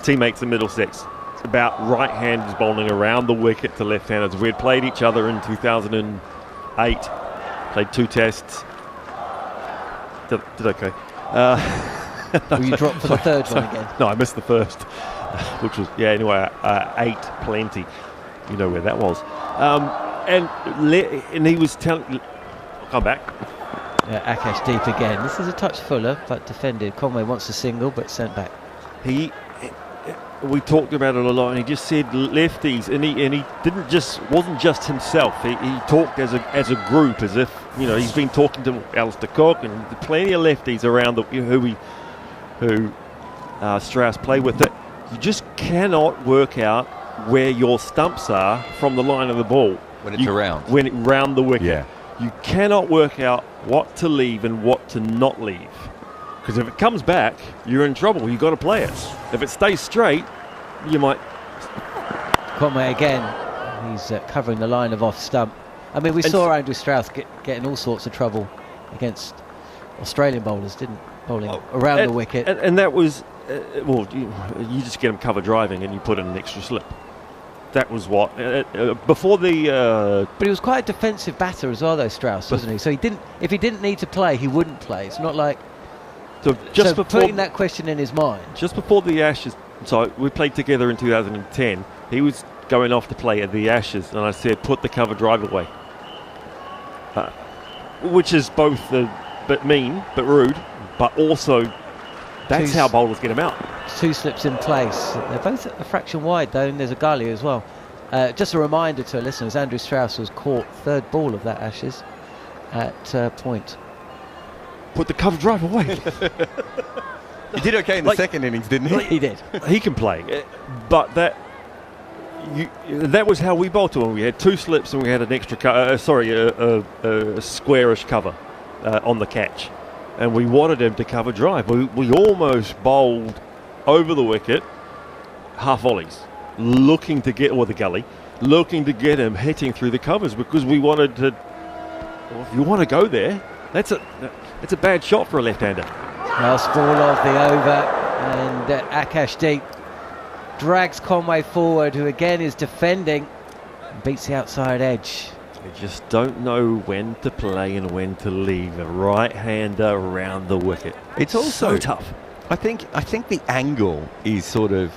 S5: teammates in Middlesex, about right-handers bowling around the wicket to left-handers. We had played each other in 2008, played 2 tests. Did okay.
S4: Will you drop for the third one again?
S5: No, I missed the first, which was, anyway, 8 plenty. You know where that was. And he was telling... I'll come back.
S4: Akashdeep again. This is a touch fuller, but defended. Conway wants a single, but sent back.
S5: We talked about it a lot, and he just said lefties, and he wasn't just himself. He talked as a group, as if he's been talking to Alistair Cook and plenty of lefties around who Strauss play with. It. You just cannot work out where your stumps are from the line of the ball
S1: when it's around.
S5: When it round the wicket,
S1: yeah.
S5: You cannot work out what to leave and what to not leave. Because if it comes back, you're in trouble. You've got to play it. If it stays straight, you might...
S4: Conway again. He's covering the line of off stump. I mean, we saw Andrew Strauss getting all sorts of trouble against Australian bowlers, bowling around the wicket.
S5: And that was... you just get them cover driving and you put in an extra slip. That was what... before the...
S4: But he was quite a defensive batter as well, though, Strauss, wasn't he? So if he didn't need to play, he wouldn't play. It's not like... So putting that question in his mind.
S5: Just before the Ashes, so we played together in 2010. He was going off to play at the Ashes, and I said, put the cover drive away. Which is both a bit mean, but rude, but also that's how bowlers get him out.
S4: 2 slips in place. They're both a fraction wide, though, and there's a gully as well. Just a reminder to our listeners, Andrew Strauss was caught third ball of that Ashes at point.
S5: Put the cover drive away.
S1: He did okay in the second innings, didn't he?
S4: He did.
S5: He can play, but that was how we bowled to him. We had 2 slips and we had an extra a squarish cover on the catch, and we wanted him to cover drive. We almost bowled over the wicket, half volleys, looking to get, or the gully, looking to get him hitting through the covers, because we wanted to. Well, if you want to go there, that's a bad shot for a left-hander.
S4: Last ball of the over, and Akashdeep drags Conway forward, who again is defending, and beats the outside edge.
S5: You just don't know when to play and when to leave a right-hander around the wicket.
S1: It's also
S5: so tough.
S1: I think the angle is sort of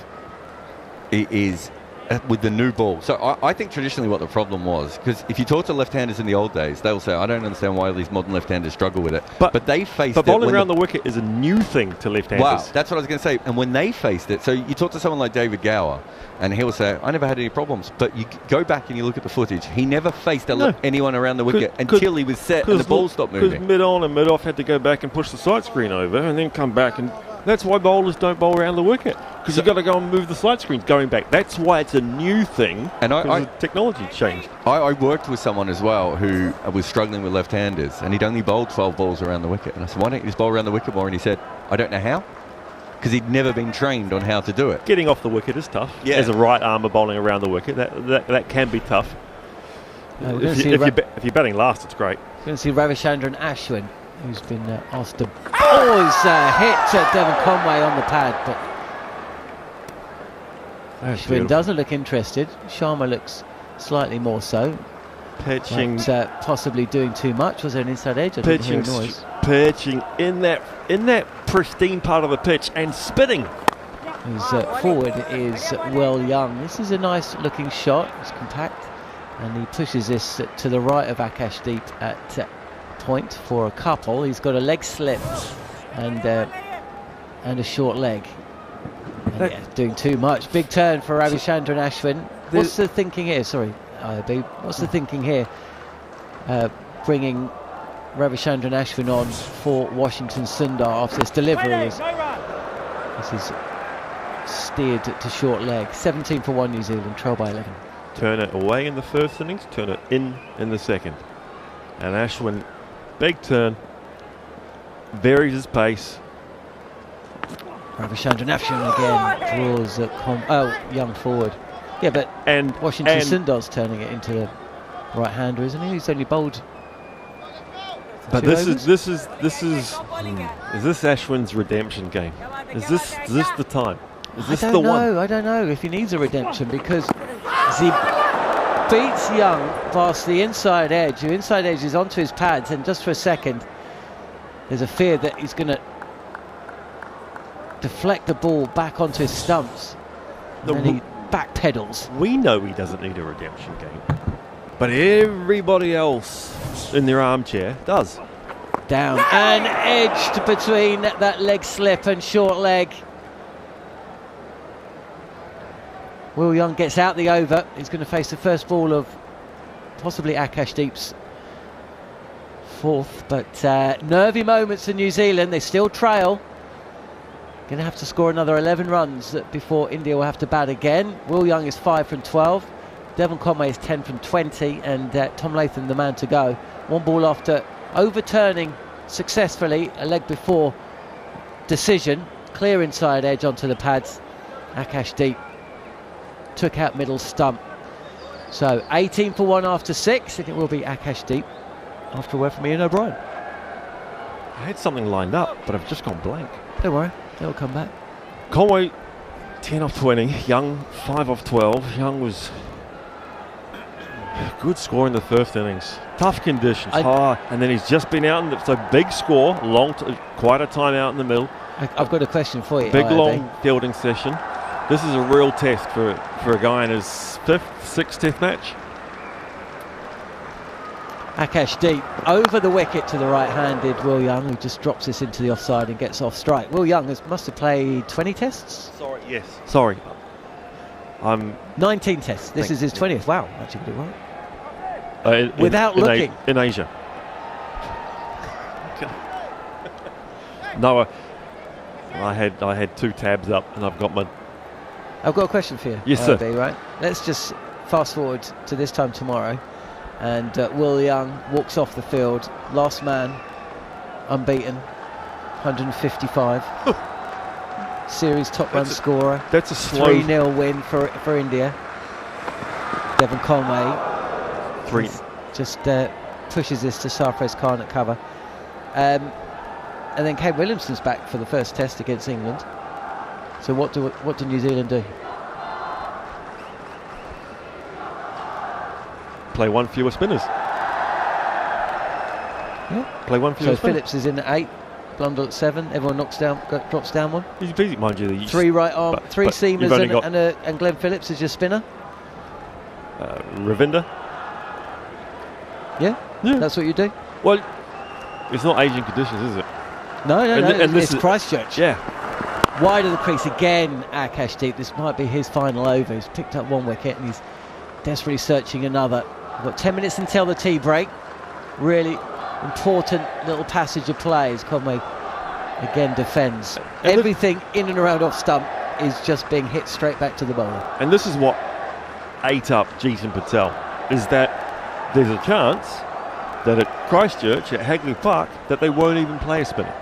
S1: with the new ball. So I think traditionally what the problem was, because if you talk to left-handers in the old days, they'll say, I don't understand why these modern left-handers struggle with it. But they faced it.
S5: But bowling around the wicket is a new thing to left-handers.
S1: Wow, that's what I was going to say. And when they faced it, so you talk to someone like David Gower, and he'll say, I never had any problems. But you go back and you look at the footage, he never faced anyone around the wicket until he was set and the ball stopped moving.
S5: Because mid-on and mid-off had to go back and push the side screen over and then come back, and that's why bowlers don't bowl around the wicket, because you've got to go and move the side screen going back. That's why it's a new thing, and the technology changed.
S1: I worked with someone as well who was struggling with left-handers, and he'd only bowled 12 balls around the wicket. And I said, why don't you just bowl around the wicket more? And he said, I don't know how, because he'd never been trained on how to do it.
S5: Getting off the wicket is tough.
S1: Yeah.
S5: As a right-armer bowling around the wicket, that can be tough. If you're batting last, it's great.
S4: We're going to see Ravichandran Ashwin, who's been asked to... hit Devon Conway on the pad, but Ashwin doesn't look interested. Sharma looks slightly more so.
S5: Pitching,
S4: but, possibly doing too much. Was there an inside edge? I didn't hear a noise.
S5: Pitching in that pristine part of the pitch and spinning.
S4: His forward is Will Young. This is a nice looking shot. It's compact, and he pushes this to the right of Akashdeep at point for a couple. He's got a leg slip and a short leg. And doing too much. Big turn for Ravichandran Ashwin. What's the thinking here? Sorry, IOB. What's the thinking here? Bringing Ravichandran Ashwin on for Washington Sundar after this delivery. This is steered to short leg. 17 for 1 New Zealand, trail by 11.
S5: Turn it away in the first innings, turn it in the second. And Ashwin, big turn, varies his pace.
S4: Ravichandran Ashwin again draws Young forward. Yeah, but Washington Sundar's turning it into the right-hander, isn't he? He's only bowled.
S5: But this is this Ashwin's redemption game? Is this the time? Is this the one?
S4: I don't know if he needs a redemption, because as he beats Young past the inside edge, the inside edge is onto his pads, and just for a second there's a fear that he's going to deflect the ball back onto his stumps, and then he backpedals.
S5: We know he doesn't need a redemption game, but everybody else in their armchair does.
S4: Down and edged between that leg slip and short leg. Will Young gets out the over. He's going to face the first ball of possibly Akashdeep's fourth, but nervy moments in New Zealand. They still trail. Going to have to score another 11 runs before India will have to bat again. Will Young is 5 from 12. Devon Conway is 10 from 20, and Tom Latham the man to go. One ball after overturning successfully a leg before decision. Clear inside edge onto the pads. Akashdeep took out middle stump. So 18 for 1 after 6, and it will be Akashdeep after a word from Ian O'Brien.
S5: I had something lined up, but I've just gone blank.
S4: Don't worry, they'll come back.
S5: Conway 10 off 20, Young 5 off 12. Young was good score in the first innings. Tough conditions, and then he's just been out, so big score, quite a time out in the middle.
S4: I've got a question for you.
S5: Big long fielding session. This is a real test for a guy in his 5th, 6th Test match.
S4: Akashdeep over the wicket to the right-handed Will Young, who just drops this into the offside and gets off strike. Will Young must have played 20 tests?
S5: Sorry. I'm
S4: 19 tests. This is his 20th. Wow, actually got it right. Without looking.
S5: In Asia. No, I had 2 tabs up, and I've got
S4: I've got a question for you.
S5: Yes, sir.
S4: Right. Let's just fast forward to this time tomorrow, and Will Young walks off the field, last man, unbeaten, 155. Series top run scorer.
S5: That's a slow
S4: 3-0 win for India. Devon Conway just pushes this to Sarfraz Khan at cover. And then Kane Williamson's back for the first test against England. So what do New Zealand do?
S5: Play 1 fewer spinners.
S4: Yeah.
S5: Play 1 fewer
S4: So
S5: spinners.
S4: Phillips is in at 8, Blundell at 7. Everyone drops down 1.
S5: Easy peasy, mind you.
S4: 3 right arm, 3 seamers, and Glenn Phillips is your spinner.
S5: Ravinder.
S4: Yeah, that's what you do.
S5: Well, it's not Asian conditions, is it?
S4: No,
S5: And
S4: it's Christchurch.
S5: Yeah.
S4: Wide of the crease again, Akashdeep. This might be his final over. He's picked up 1 wicket and he's desperately searching another. We've got 10 minutes until the tea break. Really important little passage of play as Conway again defends.
S5: And
S4: everything in and around off stump is just being hit straight back to the bowler.
S5: And this is what ate up Jason Patel, is that there's a chance that at Christchurch, at Hagley Park, that they won't even play a spinner.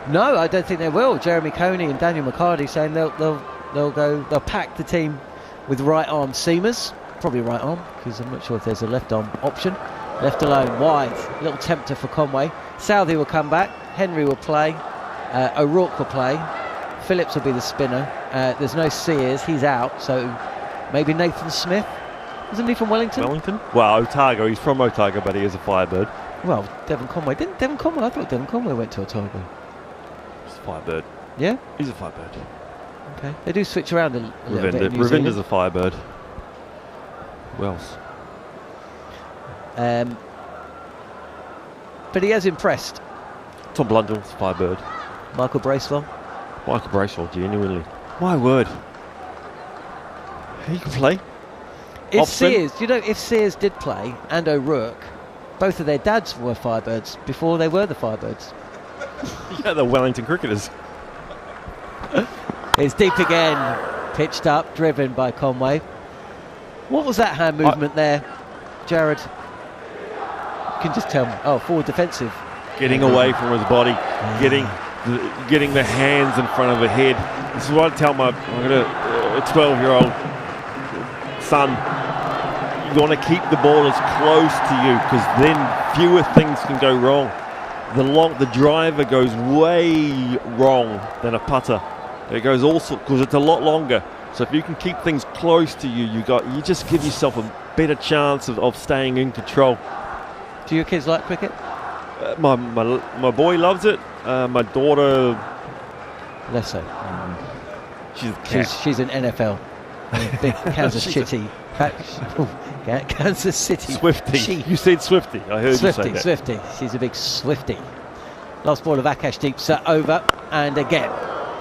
S4: No, I don't think they will. Jeremy Coney and Daniel McHardy saying they'll pack the team with right arm seamers, probably right arm, because I'm not sure if there's a left arm option. Left alone, wide, little tempter for Conway. Southey will come back, Henry will play, O'Rourke will play, Phillips will be the spinner. There's no Sears, he's out, so maybe Nathan Smith. Isn't he from Wellington?
S5: Well, Otago, he's from Otago, but he is a Firebird.
S4: Well, Devon Conway. I thought Devon Conway went to Otago.
S5: He's a Firebird.
S4: Yeah?
S5: He's a Firebird.
S4: Okay. They do switch around a little bit in New
S5: Ravinder's
S4: Zealand.
S5: a Firebird. Who else?
S4: But he has impressed.
S5: Tom Blundell's Firebird.
S4: Michael Bracewell,
S5: genuinely. My word. He can play.
S4: If Sears did play, and O'Rourke, both of their dads were Firebirds before they were the Firebirds.
S5: Yeah, the Wellington cricketers.
S4: It's deep again, pitched up, driven by Conway. What was that hand movement there, Jarrod? You can just tell me. Oh, forward defensive.
S5: Getting away from his body, getting the hands in front of the head. This is what I tell my 12-year-old son. You want to keep the ball as close to you, because then fewer things can go wrong. The driver goes way wrong than a putter. It goes also because it's a lot longer. So if you can keep things close to you, you just give yourself a better chance of staying in control.
S4: Do your kids like cricket?
S5: My boy loves it. My daughter,
S4: less so. She's an NFL. Big Kansas City. Kansas City.
S5: Swifty. You said Swifty. I heard you say that.
S4: Swifty. She's a big Swifty. Last ball of Akashdeep's over, and again,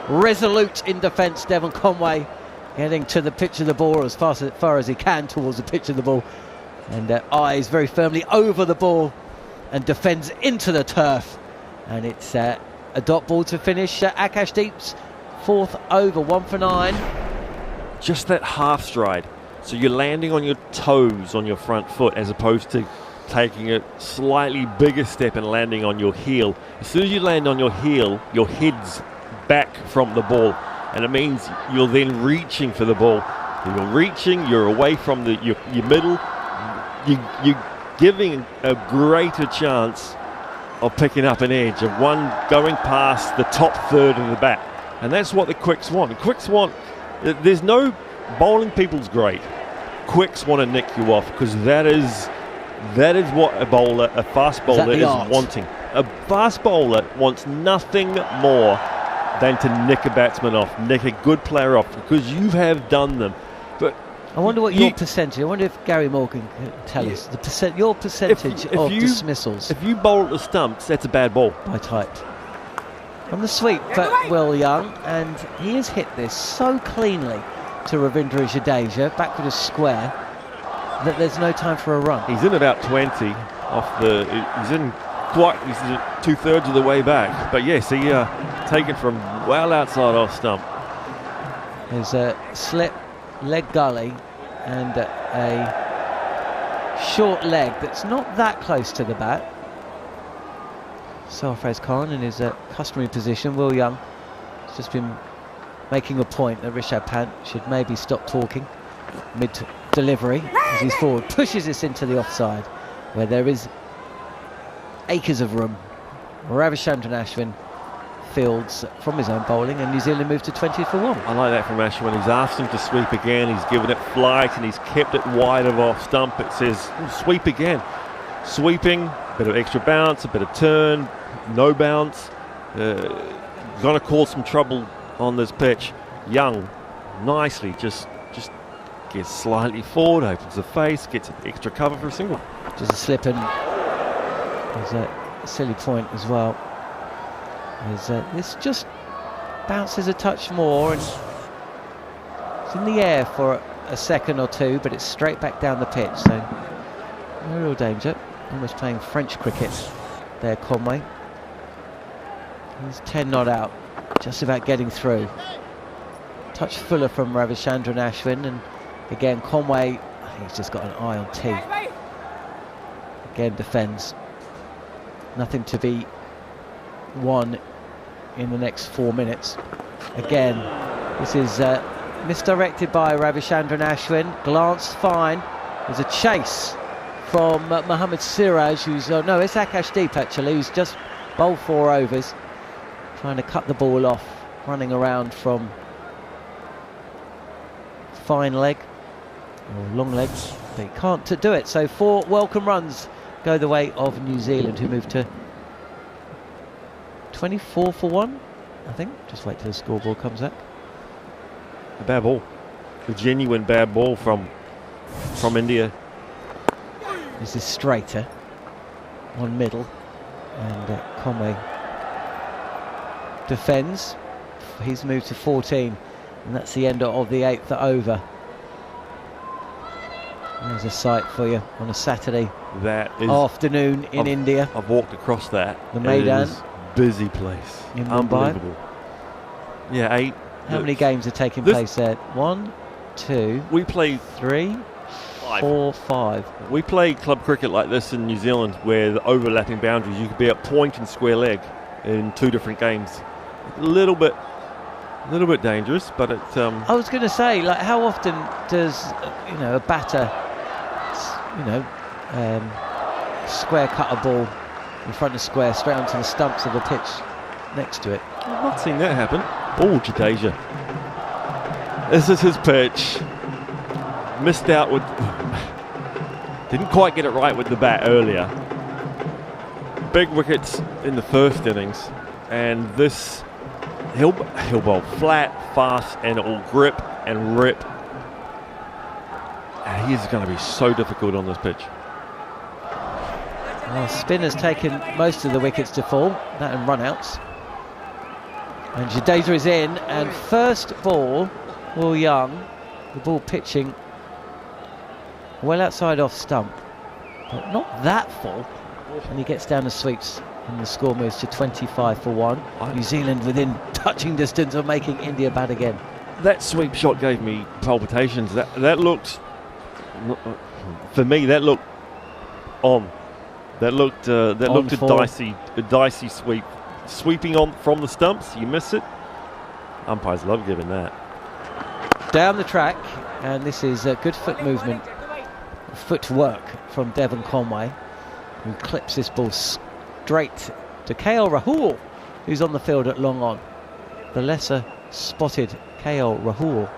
S4: resolute in defence. Devon Conway getting to the pitch of the ball as far as he can towards the pitch of the ball, and eyes very firmly over the ball and defends into the turf. And it's a dot ball to finish Akashdeep's 4th over, 1 for 9.
S5: Just that half stride. So you're landing on your toes on your front foot as opposed to taking a slightly bigger step and landing on your heel. As soon as you land on your heel, your head's back from the ball, and it means you're then reaching for the ball. You're reaching, you're away from your middle. You're giving a greater chance of picking up an edge, of one going past the top third of the bat. And that's what the quicks want. The quicks want, there's no bowling people's great. Quicks want to nick you off, because that is what a fast bowler is wanting. A fast bowler wants nothing more than to nick a batsman off, nick a good player off, because you have done them. But
S4: I wonder what your percentage. I wonder if Gary Morgan can tell us your percentage of dismissals.
S5: If you bowl at the stumps, that's a bad ball.
S4: By type. From the sweep, but Will Young, and he has hit this so cleanly. to Ravindra Jadeja, back with a square, that there's no time for a run.
S5: He's in about 20 off the. He's 2/3 of the way back. But yes, he taken from well outside off stump.
S4: There's a slip, leg gully, and a short leg that's not that close to the bat. Sarfraz Khan in his customary position. Will Young has just been making a point that Rishabh Pant should maybe stop talking mid-delivery as he's forward. Pushes this into the offside, where there is acres of room. Ravichandran Ashwin fields from his own bowling, and New Zealand moved to 20 for 1.
S5: I like that from Ashwin. He's asked him to sweep again. He's given it flight, and he's kept it wide of off stump. It says sweep again. Sweeping, a bit of extra bounce, a bit of turn, no bounce. Going to cause some trouble on this pitch. Young, nicely, just gets slightly forward, opens the face, gets extra cover for a single.
S4: Just a slip, and there's a silly point as well. This just bounces a touch more, and it's in the air for a second or two, but it's straight back down the pitch, so no real danger. Almost playing French cricket there, Conway. He's 10 not out, just about getting through. Touch fuller from Ravichandran Ashwin, and again Conway, I think he's just got an eye on T. Again defends. Nothing to be won in the next 4 minutes. Again, this is misdirected by Ravichandran Ashwin. Glanced fine. There's a chase from Mohammad Siraj, who's no, it's Akashdeep actually, who's just bowled 4 overs, trying to cut the ball off, running around from fine leg or long legs, but he can't do it. So 4 welcome runs go the way of New Zealand, who moved to 24 for 1, I think. Just wait till the scoreboard comes up.
S5: A bad ball, a genuine bad ball from India.
S4: This is straighter on middle, and Conway defends. He's moved to 14, and that's the end of the 8th over. There's a sight for you on a Saturday afternoon in India.
S5: I've walked across that.
S4: The Maidan.
S5: Busy place.
S4: In Mumbai.
S5: Yeah, 8.
S4: How many games are taking place there? 1, 2.
S5: We play
S4: 3, 4, 5.
S5: We play club cricket like this in New Zealand, where the overlapping boundaries, you could be at point and square leg in 2 different games. A little bit dangerous, but it's.
S4: I was going to say, like, how often does a batter, square cut a ball in front of square straight onto the stumps of the pitch next to it?
S5: I've not seen that happen. Oh, Jadeja. This is his pitch. Missed out with. Didn't quite get it right with the bat earlier. Big wickets in the first innings, and this he'll bowl flat, fast, and it will grip and rip. And he is going to be so difficult on this pitch.
S4: Well, spin has taken most of the wickets to fall, that and run-outs. And Jadeja is in, and first ball, Will Young, the ball pitching well outside off stump, but not that full, and he gets down the sweeps, and the score moves to 25 for 1. New Zealand within touching distance of making India bat again.
S5: That sweep shot gave me palpitations. That looked, for me, that looked on. That looked a dicey sweep. Sweeping on from the stumps, you miss it. Umpires love giving that.
S4: Down the track, and this is a good foot movement, footwork from Devon Conway, who clips this ball straight to KL Rahul, who's on the field at long on. The lesser spotted KL Rahul.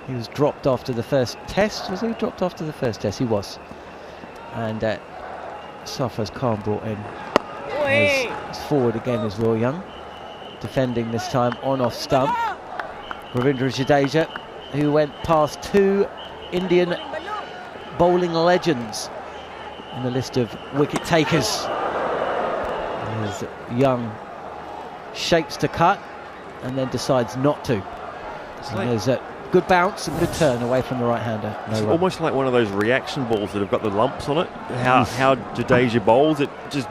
S4: He was dropped after the first test. Was he dropped after the first test? He was. And Sarfraz Khan brought in. As forward again is Will Young, defending this time on off stump. Ravindra Jadeja, who went past 2 Indian bowling legends in the list of wicket takers. As Young shapes to cut and then decides not to. And there's Good bounce and good turn away from the right-hander.
S5: It's almost like one of those reaction balls that have got the lumps on it. How Jadeja bowls, it just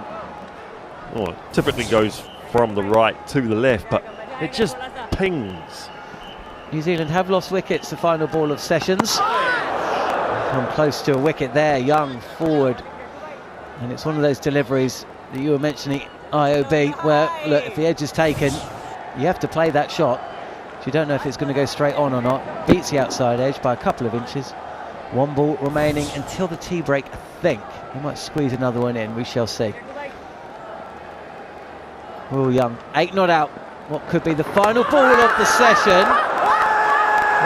S5: it typically goes from the right to the left, but it just pings.
S4: New Zealand have lost wickets, the final ball of Sessions. Come close to a wicket there, Young forward. And it's one of those deliveries that you were mentioning, IOB, where, look, if the edge is taken, you have to play that shot. You don't know if it's going to go straight on or not. Beats the outside edge by a couple of inches. One ball remaining until the tea break, I think. He might squeeze another one in, we shall see. Will Young, 8 not out. What could be the final ball of the session?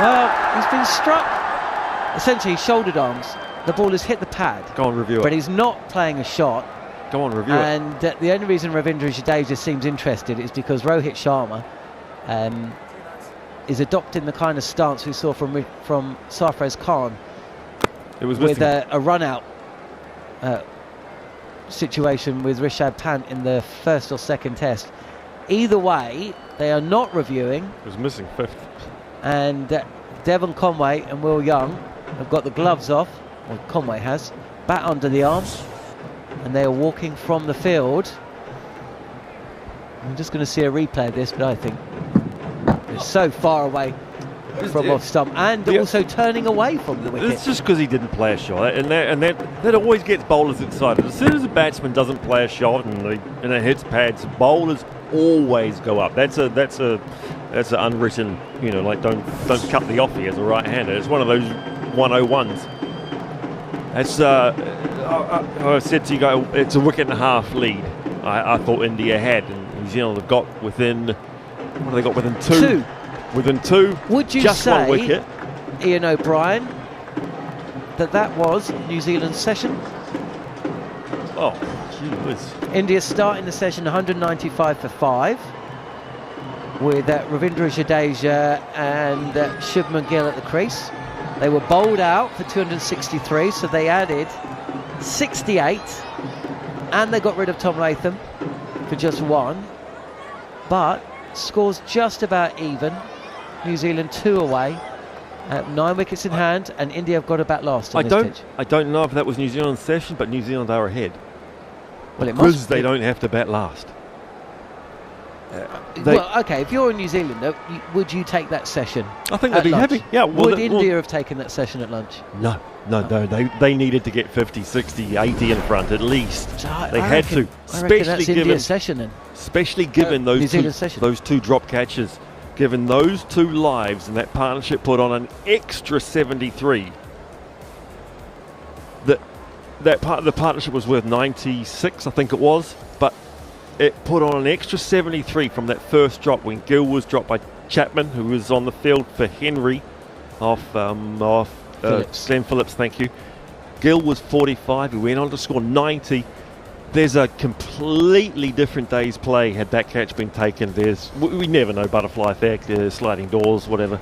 S4: Well, he's been struck. Essentially, shouldered arms. The ball has hit the pad.
S5: Go on, review it.
S4: But he's not playing a shot.
S5: Go on, review it.
S4: And the only reason Ravindra Jadeja seems interested is because Rohit Sharma is adopting the kind of stance we saw from Sarfraz Khan.
S5: It was
S4: with a run-out situation with Rishabh Pant in the first or second test. Either way, they are not reviewing.
S5: It was missing fifth.
S4: And Devon Conway and Will Young have got the gloves off, or Conway has, bat under the arm, and they are walking from the field. I'm just going to see a replay of this, but I think it's so far away from off stump, and also turning away from the wicket.
S5: It's just because he didn't play a shot, and that always gets bowlers excited. As soon as a batsman doesn't play a shot and it hits pads, bowlers always go up. That's an unwritten, like don't cut the offie as a right-hander. It's one of those 101s. That's I said to you guys, it's a wicket and a half lead. I thought India had, and New Zealand have got within. What have they got within two? Within two.
S4: Would you
S5: just
S4: say,
S5: one wicket?
S4: Iain O'Brien, that was New Zealand's session?
S5: Oh, gee whiz.
S4: India starting the session 195 for 5 with Ravindra Jadeja and Shubman Gill at the crease. They were bowled out for 263, so they added 68, and they got rid of Tom Latham for just 1. But scores just about even. New Zealand 2 away, 9 wickets in hand, and India have got to bat last on this pitch.
S5: I don't know if that was New Zealand's session, but New Zealand are ahead.
S4: Well, it must
S5: because they don't have to bat last.
S4: Well, okay, if you're in New Zealand, though, would you take that session?
S5: I think they'd be happy. Yeah,
S4: would India have taken that session at lunch?
S5: No. They needed to get 50, 60, 80 in front at least.
S4: So
S5: they had to.
S4: Especially
S5: given
S4: New
S5: those two drop catches, given those 2 lives, and that partnership put on an extra 73. The partnership was worth 96, I think it was, but it put on an extra 73 from that first drop when Gill was dropped by Chapman, who was on the field for Henry off Glenn Phillips, thank you. Gill was 45, he went on to score 90. There's a completely different day's play had that catch been taken. We never know, butterfly effect, sliding doors, whatever.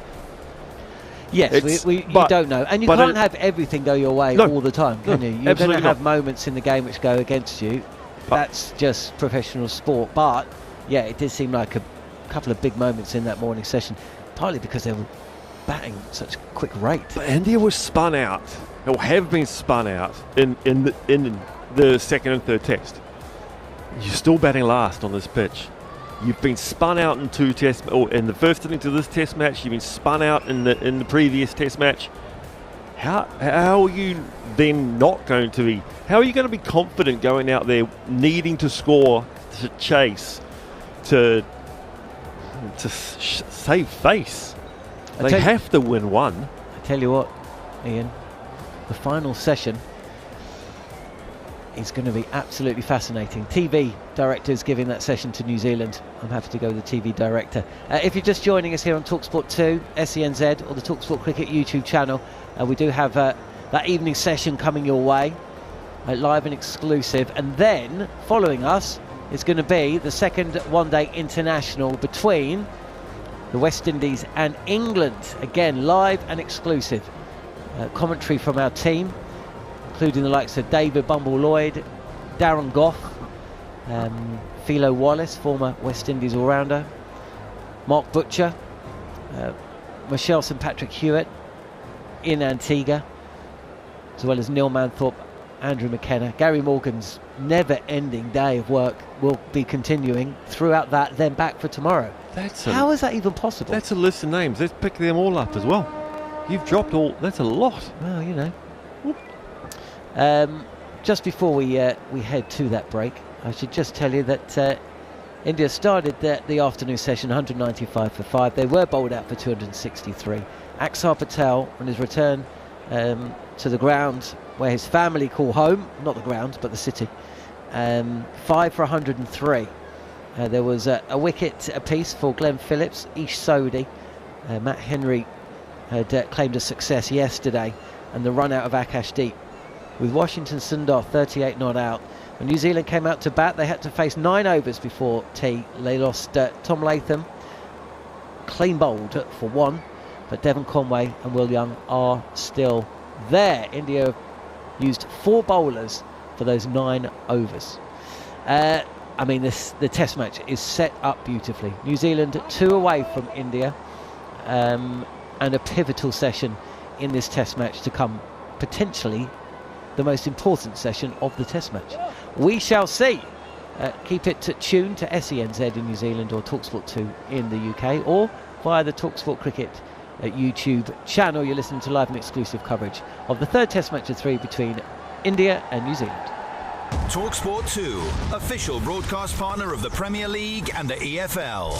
S4: Yes, you don't know. And you can't have everything go your way all the time, can you? You're going to have moments in the game which go against you. That's just professional sport. But, yeah, it did seem like a couple of big moments in that morning session, partly because they were batting at such a quick rate.
S5: But India was spun out, or have been spun out, in the second and third test. You're still batting last on this pitch. You've been spun out in 2 tests, or in the first inning to this test match. You've been spun out in the previous test match. How are you then not going to be? How are you going to be confident going out there, needing to score, to chase, to save face? They have to win one.
S4: I tell you what, Iain, the final session is going to be absolutely fascinating. TV directors giving that session to New Zealand. I'm happy to go with the TV director. If you're just joining us here on talkSPORT 2, SENZ, or the talkSPORT Cricket YouTube channel, we do have that evening session coming your way, live and exclusive. And then, following us, is going to be the second one-day international between the West Indies and England. Again, live and exclusive. Commentary from our team, including the likes of David Bumble-Lloyd, Darren Gough, Philo Wallace, former West Indies all-rounder, Mark Butcher, Michelson, Patrick Hewitt in Antigua, as well as Neil Manthorp, Andrew McKenna. Gary Morgan's never-ending day of work will be continuing throughout that, then back for tomorrow. How is that even possible?
S5: That's a list of names. Let's pick them all up as well. You've dropped all. That's a lot.
S4: Well, you know. Just before we head to that break, I should just tell you that India started the afternoon session 195 for 5. They were bowled out for 263. Axar Patel, on his return to the ground where his family call home, not the ground but the city, 5 for 103. There was a wicket apiece for Glenn Phillips, Ish Sodhi. Matt Henry had claimed a success yesterday, and the run out of Akash Deep. With Washington Sundar 38 not out, when New Zealand came out to bat, they had to face 9 overs before tea. They lost Tom Latham, clean bowled for 1, but Devon Conway and Will Young are still there. India used 4 bowlers for those 9 overs. I mean, the test match is set up beautifully. New Zealand 2 away from India, and a pivotal session in this test match to come, potentially the most important session of the test match. We shall see. Keep it tuned to SENZ in New Zealand or talkSPORT 2 in the UK, or via the talkSPORT Cricket YouTube channel. You're listening to live and exclusive coverage of the 3rd test match of 3 between India and New Zealand.
S8: talkSPORT 2, official broadcast partner of the Premier League and the EFL.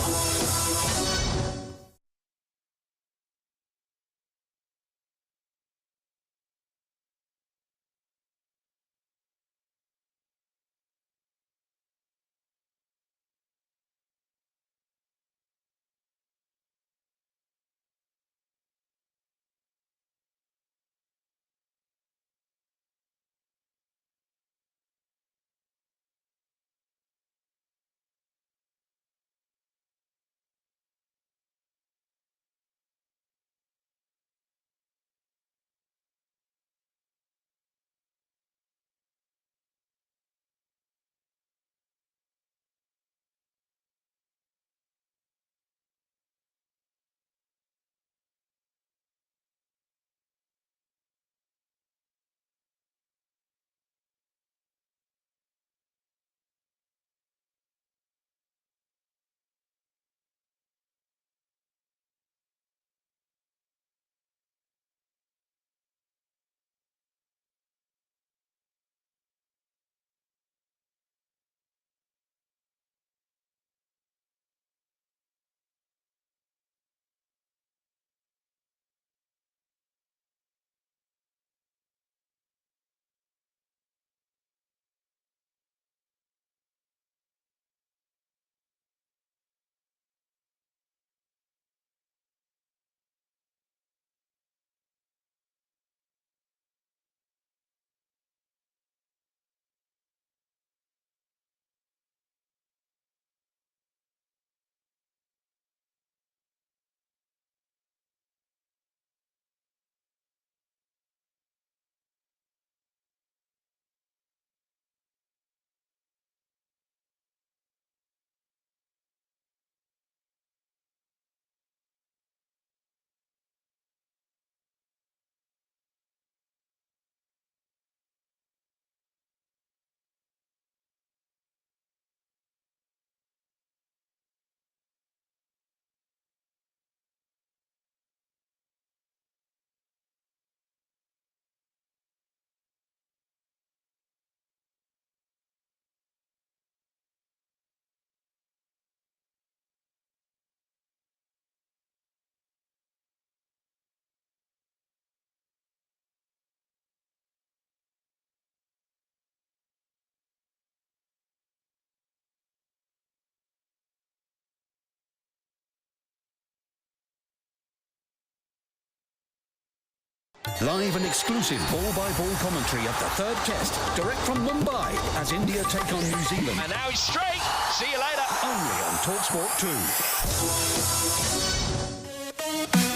S11: Live and exclusive ball-by-ball commentary of the 3rd test, direct from Mumbai, as India take on New Zealand.
S12: And now he's straight. See you later.
S11: Only on talkSPORT 2.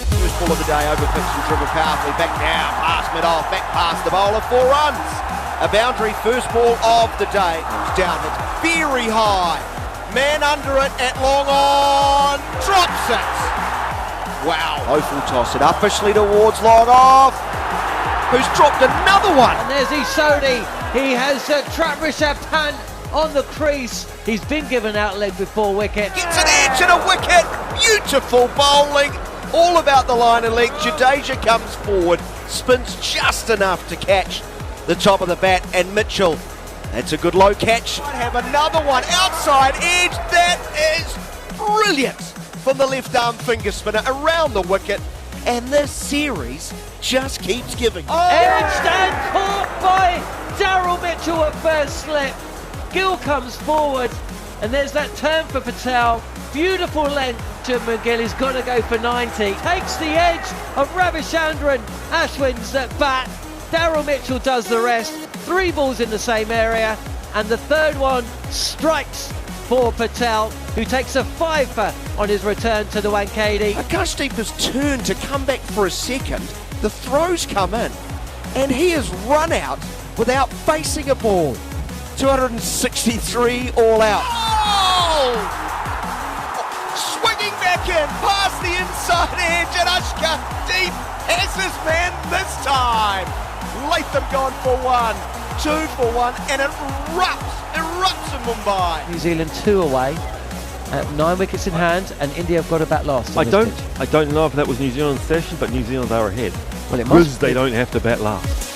S3: First ball of the day over pitch and dribble powerfully. Back down, past mid-off, back past the bowler, 4 runs. A boundary, first ball of the day. Down, it's very high. Man under it at long on, drops it. Wow. Ophel toss it officially towards long off. Who's dropped another one?
S4: And there's Sodhi. He has trapped Rishabh Pant on the crease. He's been given out leg before wicket.
S3: Gets an edge and a wicket. Beautiful bowling. All about the line of leg. Jadeja comes forward, spins just enough to catch the top of the bat, and Mitchell, that's a good low catch. Might have another one outside edge. That is brilliant from the left arm finger spinner around the wicket, and this series just keeps giving.
S4: Edged and caught by Daryl Mitchell at first slip. Gill comes forward, and there's that turn for Patel. Beautiful length to McGill. He's got to go for 90. Takes the edge of Ravichandran Ashwin's at bat. Daryl Mitchell does the rest. 3 balls in the same area, and the third one strikes for Patel, who takes a 5-fer on his return to the Wankhede.
S3: Akashdeep has turned to come back for a second. The throws come in, and he has run out without facing a ball. 263 all out. Oh! Swinging back in, past the inside edge, and Akashdeep has his man this time. Latham gone for 1, 2 for 1, and it erupts in Mumbai.
S4: New Zealand 2 away, 9 wickets in hand, and India have got to bat last.
S5: I don't know if that was New Zealand's session, but New Zealand are ahead.
S4: Well, it
S5: because
S4: must.
S5: They don't have to bat last.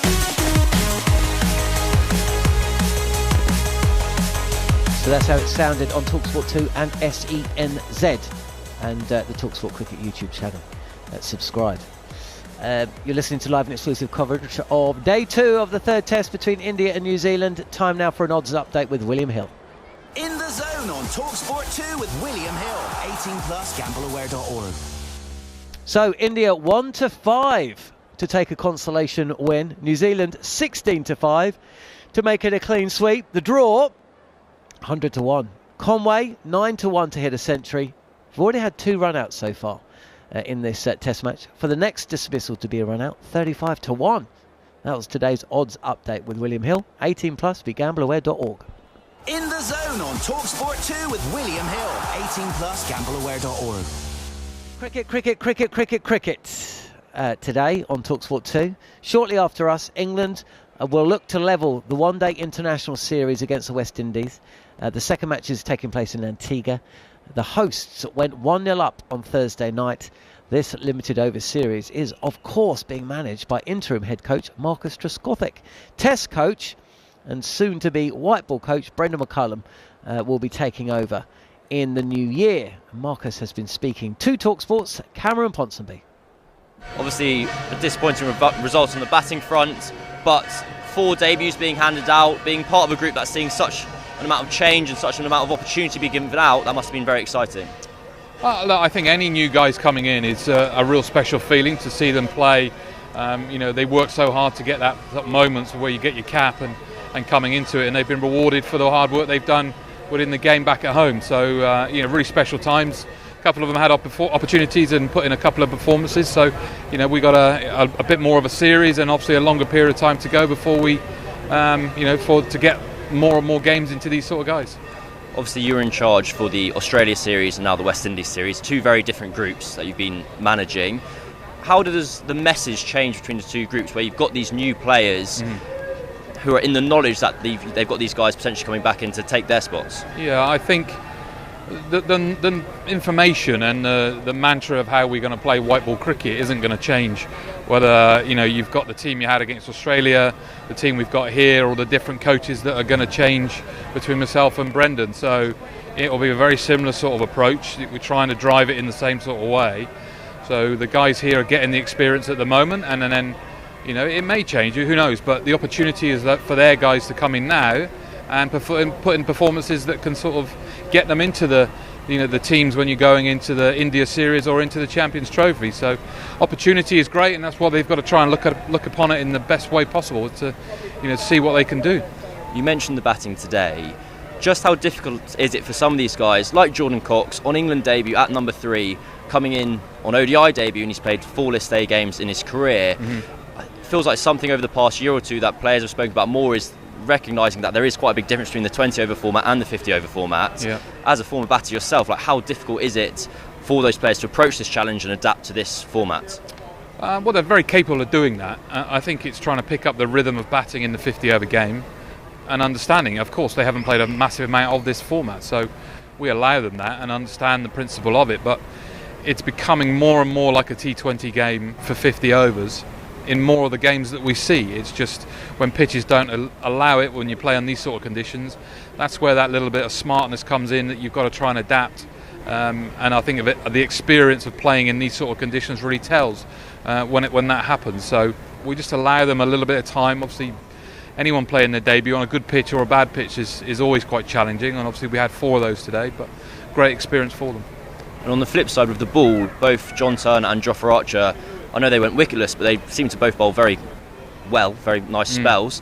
S4: So that's how it sounded on talkSPORT 2 and SENZ, and the talkSPORT Cricket YouTube channel. Subscribe. You're listening to live and exclusive coverage of day 2 of the 3rd test between India and New Zealand. Time now for an odds update with William Hill.
S8: In the Zone on talkSPORT 2 with William Hill. 18 plus, gambleaware.org.
S4: So India 1-5 to take a consolation win. New Zealand 16-5 to make it a clean sweep. The draw 100-1. Conway 9-1 to hit a century. We've already had 2 run-outs so far in this test match. For the next dismissal to be a run-out, 35-1. That was today's odds update with William Hill. 18 plus, be gambleaware.org.
S8: In the Zone on talkSPORT 2 with William Hill. 18 plus, gambleaware.org.
S4: Cricket. Today on talkSPORT 2. Shortly after us, England will look to level the one-day international series against the West Indies. The second match is taking place in Antigua. The hosts went 1-0 up on Thursday night. This limited over series is, of course, being managed by interim head coach Marcus Trescothick. Test coach and soon-to-be white ball coach Brendan McCullum will be taking over in the new year. Marcus has been speaking to talkSPORT's Cameron Ponsonby.
S16: Obviously, a disappointing result on the batting front, but 4 debuts being handed out, being part of a group that's seeing such an amount of change and such an amount of opportunity be given out, that must have been very exciting.
S17: Look, I think any new guys coming in is a real special feeling to see them play. They work so hard to get that moments where you get your cap and coming into it, and they've been rewarded for the hard work they've done within the game back at home. So, really special times. A couple of them had opportunities and put in a couple of performances. So, we got a bit more of a series and obviously a longer period of time to go before we, to get more and more games into these sort of guys.
S16: Obviously, you were in charge for the Australia series and now the West Indies series, 2 very different groups that you've been managing. How does the message change between the 2 groups where you've got these new players who are in the knowledge that they've got these guys potentially coming back in to take their spots?
S17: Yeah, I think the information and the mantra of how we're going to play white ball cricket isn't going to change. Whether you've got the team you had against Australia, the team we've got here, or the different coaches that are going to change between myself and Brendan. So it will be a very similar sort of approach. We're trying to drive it in the same sort of way. So the guys here are getting the experience at the moment, and then it may change. Who knows? But the opportunity is that for their guys to come in now and put in performances that can sort of get them into the teams when you're going into the India series or into the Champions Trophy. So opportunity is great, and that's why they've got to try and look upon it in the best way possible to see what they can do.
S16: You mentioned the batting today. Just how difficult is it for some of these guys, like Jordan Cox, on England debut at number 3, coming in on ODI debut, and he's played 4 List A games in his career. It feels like something over the past year or 2 that players have spoken about more is recognising that there is quite a big difference between the 20 over format and the 50 over format.
S17: Yeah.
S16: As a former batter yourself, how difficult is it for those players to approach this challenge and adapt to this format?
S17: Well, they're very capable of doing that. I think it's trying to pick up the rhythm of batting in the 50-over game and understanding. Of course, they haven't played a massive amount of this format, so we allow them that and understand the principle of it. But it's becoming more and more like a T20 game for 50 overs in more of the games that we see. It's just when pitches don't allow it, when you play on these sort of conditions, that's where that little bit of smartness comes in, that you've got to try and adapt. And I think the experience of playing in these sort of conditions really tells when that happens. So we just allow them a little bit of time. Obviously, anyone playing their debut on a good pitch or a bad pitch is always quite challenging, and obviously we had 4 of those today, but great experience for them.
S16: And on the flip side with the ball, both John Turner and Jofra Archer, I know they went wicketless, but they seem to both bowl very well, very nice spells.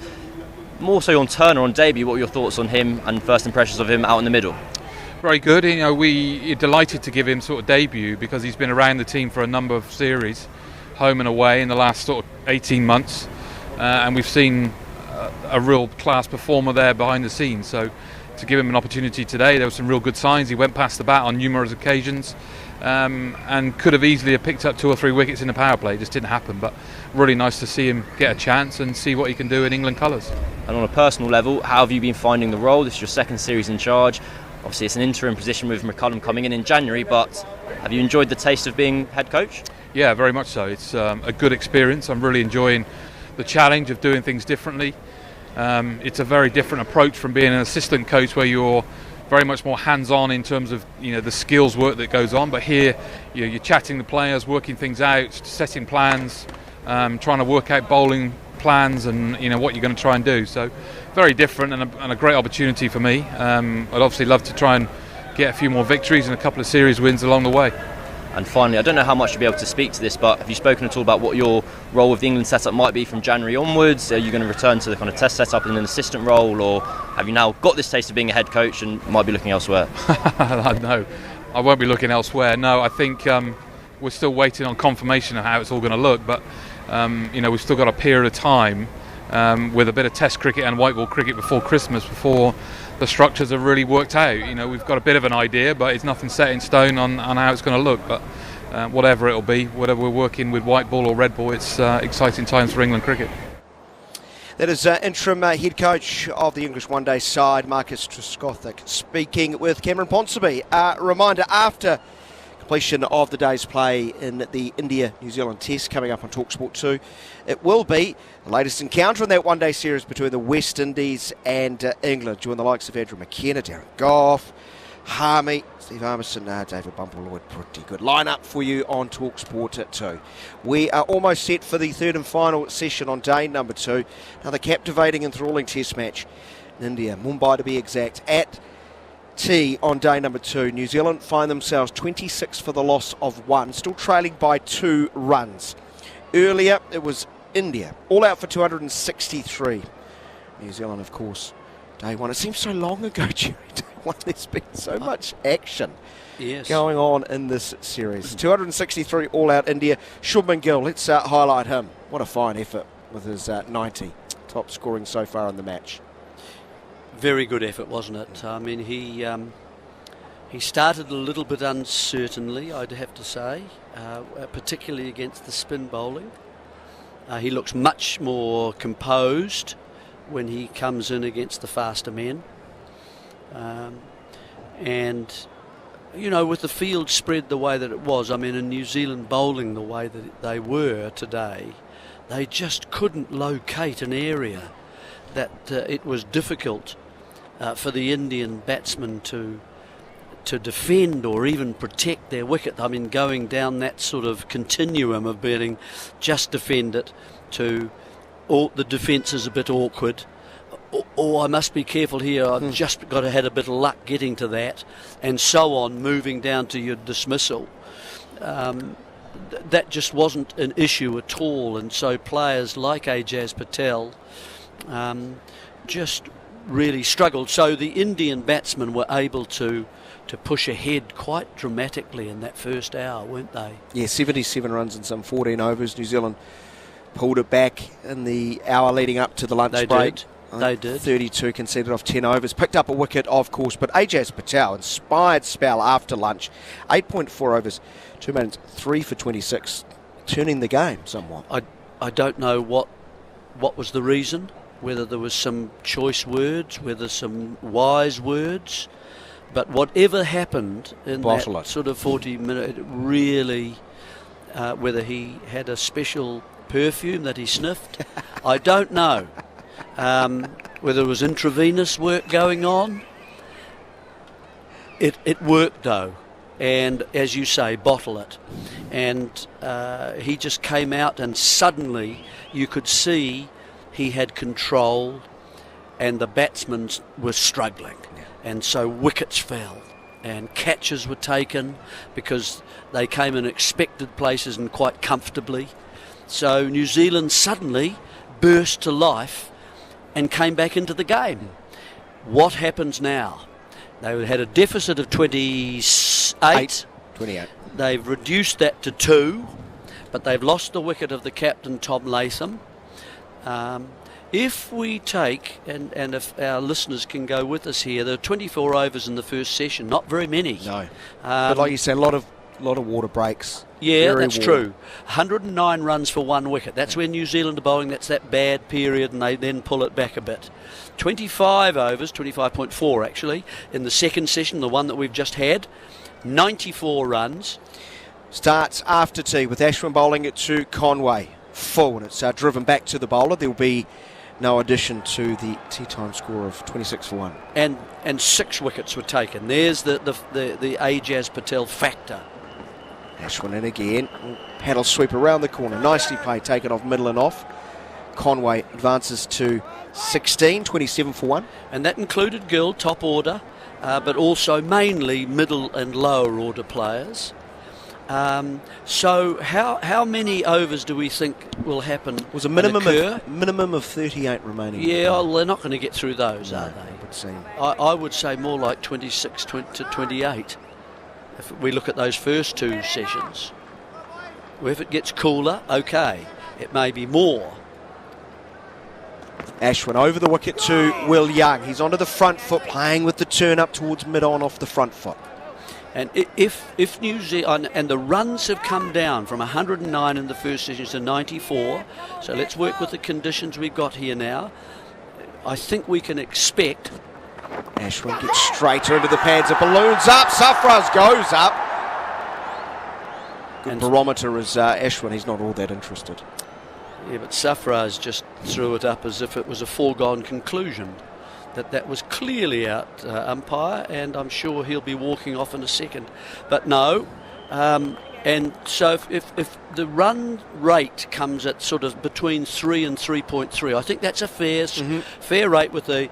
S16: More so on Turner on debut, what were your thoughts on him and first impressions of him out in the middle?
S17: Very good. You know, we're delighted to give him sort of debut because he's been around the team for a number of series, home and away, in the last sort of 18 months, and we've seen a real class performer there behind the scenes. So to give him an opportunity today, there were some real good signs. He went past the bat on numerous occasions, and could have easily have picked up 2 or 3 wickets in the power play. It just didn't happen, but really nice to see him get a chance and see what he can do in England colours.
S16: And on a personal level, how have you been finding the role? This is your second series in charge. Obviously it's an interim position with McCullum coming in January, but have you enjoyed the taste of being head coach?
S17: Yeah, very much so. It's a good experience. I'm really enjoying the challenge of doing things differently. It's a very different approach from being an assistant coach, where you're very much more hands-on in terms of the skills work that goes on. But here, you're chatting the players, working things out, setting plans, trying to work out bowling plans, and what you're going to try and do. So very different and a great opportunity for me. I'd obviously love to try and get a few more victories and a couple of series wins along the way.
S16: And finally, I don't know how much you'll be able to speak to this, but have you spoken at all about what your role with the England setup might be from January onwards? Are you going to return to the kind of test setup in an assistant role, or have you now got this taste of being a head coach and might be looking elsewhere?
S17: No, I won't be looking elsewhere. No, I think we're still waiting on confirmation of how it's all going to look, but we've still got a period of time with a bit of test cricket and white ball cricket before Christmas, before the structures are really worked out. We've got a bit of an idea, but it's nothing set in stone on how it's going to look. But whatever it'll be, whether we're working with white ball or red ball, it's exciting times for England cricket.
S3: That is interim head coach of the English one-day side, Marcus Trescothick, speaking with Cameron Ponsonby. Reminder, after completion of the day's play in the India-New Zealand Test coming up on talkSPORT 2, it will be the latest encounter in that one-day series between the West Indies and England. Join the likes of Andrew McKenna, Darren Gough, Harmy, Steve Harmison, David Bumble-Lloyd. Pretty good lineup for you on talkSPORT at 2. We are almost set for the third and final session on day number 2. Another captivating, enthralling Test match in India, Mumbai to be exact, at tea on day number 2. New Zealand find themselves 26 for the loss of 1, still trailing by 2 runs. Earlier it was India, all out for 263. New Zealand, of course, day 1. It seems so long ago, Jerry. Day 1, there's been so much action going on in this series. 263 all out India. Rishabh Gill, let's highlight him. What a fine effort with his 90, top scoring so far in the match.
S2: Very good effort, wasn't it? I mean, he started a little bit uncertainly, I'd have to say, particularly against the spin bowling. He looks much more composed when he comes in against the faster men. And, with the field spread the way that it was, I mean, in New Zealand bowling the way that they were today, they just couldn't locate an area that it was difficult for the Indian batsmen to defend or even protect their wicket. I mean, going down that sort of continuum of being just defend it to all the defence is a bit awkward, or I must be careful here, I've just got to have a bit of luck getting to that, and so on, moving down to your dismissal. That just wasn't an issue at all, and so players like Ajaz Patel just really struggled. So the Indian batsmen were able to push ahead quite dramatically in that first hour, weren't they?
S3: Yeah, 77 runs in some 14 overs. New Zealand pulled it back in the hour leading up to the lunch break.
S2: They did.
S3: 32 conceded off 10 overs. Picked up a wicket, of course, but Ajaz Patel, inspired spell after lunch. 8.4 overs, 2 minutes, 3 for 26, turning the game somewhat.
S2: I don't know what was the reason, whether there was some choice words, whether some wise words, but whatever happened in that sort of 40-minute, really, whether he had a special perfume that he sniffed, I don't know. Whether there was intravenous work going on. It worked though, and as you say, bottle it. And he just came out, and suddenly you could see he had control, and the batsmen were struggling. And so wickets fell, and catches were taken because they came in expected places and quite comfortably. So New Zealand suddenly burst to life and came back into the game. What happens now? They had a deficit of 28. They've reduced that to 2, but they've lost the wicket of the captain, Tom Latham. If we take, and if our listeners can go with us here, there are 24 overs in the first session, not very many.
S3: No. But like you said, a lot of water breaks.
S2: Yeah, that's true. 109 runs for 1 wicket. That's when New Zealand are bowling. That's that bad period, and they then pull it back a bit. 25 overs, 25.4 actually, in the second session, the one that we've just had. 94 runs.
S3: Starts after tea with Ashwin bowling it to Conway. Full, and it's driven back to the bowler. There will be no addition to the tea time score of 26 for 1.
S2: And 6 wickets were taken. There's the Ajaz Patel factor.
S3: Ashwin in again. Paddle sweep around the corner. Nicely played, taken off middle and off. Conway advances to 16, 27 for 1.
S2: And that included Gill, top order, but also mainly middle and lower order players. So how many overs do we think will happen?
S3: It was a minimum of 38 remaining.
S2: Yeah, well, they're not going to get through those, are they?
S3: It would seem.
S2: I would say more like 26 to 28. If we look at those first 2 sessions. If it gets cooler, okay, it may be more.
S3: Ashwin over the wicket to Will Young. He's onto the front foot, playing with the turn up towards mid-on off the front foot.
S2: And if New Zealand, and the runs have come down from 109 in the first session to 94, so let's work with the conditions we've got here now. I think we can expect.
S3: Ashwin gets straighter into the pads. It balloons up. Safraz goes up. Good barometer is Ashwin. He's not all that interested.
S2: Yeah, but Safraz just threw it up as if it was a foregone conclusion. That was clearly out umpire, and I'm sure he'll be walking off in a second. But no, and so if the run rate comes at sort of between 3 and 3.3, I think that's a fair rate with the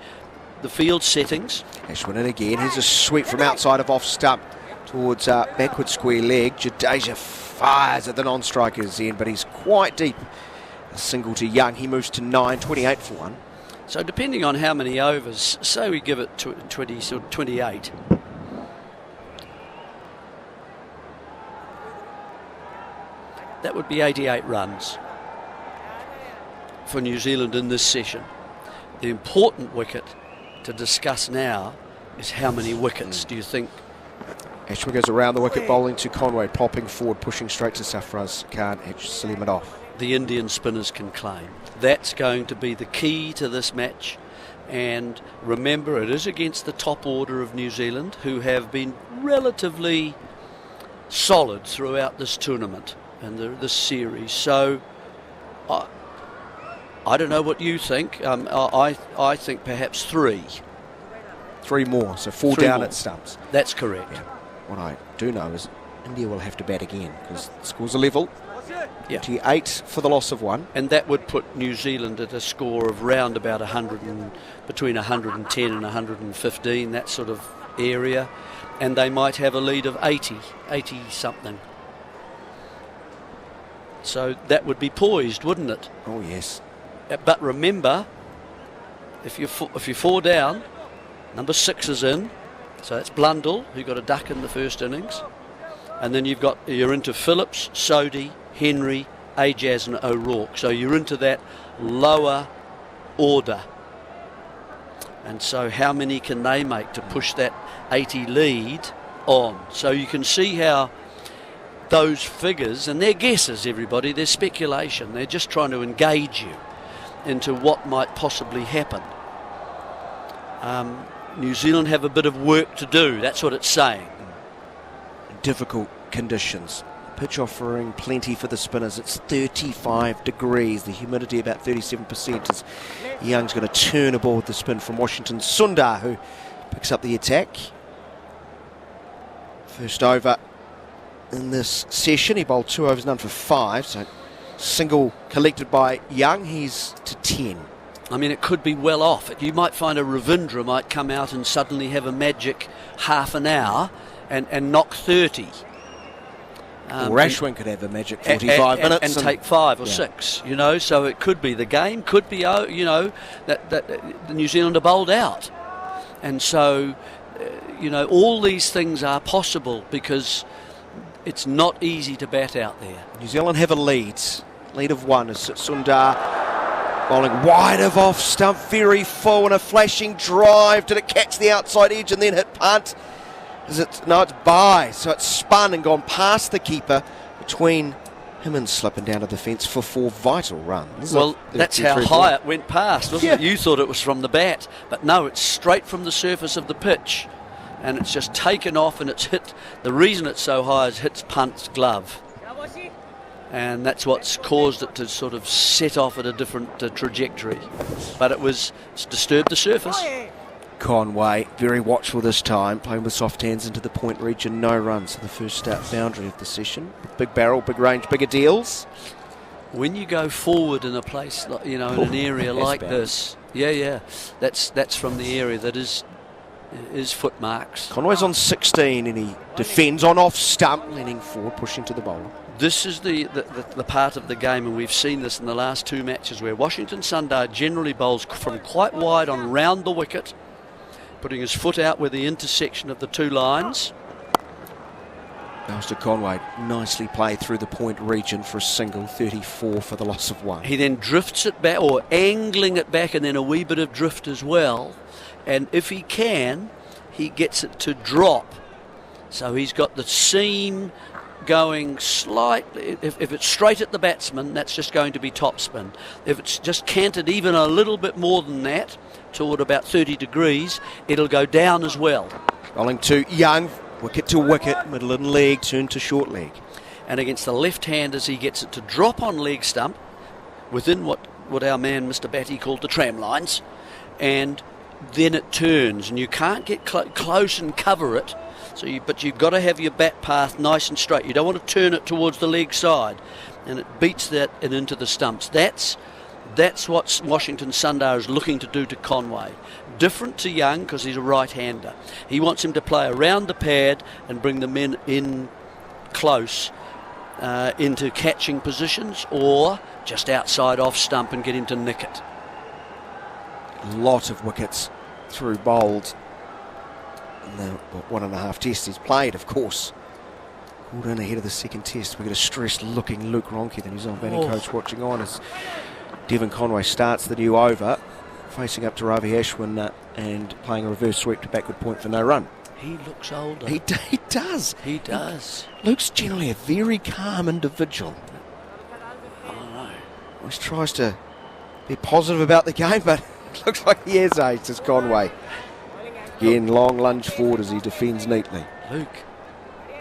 S2: field settings.
S3: Ashwin in again. Here's a sweep from outside of off stump towards backward square leg. Jadeja fires at the non-striker's end, but he's quite deep. A single to Young. He moves to 9, 28 for 1.
S2: So depending on how many overs, say we give it 28. That would be 88 runs for New Zealand in this session. The important wicket to discuss now is how many wickets do you think?
S3: Ashwin goes around the wicket, bowling to Conway, popping forward, pushing straight to Safraz Khan. Slim it off.
S2: The Indian spinners can claim. That's going to be the key to this match. And remember, it is against the top order of New Zealand, who have been relatively solid throughout this tournament and this series. So I don't know what you think. I think perhaps 3.
S3: 3 more, so 4 down more. At stumps.
S2: That's correct.
S3: Yeah. What I do know is India will have to bat again because the scores are level. 28 for the loss of 1.
S2: And that would put New Zealand at a score of round about 100 and between 110 and 115, that sort of area. And they might have a lead of 80 something. So that would be poised, wouldn't it?
S3: Oh, yes.
S2: But remember, if you're 4 down, number 6 is in. So that's Blundell, who got a duck in the first innings. And then you're into Phillips, Sodhi, Henry, Ajaz and O'Rourke. So you're into that lower order. And so how many can they make to push that 80 lead on? So you can see how those figures, and they're guesses, everybody, they're speculation. They're just trying to engage you into what might possibly happen. New Zealand have a bit of work to do. That's what it's saying.
S3: Difficult conditions. Pitch offering plenty for the spinners. It's 35 degrees. The humidity about 37%. As Young's going to turn aboard the spin from Washington. Sundar, who picks up the attack. First over in this session. He bowled 2 overs, none for 5. So single collected by Young. He's to 10.
S2: I mean, it could be well off. You might find a Ravindra might come out and suddenly have a magic half an hour and knock 30.
S3: Or Ashwin could have a magic 45 minutes.
S2: And take 5 or 6, you know. So it could be the game, could be, you know, that the New Zealand are bowled out. And so, you know, all these things are possible because it's not easy to bat out there.
S3: New Zealand have a lead. Lead of 1 as Sundar bowling wide of off stump, very full, and a flashing drive. Did it catch the outside edge and then hit Pant? No, it's by, so it's spun and gone past the keeper between him and slipping down to the fence for 4 vital runs.
S2: Well, that's how high it went past, wasn't it? You thought it was from the bat, but no, it's straight from the surface of the pitch, and it's just taken off and it's hit. The reason it's so high is it hits Pant's glove, and that's what's caused it to sort of set off at a different trajectory. But it's disturbed the surface.
S3: Conway, very watchful this time, playing with soft hands into the point region. No runs to the first boundary of the session. Big barrel, big range, bigger deals.
S2: When you go forward in a place, you know, in an area like this, that's from the area that is footmarks.
S3: Conway's on 16 and he defends on off stump, leaning forward, pushing to the bowler.
S2: This is the part of the game, and we've seen this in the last 2 matches, where Washington Sundar generally bowls from quite wide on round the wicket, putting his foot out with the intersection of the 2 lines.
S3: Goes to Conway, nicely played through the point region for a single, 34 for the loss of 1.
S2: He then drifts it back, or angling it back, and then a wee bit of drift as well. And if he can, he gets it to drop. So he's got the seam going slightly. If it's straight at the batsman, that's just going to be topspin. If it's just canted even a little bit more than that, toward about 30 degrees, it'll go down as well.
S3: Rolling to Young, wicket to wicket, middle and leg, turn to short leg.
S2: And against the left-handers, he gets it to drop on leg stump within what our man Mr. Batty called the tram lines, and then it turns, and you can't get close and cover it. But you've got to have your bat path nice and straight. You don't want to turn it towards the leg side, and it beats that and into the stumps. That's what Washington Sundar is looking to do to Conway. Different to Young because he's a right-hander. He wants him to play around the pad and bring the men in close into catching positions, or just outside off stump and get him to nick it.
S3: A lot of wickets through bowled in the 1.5 tests he's played, of course. Called in ahead of the second test. We've got a stressed-looking Luke Ronke, the New Zealand batting coach, watching on as Devon Conway starts the new over, facing up to Ravi Ashwin and playing a reverse sweep to backward point for no run.
S2: He looks older.
S3: He does.
S2: He does.
S3: Luke's generally a very calm individual.
S2: I don't know.
S3: Always tries to be positive about the game, but it looks like he has aged as Conway. Again, long lunge forward as he defends neatly.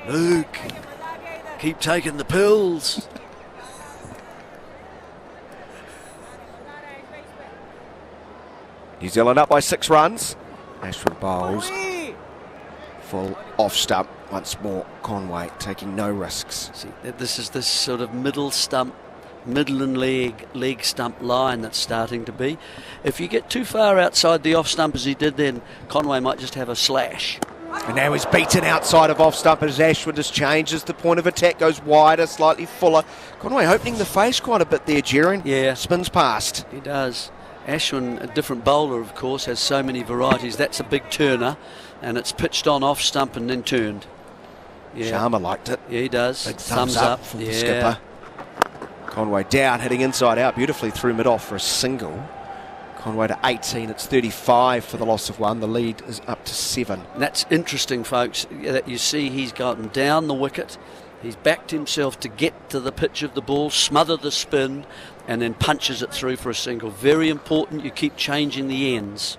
S2: Luke, keep taking the pills.
S3: New Zealand up by 6 runs. Ashwin bowls full off stump once more. Conway taking no risks.
S2: See, this is this sort of middle and leg stump line that's starting to be. If you get too far outside the off stump as he did, then Conway might just have a slash.
S3: And now he's beaten outside of off stump as Ashwin just changes. The point of attack goes wider, slightly fuller. Conway opening the face quite a bit there, Jarrod.
S2: Yeah.
S3: Spins past.
S2: He does. Ashwin, a different bowler, of course, has so many varieties. That's a big turner, and it's pitched on off stump and then turned. Yeah.
S3: Sharma liked it.
S2: Yeah, he does.
S3: Big thumbs up from the skipper. Conway down, hitting inside out beautifully through mid-off for a single. Conway to 18, it's 35 for the loss of 1. The lead is up to 7.
S2: And that's interesting, folks, that you see he's gotten down the wicket. He's backed himself to get to the pitch of the ball, smother the spin, and then punches it through for a single. Very important you keep changing the ends.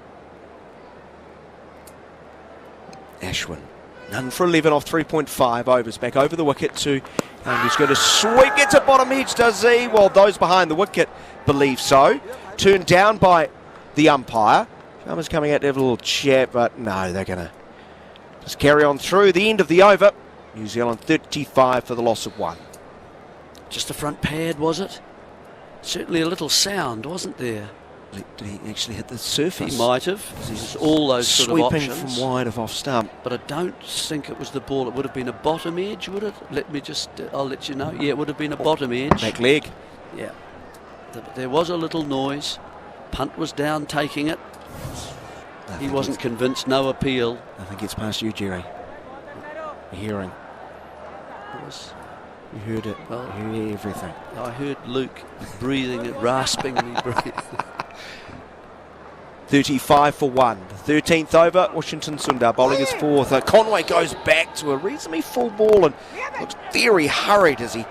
S3: Ashwin, none for 11 off 3.5 overs. Back over the wicket to, and he's going to sweep, gets a bottom edge, does he? Well, those behind the wicket believe so. Turned down by the umpire. Sharma's coming out to have a little chat, but no, they're going to just carry on through the end of the over. New Zealand 35 for the loss of 1.
S2: Just the front pad, was it? Certainly a little sound, wasn't there?
S3: Did he actually hit the surface?
S2: He might have. There's all those sort of options.
S3: Sweeping from wide of off stump.
S2: But I don't think it was the ball. It would have been a bottom edge, would it? I'll let you know. Yeah, it would have been a bottom edge.
S3: Back leg.
S2: Yeah. There was a little noise. Punt was down taking it. He wasn't convinced. No appeal.
S3: Nothing gets past you, Jerry. Hearing. You heard it. Well, you hear everything.
S2: I heard Luke breathing and raspingly breathing.
S3: 35 for 1. The 13th over, Washington Sundar bowling his 4th. Conway goes back to a reasonably full ball and looks very hurried as he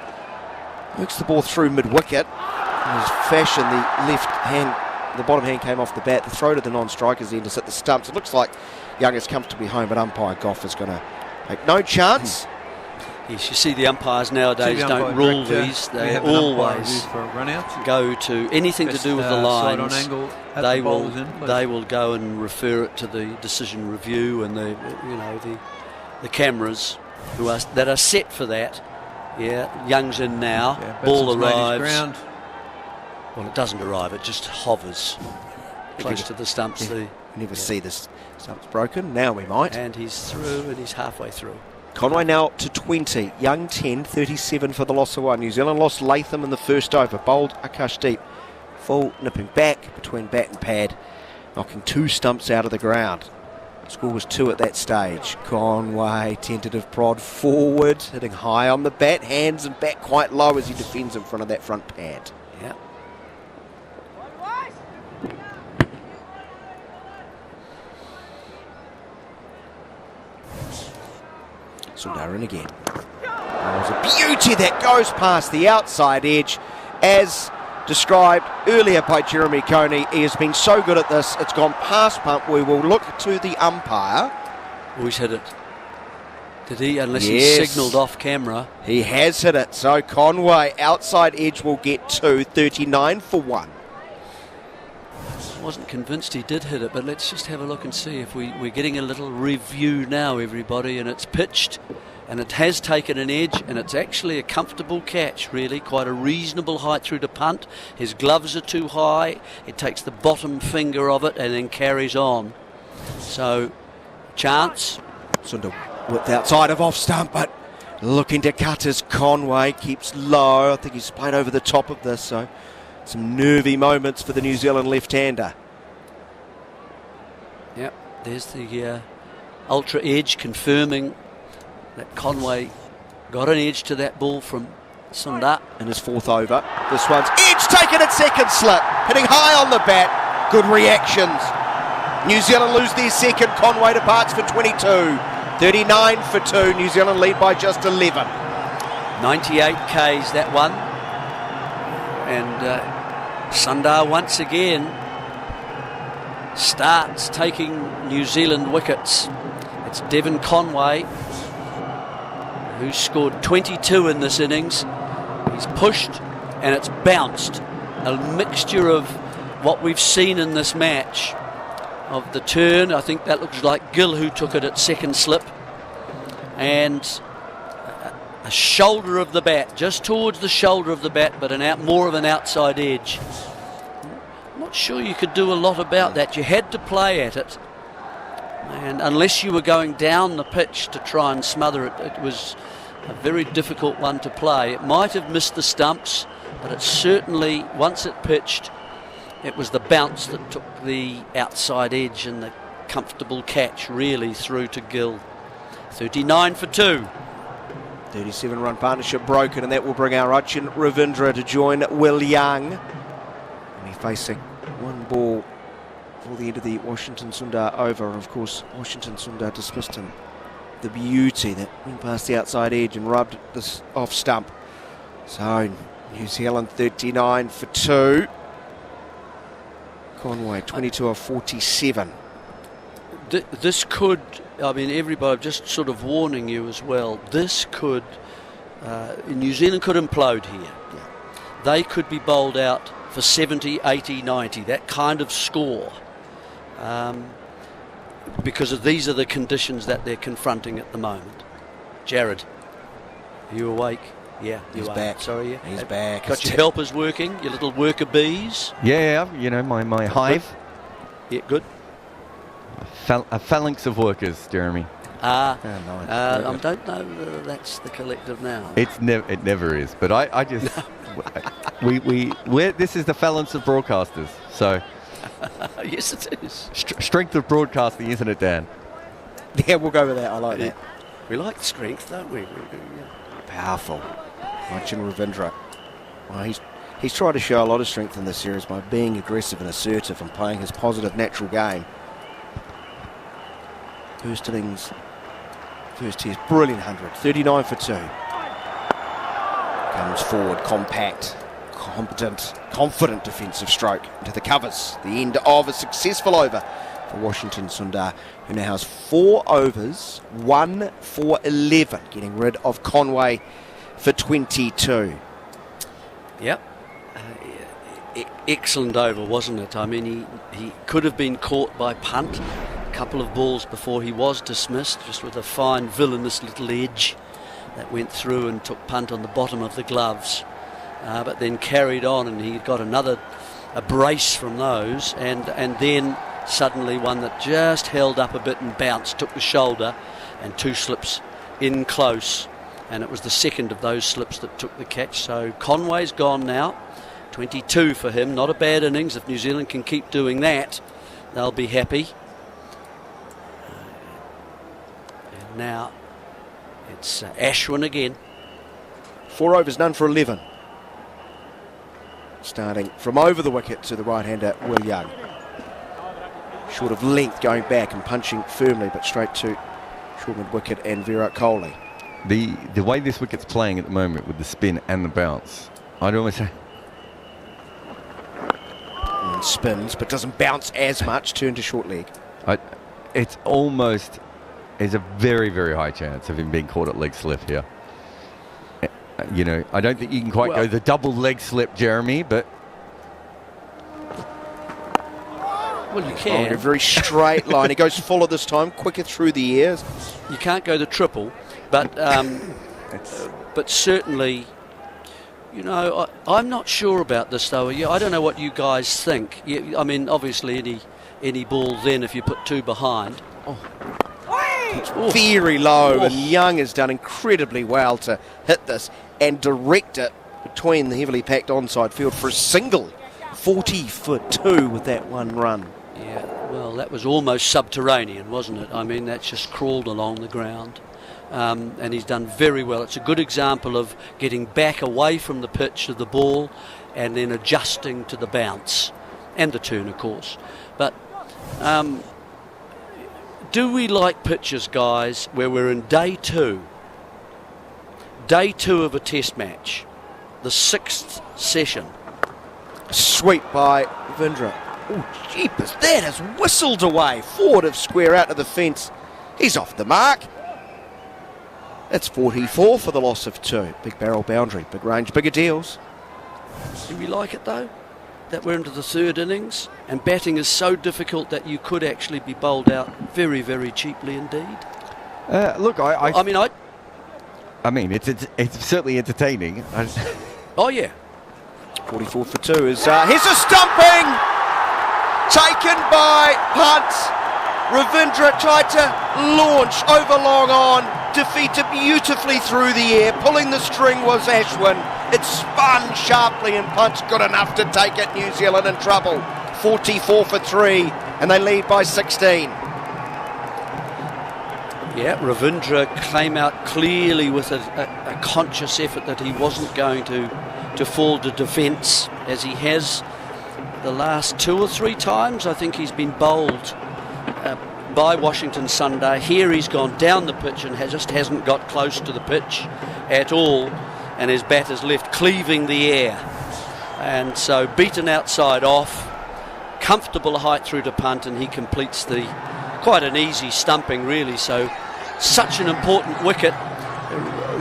S3: works the ball through mid-wicket. In his fashion, the left hand, the bottom hand came off the bat. The throw to the non-strikers end to hit the stumps. It looks like Young is comfortably home, but umpire Goff is going to take no chance.
S2: Yes, you see the umpires nowadays don't rule these. They always go to anything to do with the lines. They will go and refer it to the decision review and the cameras that are set for that. Yeah, Young's in now. Ball arrives. Well, it doesn't arrive. It just hovers close to the stumps.
S3: We never see this stumps broken. Now we might.
S2: And he's through, and he's halfway through.
S3: Conway now to 20. Young 10, 37 for the loss of 1. New Zealand lost Latham in the first over. Bowled Akashdeep. Full nipping back between bat and pad, knocking 2 stumps out of the ground. Score was 2 at that stage. Conway, tentative prod forward, hitting high on the bat, hands and back quite low as he defends in front of that front pad.
S2: Yeah.
S3: Sundar in again. That was a beauty that goes past the outside edge. As described earlier by Jeremy Coney, he has been so good at this, it's gone past Pant. We will look to the umpire.
S2: Oh, he's hit it. Did he? Unless he signalled off camera.
S3: He has hit it. So Conway, outside edge, will get 2, 39 for 1.
S2: I wasn't convinced he did hit it, but let's just have a look and see if we're getting a little review now, everybody, and it's pitched and it has taken an edge and it's actually a comfortable catch, really, quite a reasonable height through to Punt. His gloves are too high, it takes the bottom finger of it and then carries on. So, chance.
S3: Sundar with the outside of off stump, but looking to cut as Conway keeps low. I think he's played over the top of this, so some nervy moments for the New Zealand left-hander.
S2: Yep, there's the ultra edge confirming that Conway got an edge to that ball from Sundar.
S3: In his 4th over. This one's edge taken at second slip. Hitting high on the bat. Good reactions. New Zealand lose their second. Conway departs for 22. 39 for 2. New Zealand lead by just 11.
S2: 98 Ks that one. And Sundar once again starts taking New Zealand wickets. It's Devon Conway who scored 22 in this innings. He's pushed and it's bounced. A mixture of what we've seen in this match of the turn. I think that looks like Gill who took it at second slip, and a shoulder of the bat, just towards the shoulder of the bat, but more of an outside edge. I'm not sure you could do a lot about that. You had to play at it, and unless you were going down the pitch to try and smother it, it was a very difficult one to play. It might have missed the stumps, but it certainly, once it pitched, it was the bounce that took the outside edge and the comfortable catch really through to Gill. 39 for 2.
S3: 37-run partnership broken, and that will bring our Achin Ravindra to join Will Young. And he's facing one ball for the end of the Washington Sundar over. And of course, Washington Sundar dismissed him. The beauty that went past the outside edge and rubbed this off stump. So New Zealand 39 for 2. Conway 22 of 47.
S2: This could, I mean, everybody, just sort of warning you as well, this could, New Zealand could implode here.
S3: Yeah.
S2: They could be bowled out for 70, 80, 90, that kind of score. Because these are the conditions that they're confronting at the moment. Jarrod, are you awake? Yeah,
S3: he's
S2: you are.
S3: back.
S2: Sorry, yeah.
S3: He's back.
S2: Got your helpers working, your little worker bees?
S1: Yeah, you know, my hive.
S2: Yeah, good.
S1: A phalanx of workers, Jeremy.
S2: I don't know whether that's the collective now.
S1: It never is, but I just we're this is the phalanx of broadcasters. So
S2: yes, it is.
S1: Strength of broadcasting, isn't it, Dan?
S3: Yeah, we'll go with that. I like that.
S2: We like strength, don't we?
S3: Powerful. Watching Ravindra. Well, he's tried to show a lot of strength in this series by being aggressive and assertive and playing his positive, natural game. First innings, first test, brilliant 100, 39 for 2. Comes forward, compact, competent, confident defensive stroke into the covers. The end of a successful over for Washington Sundar, who now has 4 overs, 1 for 11, getting rid of Conway for 22.
S2: Yep. Excellent over, wasn't it? I mean, he could have been caught by Pant a couple of balls before he was dismissed, just with a fine villainous little edge that went through and took Pant on the bottom of the gloves, but then carried on, and he got a brace from those, and then suddenly one that just held up a bit and bounced, took the shoulder, and 2 slips in close, and it was the second of those slips that took the catch. So Conway's gone now. 22 for him, not a bad innings. If New Zealand can keep doing that, they'll be happy. And now it's Ashwin again.
S3: 4 overs, none for 11. Starting from over the wicket to the right-hander, Will Young. Short of length, going back and punching firmly, but straight to short mid-wicket and Virat Kohli.
S1: The way this wicket's playing at the moment with the spin and the bounce, I'd almost say...
S3: Spins, but doesn't bounce as much, turn to short leg.
S1: It's almost... There's a very, very high chance of him being caught at leg slip here. You know, I don't think you can quite go the double leg slip, Jeremy, but...
S2: Well, you can.
S3: A very straight line. He goes fuller this time, quicker through the ears.
S2: You can't go the triple, but certainly, you know, I'm not sure about this though. I don't know what you guys think. I mean, obviously, any ball then, if you put 2 behind.
S3: It's very low, and Young has done incredibly well to hit this and direct it between the heavily packed onside field for a single. 40 for 2 with that 1 run.
S2: Yeah, well, that was almost subterranean, wasn't it? I mean, that's just crawled along the ground. And he's done very well. It's a good example of getting back away from the pitch of the ball and then adjusting to the bounce and the turn, of course. But do we like pitches, guys, where we're in day 2 of a test match, the 6th session?
S3: Sweep by Ravindra. Oh, jeepers, that has whistled away. Forward of square out to the fence. He's off the mark. That's 44 for the loss of 2. Big barrel boundary, big range, bigger deals.
S2: Do we like it though? That we're into the 3rd innings and batting is so difficult that you could actually be bowled out very, very cheaply indeed.
S1: Look,
S2: I mean,
S1: it's certainly entertaining.
S2: Oh yeah.
S3: 44 for 2 is here's a stumping taken by Pant. Ravindra tried to launch over long on, defeated beautifully through the air. Pulling the string was Ashwin. It spun sharply and Pant good enough to take it. New Zealand in trouble. 44 for 3 and they lead by 16.
S2: Yeah, Ravindra came out clearly with a conscious effort that he wasn't going to fall to defence as he has. the last 2 or 3 times I think he's been bowled by Washington Sunday. Here he's gone down the pitch and just hasn't got close to the pitch at all, and his bat is left cleaving the air, and so beaten outside off, comfortable height through to punt, and he completes quite an easy stumping really. So such an important wicket.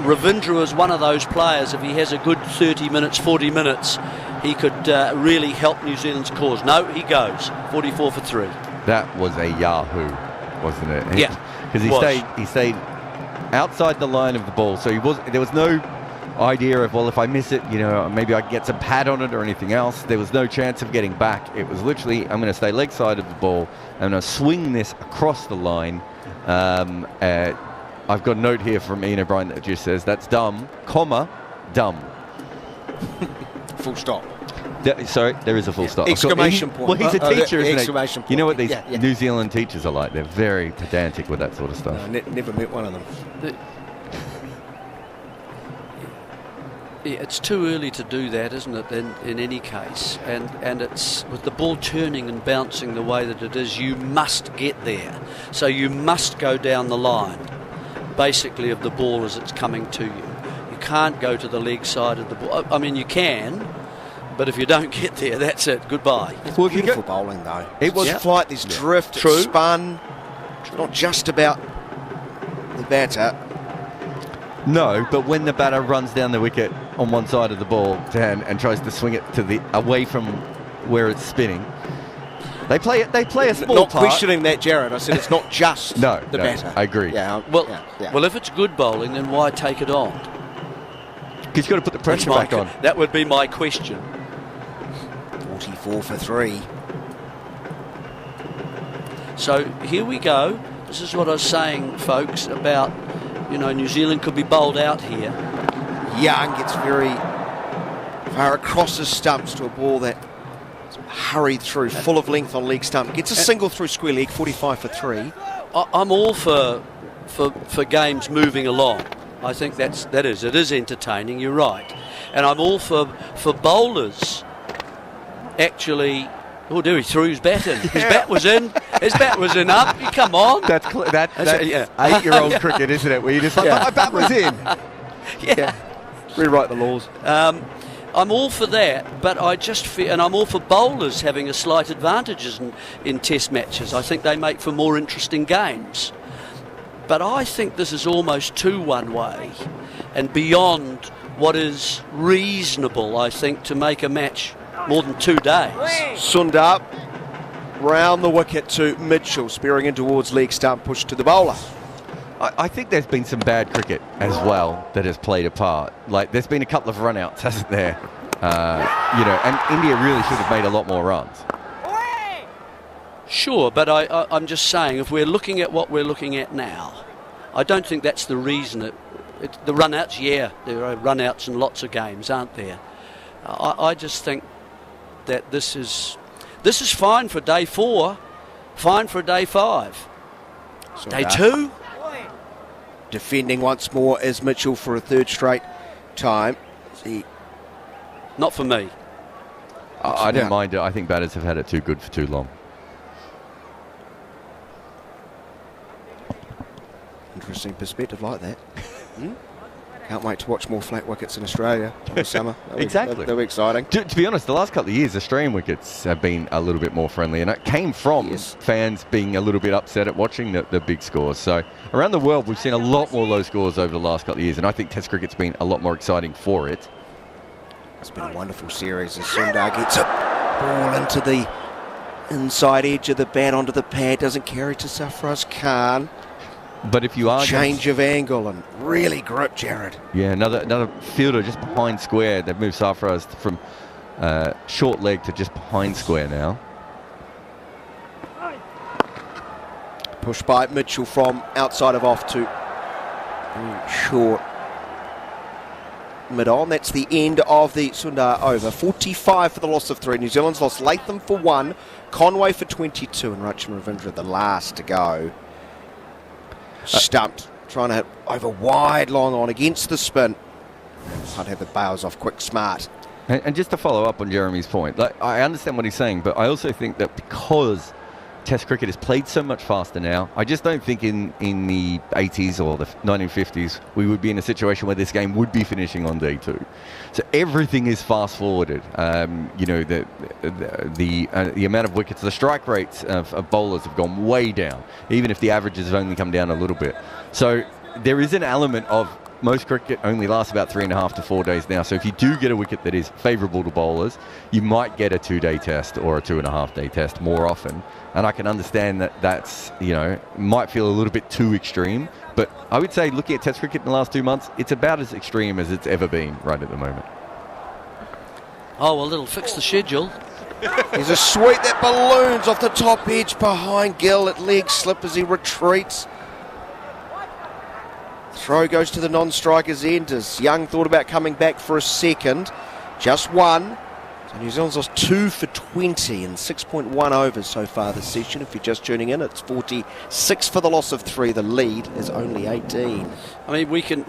S2: Ravindra is one of those players, if he has a good 30 minutes, 40 minutes, he could really help New Zealand's cause. No, he goes 44 for 3.
S1: That was a yahoo, wasn't it?
S2: Yeah,
S1: because he stayed outside the line of the ball, so there was no idea of, well, if I miss it, maybe I can get some pad on it or anything else. There was no chance of getting back. It was literally, I'm going to stay leg side of the ball. I'm going to swing this across the line. I've got a note here from Ian O'Brien that just says that's dumb, dumb.
S3: Full stop.
S1: Sorry, there is a full stop.
S3: Exclamation point.
S1: Well, he's a teacher, isn't he?
S3: Exclamation point.
S1: You know what these New Zealand teachers are like? They're very pedantic with that sort of stuff.
S3: No, never met one of them.
S2: It's too early to do that, isn't it, in any case? And it's with the ball turning and bouncing the way that it is, you must get there. So you must go down the line, basically, of the ball as it's coming to you. You can't go to the leg side of the ball. I mean, you can, but if you don't get there, that's it. Goodbye.
S3: Well, beautiful bowling, though. It was flight, this drift, spun. It's not just about the batter.
S1: No, but when the batter runs down the wicket on one side of the ball and tries to swing it to away from where it's spinning, they play a small
S3: not
S1: part.
S3: questioning that, Jarrod. I said it's not just the batter.
S1: I agree.
S2: Well, if it's good bowling, then why take it on?
S1: Because you've got to put the pressure back on.
S2: That would be my question.
S3: 44 for 3.
S2: So here we go. This is what I was saying, folks, about, New Zealand could be bowled out here.
S3: Young gets very far across his stumps to a ball that hurried through, full of length on leg stump. Gets a single through square leg, 45 for 3.
S2: I'm all for games moving along. I think it is entertaining, you're right. And I'm all for bowlers actually. Oh, he threw his bat in. His bat was in. His bat was in up. Come on.
S1: That's 8-year-old cricket, isn't it? Where you just like, my bat was in.
S2: Yeah.
S3: Rewrite the laws.
S2: I'm all for that, but I just feel, and I'm all for bowlers having a slight advantages in test matches. I think they make for more interesting games. But I think this is almost too one-way and beyond what is reasonable, I think, to make a match more than 2 days.
S3: Sundar round the wicket to Mitchell, spearing in towards leg stump, push to the bowler.
S1: I think there's been some bad cricket as well that has played a part. Like, there's been a couple of run-outs, hasn't there? And India really should have made a lot more runs.
S2: Sure, but I'm just saying, if we're looking at what we're looking at now, I don't think that's the reason. The run-outs, there are run-outs in lots of games, aren't there? I just think that this is fine for day 4, fine for day 5. Day 2?
S3: Defending once more is Mitchell for a third straight time.
S2: Not for me.
S1: I didn't mind it. I think batters have had it too good for too long.
S3: Interesting perspective like that. Can't wait to watch more flat wickets in Australia in the summer.
S1: Exactly.
S3: They'll be exciting.
S1: To be honest, the last couple of years, Australian wickets have been a little bit more friendly, and it came from fans being a little bit upset at watching the big scores. So around the world, we've seen a lot more low scores over the last couple of years, and I think Test cricket's been a lot more exciting for it.
S3: It's been a wonderful series as Sundar gets a ball into the inside edge of the bat onto the pad, doesn't carry to Sarfraz Khan.
S1: But if you are
S3: change of angle and really grip, Jarrod.
S1: Yeah, another fielder just behind square. They've moved Sarfraz from short leg to just behind square now.
S3: Push by Mitchell from outside of off to short mid-on. That's the end of the Sundar over. 45 for the loss of 3. New Zealand's lost Latham for 1, Conway for 22, and Rishabh Pant the last to go. Stumped, trying to hit over wide, long on against the spin. I'd have the bails off quick, smart.
S1: And just to follow up on Jeremy's point, like, I understand what he's saying, but I also think that because Test cricket is played so much faster now, I just don't think in the 80s or the 1950s we would be in a situation where this game would be finishing on day 2. So everything is fast forwarded. You know, the amount of wickets, the strike rates of bowlers have gone way down, even if the averages have only come down a little bit. So there is an element of most cricket only lasts about 3.5 to 4 days now. So if you do get a wicket that is favourable to bowlers, you might get a 2-day test or a 2.5-day test more often. And I can understand that that's, you know, might feel a little bit too extreme. But I would say looking at Test cricket in the last 2 months, it's about as extreme as it's ever been right at the moment.
S2: Oh, well, it'll fix the schedule.
S3: There's a sweep that balloons off the top edge behind Gill at leg slip as he retreats. Throw goes to the non-striker's end as Young thought about coming back for a second. Just one. So New Zealand's lost 2 for 20 and 6.1 overs so far this session. If you're just tuning in, it's 46 for the loss of 3. The lead is only 18.
S2: I mean, we can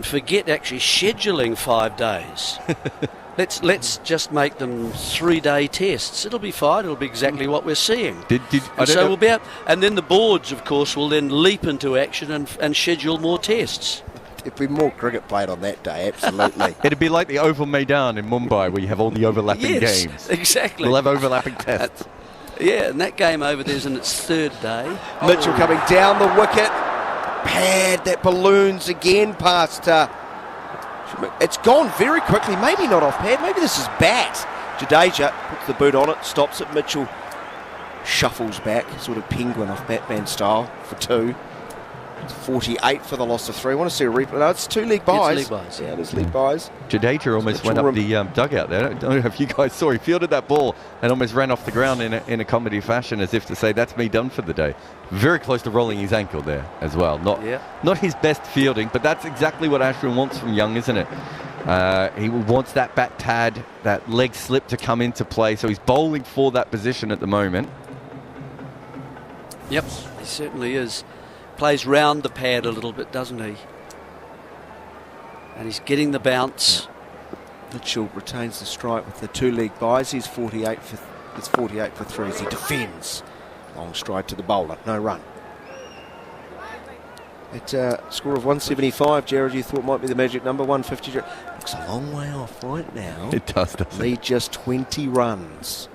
S2: forget actually scheduling 5 days. Let's just make them 3-day tests. It'll be fine. It'll be exactly what we're seeing. We'll be out, and then the boards, of course, will then leap into action and schedule more tests.
S3: There'd be more cricket played on that day, absolutely.
S1: It'd be like the Oval Maidan in Mumbai where you have all the overlapping games.
S2: Exactly.
S1: We'll have overlapping tests.
S2: Yeah, and that game over there's in its 3rd day.
S3: Mitchell coming down the wicket. Pad that balloons again past... it's gone very quickly. Maybe not off pad. Maybe this is bat. Jadeja puts the boot on it, stops it. Mitchell shuffles back, sort of penguin off Batman style for 2. It's 48 for the loss of 3. I want to see a replay. No, it's 2 leg buys.
S2: It's leg buys.
S3: Yeah, it's leg buys.
S1: Jadeja almost went up the dugout there. I don't know if you guys saw. He fielded that ball and almost ran off the ground in a comedy fashion as if to say, that's me done for the day. Very close to rolling his ankle there as well. Not his best fielding, but that's exactly what Ashwin wants from Young, isn't it? He wants that bat pad, that leg slip to come into play. So he's bowling for that position at the moment.
S2: Yep, he certainly is. Plays round the pad a little bit, doesn't he? And he's getting the bounce.
S3: Mitchell retains the strike with the 2 leg buys. He's 48 for 3 as he defends. Long stride to the bowler, no run. At a score of 175, Jarrod, you thought might be the magic number. 150. Looks a long way off right now.
S1: It does, doesn't it?
S3: Lead just 20 runs.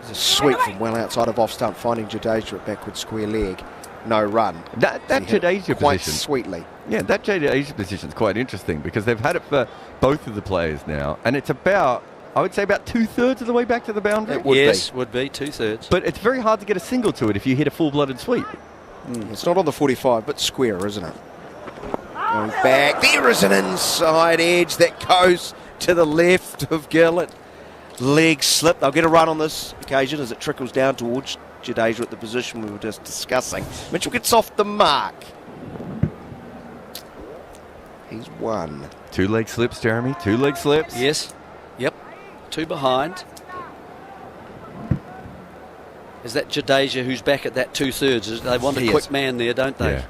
S3: There's a sweep from well outside of off stump, finding Jadeja at backward square leg. No run.
S1: That Jadeja
S3: quite
S1: position,
S3: sweetly.
S1: Yeah, that Jadeja position is quite interesting because they've had it for both of the players now, and it's about, I would say, about 2/3 of the way back to the boundary.
S2: Would be 2/3.
S1: But it's very hard to get a single to it if you hit a full-blooded sweep.
S3: It's not on the 45, but square, isn't it? Going back, there is an inside edge that goes to the left of Gill. Leg slip. They'll get a run on this occasion as it trickles down towards Jadeja at the position we were just discussing. Mitchell gets off the mark. He's 1.
S1: 2 leg slips, Jeremy. 2 leg slips.
S2: Yes. Yep. 2 behind. Is that Jadeja who's back at that 2/3? They want a quick man there, don't they?
S1: Yeah.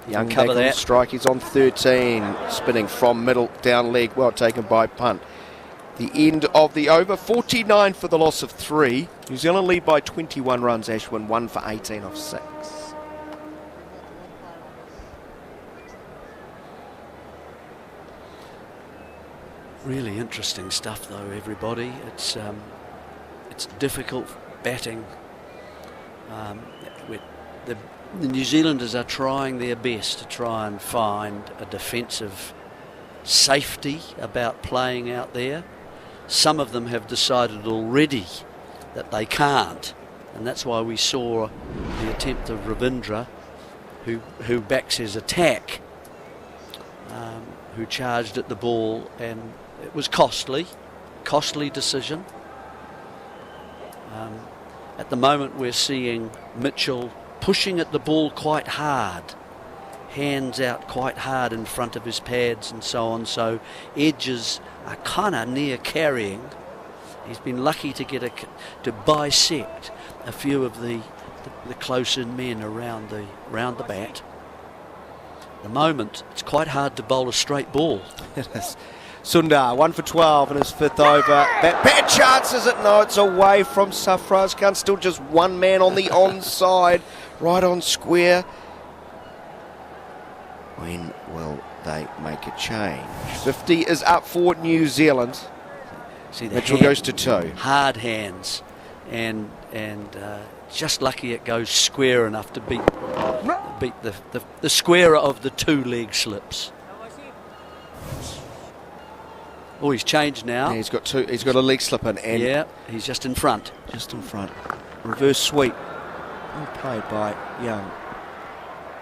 S3: Young
S2: cover
S3: back on
S2: that.
S3: strike. He's on 13. Spinning from middle down leg. Well taken by Punt. The end of the over. 49 for the loss of 3. New Zealand lead by 21 runs. Ashwin 1 for 18 off 6.
S2: Really interesting stuff, though, everybody. It's difficult batting. The New Zealanders are trying their best to try and find a defensive safety about playing out there. Some of them have decided already that they can't, and that's why we saw the attempt of Ravindra, who backs his attack, who charged at the ball, and it was costly decision. At the moment we're seeing Mitchell pushing at the ball quite hard, hands out quite hard in front of his pads and so on, so edges are kind of near carrying. He's been lucky to get to bisect a few of the close-in men around the bat. the moment, it's quite hard to bowl a straight ball.
S3: It is. Sundar, 1 for 12 in his 5th over. Bad chance, is it? No, it's away from Sarfraz Khan. Still just one man on the onside, right on square. When will they make a change? 50 is up for New Zealand.
S2: See,
S3: Mitchell goes to 2.
S2: Hard hands, and just lucky it goes square enough to beat the squarer of the 2 leg slips. Oh, he's changed now.
S3: Yeah, he's got a leg slip in, and
S2: yeah, he's just in front.
S3: Just in front. Reverse sweep. Well played by Young.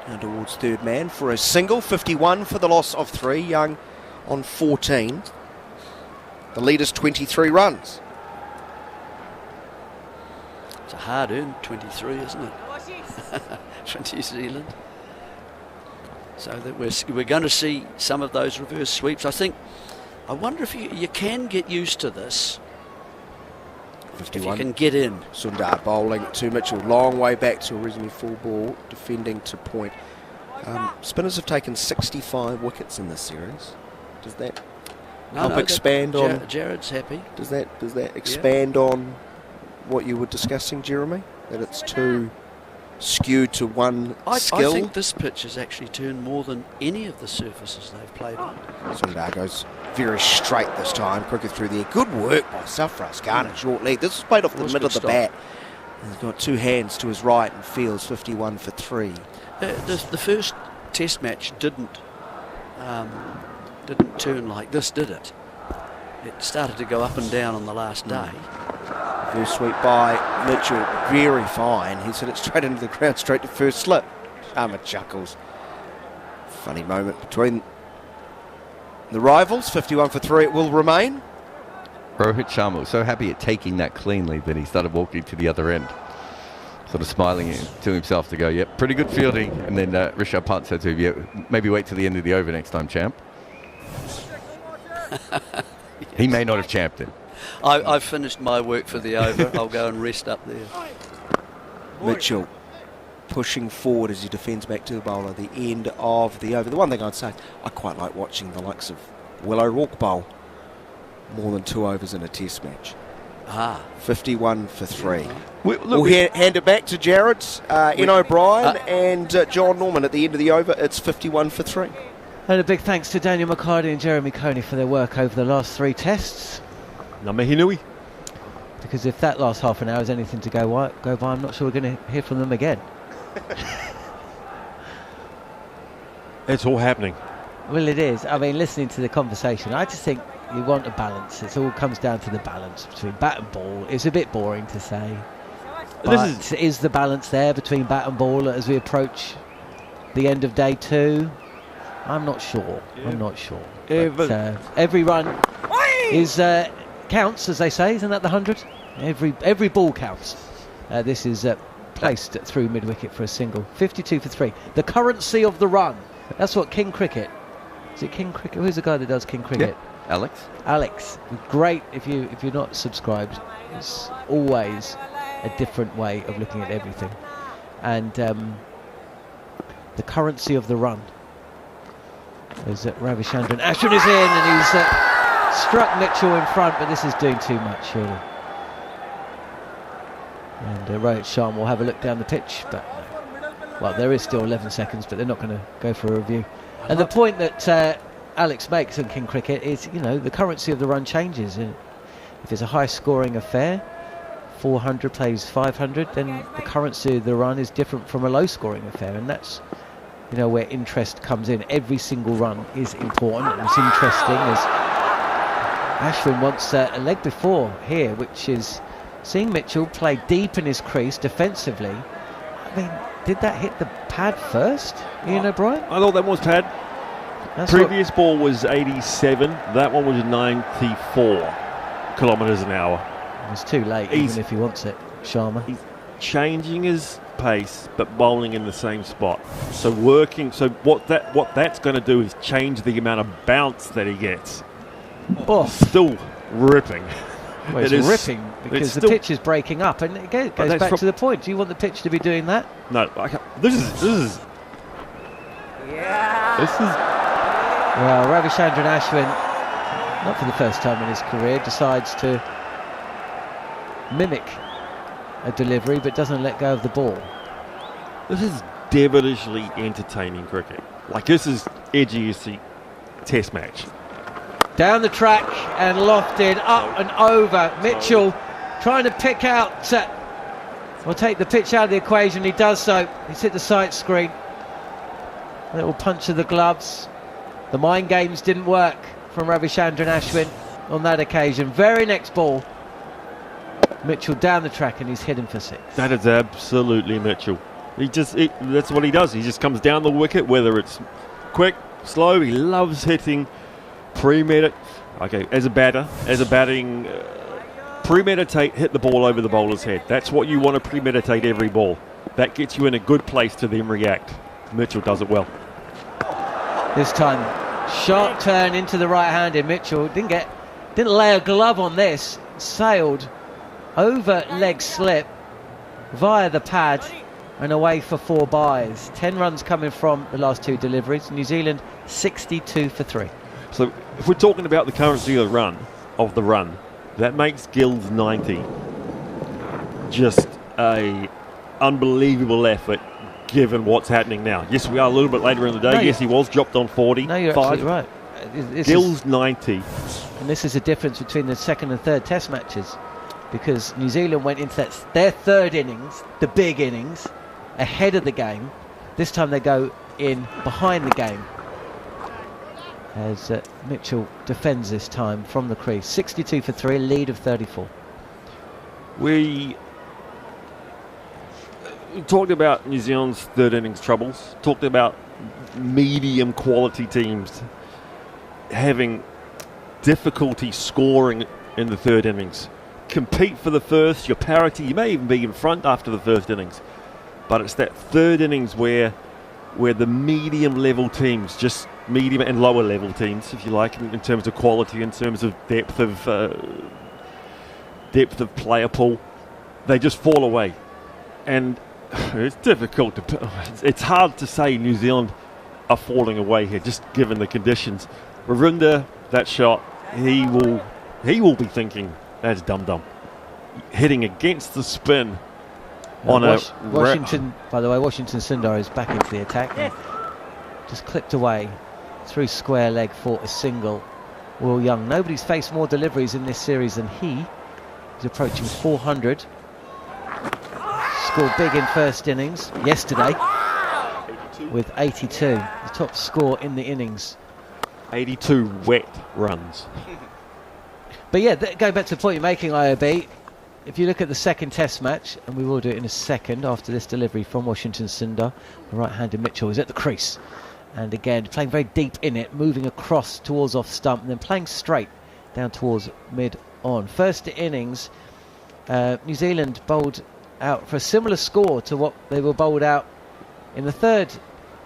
S3: Down towards third man for a single. 51 for the loss of 3. Young on 14. The lead is 23 runs.
S2: It's a hard earned 23, isn't it? For New Zealand. So that we're going to see some of those reverse sweeps. I wonder if you can get used to this.
S3: 51.
S2: If you can get in.
S3: Sundar bowling to Mitchell. Long way back to a reasonably full ball. Defending to point. Spinners have taken 65 wickets in this series. Does that help expand on...
S2: Jarrod's happy.
S3: Does that expand on what you were discussing, Jeremy? That it's too skewed to one skill?
S2: I think this pitch has actually turned more than any of the surfaces they've played on.
S3: Sundar goes very straight this time. Cricket through there. Good work by Sarfraz Khan at short leg. This was played off the middle of the bat. He's got 2 hands to his right and fields 51 for 3.
S2: The first Test match didn't turn like this, did it? It started to go up and down on the last day.
S3: First sweep by Mitchell, very fine. He's hit it straight into the ground, straight to first slip. Sharma chuckles. Funny moment between the rivals. 51 for 3 it will remain.
S1: Rohit Sharma was so happy at taking that cleanly that he started walking to the other end, sort of smiling to himself to go, yep, pretty good fielding. And then Rishabh Pant said to him, yeah, maybe wait till the end of the over next time, champ. He may not have champed it.
S2: I've finished my work for the over. I'll go and rest up there.
S3: Mitchell pushing forward as he defends back to the bowler at the end of the over. The one thing I'd say, I quite like watching the likes of Will O'Rourke bowl more than 2 overs in a test match. 51 for 3. We'll hand it back to Jarrod, Ian O'Brien and Jon Norman at the end of the over. It's 51 for 3.
S4: And a big thanks to Daniel McHardy and Jeremy Coney for their work over the last 3 tests.
S5: Namahinui.
S4: Because if that last half an hour is anything to go by, I'm not sure we're going to hear from them again.
S5: It's all happening.
S4: Well, it is. I mean, listening to the conversation, I just think you want a balance. It all comes down to the balance between bat and ball. It's a bit boring to say. But is the balance there between bat and ball as we approach the end of day 2? I'm not sure. Yeah. I'm not sure. Yeah, but every run is counts, as they say. Isn't that the 100? Every ball counts. This is placed through mid-wicket for a single. 52 for 3. The currency of the run. That's what King Cricket. Is it King Cricket? Who's the guy that does King Cricket?
S1: Yeah.
S4: Alex. Great. If you're not subscribed, it's always a different way of looking at everything. And the currency of the run. Is that Ravichandran Ashwin is in, and he's struck Mitchell in front, but this is doing too much, surely. And Rohit Sharma will have a look down the pitch, but well, there is still 11 seconds, but they're not going to go for a review. And the point that Alex makes in King Cricket is, the currency of the run changes. And if it's a high-scoring affair, 400 plays 500, then the currency of the run is different from a low-scoring affair, and that's where interest comes in. Every single run is important, and it's interesting as Ashwin wants a leg before here, which is seeing Mitchell play deep in his crease defensively. I mean, did that hit the pad first, Ian O'Brien?
S5: I thought that was pad. Previous ball was 87. That one was 94 kilometres an hour.
S4: It's too late, even if he wants it, Sharma.
S5: He's changing his pace, but bowling in the same spot. So what that's going to do is change the amount of bounce that he gets.
S4: Oh,
S5: still ripping.
S4: Well, it's ripping because the pitch is breaking up, and it goes back to the point. Do you want the pitch to be doing that?
S5: No, this is This is...
S4: Well, Ravichandran Ashwin, not for the first time in his career, decides to mimic a delivery but doesn't let go of the ball.
S5: This is devilishly entertaining cricket. Like, this is edgiest test match.
S4: Down the track and lofted, up and over. Mitchell trying to pick out, or take the pitch out of the equation. He does so. He's hit the sight screen. A little punch of the gloves. The mind games didn't work from Ravichandran Ashwin on that occasion. Very next ball, Mitchell down the track and he's hidden for 6.
S5: That is absolutely Mitchell. That's what he does. He just comes down the wicket, whether it's quick, slow. He loves hitting. As a batting, premeditate, hit the ball over the bowler's head. That's what you want to premeditate every ball. That gets you in a good place to then react. Mitchell does it well.
S4: This time, sharp turn into the right-handed. Mitchell didn't lay a glove on this. Sailed over leg slip via the pad and away for 4 byes. 10 runs coming from the last 2 deliveries. New Zealand 62 for 3.
S5: So if we're talking about the currency of the run, that makes Gill's 90 just a unbelievable effort given what's happening now. Yes, we are a little bit later in the day. Yes, he was dropped on 40.
S4: No, you're absolutely right.
S5: Gill's 90.
S4: And this is the difference between the second and third test matches, because New Zealand went into their third innings, the big innings, ahead of the game. This time they go in behind the game as Mitchell defends this time from the crease. 62 for 3, a lead of 34.
S5: We talked about New Zealand's third innings troubles, talked about medium quality teams having difficulty scoring in the third innings. Compete for the first, your parity, you may even be in front after the first innings, but it's that third innings where the medium level teams, just medium and lower level teams, if you like, in terms of quality, in terms of depth of player pool, they just fall away. And it's difficult it's hard to say New Zealand are falling away here, just given the conditions. Ravindra, that shot, he will be thinking, that's dum-dum. Hitting against the spin on
S4: Washington, by the way, Washington Sundar is back into the attack. Just clipped away through square leg for a single. Will Young, nobody's faced more deliveries in this series than he. He's approaching 400. Scored big in first innings yesterday with 82, the top score in the innings.
S5: 82 wet runs.
S4: But yeah, going back to the point you're making, IOB, if you look at the second test match, and we will do it in a second after this delivery from Washington Sundar, the right-handed Mitchell is at the crease. And again, playing very deep in it, moving across towards off stump, and then playing straight down towards mid-on. First innings, New Zealand bowled out for a similar score to what they were bowled out in the third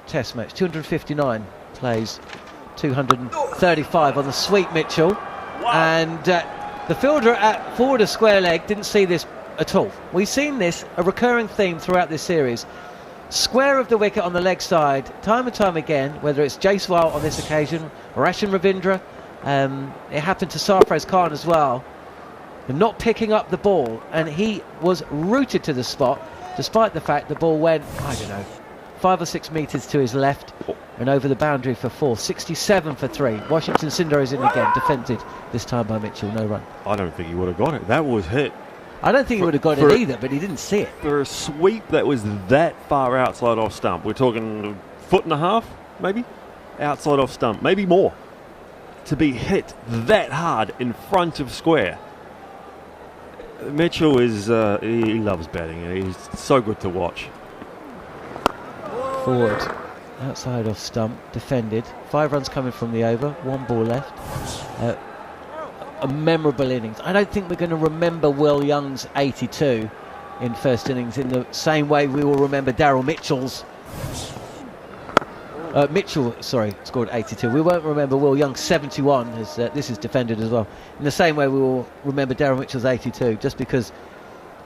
S4: test match. 259 plays, 235 on the sweep Mitchell. Wow. And the fielder at forward of square leg didn't see this at all. We've seen this, a recurring theme throughout this series. Square of the wicket on the leg side, time and time again, whether it's Jaiswal on this occasion, or Ashin Ravindra, it happened to Sarfraz Khan as well. They're not picking up the ball, and he was rooted to the spot, despite the fact the ball went, 5 or 6 metres to his left, and over the boundary for 4. 67 for 3. Washington Sundar is in again, defended this time by Mitchell, no run.
S5: I don't think he would have got it. That was hit.
S4: I don't think he would have got it either, but he didn't see it.
S5: For a sweep that was that far outside off stump, we're talking 1.5 foot, maybe? Outside off stump, maybe more. To be hit that hard in front of square. Mitchell is, he loves batting. He's so good to watch.
S4: Forward, outside off stump, defended. 5 runs coming from the over, 1 ball left. A memorable innings. I don't think we're going to remember Will Young's 82 in first innings in the same way we will remember Daryl Mitchell's. Mitchell scored 82. We won't remember Will Young's 71, as this is defended as well. In the same way we will remember Daryl Mitchell's 82, just because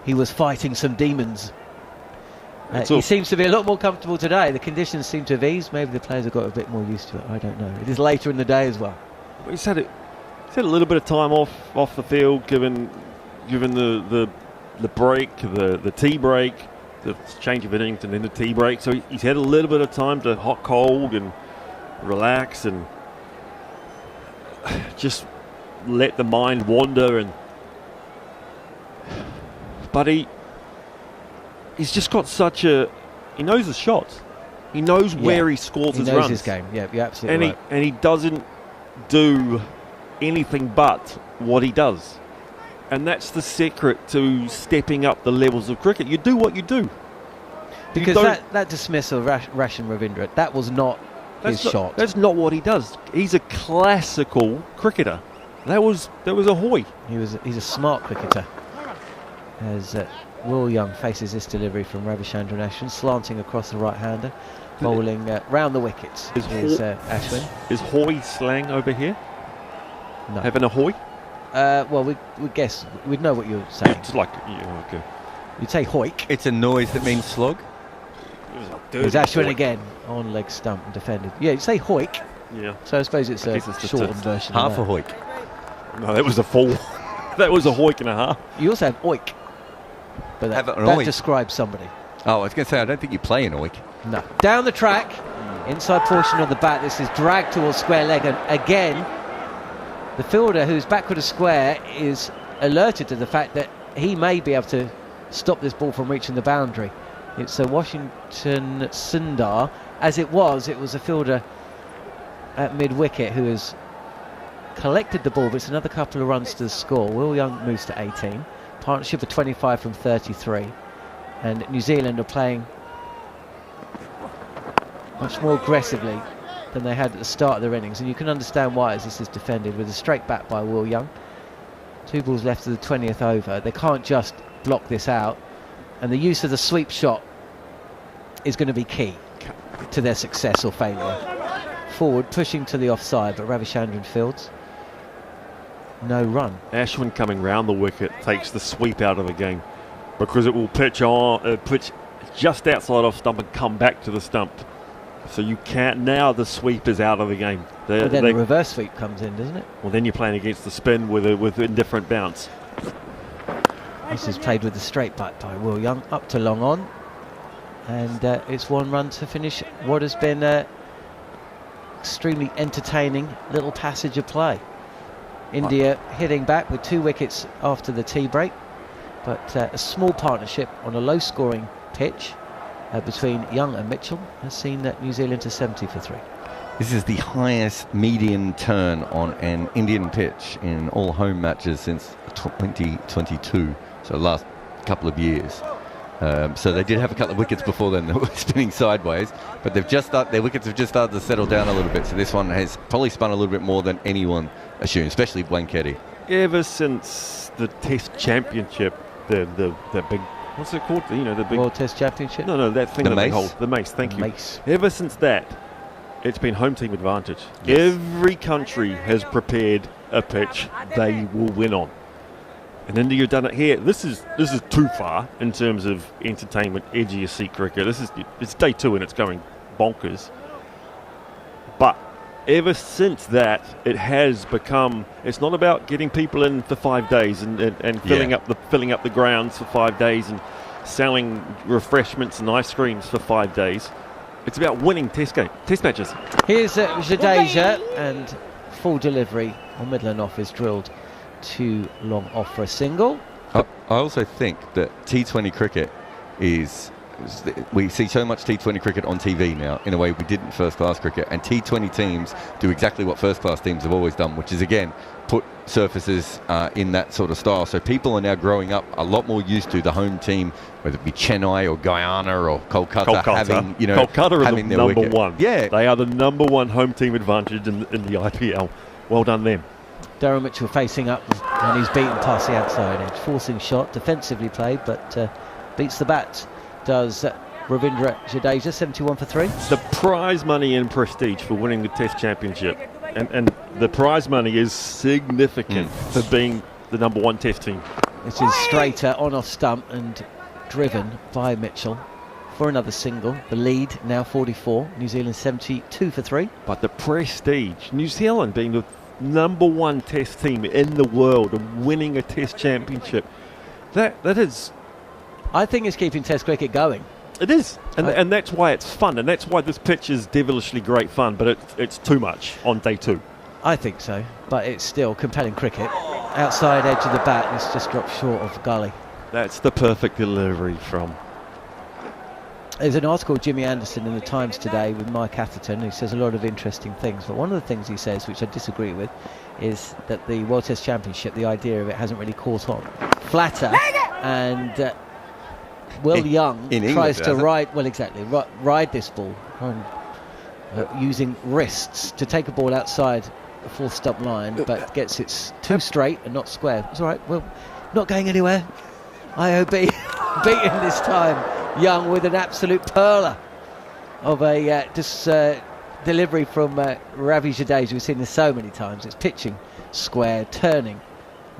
S4: he was fighting some demons. He seems to be a lot more comfortable today. The conditions seem to have eased. Maybe the players have got a bit more used to it. I don't know. It is later in the day as well.
S5: He's had a little bit of time off the field, given the break, the tea break, the change of innings, and then the tea break. So he's had a little bit of time to hot cold and relax and just let the mind wander. But he's just got he knows his shots. He knows where he scores his runs.
S4: He knows his game. Yeah, you're absolutely right.
S5: And he doesn't do anything but what he does. And that's the secret to stepping up the levels of cricket. You do what you do.
S4: Because that dismissal, Roshan Ravindra, that was not his shot.
S5: That's not what he does. He's a classical cricketer. That was a hoy.
S4: He's a smart cricketer. As Will Young faces this delivery from Ravichandran Ashwin, slanting across the right-hander, bowling round the wickets. Ashwin.
S5: Is hoy slang over here?
S4: No.
S5: Having a hoy?
S4: Well, we guess we'd know what you're saying.
S5: It's like okay.
S4: You'd say hoik.
S1: It's a noise that means slog.
S4: There's Ashwin again on leg stump and defended. Yeah, you say hoik.
S5: Yeah.
S4: So I suppose it's a shortened version.
S1: Half a hoik.
S5: No, that was a full. That was a hoik and a half.
S4: You also have oik, but that describes somebody.
S1: Oh, I was going to say, I don't think you play an oik.
S4: No. Down the track, inside portion of the bat. This is dragged towards square leg, and again, the fielder who's backward of square is alerted to the fact that he may be able to stop this ball from reaching the boundary. It's a Washington Sundar. As it was a fielder at mid-wicket who has collected the ball, but it's another couple of runs to the score. Will Young moves to 18. Partnership of 25 from 33. And New Zealand are playing much more aggressively than they had at the start of their innings, and you can understand why, as this is defended with a straight bat by Will Young. 2 balls left to the 20th over. They can't just block this out, and the use of the sweep shot is going to be key to their success or failure. Forward, pushing to the offside, but Ravichandran fields. No run.
S5: Ashwin coming round the wicket takes the sweep out of the game, because it will pitch just outside off stump and come back to the stump. So you can't, now the sweep is out of the game.
S4: Well, then the reverse sweep comes in, doesn't it?
S5: Well, then you're playing against the spin with indifferent bounce.
S4: This is played with the straight bat by Will Young, up to long on. And it's 1 run to finish what has been extremely entertaining little passage of play. India hitting back with 2 wickets after the tea break, but a small partnership on a low-scoring pitch between Young and Mitchell has seen New Zealand to 70 for 3.
S1: This is the highest median turn on an Indian pitch in all home matches since 2022, so the last couple of years. So they did have a couple of wickets before then that were spinning sideways, but their wickets have just started to settle down a little bit. So this one has probably spun a little bit more than anyone assumed, especially Blanchetti.
S5: Ever since the Test Championship, the big, what's it called? The big
S4: World Test Championship.
S5: No, that thing
S1: the
S5: that
S1: mace?
S5: they hold, the mace. Thank you.
S4: Mace.
S5: Ever since that, it's been home team advantage.
S1: Yes.
S5: Every country has prepared a pitch they will win on. And then you've done it here. This is too far in terms of entertainment, edge of your seat cricket. It's day 2 and it's going bonkers. But ever since that, it has become. It's not about getting people in for 5 days and filling up the grounds for 5 days and selling refreshments and ice creams for 5 days. It's about winning test matches.
S4: Here's Jadeja, and full delivery on middle and off is drilled. Too long off for a single.
S1: I also think that T20 cricket we see so much T20 cricket on TV now in a way we didn't first class cricket, and T20 teams do exactly what first class teams have always done, which is again put surfaces in that sort of style. So people are now growing up a lot more used to the home team, whether it be Chennai or Guyana or Kolkata. having
S5: Kolkata
S1: having
S5: are the
S1: their
S5: number
S1: wicket.
S5: one.
S1: Yeah,
S5: they are the number 1 home team advantage in the IPL. Well done them.
S4: Darren Mitchell facing up, and he's beaten past the outside edge. Forcing shot, defensively played, but beats the bat. Does Ravindra Jadeja, 71 for 3.
S5: The prize money and prestige for winning the Test Championship, and the prize money is significant for being the number 1 Test team.
S4: This is straighter on off stump and driven by Mitchell for another single. The lead now 44. New Zealand 72 for 3.
S5: But the prestige, New Zealand being the #1 test team in the world and winning a test championship, that is...
S4: I think it's keeping test cricket going.
S5: It is, and that's why it's fun, and that's why this pitch is devilishly great fun, but it's too much on day 2.
S4: I think so, but it's still compelling cricket. Outside edge of the bat, and it's just dropped short of gully.
S5: That's the perfect delivery from...
S4: There's an article, Jimmy Anderson, in the Times today with Mike Atherton, who says a lot of interesting things, but one of the things he says, which I disagree with, is that the World Test Championship, the idea of it hasn't really caught on. Flatter, and Will Young tries to ride this ball, using wrists to take a ball outside the 4th stump line, but gets it too straight and not square. It's all right, well, not going anywhere. IOB beaten this time. Young with an absolute perler of a delivery from Ravi Jadeja. We've seen this so many times. It's pitching square, turning,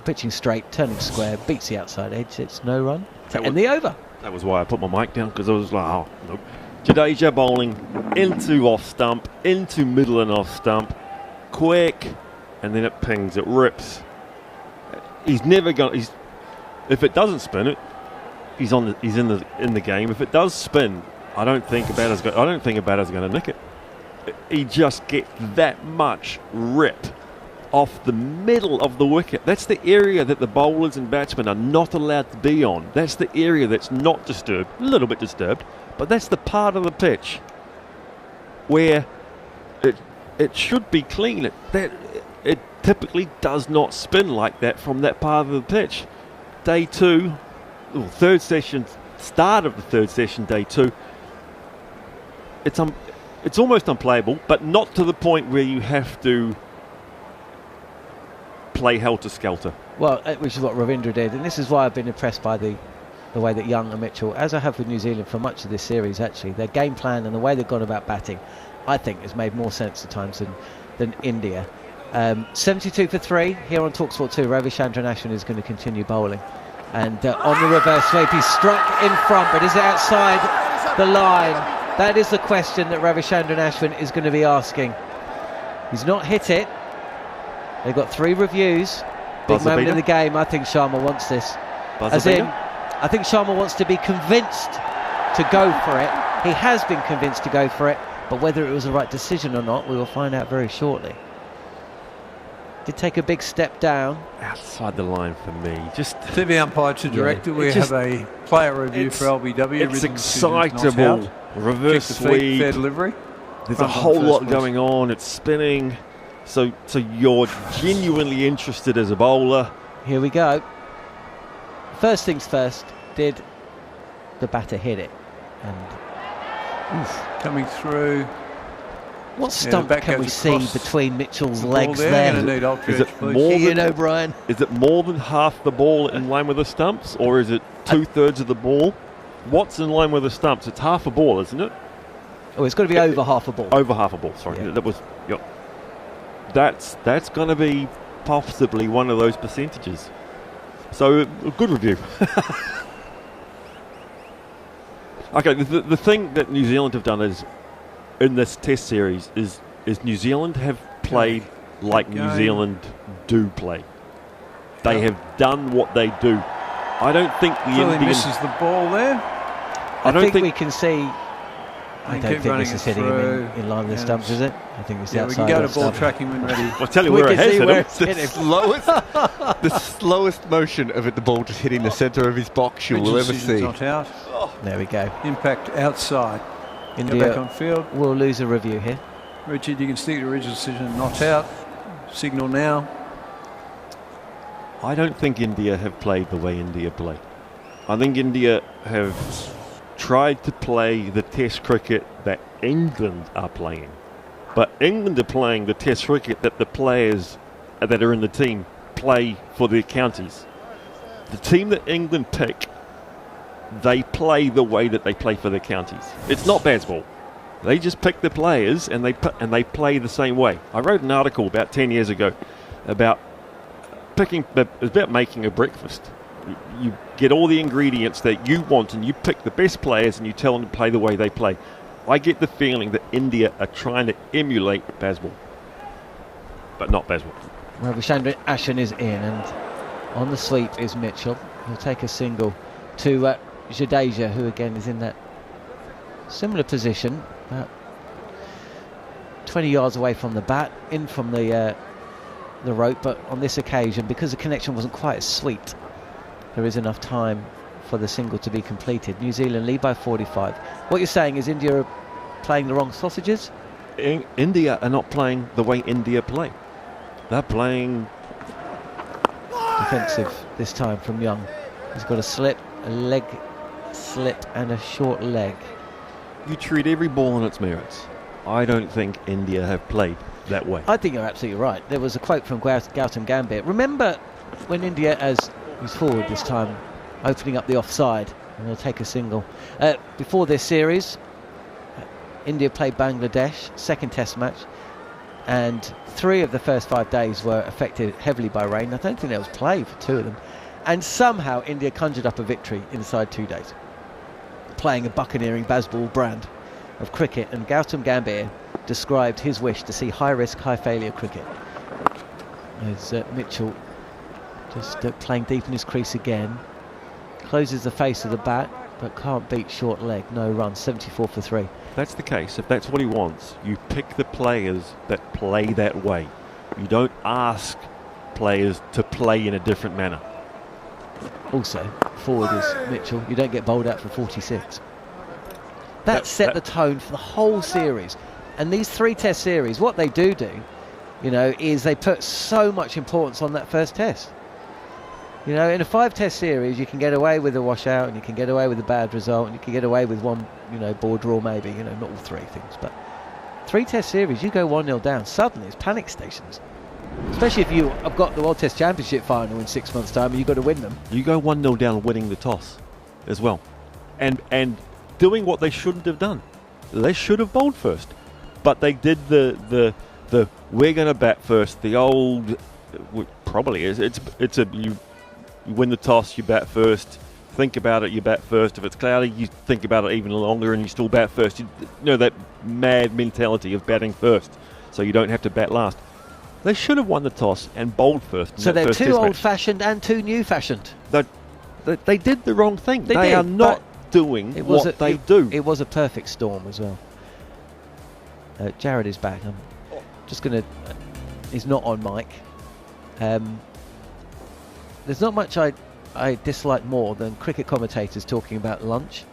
S4: pitching straight, turning square, beats the outside edge. It's no run to end the over.
S5: That was why I put my mic down, because I was like, oh, nope. Jadeja bowling into off stump, into middle and off stump, quick, and then it pings, it rips. He's never going. If it doesn't spin it, he's in the game. If it does spin, I don't think a batter's going to nick it. He just gets that much rip off the middle of the wicket. That's the area that the bowlers and batsmen are not allowed to be on. That's the area that's not disturbed, a little bit disturbed, but that's the part of the pitch where it should be clean. It typically does not spin like that from that part of the pitch. Day 2, third session, start of the third session, day 2. It's almost unplayable, but not to the point where you have to play helter-skelter.
S4: Well, which is what Ravindra did, and this is why I've been impressed by the way that Young and Mitchell, as I have with New Zealand for much of this series actually, their game plan and the way they've gone about batting, I think has made more sense at times than India. 72 for 3 here on talkSPORT 2. Ravichandran Ashwin is going to continue bowling, and on the reverse sweep he's struck in front, but is it outside the line? That is the question that Ravichandran Ashwin is going to be asking. He's not hit it. They've got 3 reviews. Big moment in the game. I think Sharma wants this. I think Sharma wants to be convinced to go for it. He has been convinced to go for it, but whether it was the right decision or not, we will find out very shortly. Did take a big step down.
S5: Outside the line for me. Just
S7: TV umpire to director. We have a player review for LBW.
S5: It's excitable. Reverse sweep.
S7: Fair delivery.
S5: There's a whole lot going on. It's spinning. So you're genuinely interested as a bowler.
S4: Here we go. First things first, did the batter hit it? And
S7: coming through.
S4: What stump can we see between Mitchell's legs there?
S5: Is it more than half the ball in line with the stumps, or is it 2/3 of the ball? What's in line with the stumps? It's half a ball, isn't it?
S4: Oh, it's got to be over half a ball.
S5: Over half a ball. Sorry, that was. Yep. That's going to be possibly one of those percentages. So a good review. Okay, the thing that New Zealand have done is, in this test series, is New Zealand have played like New Zealand do play. They have done what they do. I don't think the Indian
S7: misses the ball there.
S4: I think we can see. I don't think this is hitting him in line with the stumps, is it? I think it's outside.
S7: We can go to ball tracking when ready.
S5: I'll tell you where it has hit him.
S1: The slowest motion of it, the ball just hitting the centre of his box you will ever see.
S7: Not out.
S4: There we go.
S7: Impact outside.
S4: India
S7: go back on field.
S4: We'll lose a review here.
S7: Richard, you can stick to the original decision. Not out. Signal now.
S5: I don't think India have played the way India play. I think India have tried to play the test cricket that England are playing. But England are playing the test cricket that the players that are in the team play for their counties. The team that England pick, they play the way that they play for their counties. It's not baseball. They just pick the players and they play the same way. I wrote an article about 10 years ago about making a breakfast. You get all the ingredients that you want, and you pick the best players, and you tell them to play the way they play. I get the feeling that India are trying to emulate Bazball, but not Bazball.
S4: Well, Vishendra Ashwin is in, and on the sweep is Mitchell. He'll take a single to Jadeja, who again is in that similar position, about 20 yards away from the bat, in from the rope. But on this occasion, because the connection wasn't quite as sweet, there is enough time for the single to be completed. New Zealand lead by 45. What you're saying is India are playing the wrong sausages?
S5: India are not playing the way India play. They're playing
S4: defensive this time from Young. He's got a slip, a leg slip and a short leg.
S5: You treat every ball on its merits. I don't think India have played that way.
S4: I think you're absolutely right. There was a quote from Gautam Gambhir. Remember when India, as he's forward this time, opening up the offside, and they'll take a single. Before this series, India played Bangladesh, second test match, and 3 of the first 5 days were affected heavily by rain. I don't think there was play for 2 of them. And somehow India conjured up a victory inside 2 days, playing a buccaneering Bazball brand of cricket. And Gautam Gambhir described his wish to see high-risk, high-failure cricket. As Mitchell just playing deep in his crease again. Closes the face of the bat, but can't beat short leg. No run, 74 for 3.
S5: That's the case. If that's what he wants, you pick the players that play that way. You don't ask players to play in a different manner.
S4: Also, forward is Mitchell. You don't get bowled out for 46. That set the tone for the whole series. And these 3 test series, what they do, you know, is they put so much importance on that first test. You know, in a 5 test series, you can get away with a washout, and you can get away with a bad result, and you can get away with one, you know, ball draw maybe, you know, not all 3 things. But 3 test series, you go 1-0 down, suddenly it's panic stations. Especially if you have got the World Test Championship final in 6 months' time and you've got to win them.
S5: You go 1-0 down winning the toss as well. And doing what they shouldn't have done. They should have bowled first. But they did the we're going to bat first, the old, probably is, you win the toss, you bat first, think about it, you bat first. If it's cloudy, you think about it even longer and you still bat first. You know, that mad mentality of batting first, so you don't have to bat last. They should have won the toss and bowled first.
S4: So they're too old-fashioned and too new-fashioned.
S5: They did the wrong thing. They are not doing what they do.
S4: It was a perfect storm as well. Jarrod is back. I'm just going to... he's not on mic. There's not much I dislike more than cricket commentators talking about lunch.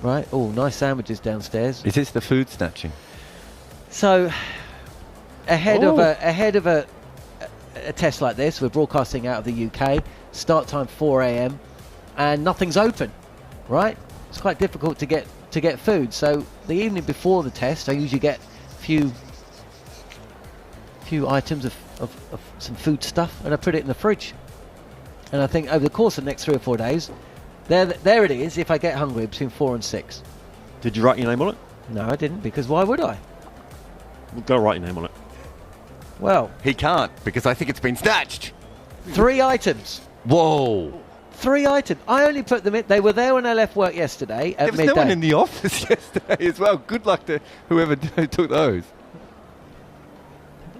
S4: Right? Oh, nice sandwiches downstairs.
S1: Is this the food snatching?
S4: So... Ahead of a test like this, we're broadcasting out of the UK. Start time 4 a.m. and nothing's open, right? It's quite difficult to get food. So the evening before the test, I usually get a few items of some food stuff, and I put it in the fridge. And I think over the course of the next 3 or 4 days, there it is. If I get hungry between 4 and 6.
S5: Did you write your name on it?
S4: No, I didn't, because why would I?
S5: Well, go write your name on it.
S4: Well,
S1: he can't, because I think it's been snatched.
S4: 3 items.
S1: Whoa.
S4: 3 items. I only put them in. They were there when I left work yesterday at midday.
S1: There was no one in the office yesterday as well. Good luck to whoever took those.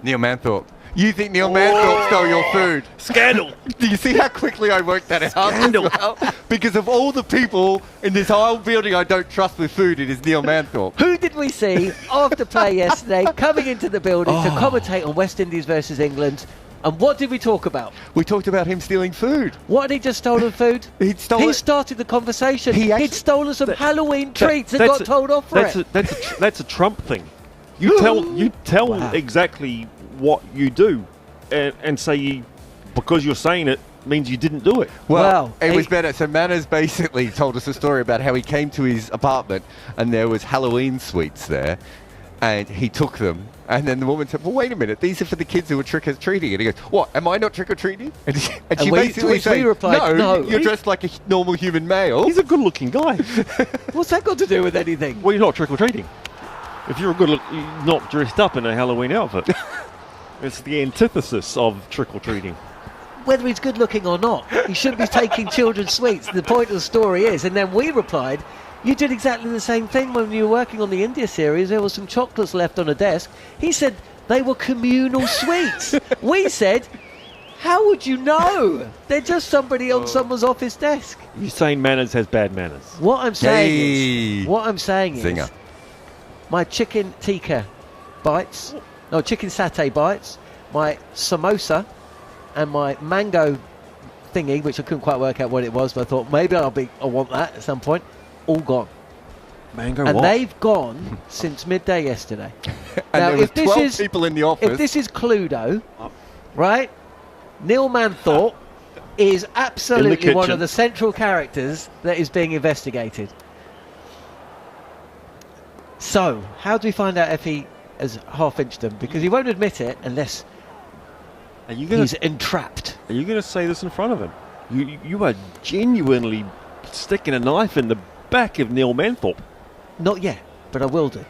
S1: Neil Manthorp. You think Neil Manthorp stole your food?
S5: Scandal.
S1: Do you see how quickly I worked that out?
S5: Scandal.
S1: Well? Because of all the people in this whole building I don't trust with food, it is Neil Manthorp.
S4: Who did we see after play yesterday coming into the building to commentate on West Indies versus England? And what did we talk about?
S1: We talked about him stealing food.
S4: What had he just stolen food? He started the conversation. He'd stolen some Halloween treats and got told off for it.
S5: That's a Trump thing. You tell exactly what you do, and say because you're saying it means you didn't do it.
S1: Well, it was better. So Manners basically told us a story about how he came to his apartment and there was Halloween sweets there, and he took them. And then the woman said, "Well, wait a minute. These are for the kids who are trick-or-treating." And he goes, "What? Am I not trick-or-treating?" And she basically said,
S4: replied, "No,
S1: you're dressed like a normal human male."
S5: He's a good-looking guy.
S4: What's that got to do with anything?
S5: Well, you're not trick-or-treating. If you're you're not dressed up in a Halloween outfit. It's the antithesis of trick-or-treating.
S4: whether he's good looking or not. He shouldn't be taking children's sweets. The point of the story is, and then we replied, you did exactly the same thing when you were working on the India series. There was some chocolates left on a desk. He said they were communal sweets. We said, how would you know? They're just somebody on someone's office desk.
S5: You're saying manners has bad manners.
S4: What I'm saying
S1: Zinger.
S4: is my chicken tikka bites, no, chicken satay bites, my samosa and my mango thingy, which I couldn't quite work out what it was, but I thought maybe I want that at some point, all gone.
S5: Mango
S4: and
S5: what?
S4: they've gone since midday yesterday.
S1: And
S4: now,
S1: there was 12 people in the office.
S4: If this is Cluedo, right, Neil Manthorp is absolutely one of the central characters that is being investigated. So, how do we find out if he has half-inched them? Because he won't admit it unless he's entrapped.
S5: Are you going to say this in front of him? You are genuinely sticking a knife in the back of Neil Manthorp.
S4: Not yet, but I will do.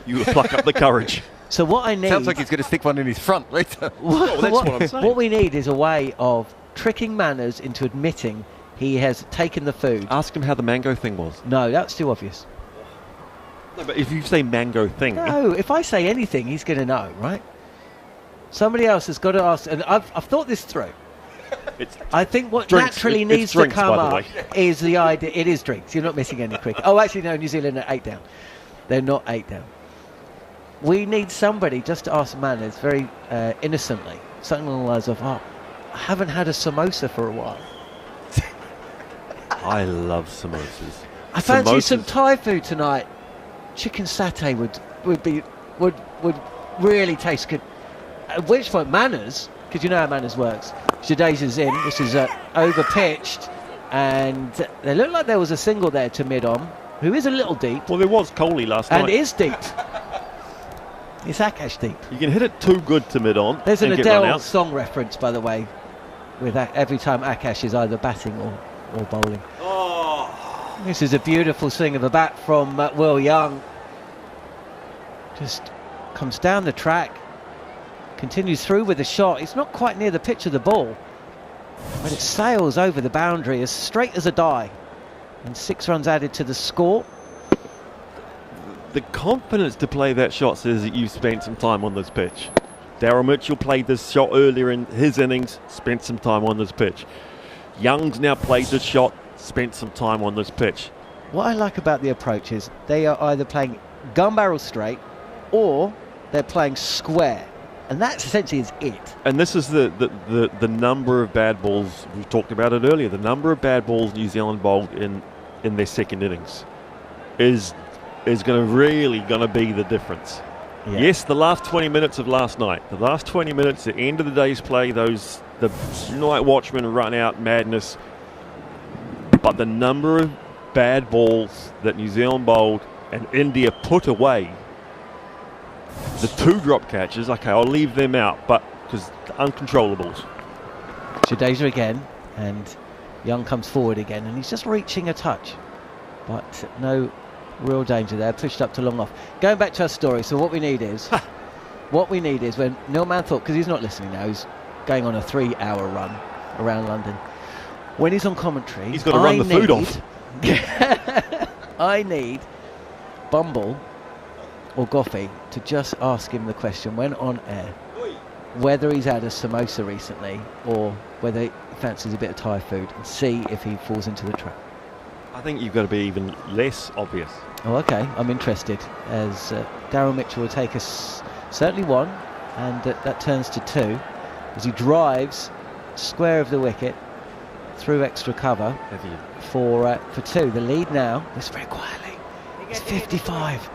S5: You will pluck up the courage.
S4: So what I need...
S1: Sounds like he's going to stick one in his front later.
S5: Well, that's what I'm saying.
S4: What we need is a way of tricking Manners into admitting he has taken the food.
S5: Ask him how the mango thing was.
S4: No, that's too obvious.
S5: No, but if you say mango thing...
S4: No, if I say anything, he's going to know, right? Somebody else has got to ask... And I've thought this through. I think what naturally needs to come up is the idea... It is drinks. You're not missing any cricket. Oh, actually, no, New Zealand are 8 down. They're not 8 down. We need somebody just to ask Manners very innocently, something along the lines of, I haven't had a samosa for a while.
S5: I love samosas.
S4: I fancy some Thai food tonight. Chicken satay would really taste good. At which point Manners, because you know how Manners works, Jadeja's in, this is over-pitched, and they look like there was a single there to mid-on, who is a little deep.
S5: Well, there was Coney last night.
S4: And is deep. It's Akash deep.
S5: You can hit it too good to mid-on.
S4: There's an Adele song reference, by the way, with every time Akash is either batting or bowling. Oh. This is a beautiful swing of a bat from Will Young. Just comes down the track, continues through with the shot. It's not quite near the pitch of the ball, but it sails over the boundary as straight as a die. And 6 runs added to the score.
S5: The confidence to play that shot says that you've spent some time on this pitch. Daryl Mitchell played this shot earlier in his innings, spent some time on this pitch. Young's now played this shot, spent some time on this pitch.
S4: What I like about the approach is they are either playing gun barrel straight or they're playing square. And that essentially is it.
S5: And this is the number of bad balls, we talked about it earlier, the number of bad balls New Zealand bowled in their second innings is going to be the difference. Yeah. Yes, the last 20 minutes of last night, the last 20 minutes, the end of the day's play, the night watchmen run out madness, but the number of bad balls that New Zealand bowled and India put away, the 2 drop catches, okay, I'll leave them out, but because uncontrollables.
S4: Jadeja again, and Young comes forward again, and he's just reaching a touch, but no real danger there. Pushed up to long off. Going back to our story, so what we need is when Neil Manthorp, because he's not listening now, he's going on a 3-hour run around London. When he's on commentary,
S5: he's got to run the food off.
S4: I need Bumble or Goffey to just ask him the question when on air, whether he's had a samosa recently or whether he fancies a bit of Thai food, and see if he falls into the trap.
S5: I think you've got to be even less obvious.
S4: Oh, okay. I'm interested, as Daryl Mitchell will take us certainly 1, and that turns to 2 as he drives square of the wicket through extra cover for 2. The lead now, this very quietly, it's 55.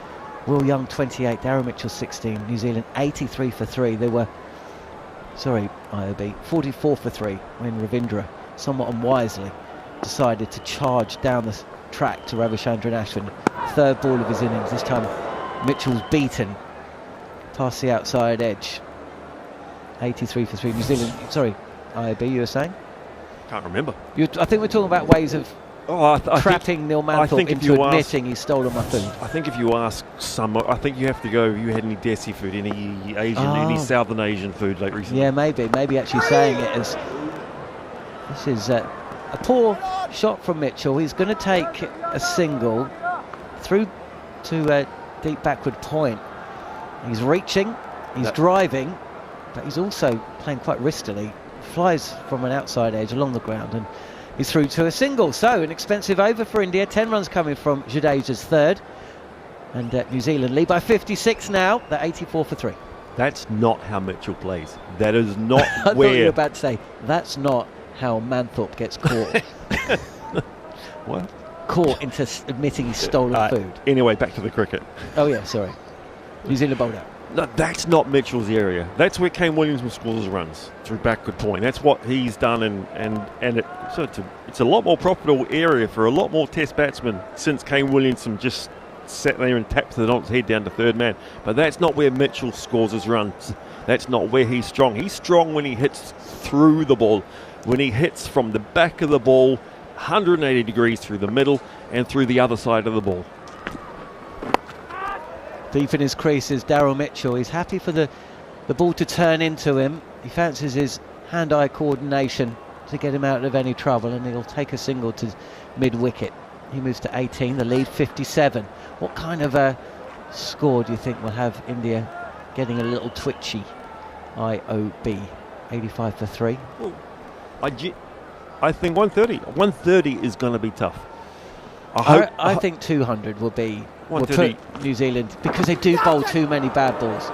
S4: Will Young 28, Daryl Mitchell 16, New Zealand 83 for 3. They were, IOB, 44 for 3 when Ravindra, somewhat unwisely, decided to charge down the track to Ravichandran Ashwin. 3rd ball of his innings. This time Mitchell's beaten past the outside edge. 83 for 3. New Zealand, IOB, you were saying?
S5: Can't remember.
S4: I think we're talking about ways of trapping Neil Manthorp into admitting he's stolen my food.
S5: I think if you ask I think you have to go, have you had any desi food, any Asian, any Southern Asian food like recently?
S4: Yeah, maybe actually saying it as This is a poor shot from Mitchell. He's going to take a single through to a deep backward point. He's reaching, he's driving, but he's also playing quite wristily. Flies from an outside edge along the ground, and he's through to a single. So an expensive over for India. 10 runs coming from Jadeja's third, and New Zealand lead by 56 now. They're 84 for 3.
S5: That's not how Mitchell plays. That is not
S4: I thought you were about to say that's not how Manthorp gets caught.
S5: What?
S4: Caught into admitting he's stolen food.
S5: Anyway, back to the cricket.
S4: Oh yeah, sorry. New Zealand bowled out.
S5: No, that's not Mitchell's area. That's where Kane Williams will score his runs, through backward point. That's what he's done, and it's a lot more profitable area for a lot more Test batsmen since Kane Williamson just sat there and tapped the Don's head down to third man. But that's not where Mitchell scores his runs. That's not where he's strong. He's strong when he hits through the ball, when he hits from the back of the ball, 180 degrees through the middle and through the other side of the ball.
S4: Deep in his creases, Daryl Mitchell. He's happy for the ball to turn into him. He fancies his hand-eye coordination to get him out of any trouble, and he'll take a single to mid-wicket. He moves to 18, the lead 57. What kind of a score do you think will have India getting a little twitchy? IOB, 85 for 3.
S5: Well, I think 130. 130 is going to be tough.
S4: I think 200 will put New Zealand, because they do bowl too many bad balls.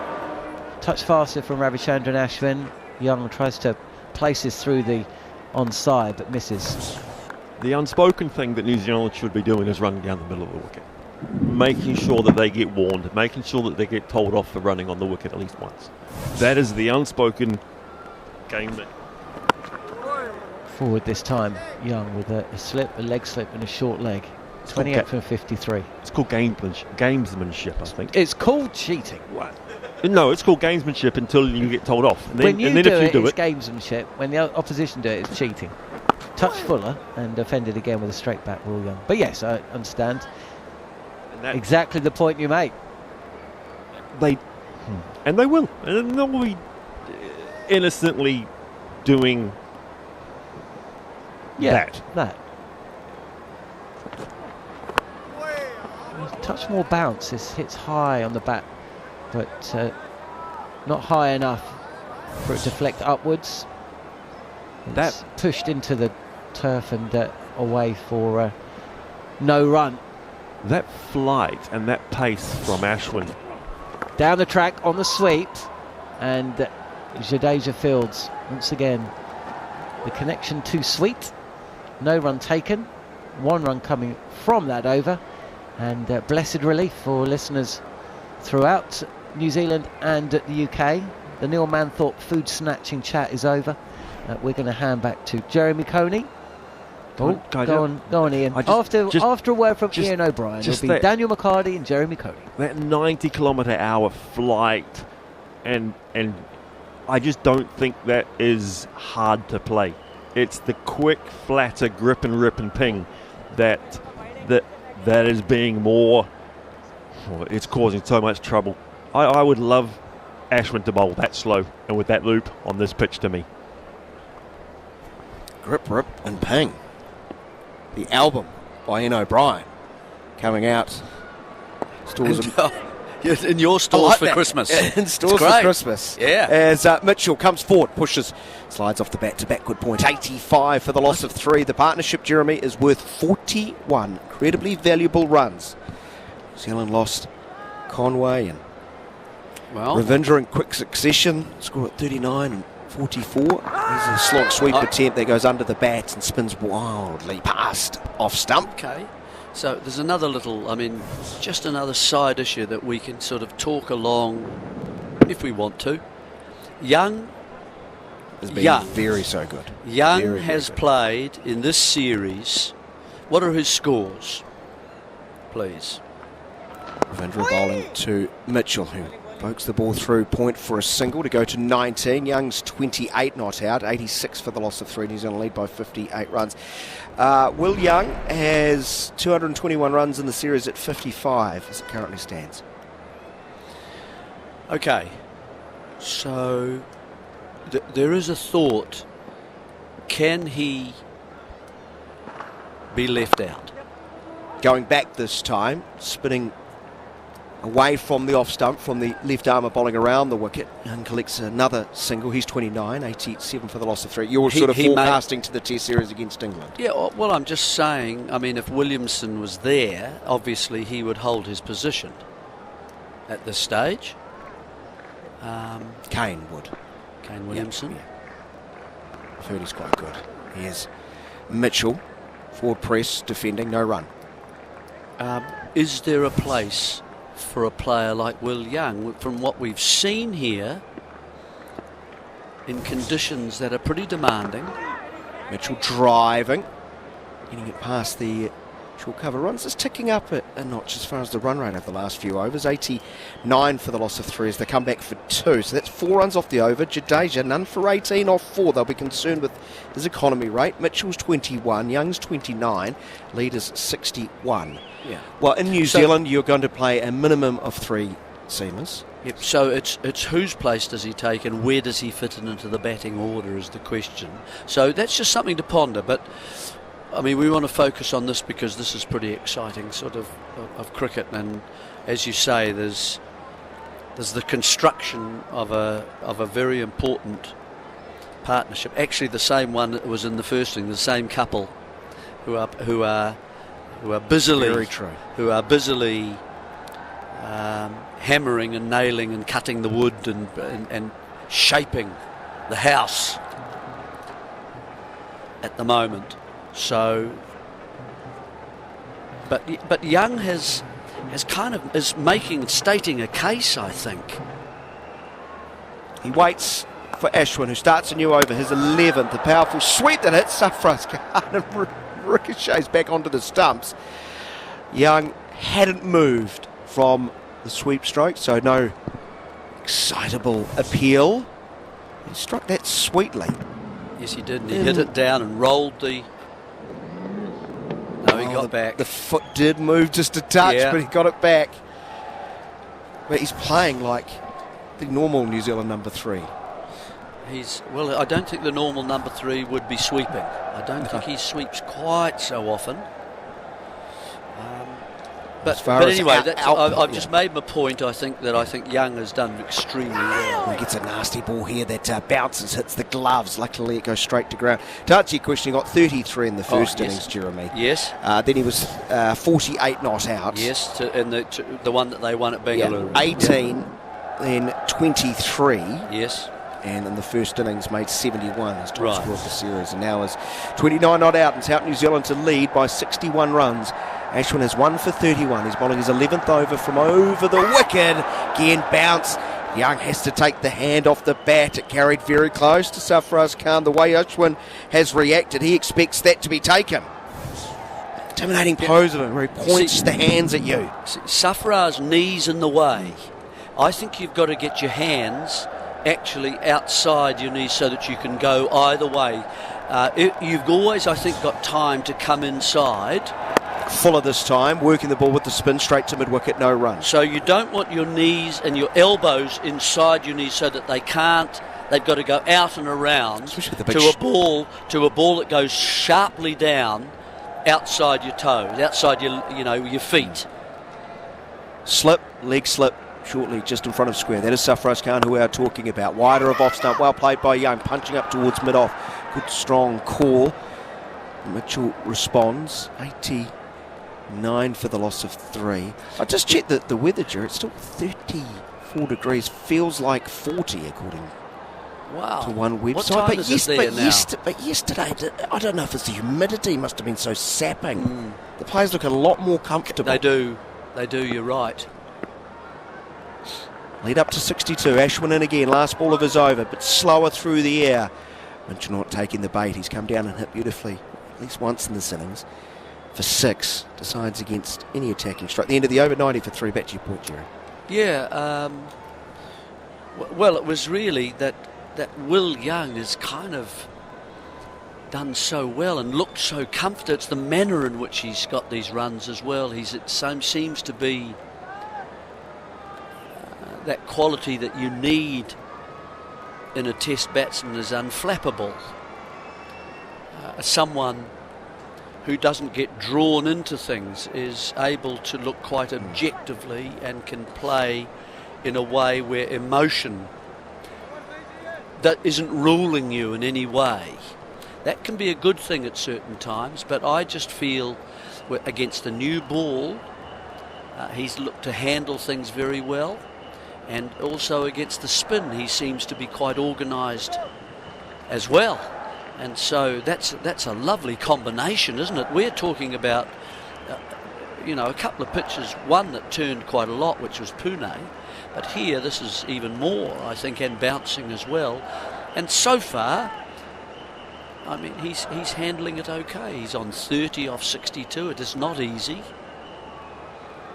S4: Touch faster from Ravichandran Ashwin. Young tries to place this through the onside but misses.
S5: The unspoken thing that New Zealand should be doing is running down the middle of the wicket, making sure that they get warned, making sure that they get told off for running on the wicket at least once. That is the unspoken game.
S4: Forward this time, Young with a leg slip and a short leg. 28 from 53.
S5: It's called gamesmanship, I think.
S4: It's called cheating.
S5: What? No, it's called gamesmanship until you get told off. And
S4: when
S5: then,
S4: you
S5: and then
S4: do
S5: if you
S4: it,
S5: do
S4: it's gamesmanship. When the opposition do it, it's cheating. Touch Fuller and offended again with a straight back, Will Young. But yes, I understand. Exactly the point you make.
S5: And they will. And they'll be innocently doing that.
S4: Touch more bounce. This hits high on the bat, but not high enough for it to deflect upwards. It's pushed into the turf and away for no run.
S5: That flight and that pace from Ashwin.
S4: Down the track on the sweep, and Jadeja fields once again. The connection too sweet. No run taken. 1 run coming from that over. And blessed relief for listeners throughout New Zealand and the UK. The Neil Manthorp food snatching chat is over. We're going to hand back to Jeremy Coney. Go on, Iain. After a word from Iain O'Brien, it'll be Daniel McHardy and Jeremy Coney.
S5: That 90-kilometre-hour flight, and I just don't think that is hard to play. It's the quick, flatter grip and rip and ping that is being more. It's causing so much trouble. I would love Ashwin to bowl that slow and with that loop on this pitch to me.
S3: Grip, rip and ping. The album by Iain O'Brien coming out. Stores
S2: in your stores for Christmas.
S3: In stores for Christmas.
S2: Yeah.
S3: As Mitchell comes forward, pushes, slides off the bat to backward point. 85 for the loss of 3. The partnership, Jeremy, is worth 41 incredibly valuable runs. New Zealand lost Coney and Ravindra in quick succession. Score at 39 and 44. There's a slog sweep attempt that goes under the bat and spins wildly past off stump.
S2: Okay. So there's another just another side issue that we can sort of talk along if we want to. Young
S3: has been very so good.
S2: Young has played in this series. What are his scores, please?
S3: Ravindra bowling to Mitchell, who pokes the ball through point for a single to go to 19. Young's 28 not out, 86 for the loss of 3. New Zealand lead by 58 runs. Will Young has 221 runs in the series at 55 as it currently stands.
S2: Okay, so there is a thought. can he be left out?
S3: Going back this time, spinning away from the off stump, from the left armour bowling around the wicket, and collects another single. He's 29, 87 for the loss of 3. You're sort of forecasting to the Test series against England.
S2: Yeah, well, I'm just saying, I mean, if Williamson was there, obviously he would hold his position at this stage.
S3: Kane would.
S2: Kane Williamson.
S3: Yeah. I've heard he's quite good. Here's Mitchell, forward press, defending, no run.
S2: Is there a place for a player like Will Young? From what we've seen here, in conditions that are pretty demanding.
S3: Mitchell driving, getting it past the short cover. Runs is ticking up a notch as far as the run rate over the last few overs. 89 for the loss of 3 as they come back for 2. So that's 4 runs off the over. Jadeja, none for 18 off 4. They'll be concerned with his economy rate. Mitchell's 21, Young's 29, leader's 61.
S2: Yeah.
S3: Well, in New Zealand, you're going to play a minimum of 3 seamers.
S2: Yep. So it's whose place does he take and where does he fit into the batting order is the question. So that's just something to ponder. But I mean, we want to focus on this because this is pretty exciting sort of cricket, and as you say, there's the construction of a very important partnership. Actually, the same one that was in the first inning, the same couple who are busily
S3: very true.
S2: Who are busily hammering and nailing and cutting the wood and shaping the house at the moment. So, but Young has kind of stating a case, I think.
S3: He waits for Ashwin, who starts a new over, his 11th, a powerful sweep that hits Safra's card and ricochets back onto the stumps. Young hadn't moved from the sweep stroke, so no excitable appeal. He struck that sweetly.
S2: Yes, he did. And he hit it down and rolled the. No, he got back.
S3: The foot did move just a touch, but he got it back. But he's playing like the normal New Zealand number 3.
S2: I don't think the normal number 3 would be sweeping. I don't think he sweeps quite so often. But anyway, I've just made my point. I think Young has done extremely well.
S3: He gets a nasty ball here that bounces, hits the gloves. Luckily, it goes straight to ground. To answer your question, he got 33 in the first innings, Jeremy.
S2: Yes.
S3: Then he was 48 not out.
S2: Yes, in the one that they won at Bengaluru.
S3: Yeah, 18, then 23.
S2: Yes.
S3: And in the first innings made 71 as top scorer of the series, and now is 29 not out, and it's helped New Zealand to lead by 61 runs. Ashwin has 1 for 31. He's bowling his 11th over from over the wicket. Again, bounce. Young has to take the hand off the bat. It carried very close to Safraz Khan. The way Ashwin has reacted, he expects that to be taken. Intimidating pose of him where he points the hands at you.
S2: Safraz knees in the way. I think you've got to get your hands actually outside your knees so that you can go either way. You've always, I think, got time to come inside.
S3: Fuller this time, working the ball with the spin straight to mid-wicket, no run.
S2: So you don't want your knees and your elbows inside your knees so that they've got to go out and around to a ball that goes sharply down outside your toes, outside your feet.
S3: Slip, leg slip, shortly just in front of square. That is Safraz Khan, who we are talking about. Wider of off stump, well played by Young, punching up towards mid-off. Good strong call. Mitchell responds. 89 for the loss of 3. I just checked the weather, Jarrod. It's still 34 degrees. Feels like 40 according to one website.
S2: What time is it there now?
S3: But yesterday, I don't know if it's the humidity must have been so sapping. The players look a lot more comfortable.
S2: They do, you're right.
S3: Lead up to 62. Ashwin in again. Last ball of his over, but slower through the air. Mitchell not taking the bait. He's come down and hit beautifully at least once in this innings. For 6, decides against any attacking strike. The end of the over, 90 for 3. Back to your point, Jerry.
S2: Yeah, well, it was really that Will Young has kind of done so well and looked so comfortable. It's the manner in which he's got these runs as well. It seems to be that quality that you need in a test batsman is unflappable. someone who doesn't get drawn into things is able to look quite objectively and can play in a way where emotion that isn't ruling you in any way. That can be a good thing at certain times, but I just feel against the new ball, he's looked to handle things very well, and also against the spin he seems to be quite organised as well. And so that's a lovely combination, isn't it? We're talking about a couple of pitches, one that turned quite a lot, which was Pune, but here this is even more, I think, and bouncing as well. And so far, I mean, he's handling it okay. He's on 30 off 62. It is not easy.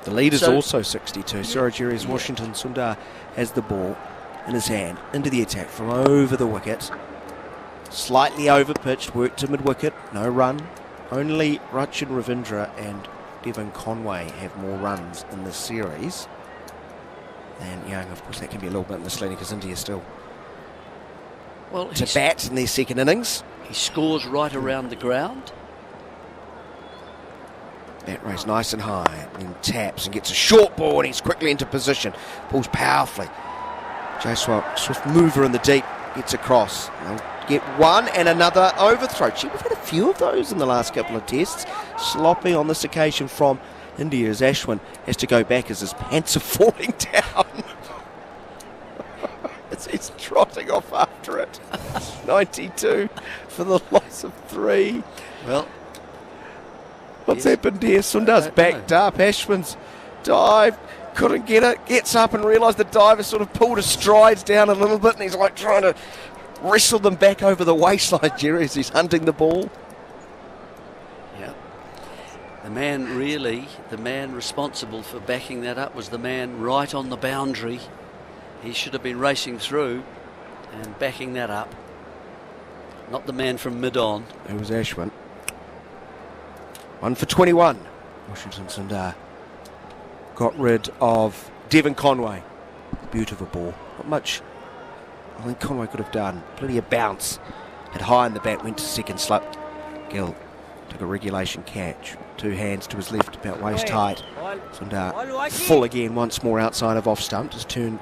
S3: The lead is also 62. Sorry, Jerry, as Washington Sundar has the ball in his hand into the attack from over the wicket. Slightly over pitched, worked to mid-wicket, no run. Only Rachin Ravindra and Devon Conway have more runs in this series than Young. Of course, that can be a little bit misleading because India still to bat in their second innings.
S2: He scores right around the ground.
S3: Bat raised nice and high, and taps and gets a short ball, and he's quickly into position. Pulls powerfully. Jaiswal, swift mover in the deep, gets across. They'll get one and another overthrow. Gee, we've had a few of those in the last couple of tests. Sloppy on this occasion from India as Ashwin has to go back as his pants are falling down. He's trotting off after it. 92 for the loss of 3.
S2: Well,
S3: what's happened here? Sundar's backed up. Ashwin's dive, couldn't get it. Gets up and realised the diver sort of pulled his strides down a little bit, and he's like trying to wrestle them back over the waistline, Jerry, as he's hunting the ball.
S2: Yeah. The man responsible for backing that up was the man right on the boundary. He should have been racing through and backing that up. Not the man from mid-on.
S3: It was Ashwin. 1 for 21. Washington Sundar got rid of Devon Conway. Beautiful ball. Not much I think Conway could have done. Plenty of bounce. Had high in the bat, went to second slip. Gill took a regulation catch. 2 hands to his left, about waist height. Sundar full again once more outside of off stump. Just turned.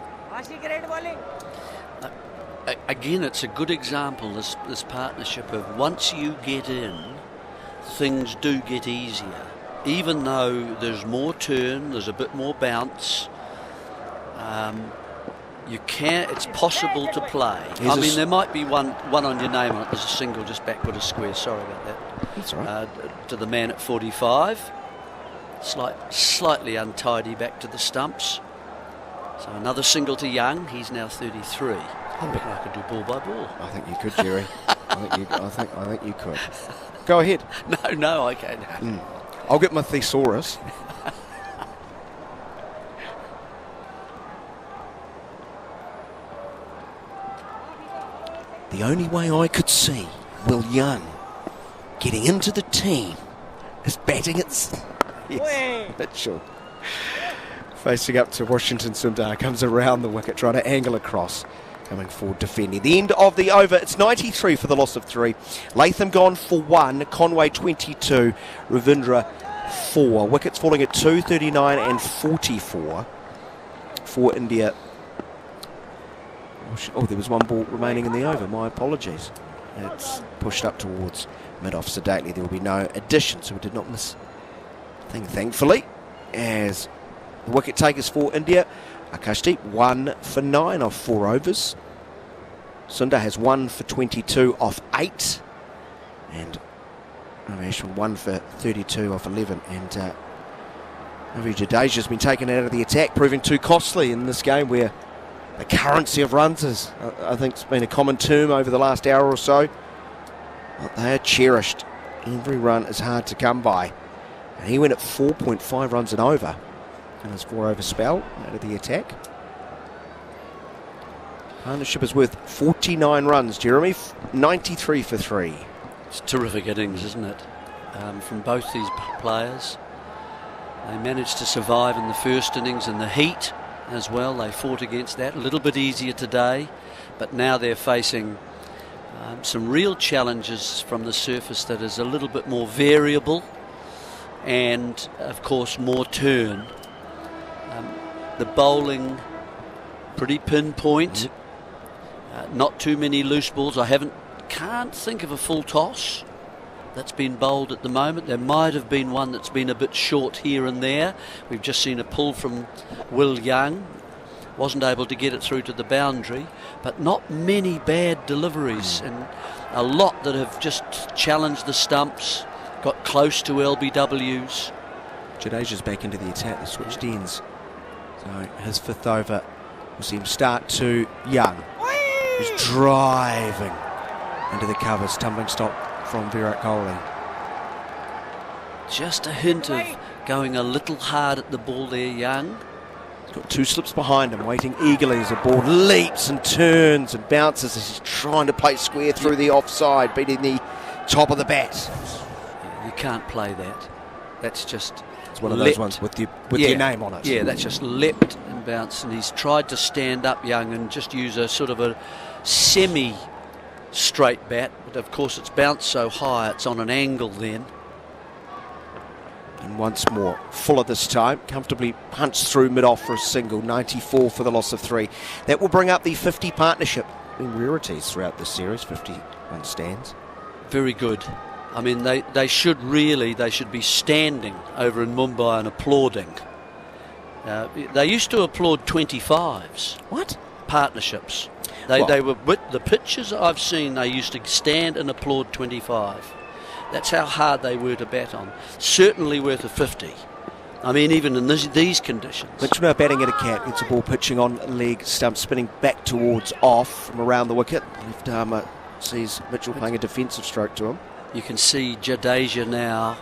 S2: Again, it's a good example, this partnership of once you get in, things do get easier. Even though there's more turn, there's a bit more bounce, it's possible to play. I mean, there might be one on your name on it. There's a single just backward a square. Sorry about that.
S3: That's all right.
S2: To the man at 45. Slightly untidy back to the stumps. So another single to Young. He's now 33. I reckon I could do ball by ball.
S3: I think you could, Jerry. I think you could. Go ahead.
S2: No, I can't.
S3: I'll get my thesaurus. The only way I could see Will Young getting into the team is batting it. Yes, Mitchell. Facing up to Washington Sundar, comes around the wicket, trying to angle across. Coming forward defending. The end of the over. It's 93 for the loss of 3. Latham gone for 1. Conway 22. Ravindra 4. Wickets falling at 2, 39 and 44 for India. Oh, there was one ball remaining in the over. My apologies. It's pushed up towards mid-off sedately. There will be no addition, so we did not miss a thing, thankfully. As the wicket takers for India, Akashdeep 1 for 9 off 4 overs. Sundar has 1 for 22 off 8. And Ashwin 1 for 32 off 11. And Ravi Jadeja's been taken out of the attack, proving too costly in this game where the currency of runs is, I think, it's been a common term over the last hour or so. But they are cherished. Every run is hard to come by. And he went at 4.5 runs and over in his 4-over spell out of the attack. Partnership is worth 49 runs, Jeremy. 93 for 3.
S2: It's terrific innings, isn't it? From both these players. They managed to survive in the first innings in the heat as well. They fought against that. A little bit easier today, but now they're facing Some real challenges from the surface that is a little bit more variable and, of course, more turn. The bowling, pretty pinpoint. Not too many loose balls. Can't think of a full toss that's been bowled at the moment. There might have been one that's been a bit short here and there. We've just seen a pull from Will Young. Wasn't able to get it through to the boundary, but not many bad deliveries, and a lot that have just challenged the stumps, got close to LBWs.
S3: Jadeja's back into the attack. They switched ends. So his fifth over, we'll see him start to Young, who's driving into the covers. Tumbling stop from Virat Kohli.
S2: Just a hint of going a little hard at the ball there, Young.
S3: He's got two slips behind him, waiting eagerly as the ball leaps and turns and bounces as he's trying to play square through the offside, beating the top of the bat.
S2: You can't play that. That's just...
S3: It's one of those ones with your name on it.
S2: Yeah, that's just leapt and bounced, and he's tried to stand up, Young, and just use a sort of a semi-straight bat, but of course it's bounced so high it's on an angle then.
S3: And once more, Fuller this time, comfortably punched through mid-off for a single, 94 for the loss of 3. That will bring up the 50 partnership. Been rarities throughout this series, 51 stands.
S2: Very good. I mean, they should be standing over in Mumbai and applauding. They used to applaud 25s.
S3: What?
S2: Partnerships. They were, with the pictures I've seen, they used to stand and applaud 25. That's how hard they were to bat on. Certainly worth a 50. I mean, even in these conditions.
S3: Mitchell now batting at a cap, gets a ball pitching on leg stump, spinning back towards off from around the wicket. Left armour sees Mitchell playing a defensive stroke to him.
S2: You can see Jadeja now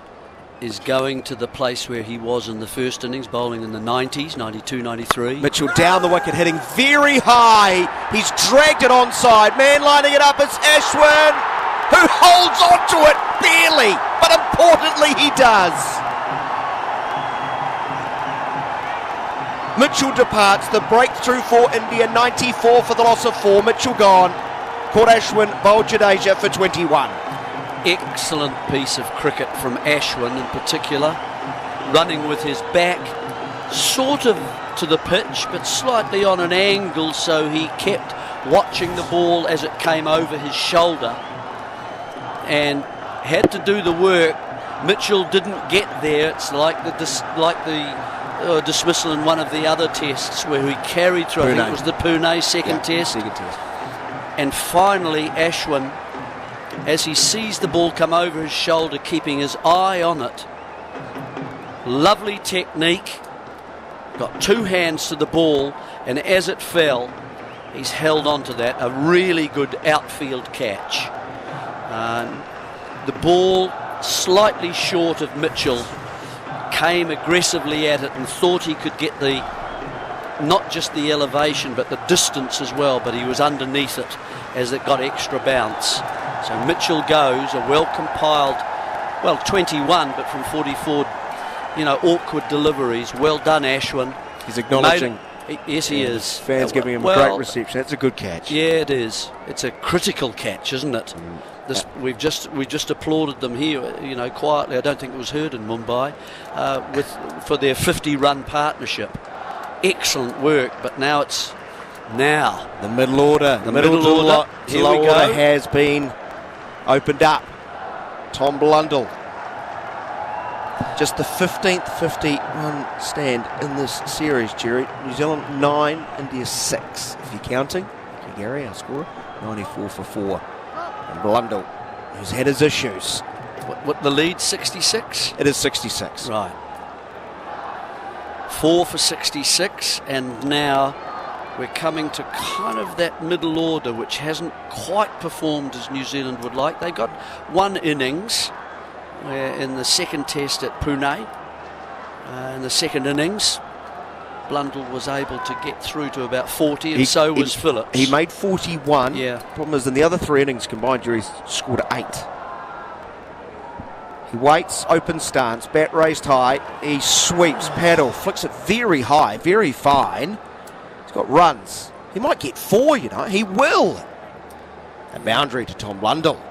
S2: is going to the place where he was in the first innings, bowling in the 90s, 92, 93.
S3: Mitchell down the wicket, hitting very high. He's dragged it onside. Man lining it up, it's Ashwin, who holds on to it barely, but importantly he does. Mitchell departs, the breakthrough for India, 94 for the loss of 4. Mitchell gone. Caught Ashwin, bowled Jadeja for 21.
S2: Excellent piece of cricket from Ashwin in particular, running with his back sort of to the pitch but slightly on an angle, so he kept watching the ball as it came over his shoulder and had to do the work. Mitchell didn't get there. It's like the dismissal in one of the other tests where he carried through. Pune. I think it was the Pune second test. And finally Ashwin, as he sees the ball come over his shoulder, keeping his eye on it. Lovely technique. Got two hands to the ball, and as it fell, he's held on to that. A really good outfield catch. The ball slightly short of Mitchell, came aggressively at it and thought he could get not just the elevation but the distance as well, but he was underneath it as it got extra bounce. So Mitchell goes, a well-compiled, 21, but from 44, awkward deliveries. Well done, Ashwin.
S3: He's acknowledging.
S2: Yes, he is.
S3: Fans giving him a great reception. That's a good catch.
S2: Yeah, it is. It's a critical catch, isn't it? We just applauded them here, quietly. I don't think it was heard in Mumbai, for their 50-run partnership. Excellent work, but now it's
S3: the middle order. The middle order has been opened up. Tom Blundell. Just the 15th 50-run stand in this series, Jerry. New Zealand 9, India 6, if you're counting. Gary, our scorer, 94 for 4. And Blundell, who's had his issues.
S2: What the lead, 66?
S3: It is 66.
S2: Right. 4 for 66, and now we're coming to kind of that middle order, which hasn't quite performed as New Zealand would like. They got one innings in the second test at Pune. In the second innings, Blundell was able to get through to about 40, and so was Phillips.
S3: He made 41.
S2: Yeah.
S3: Problem is, in the other 3 innings combined, Jerry's scored 8. He waits, open stance, bat raised high. He sweeps, paddle, flicks it very high, very fine. He's got runs. He might get 4, He will. A boundary to Tom Blundell.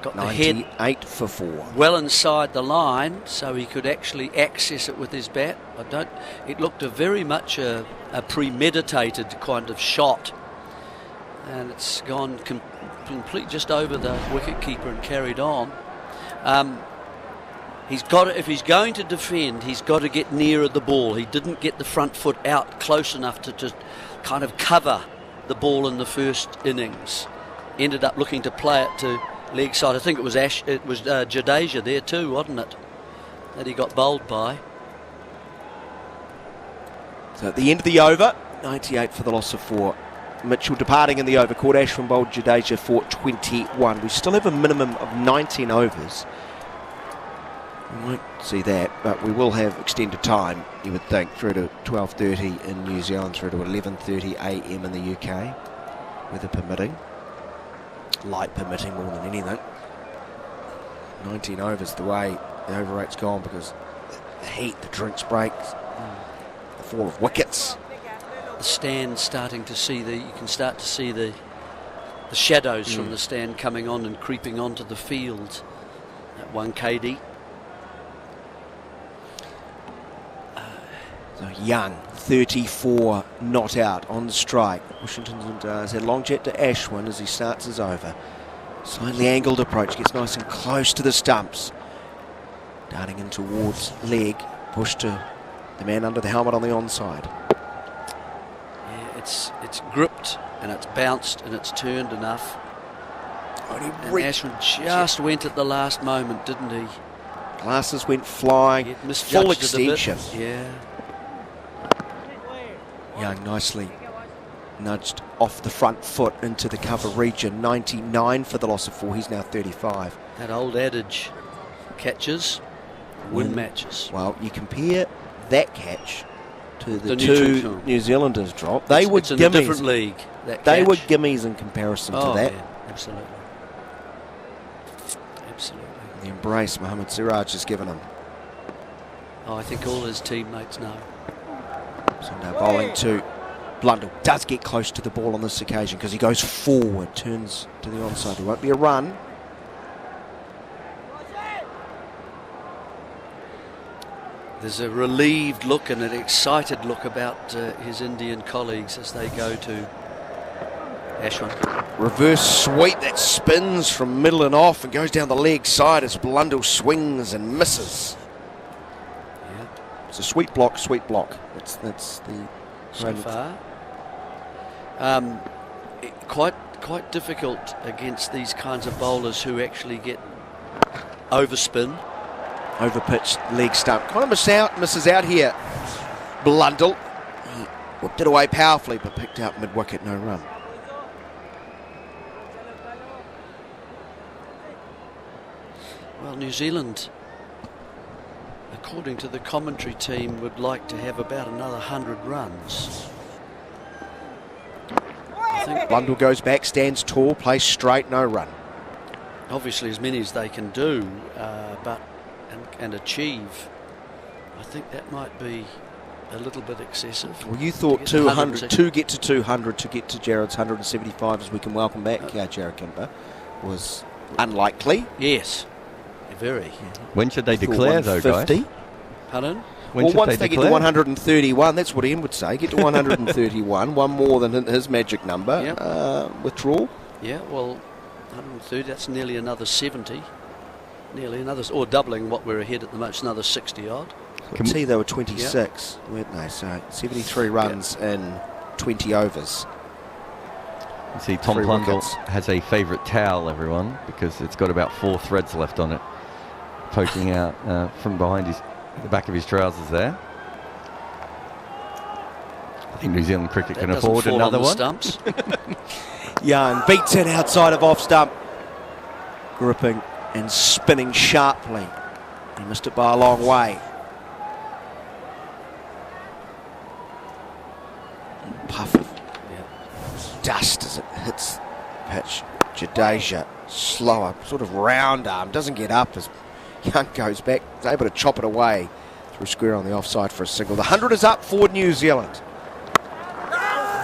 S2: Got the head
S3: 98 for 4.
S2: well inside the line, so he could actually access it with his bat. It looked very much a premeditated kind of shot, and it's gone complete just over the wicket keeper and carried on. If he's going to defend, he's got to get nearer the ball. He didn't get the front foot out close enough to just kind of cover the ball in the first innings. Ended up looking to play it to leg side. I think it was Jadeja there too, wasn't it, that he got bowled by.
S3: So at the end of the over, 98 for the loss of 4. Mitchell departing in the over. Caught Ashwin bowled Jadeja for 21. We still have a minimum of 19 overs. We won't see that, but we will have extended time, you would think, through to 12:30 in New Zealand, through to 11:30 a.m. in the UK, weather permitting. Light permitting more than anything. 19 overs the way the over rate's gone, because the heat, the drinks breaks, the fall of wickets.
S2: The stand starting to see you can start to see the shadows from the stand coming on and creeping onto the field at 1 KD.
S3: So Young, 34 not out on strike. Washington has had a long jet to Ashwin as he starts his over. Slightly angled approach, gets nice and close to the stumps. Darting in towards leg, push to the man under the helmet on the onside.
S2: Yeah, it's gripped and it's bounced and it's turned enough. And Ashwin just went at the last moment, didn't he?
S3: Glasses went flying, full extension.
S2: Yeah.
S3: Young nicely nudged off the front foot into the cover region. 99 for the loss of 4. He's now 35.
S2: That old adage, catches win matches.
S3: Well, you compare that catch to the
S2: two
S3: two New Zealanders drop. They were
S2: it's in a different
S3: gimmies.
S2: league.
S3: They were gimmies in comparison to that.
S2: Yeah, absolutely. Absolutely.
S3: The embrace Mohammad Siraj has given him.
S2: I think all his teammates know.
S3: So now bowling to Blundell. Does get close to the ball on this occasion because he goes forward, turns to the onside. There won't be a run.
S2: There's a relieved look and an excited look about his Indian colleagues as they go to Ashwin.
S3: Reverse sweep that spins from middle and off and goes down the leg side as Blundell swings and misses.
S2: Yeah.
S3: It's a sweet block, sweet block. That's the
S2: so far. Quite difficult against these kinds of bowlers who actually get overspin.
S3: Overpitched leg stump. Kind of misses out here. Blundell. He whipped it away powerfully but picked out mid-wicket, no run.
S2: Well, New Zealand, according to the commentary team, would like to have about another 100 runs. I think
S3: Blundell goes back, stands tall, plays straight, no run.
S2: Obviously as many as they can do, and achieve. I think that might be a little bit excessive.
S3: Well, you thought 200 to get to 200 to get to Jarrod's 175 as we can welcome back Jarrod Kimber was unlikely.
S2: Yes, very.
S1: When should they declare though, guys?
S2: Pardon?
S3: Well, once they get to 131, that's what Iain would say. Get to 131, one more than his magic number.
S2: Yep.
S3: Withdrawal.
S2: Yeah, well, 130, that's nearly another 70. Nearly another, or doubling what we're ahead at the most, another 60 odd.
S3: Can see they were 26, weren't they? So 73 runs in 20 overs.
S1: You see, Tom Blundell has a favourite towel, everyone, because it's got about 4 threads left on it, poking out from behind the back of his trousers there. I think New Zealand cricket can afford another one.
S2: Stumps.
S3: Young beats it outside of off stump, gripping and spinning sharply. He missed it by a long way. Puff of dust as it hits pitch. Jadeja, slower, sort of round arm, doesn't get up as Young goes back, is able to chop it away through square on the offside for a single. The 100 is up for New Zealand.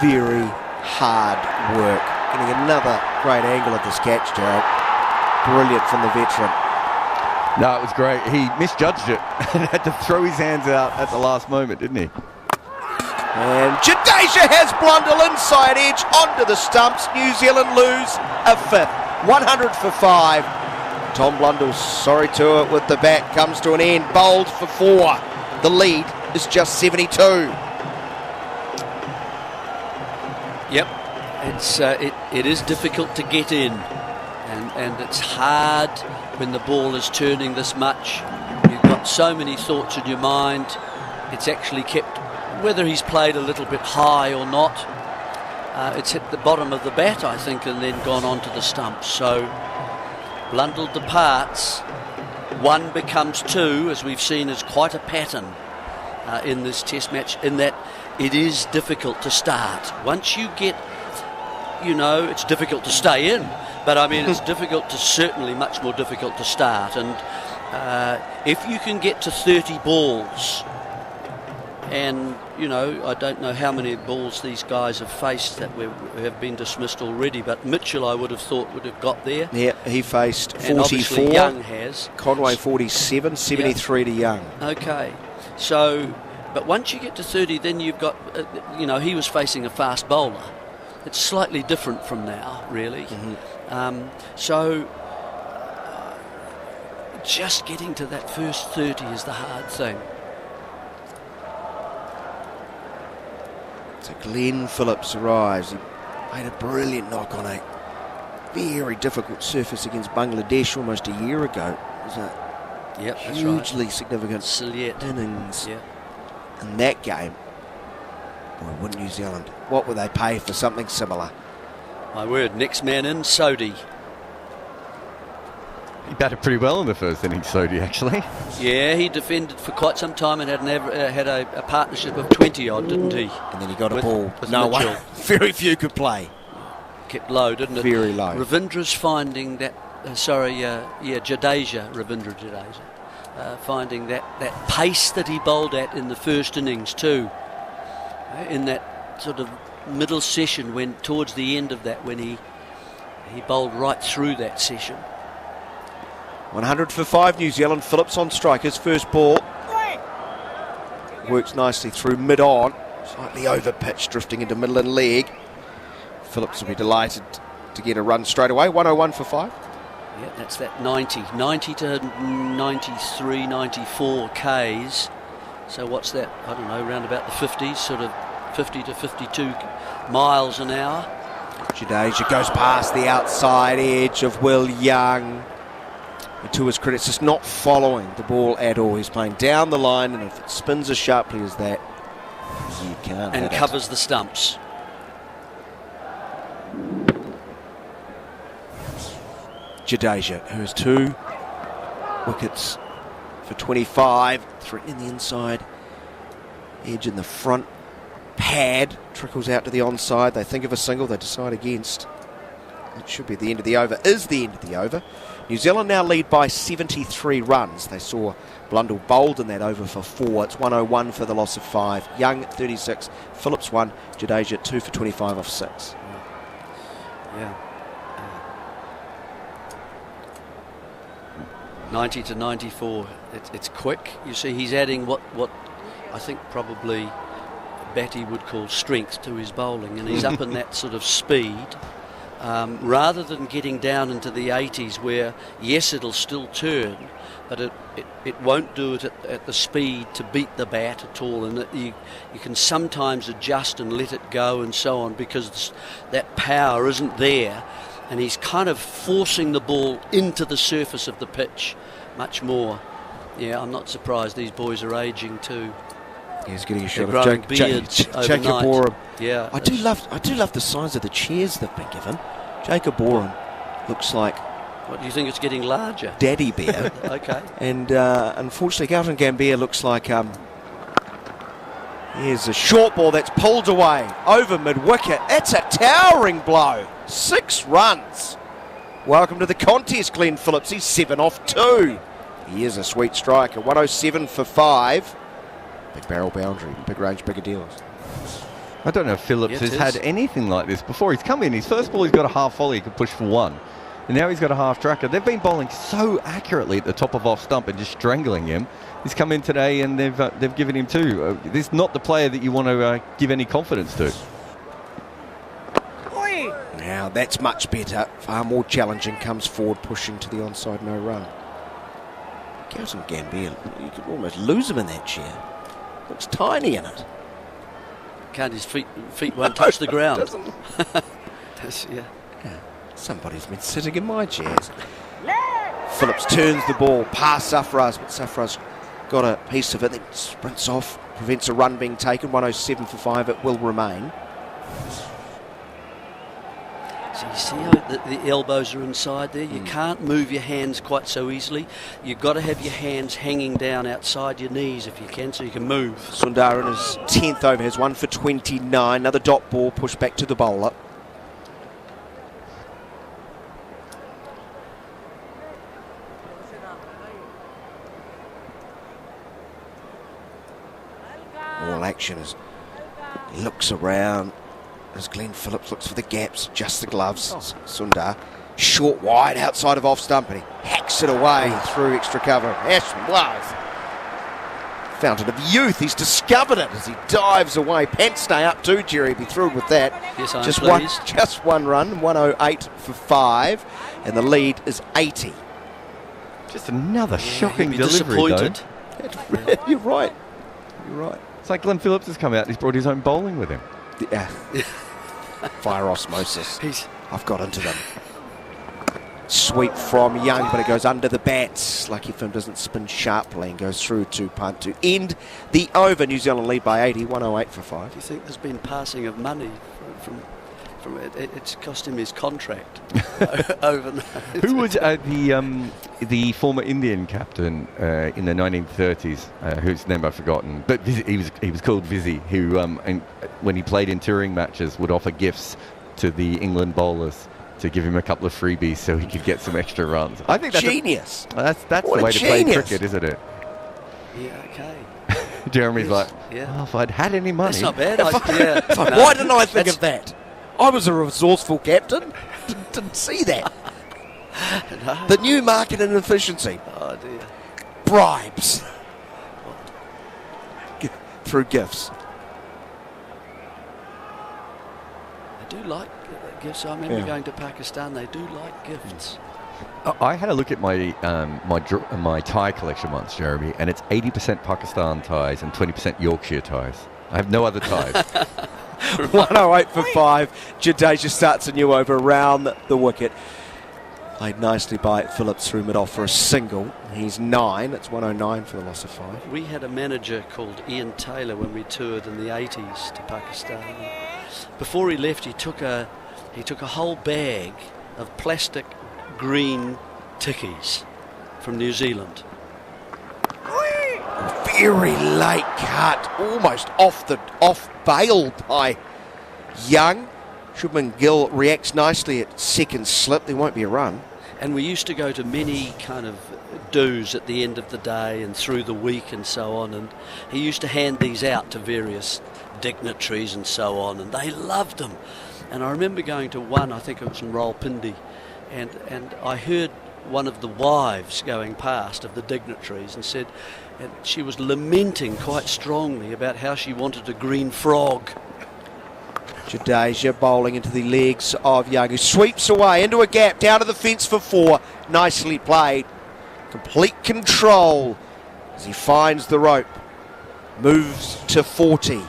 S3: Very hard work, getting another Great angle of this catch, Jarrod. Brilliant from the veteran.
S1: No, it was great. He misjudged it and had to throw his hands out at the last moment, didn't he?
S3: And Jadeja has Blundell inside edge onto the stumps. New Zealand lose a fifth. 100 for 5. Tom Blundell, sorry to it with the bat, comes to an end. Bowled for 4. The lead is just 72.
S2: Yep, it is difficult to get in, and it's hard when the ball is turning this much. You've got so many thoughts in your mind. It's actually kept, whether he's played a little bit high or not, it's hit the bottom of the bat, I think, and then gone onto the stumps. So Blundell departs. 1 becomes 2, as we've seen, is quite a pattern in this test match, in that it is difficult to start. Once you get, it's difficult to stay in, but I mean, it's difficult to, certainly much more difficult to start. And if you can get to 30 balls, and, I don't know how many balls these guys have faced that have been dismissed already, but Mitchell, I would have thought, would have got there.
S3: Yeah, he faced 44.
S2: And obviously Young has.
S3: Conway 47, 73 to Young.
S2: Okay, so... But once you get to 30, then you've got, he was facing a fast bowler. It's slightly different from now, really. So just getting to that first 30 is the hard thing.
S3: So Glenn Phillips arrives. He made a brilliant knock on a very difficult surface against Bangladesh almost a year ago. It was a hugely significant innings.
S2: Yeah.
S3: In that game. Boy, wouldn't New Zealand, what would they pay for something similar?
S2: My word, next man in, Sodhi.
S1: He batted pretty well in the first innings, Sodhi, actually.
S2: Yeah, he defended for quite some time and had a partnership of 20 odd, didn't he?
S3: And then he got a ball. No one, very few could play.
S2: Kept low, didn't it?
S3: Very low.
S2: Ravindra's finding that, Jadeja, Ravindra Jadeja. Finding that pace that he bowled at in the first innings too, in that sort of middle session, when towards the end of that, when he bowled right through that session.
S3: 100 for 5 New Zealand. Phillips on strike, his first ball. Works nicely through mid-on, slightly over pitch, drifting into middle and leg. Phillips will be delighted to get a run straight away. 101 for 5.
S2: Yeah, that's that 90 to 93, 94 Ks. So what's that? I don't know, around about the 50s, sort of 50 to 52 miles an hour.
S3: Jadeja goes past the outside edge of Will Young. And to his credit, it's just not following the ball at all. He's playing down the line, and if it spins as sharply as that, you can't.
S2: And covers the stumps.
S3: Jadeja, who has 2 wickets for 25, threatening the inside edge in the front pad, trickles out to the onside. They think of a single, they decide against. It should be the end of the over, is the end of the over. New Zealand now lead by 73 runs. They saw Blundell bowled in that over for 4. It's 101 for the loss of 5. Young 36, Phillips 1, Jadeja 2 for 25 off 6.
S2: Yeah. 90 to 94. It's quick. You see, he's adding what I think probably Batty would call strength to his bowling, and he's up in that sort of speed. Rather than getting down into the 80s, where yes, it'll still turn, but it won't do it at the speed to beat the bat at all, and you can sometimes adjust and let it go and so on, because that power isn't there. And he's kind of forcing the ball into the surface of the pitch much more. Yeah, I'm not surprised these boys are aging too.
S3: He's getting a shot of Jacob Borum.
S2: Yeah,
S3: I do love the size of the chairs they've been given. Jacob Borum looks like.
S2: What do you think? It's getting larger.
S3: Daddy bear.
S2: Okay.
S3: And unfortunately, Galton Gambier looks like. Here's a short ball that's pulled away over mid-wicket. It's a towering blow. 6 runs. Welcome to the contest, Glenn Phillips. He's 7 off 2. He is a sweet striker. 107 for 5. Big barrel boundary. Big range, bigger deals.
S1: I don't know if Phillips has had anything like this before. He's come in, his first ball he's got a half volley, he could push for one. And now he's got a half tracker. They've been bowling so accurately at the top of off stump and just strangling him. He's come in today and they've given him two. This is not the player that you want to give any confidence to.
S3: Now that's much better, far more challenging, comes forward, pushing to the onside, no run. Garrison Gambier, you could almost lose him in that chair. Looks tiny in it.
S2: Can't his feet won't touch the ground.
S3: Yeah. Somebody's been sitting in my chairs. Phillips turns the ball past Safraz, but Safraz got a piece of it, then sprints off, prevents a run being taken. 107 for 5, it will remain.
S2: So you see how the elbows are inside there? You can't move your hands quite so easily. You've got to have your hands hanging down outside your knees if you can, so you can move.
S3: Sundar in his 10th over has 1 for 29. Another dot ball pushed back to the bowler. All action as he looks around. As Glenn Phillips looks for the gaps, just the gloves. Sundar, short wide outside of off stump, and he hacks it away through extra cover. Ashwin, wow, fountain of youth. He's discovered it as he dives away. Pant stay up too, Jerry. Be thrilled with that.
S2: Yes, I'm
S3: just
S2: pleased.
S3: just one run, 108 for 5, and the lead is 80.
S1: Just another shocking delivery,
S2: disappointed.
S3: Though. You're right. You're right.
S1: It's like Glenn Phillips has come out and he's brought his own bowling with him.
S3: Yeah. Fire osmosis. I've got into them. Sweep from Young, but it goes under the bats. Lucky for him, doesn't spin sharply and goes through to Pant to end the over. New Zealand lead by 80, 108 for 5.
S2: Do you think there's been passing of money from it's cost him his contract overnight?
S1: Who was the former Indian captain in the 1930s, whose name I've forgotten, but he was called Vizzy, who and when he played in touring matches would offer gifts to the England bowlers to give him a couple of freebies so he could get some extra runs. I think that's
S3: genius.
S1: That's the way to play cricket, isn't it?
S2: Yeah, okay.
S1: Jeremy's like,
S2: yeah.
S1: oh, if I'd had any money.
S2: That's not bad.
S3: Why didn't I think of that? I was a resourceful captain. Didn't see that.
S2: No.
S3: The new market and efficiency.
S2: Oh dear.
S3: Bribes. Through gifts.
S2: They do like gifts. I remember going to Pakistan. They do like gifts.
S1: I had a look at my my tie collection once, Jeremy, and it's 80% Pakistan ties and 20% Yorkshire ties. I have no other ties.
S3: 108 for 5. Jadeja starts a new over around the wicket. Played nicely by Phillips through mid-off for a single. He's 9. It's 109 for the loss of 5.
S2: We had a manager called Iain Taylor when we toured in the 80s to Pakistan. Before he left, he took a whole bag of plastic green tickies from New Zealand.
S3: Very late cut, almost off bail by Young. Shubman Gill reacts nicely at second slip. There won't be a run.
S2: And we used to go to many kind of do's at the end of the day and through the week and so on. And he used to hand these out to various dignitaries and so on, and they loved them. And I remember going to one, I think it was in Rawalpindi, and I heard one of the wives going past of the dignitaries and said, and she was lamenting quite strongly about how she wanted a green frog.
S3: Jadeja bowling into the legs of Young, who sweeps away into a gap, down to the fence for 4. Nicely played. Complete control as he finds the rope. Moves to 40.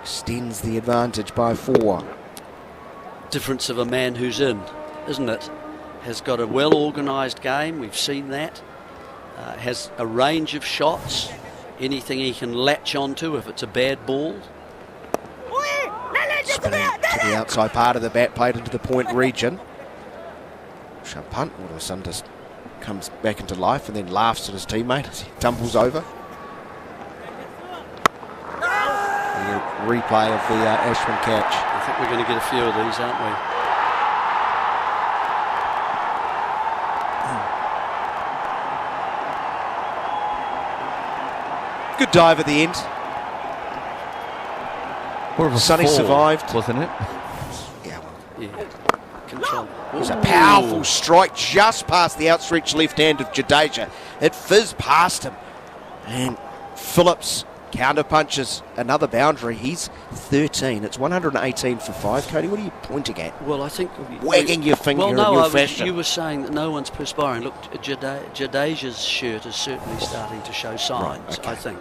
S3: Extends the advantage by 4.
S2: Difference of a man who's in, isn't it? Has got a well-organised game, we've seen that. Has a range of shots, anything he can latch onto if it's a bad ball.
S3: Spinning to the outside part of the bat, played into the point region. Rishabh Pant all of a sudden just comes back into life and then laughs at his teammate as he tumbles over. The replay of the Ashwin catch.
S2: I think we're going to get a few of these, aren't we?
S3: Good dive at the end. Sonny survived.
S1: Wasn't it?
S2: Yeah. Control.
S3: It was a powerful strike just past the outstretched left hand of Jadeja. It fizzed past him. And Phillips counter punches another boundary. He's 13. It's 118 for 5. Cody, what are you pointing at?
S2: Well, I think...
S3: Wagging your finger
S2: in
S3: your fashion.
S2: You were saying that no one's perspiring. Look, Jadeja's shirt is certainly starting to show signs,
S3: Right, okay.
S2: I think.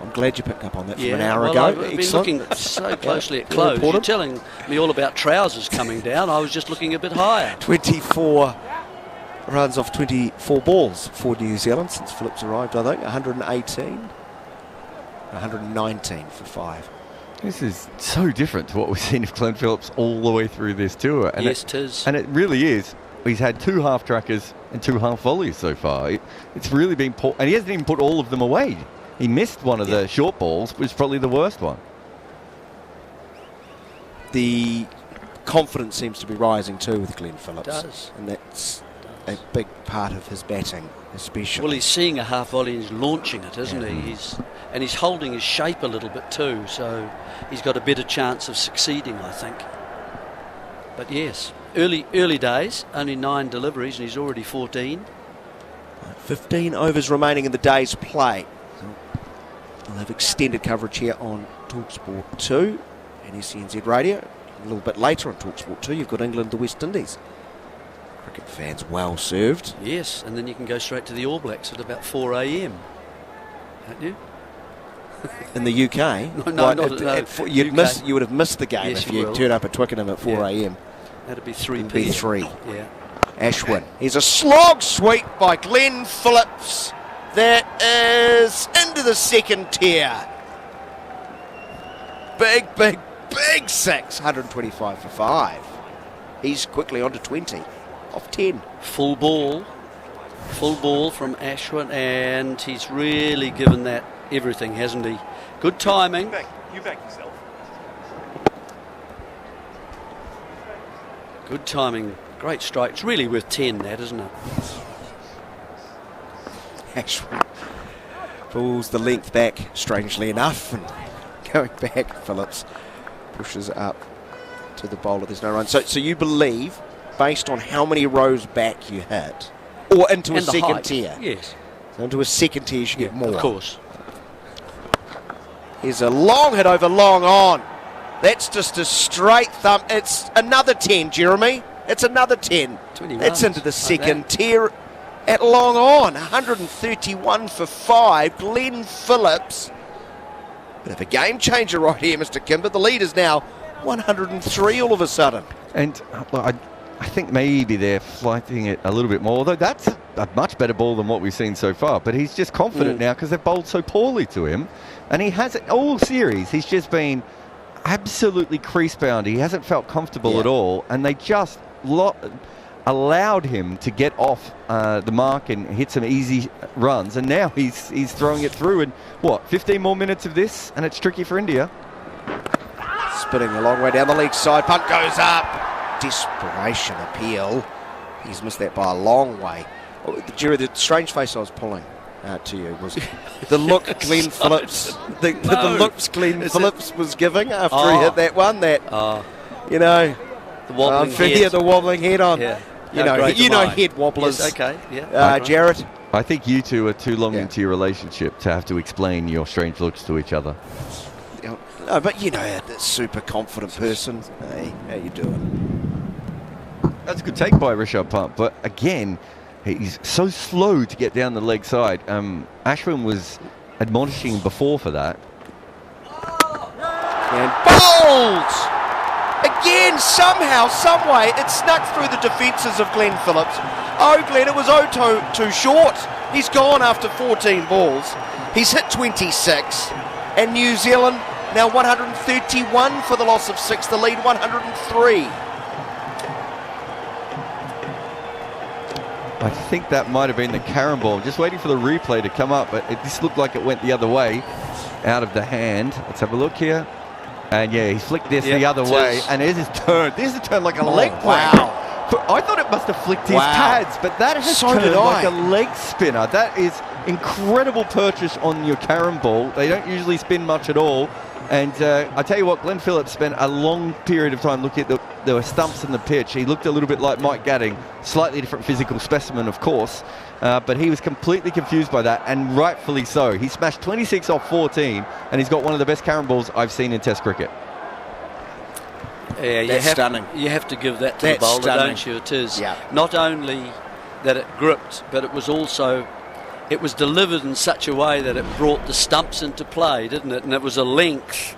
S3: I'm glad you picked up on that from an hour
S2: well,
S3: ago.
S2: I've been looking so closely at clothes. You're telling me all about trousers coming down. I was just looking a bit higher.
S3: 24 runs off 24 balls for New Zealand since Phillips arrived, I think. 118. 119 for 5.
S1: This is so different to what we've seen of Glenn Phillips all the way through this tour. And
S2: yes, it is.
S1: And it really is. He's had 2 half-trackers and 2 half-volleys so far. It's really been poor. And he hasn't even put all of them away. He missed one of the short balls, which was probably the worst one.
S3: The confidence seems to be rising too with Glenn Phillips.
S2: It does.
S3: And that's a big part of his batting, especially.
S2: Well, he's seeing a half volley and he's launching it, isn't he? He's holding his shape a little bit too, so he's got a better chance of succeeding, I think. But yes, early days, only 9 deliveries, and he's already 14.
S3: 15 overs remaining in the day's play. We'll have extended coverage here on talkSPORT 2 and SENZ Radio. A little bit later on talkSPORT 2, you've got England, the West Indies. Cricket fans well served.
S2: Yes, and then you can go straight to the All Blacks at about 4 a.m. Can't you?
S3: In the UK? You would have missed the game if you turned up at Twickenham at 4 a.m.
S2: That'd be 3 p.m.
S3: It'd be 3.
S2: Yeah.
S3: Ashwin. Here's a slog sweep by Glenn Phillips. That is into the second tier. Big 6. 125 for 5. He's quickly on to 20. Off 10.
S2: Full ball from Ashwin, and he's really given that everything, hasn't he? Good timing.
S5: You back yourself.
S2: Good timing. Great strike. It's really worth 10, that, isn't it?
S3: Ashwin pulls the length back, strangely enough, and going back, Phillips pushes up to the bowler. There's no run. So you believe, based on how many rows back you hit, or into a second tier?
S2: Yes.
S3: So into a second tier, you should get more.
S2: Of course.
S3: Here's a long hit over long on. That's just a straight thumb. It's another 10, Jeremy. It's another 10. It's into the second tier at long on. 131 for 5. Glenn Phillips. Bit of a game changer right here, Mr. Kimber. The lead is now 103 all of a sudden.
S1: And I think maybe they're flighting it a little bit more, although that's a much better ball than what we've seen so far. But he's just confident now because they've bowled so poorly to him. And he has all series. He's just been absolutely crease-bound. He hasn't felt comfortable at all. And they just allowed him to get off the mark and hit some easy runs. And now he's throwing it through. And 15 more minutes of this? And it's tricky for India.
S3: Spinning a long way down the leg side. Punt goes up. Desperation appeal. He's missed that by a long way. Jerry, the strange face I was pulling to you was the look Glenn Phillips, the looks Glenn Phillips was giving after he hit that one. The wobbling head. The wobbling head on. Yeah. You know head wobblers.
S2: Yes, okay. Yeah.
S3: Jarrod.
S1: I think you two are too long into your relationship to have to explain your strange looks to each other.
S3: No, but that super confident person. Hey, how you doing?
S1: That's a good take by Rishabh Pant, but again, he's so slow to get down the leg side. Ashwin was admonishing him before for that.
S3: And bowled! Again, somehow, someway, it snuck through the defences of Glenn Phillips. Oh, Glenn, it was too short. He's gone after 14 balls. He's hit 26. And New Zealand now 131 for the loss of 6. The lead 103.
S1: I think that might have been the carom ball. Just waiting for the replay to come up, but it just looked like it went the other way, out of the hand. Let's have a look here. And yeah, he flicked this the other way, and there's his turn. There's a turn like a leg break. Wow. I thought it must have flicked his pads, but that has turned like a leg spinner. That is incredible purchase on your carom ball. They don't usually spin much at all. And I tell you what, Glenn Phillips spent a long period of time looking at there were stumps in the pitch. He looked a little bit like Mike Gadding, slightly different physical specimen, of course, but he was completely confused by that, and rightfully so. He smashed 26 off 14, and he's got one of the best carom balls I've seen in Test cricket.
S2: Yeah,
S3: stunning.
S2: You have to give that to the bowler, don't you? It is.
S3: Yeah.
S2: Not only that it gripped, but it was also, it was delivered in such a way that it brought the stumps into play, didn't it? And it was a length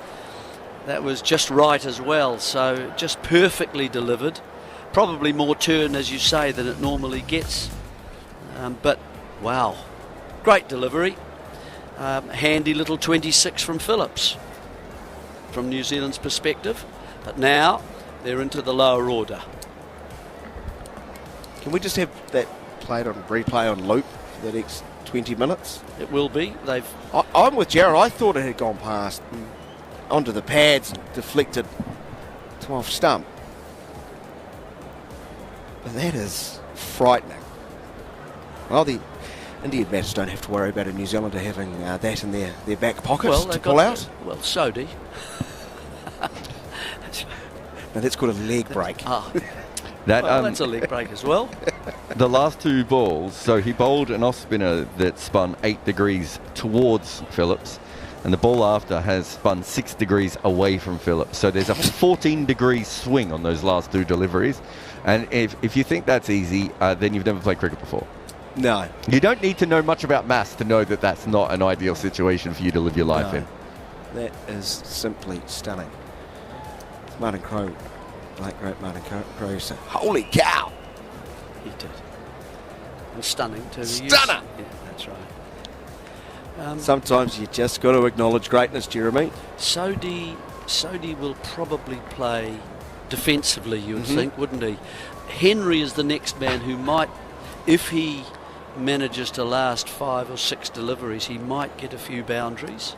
S2: that was just right as well. So just perfectly delivered. Probably more turn, as you say, than it normally gets. But wow, great delivery. Handy little 26 from Phillips, from New Zealand's perspective. But now they're into the lower order.
S3: Can we just have that replay on loop for the next 20 minutes?
S2: It will be.
S3: I'm with Jarrod. I thought it had gone past and onto the pads and deflected to off stump. But that is frightening. Well, the Indian batters don't have to worry about a New Zealander having that in their back pockets to pull out.
S2: Well, Sodhi.
S3: No, that's called a leg break.
S2: That's a leg break as well.
S1: The last two balls, so he bowled an off spinner that spun 8 degrees towards Phillips, and the ball after has spun 6 degrees away from Phillips. So there's a 14-degree swing on those last two deliveries. And if you think that's easy, then you've never played cricket before.
S3: No.
S1: You don't need to know much about maths to know that that's not an ideal situation for you to live your life in.
S3: That is simply stunning. Martin Crowe, late great Martin Crowe, said, holy cow!
S2: He did. And stunning too.
S3: Stunner!
S2: Yeah, that's right.
S3: Sometimes you just got to acknowledge greatness, Jeremy.
S2: Sodhi will probably play defensively, you would think, wouldn't he? Henry is the next man who might, if he manages to last 5 or 6 deliveries, he might get a few boundaries.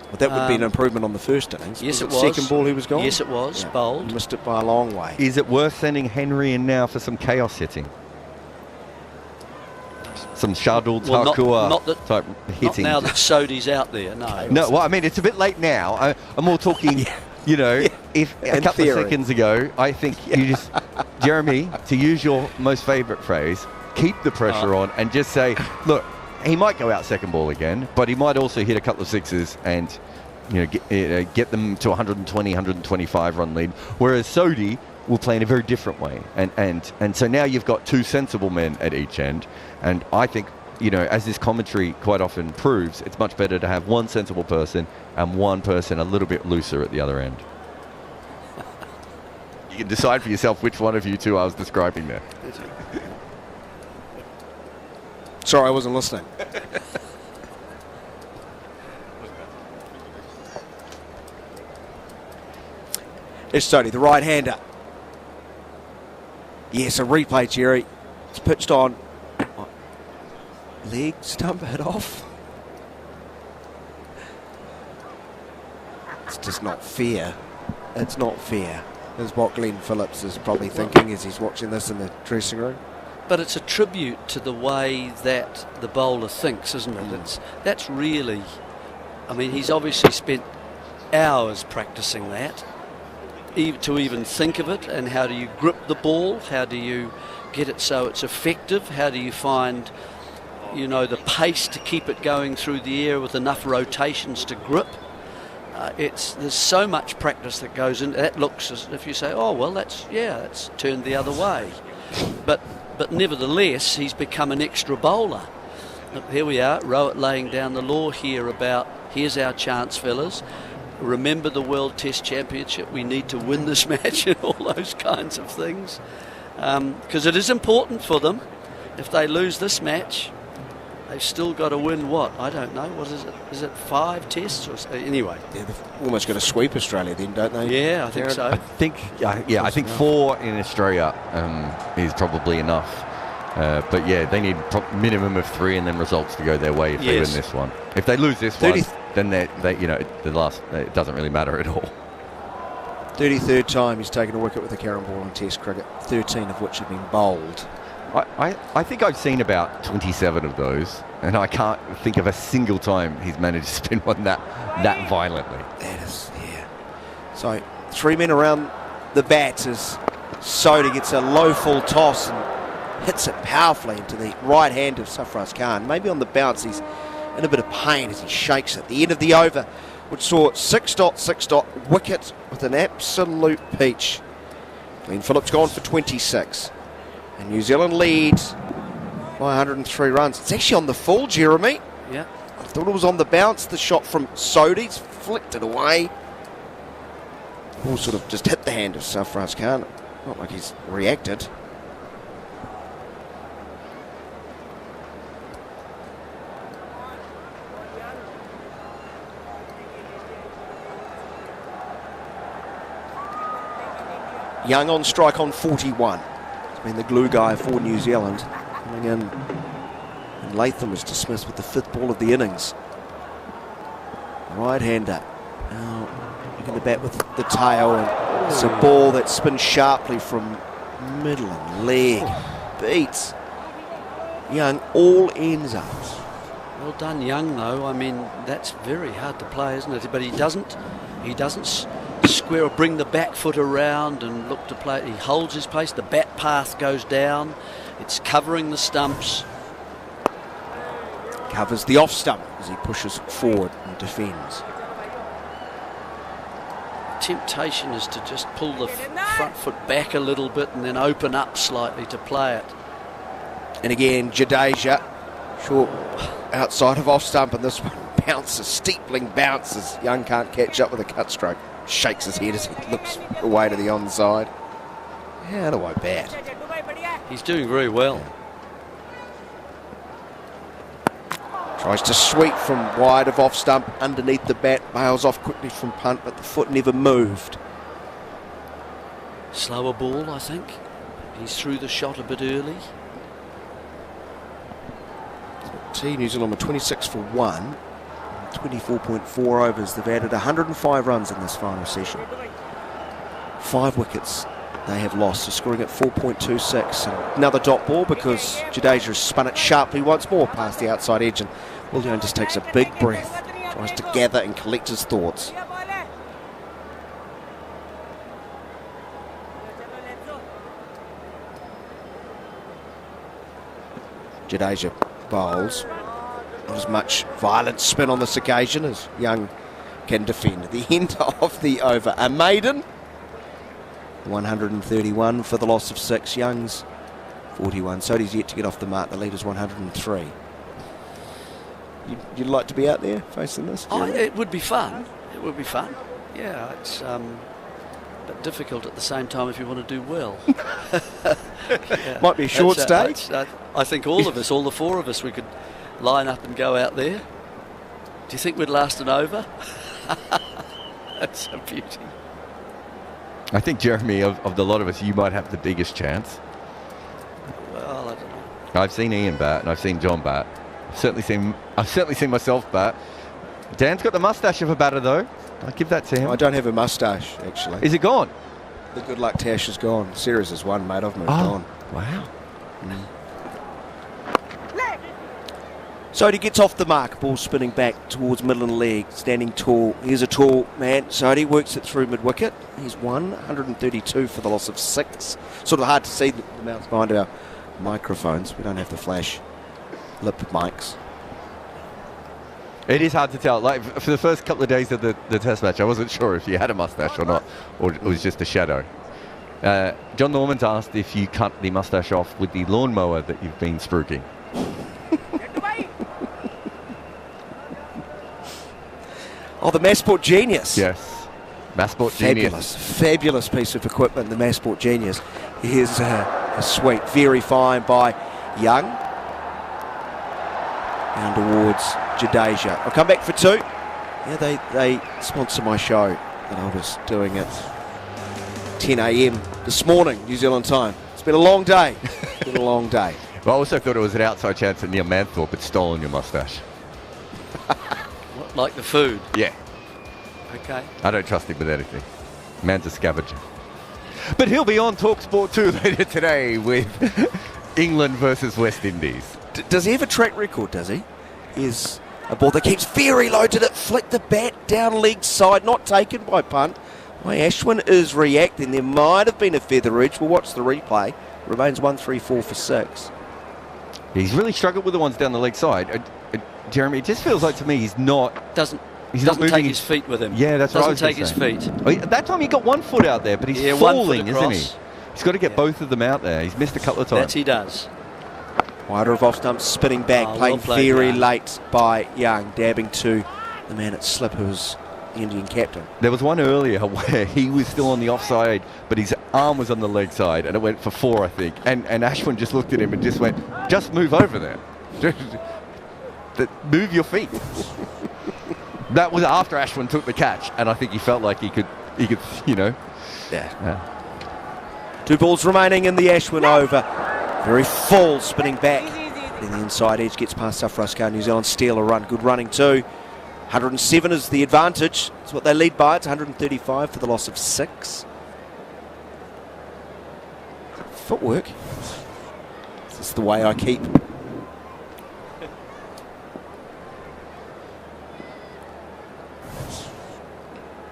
S3: Well, that would be an improvement on the first innings.
S2: Yes, it
S3: the
S2: was.
S3: Second ball he was gone?
S2: Yes, it was. Yeah. Bowled.
S3: Missed it by a long way.
S1: Is it worth sending Henry in now for some chaos hitting? Some Shardul Thakur type hitting?
S2: Not now that Sodhi's out there, no.
S1: No, well, I mean, it's a bit late now. I'm more talking, if a couple of seconds ago, I think you just, Jeremy, to use your most favourite phrase, keep the pressure on and just say, look, he might go out second ball again, but he might also hit a couple of sixes and get them to 120, 125 run lead. Whereas Sodhi will play in a very different way. And so now you've got 2 sensible men at each end. And I think, as this commentary quite often proves, it's much better to have one sensible person and one person a little bit looser at the other end. You can decide for yourself which one of you two I was describing there.
S3: Sorry, I wasn't listening. It's Sodhi, the right-hander. Yes, a replay, Jerry. It's pitched on. Leg stump hit off. It's just not fair. It's not fair. Is what Glenn Phillips is probably thinking as he's watching this in the dressing room.
S2: But it's a tribute to the way that the bowler thinks, isn't it? That's really, I mean, he's obviously spent hours practicing that, to even think of it, and how do you grip the ball, how do you get it so it's effective, how do you find, the pace to keep it going through the air with enough rotations to grip. There's so much practice that goes in. That looks as if you say, oh, well, that's turned the other way. But nevertheless, he's become an extra bowler. Look, here we are, Rowett laying down the law here about, here's our chance, fellas. Remember the World Test Championship, we need to win this match and all those kinds of things. Because it is important for them. If they lose this match, they've still got to win what? I don't know. What is it? Is it 5 tests? Or so? Anyway.
S3: Yeah, they've almost got to sweep Australia then, don't they?
S2: Yeah, I think so.
S1: I think 4 in Australia is probably enough. But yeah, they need minimum of 3 and then results to go their way if they win this one. If they lose this one, then it doesn't really matter at all.
S3: 33rd time he's taken a wicket with a carom ball in Test cricket, 13 of which have been bowled.
S1: I think I've seen about 27 of those, and I can't think of a single time he's managed to spin one that violently.
S3: That is, yeah. So 3 men around the bat as Sodhi gets a low full toss and hits it powerfully into the right hand of Sarfaraz Khan. Maybe on the bounce he's in a bit of pain as he shakes it. The end of the over, which saw 6.6. Wicket with an absolute peach. Glenn Phillips gone for 26. And New Zealand leads by 103 runs. It's actually on the full, Jeremy.
S2: Yeah.
S3: I thought it was on the bounce. The shot from Sodhi's flicked it away. Ball sort of just hit the hand of Sarfaraz Khan. Not like he's reacted. Young on strike on 41. He's been the glue guy for New Zealand. Coming in. And Latham was dismissed with the 5th ball of the innings. Right-hander. Now looking to bat with the tail. And it's a ball that spins sharply from middle and leg. Beats Young all ends up.
S2: Well done, Young, though. I mean, that's very hard to play, isn't it? But he doesn't square or bring the back foot around and look to play. He holds his pace. The bat path goes down. It's covering the stumps.
S3: Covers the off stump as he pushes forward and defends.
S2: Temptation is to just pull the front foot back a little bit and then open up slightly to play it.
S3: And again, Jadeja, short outside of off stump, and this one bounces, steepling bounces. Young can't catch up with a cut stroke. Shakes his head as he looks away to the onside. How do I bat?
S2: He's doing very well.
S3: Tries to sweep from wide of off stump underneath the bat, bails off quickly from punt, but the foot never moved.
S2: Slower ball, I think. He's through the shot a bit early.
S3: New Zealand were 26 for 1. 24.4 overs. They've added 105 runs in this final session. 5 wickets they have lost, so scoring at 4.26. And another dot ball because Jadeja has spun it sharply once more past the outside edge, and Willian just takes a big breath, tries to gather and collect his thoughts. Jadeja bowls. Not as much violent spin on this occasion as Young can defend. The end of the over. A maiden. 131 for the loss of 6. Young's 41. Sodhi's yet to get off the mark. The leader's 103. You'd like to be out there facing this?
S2: It would be fun. It would be fun. Yeah, it's but difficult at the same time if you want to do well. Yeah.
S3: Might be a short stay.
S2: I think all of us, all the 4 of us, we could line up and go out there. Do you think we'd last an over? That's a beauty.
S1: I think, Jeremy, of the lot of us, you might have the biggest chance.
S2: Well, I don't know.
S1: I've seen Iain bat and I've seen John bat. I've certainly seen myself bat. Dan's got the moustache of a batter, though. I'll give that to him.
S3: I don't have a moustache, actually.
S1: Is it gone?
S3: The good luck tash is gone. Series is won, mate. I've moved on.
S1: Wow.
S3: Sodhi gets off the mark. Ball spinning back towards middle and leg. Standing tall. Here's a tall man. Sodhi works it through mid-wicket. He's 132 for the loss of 6. Sort of hard to see the amounts behind our microphones. We don't have the flash lip mics.
S1: It is hard to tell. Like, for the first couple of days of the test match, I wasn't sure if you had a mustache or not, or it was just a shadow. Jon Norman's asked if you cut the mustache off with the lawnmower that you've been spruiking.
S3: Oh, the Massport Genius.
S1: Yes. Massport Genius.
S3: Fabulous piece of equipment, the Massport Genius. Here's a sweep. Very fine by Young. Down towards Jadeja. I'll come back for 2. Yeah, they sponsor my show that I was doing at 10 a.m. this morning, New Zealand time. It's been a long day. It's been a long day.
S1: Well, I also thought it was an outside chance that Neil Manthorp had stolen your mustache.
S2: Like the food?
S1: Yeah.
S2: Okay.
S1: I don't trust him with anything. Man's a scavenger. But he'll be on talkSPORT 2 later today with England versus West Indies.
S3: Does he have a track record, does he? Here's a ball that keeps very low. Did it flick the bat down leg side? Not taken by Pant. Well, Ashwin is reacting. There might have been a feather edge. We'll watch the replay. Remains 1-3-4 for 6.
S1: He's really struggled with the ones down the leg side. Jeremy, it just feels like to me he's not...
S2: Doesn't
S1: not moving
S2: take his feet with him.
S1: Yeah, that's what I was
S2: Doesn't take his feet.
S1: At that time he got one foot out there, but he's falling, isn't he? He's got to get both of them out there. He's missed a couple of times.
S2: That he does.
S3: Wider of off stump, spinning back, playing very late by Young, dabbing to the man at slip, who was the Indian captain.
S1: There was one earlier where he was still on the offside, but his arm was on the leg side, and it went for 4, I think. And Ashwin just looked at him and just went, just move over there. Move your feet. That was after Ashwin took the catch, and I think he felt like he could,
S3: Yeah. 2 balls remaining in the Ashwin over. Very full, spinning back. Then the inside edge gets past Safraskar. New Zealand steal a run. Good running too. 107 is the advantage. That's what they lead by. It's 135 for the loss of 6. Footwork. This is the way I keep.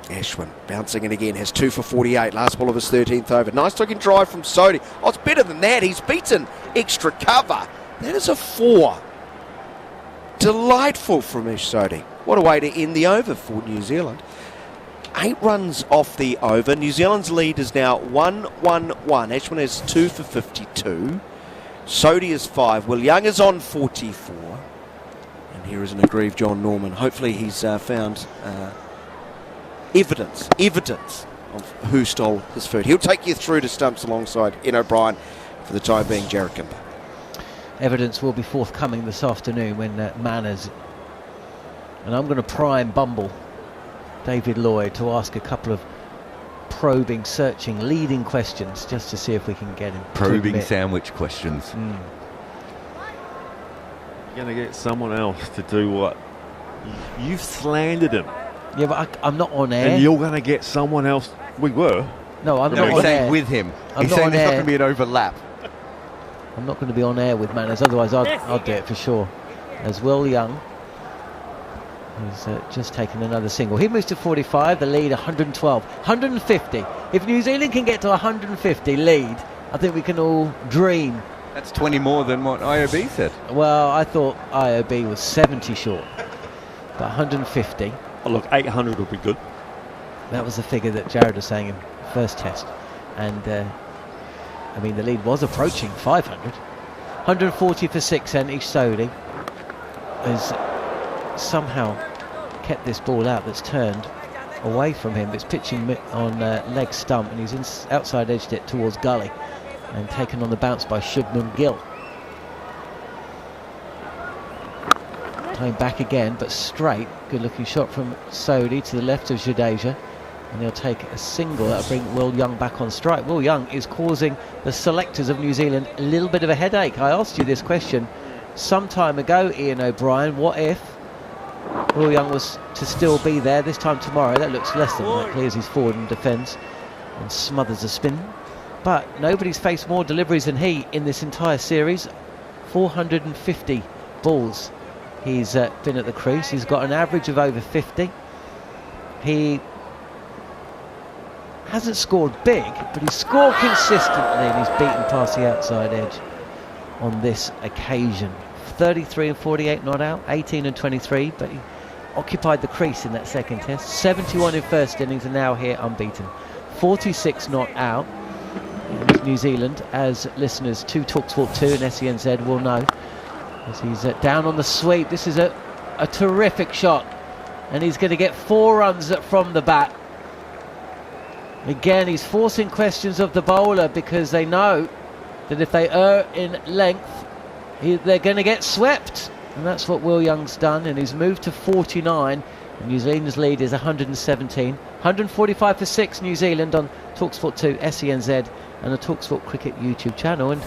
S3: Ashwin bouncing in again, has 2 for 48, last ball of his 13th over. Nice looking drive from Sodhi. Oh, it's better than that. He's beaten extra cover. That is a 4. Delightful from Ish Sodhi. What a way to end the over for New Zealand. 8 runs off the over. New Zealand's lead is now 1-1-1. Ashwin has 2 for 52. Sodhi is 5. Will Young is on 44. And here is an aggrieved Jon Norman. Hopefully he's found... evidence of who stole his food. He'll take you through to stumps alongside Ian O'Brien. For the time being, Jarrod Kimber.
S4: Evidence will be forthcoming this afternoon when Manners, and I'm going to prime Bumble David Lloyd to ask a couple of probing, searching, leading questions just to see if we can get him.
S1: Probing sandwich questions.
S5: You're going to get someone else to do what? You've slandered him.
S4: Yeah, but I'm not on air.
S5: And you're going to get someone else. We were.
S4: No, I'm not on air.
S1: With him.
S4: I'm
S1: He's
S4: not
S1: saying
S4: on
S1: there's not
S4: air.
S1: going to be an overlap.
S4: I'm not going to be on air with Manners, otherwise I'd do it for sure. As Will Young, who's just taken another single. He moves to 45, the lead 112. 150. If New Zealand can get to 150 lead, I think we can all dream.
S1: That's 20 more than what IOB said.
S4: Well, I thought IOB was 70 short. But 150.
S5: Oh, look, 800 would be good.
S4: That was the figure that Jarrod was saying in the first test. And, I mean, the lead was approaching 500. 140 for 6, and Ish Sodhi has somehow kept this ball out that's turned away from him. It's pitching on leg stump, and he's outside edged it towards gully and taken on the bounce by Shubman Gill. Playing back again, but straight. Good looking shot from Sodhi to the left of Jadeja, and he'll take a single that'll bring Will Young back on strike. Will Young is causing the selectors of New Zealand a little bit of a headache. I asked you this question some time ago, Ian O'Brien. What if Will Young was to still be there this time tomorrow? That looks less than likely as he's forward and defends and smothers a spin. But nobody's faced more deliveries than he in this entire series. 450 balls he's been at the crease. He's got an average of over 50. He hasn't scored big, but he's scored consistently, and he's beaten past the outside edge on this occasion. 33 and 48 not out, 18 and 23, but he occupied the crease in that second test. 71 in first innings, and now here unbeaten. 46 not out. New Zealand, as listeners to talkSPORT 2 and SENZ will know, as he's down on the sweep. This is a terrific shot, and he's going to get 4 runs from the bat. Again, he's forcing questions of the bowler because they know that if they err in length, they're going to get swept, and that's what Will Young's done, and he's moved to 49, and New Zealand's lead is 117. 145 for 6 New Zealand on talkSPORT 2, SENZ, and the talkSPORT Cricket YouTube channel. And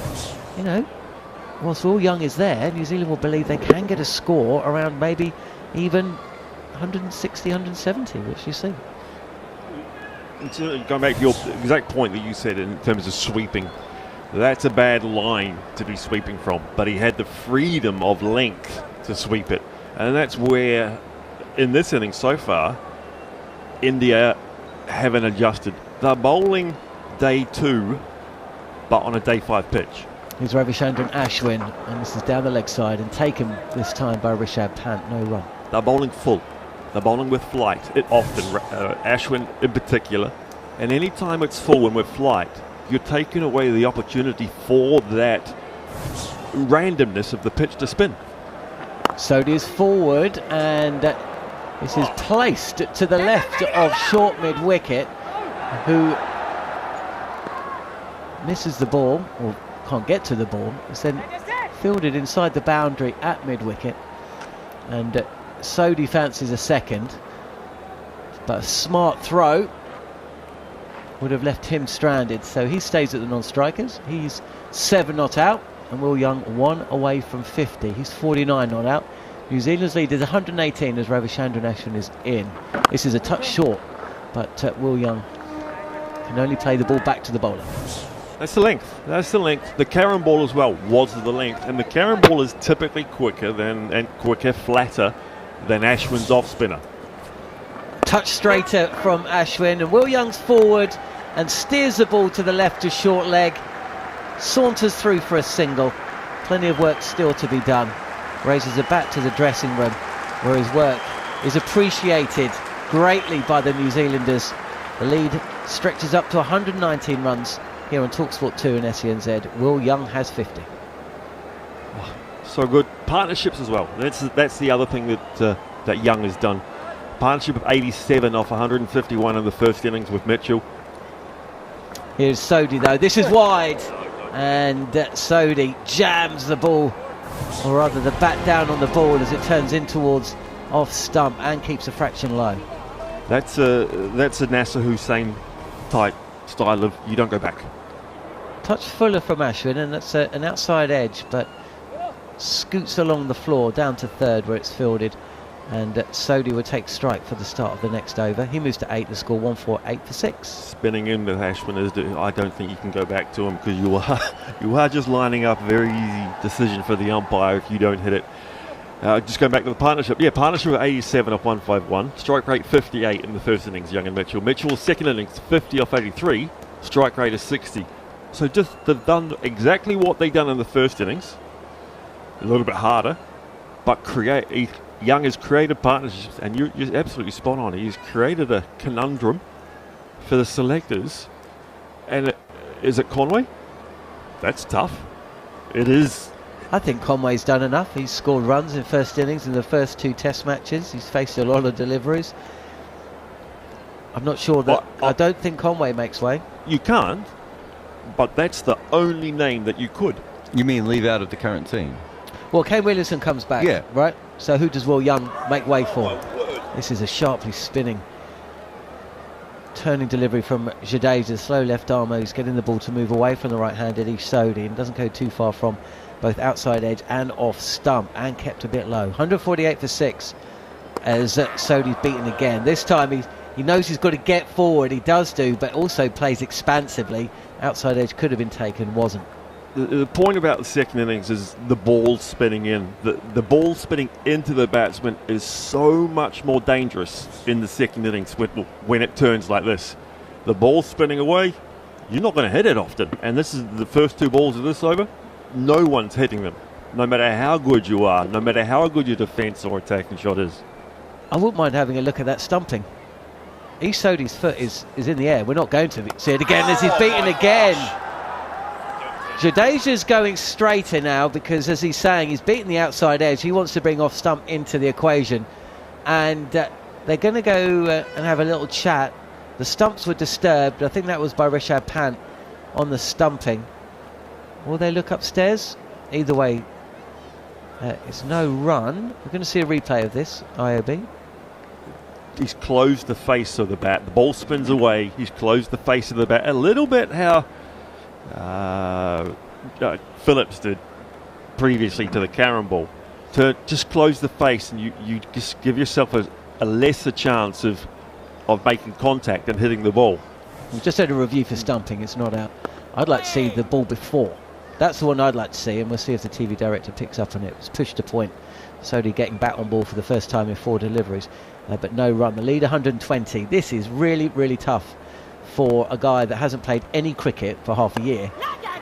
S4: you know, whilst Will Young is there, New Zealand will believe they can get a score around maybe even 160, 170, which you see.
S5: Going back to your exact point that you said in terms of sweeping, That's a bad line to be sweeping from, but he had the freedom of length to sweep it. And that's where, in this inning so far, India haven't adjusted. They're bowling day 2, but on a day 5 pitch.
S4: Here's Ravichandran Ashwin, and this is down the leg side and taken this time by Rishabh Pant, no run.
S5: They're bowling full. They're bowling with flight. It often, Ashwin in particular. And any time it's full and with flight, you're taking away the opportunity for that randomness of the pitch to spin.
S4: Sodhi is forward, and this is placed to the left of short mid-wicket, who misses the ball, or can't get to the ball. It's then fielded inside the boundary at mid-wicket, and Sodhi fancies a second, but a smart throw would have left him stranded, so he stays at the non-strikers. He's 7 not out, and Will Young 1 away from 50. He's 49 not out. New Zealand's lead is 118 as Ravichandran Ashwin is in. This is a touch short, but Will Young can only play the ball back to the bowler.
S5: That's the length. That's the length. The Karen ball as well was the length, and the Karen ball is typically quicker, flatter than Ashwin's off spinner.
S4: Touch straighter from Ashwin, and Will Young's forward and steers the ball to the left to short leg, saunters through for a single. Plenty of work still to be done. Raises the bat to the dressing room, where his work is appreciated greatly by the New Zealanders. The lead stretches up to 119 runs here on talkSPORT 2 and SENZ. Will Young has 50.
S5: So good. Partnerships as well. That's the other thing that Young has done. Partnership of 87 off 151 in the first innings with Mitchell.
S4: Here's Sodhi though. This is wide, and Sodhi jams the ball, or rather the bat down on the ball as it turns in towards off stump and keeps a fraction low.
S5: That's a Nasser Hussain type style of you don't go back.
S4: Touch fuller from Ashwin, and that's an outside edge, but scoots along the floor down to third where it's fielded, and Sodhi will take strike for the start of the next over. He moves to 8, the score 1-4, 8-6.
S5: Spinning in with Ashwin I don't think you can go back to him, because you are just lining up a very easy decision for the umpire if you don't hit it. Just going back to the partnership. Yeah, partnership of 87 off 151. Strike rate 58 in the first innings, Young and Mitchell. Mitchell's second innings 50 off 83. Strike rate is 60. So just they've done exactly what they done in the first innings. A little bit harder, but Young has created partnerships, and you're absolutely spot on. He's created a conundrum for the selectors. And is it Conway? That's tough. It is.
S4: I think Conway's done enough. He's scored runs in first innings in the first 2 test matches. He's faced a lot of deliveries. I'm not sure that... I don't think Conway makes way.
S5: You can't, but that's the only name that you could.
S1: You mean leave out of the current team?
S4: Well, Kane Williamson comes back,
S1: yeah,
S4: right? So who does Will Young make way for? This is a sharply spinning, turning delivery from Jadeja, slow left arm. He's getting the ball to move away from the right-handed Ish Sodhi, and doesn't go too far from both outside edge and off stump, and kept a bit low. 148 for 6 as Sodhi's beaten again. This time he knows he's got to get forward. He does do, but also plays expansively. Outside edge could have been taken, wasn't.
S5: The point about the second innings is the ball spinning in. The ball spinning into the batsman is so much more dangerous in the second innings when it turns like this. The ball spinning away, you're not going to hit it often. And this is the first 2 balls of this over. No one's hitting them, no matter how good you are, no matter how good your defence or attacking shot is.
S4: I wouldn't mind having a look at that stumping. Ish Sodhi's foot is in the air. We're not going to see it again as he's beaten again. Jadeja's going straighter now because, as he's saying, he's beaten the outside edge. He wants to bring off stump into the equation, and they're going to go and have a little chat. The stumps were disturbed. I think that was by Rishabh Pant on the stumping. Will they look upstairs? Either way, it's no run. We're going to see a replay of this, IOB.
S5: He's closed the face of the bat. The ball spins away. He's closed the face of the bat. A little bit how Phillips did previously to the Karen ball. To just close the face, and you just give yourself a lesser chance of making contact and hitting the ball.
S4: We've just had a review for stumping. It's not out. I'd like to see the ball before. That's the one I'd like to see, and we'll see if the TV director picks up on it. It's pushed to point. Sodhi getting back on ball for the first time in 4 deliveries, but no run. The lead 120. This is really, really tough for a guy that hasn't played any cricket for half a year.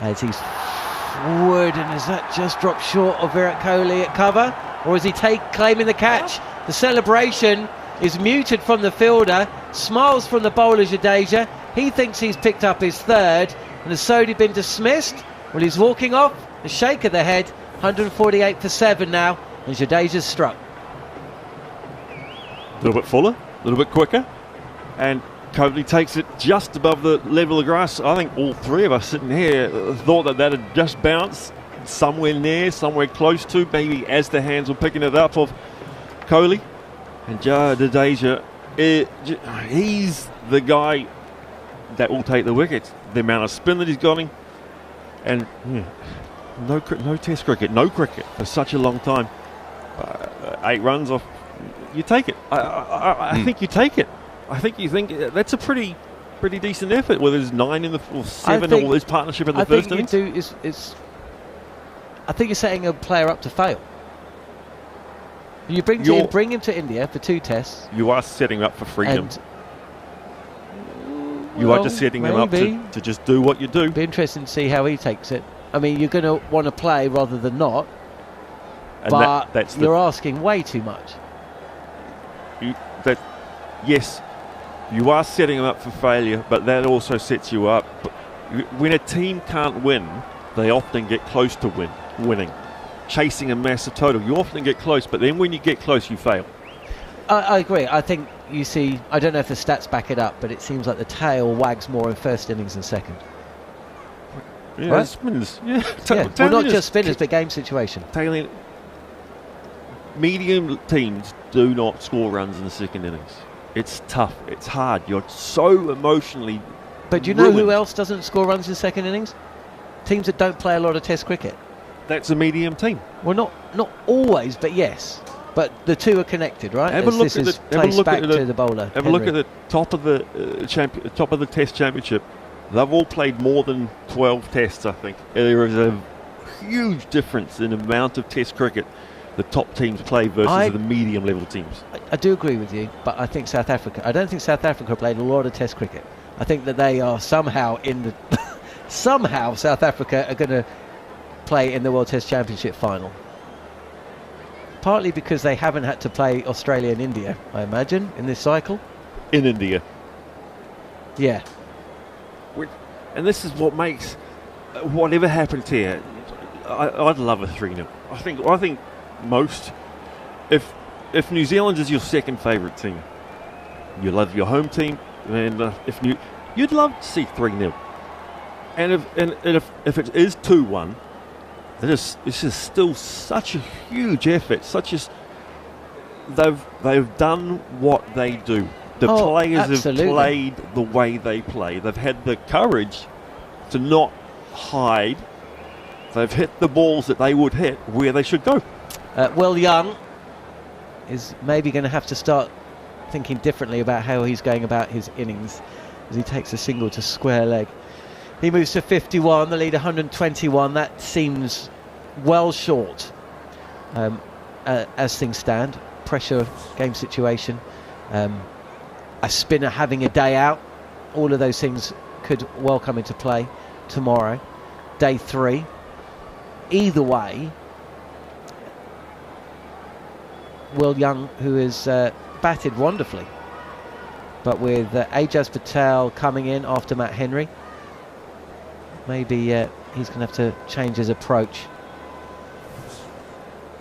S4: As he's forward, and has that just dropped short of Virat Kohli at cover? Or is he claiming the catch? The celebration is muted from the fielder. Smiles from the bowler, Jadeja. He thinks he's picked up his 3rd. And has Sodhi been dismissed? Well, he's walking off. A shake of the head. 148 for 7 now. And Jadeja's struck.
S5: A little bit fuller, a little bit quicker. And Kohli takes it just above the level of grass. I think all 3 of us sitting here thought that had just bounced somewhere near, somewhere close to, maybe as the hands were picking it up of Kohli. And Jadeja, he's the guy that will take the wickets. The amount of spin that he's got in, and no Test cricket, no cricket for such a long time. 8 runs off, you take it. I think you take it. I think you think that's a pretty decent effort. Whether it's 9 in the or 7 or his partnership in the first innings.
S4: I think you're setting a player up to fail. You bring him to India for 2 tests.
S5: You are setting him up for freedom. You are just setting him up to just do what you do.
S4: Be interesting to see how he takes it. I mean, you're going to want to play rather than not, and but you're asking way too much.
S5: Yes, you are setting them up for failure, but that also sets you up. When a team can't win, they often get close to winning. Chasing a massive total, you often get close, but then when you get close, you fail.
S4: I agree. I think you see, I don't know if the stats back it up, but it seems like the tail wags more in first innings than second.
S5: Yeah,
S4: right?
S5: Spinners.
S4: Well, not just spinners, but game situation.
S5: Tailing. Medium teams do not score runs in the second innings. It's tough. It's hard. You're so emotionally
S4: But do you know who else doesn't score runs in second innings? Teams that don't play a lot of Test cricket.
S5: That's a medium team.
S4: Well, not always, but yes. But the 2 are connected, right?
S5: Have a look
S4: at the bowler.
S5: Have a look at the top of the Test Championship. They've all played more than 12 Tests, I think. There is a huge difference in the amount of Test cricket the top teams play versus the medium level teams.
S4: I do agree with you, but I think South Africa. I don't think South Africa played a lot of Test cricket. I think that they are somehow somehow South Africa are going to play in the World Test Championship final. Partly because they haven't had to play Australia and India, I imagine, in this cycle.
S5: In India.
S4: Yeah.
S5: And this is what makes whatever happens here. I'd love a 3-0. I think most. If New Zealand is your second favourite team, you love your home team, and you'd love to see 3-0. And if it is 2-1. It's just still such a huge effort. They've done what they do. The players have played the way they play. They've had the courage to not hide. They've hit the balls that they would hit where they should go.
S4: Will Young is maybe going to have to start thinking differently about how he's going about his innings as he takes a single to square leg. He moves to 51, the lead 121. That seems well short as things stand. Pressure, game situation, a spinner having a day out. All of those things could well come into play tomorrow. Day 3. Either way, Will Young, who has batted wonderfully, but with Ajaz Patel coming in after Matt Henry, maybe he's going to have to change his approach.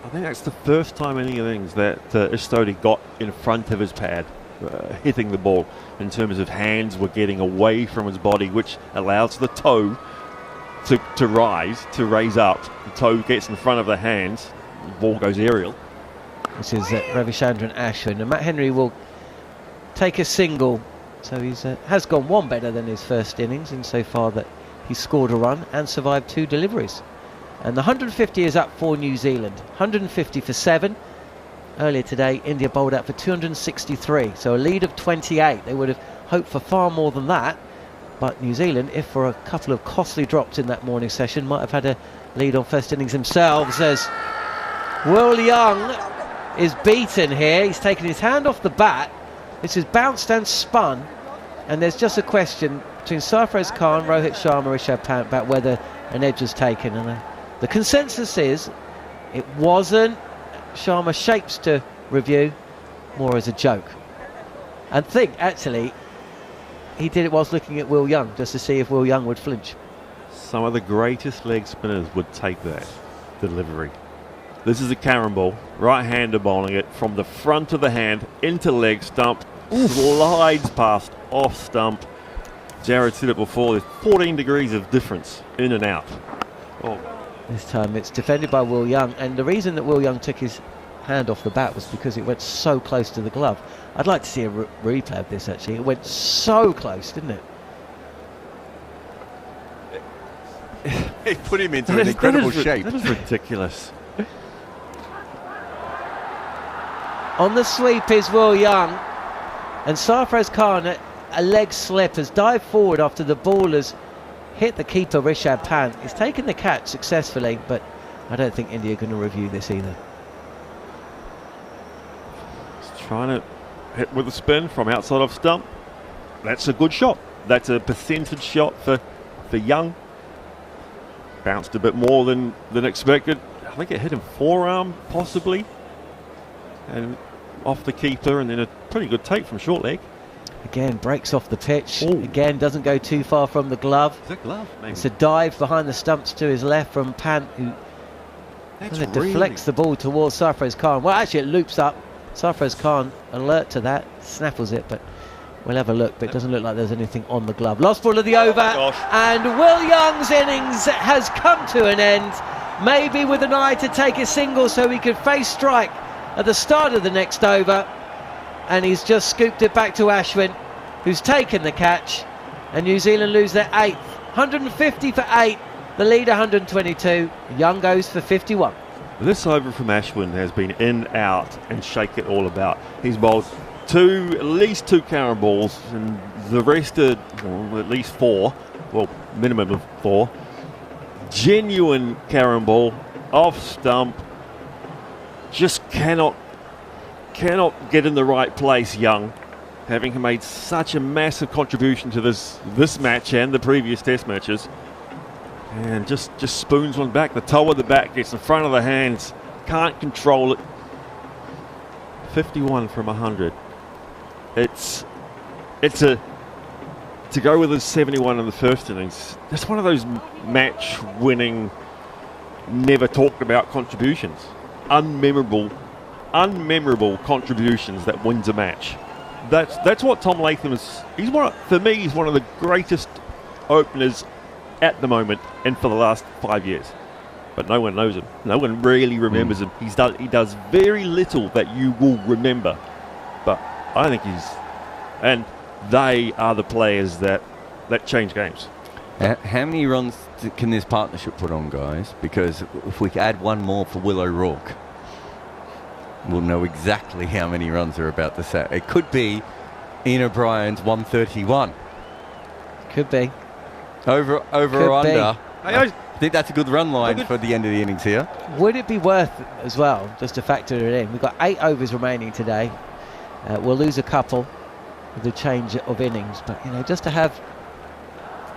S5: I think that's the first time in innings that Sodhi got in front of his pad, hitting the ball, in terms of hands were getting away from his body, which allows the toe to raise up. The toe gets in front of the hands, the ball goes aerial.
S4: This is Ravichandran Ashwin, and Matt Henry will take a single, so he has gone one better than his first innings insofar that he scored a run and survived 2 deliveries. And the 150 is up for New Zealand. 150 for 7. Earlier today, India bowled out for 263, so a lead of 28. They would have hoped for far more than that, But New Zealand, if for a couple of costly drops in that morning session, might have had a lead on first innings themselves, as Will Young is beaten here. He's taken his hand off the bat. This is bounced and spun, and there's just a question between Sarfraz Khan, Rohit Sharma, Rishabh Pant about whether an edge was taken, and the consensus is it wasn't. Sharma shapes to review more as a joke, and think actually he did it whilst looking at Will Young just to see if Will Young would flinch.
S5: Some of the greatest leg spinners would take that delivery. This is a carom ball, right-hander bowling it from the front of the hand into leg stump, slides past off stump. Jarrod said it before, there's 14 degrees of difference in and out. Oh.
S4: This time it's defended by Will Young, and the reason that Will Young took his hand off the bat was because it went so close to the glove. I'd like to see a replay of this actually. It went so close, didn't it?
S1: It put him into an incredible shape.
S5: That is ridiculous.
S4: On the sweep is Will Young, and Sarfraz Khan, a leg slip, has dived forward after the ball has hit the keeper Rishabh Pant. He's taken the catch successfully, but I don't think India are going to review this either.
S5: He's trying to hit with a spin from outside of stump. That's a good shot. That's a percentage shot for Young. Bounced a bit more than expected. I think it hit him forearm possibly, and off the keeper, and then a pretty good take from short leg.
S4: Again, breaks off the pitch. Ooh. Again, doesn't go too far from the glove.
S5: Is that glove? Maybe.
S4: It's a dive behind the stumps to his left from Pant, who deflects the ball towards Sarfraz Khan. Well, actually, it loops up. Sarfraz Khan, alert to that, snaffles it, but we'll have a look. But it doesn't look like there's anything on the glove. Lost ball of the over, and Will Young's innings has come to an end. Maybe with an eye to take a single so he could face strike at the start of the next over. And he's just scooped it back to Ashwin, who's taken the catch, and New Zealand lose their 8th. 150 for 8, the lead 122. Young goes for 51.
S5: This over from Ashwin has been in, out, and shake it all about. He's bowled at least two carom balls, and the rest are at least 4, well, minimum of 4. Genuine carom ball, off stump, just cannot get in the right place, Young, having made such a massive contribution to this match and the previous test matches, and just spoons one back. The toe of the bat gets in front of the hands, can't control it. 51 from 100. It's to go with a 71 in the first innings. That's one of those match winning, never talked about contributions. Unmemorable contributions that wins a match. That's what Tom Latham is. For me, he's one of the greatest openers at the moment and for the last 5 years. But no one knows him. No one really remembers him. He does very little that you will remember. But I think and they are the players that change games.
S1: How many runs can this partnership put on, guys? Because if we add one more for Will O'Rourke, we'll know exactly how many runs they're about to set. It could be Ian O'Brien's 131.
S4: Could be.
S1: Over
S4: could
S1: or
S4: be.
S1: under. I think that's a good run line for the end of the innings here.
S4: Would it be worth as well, just to factor it in? We've got 8 overs remaining today. We'll lose a couple with the change of innings, but just to have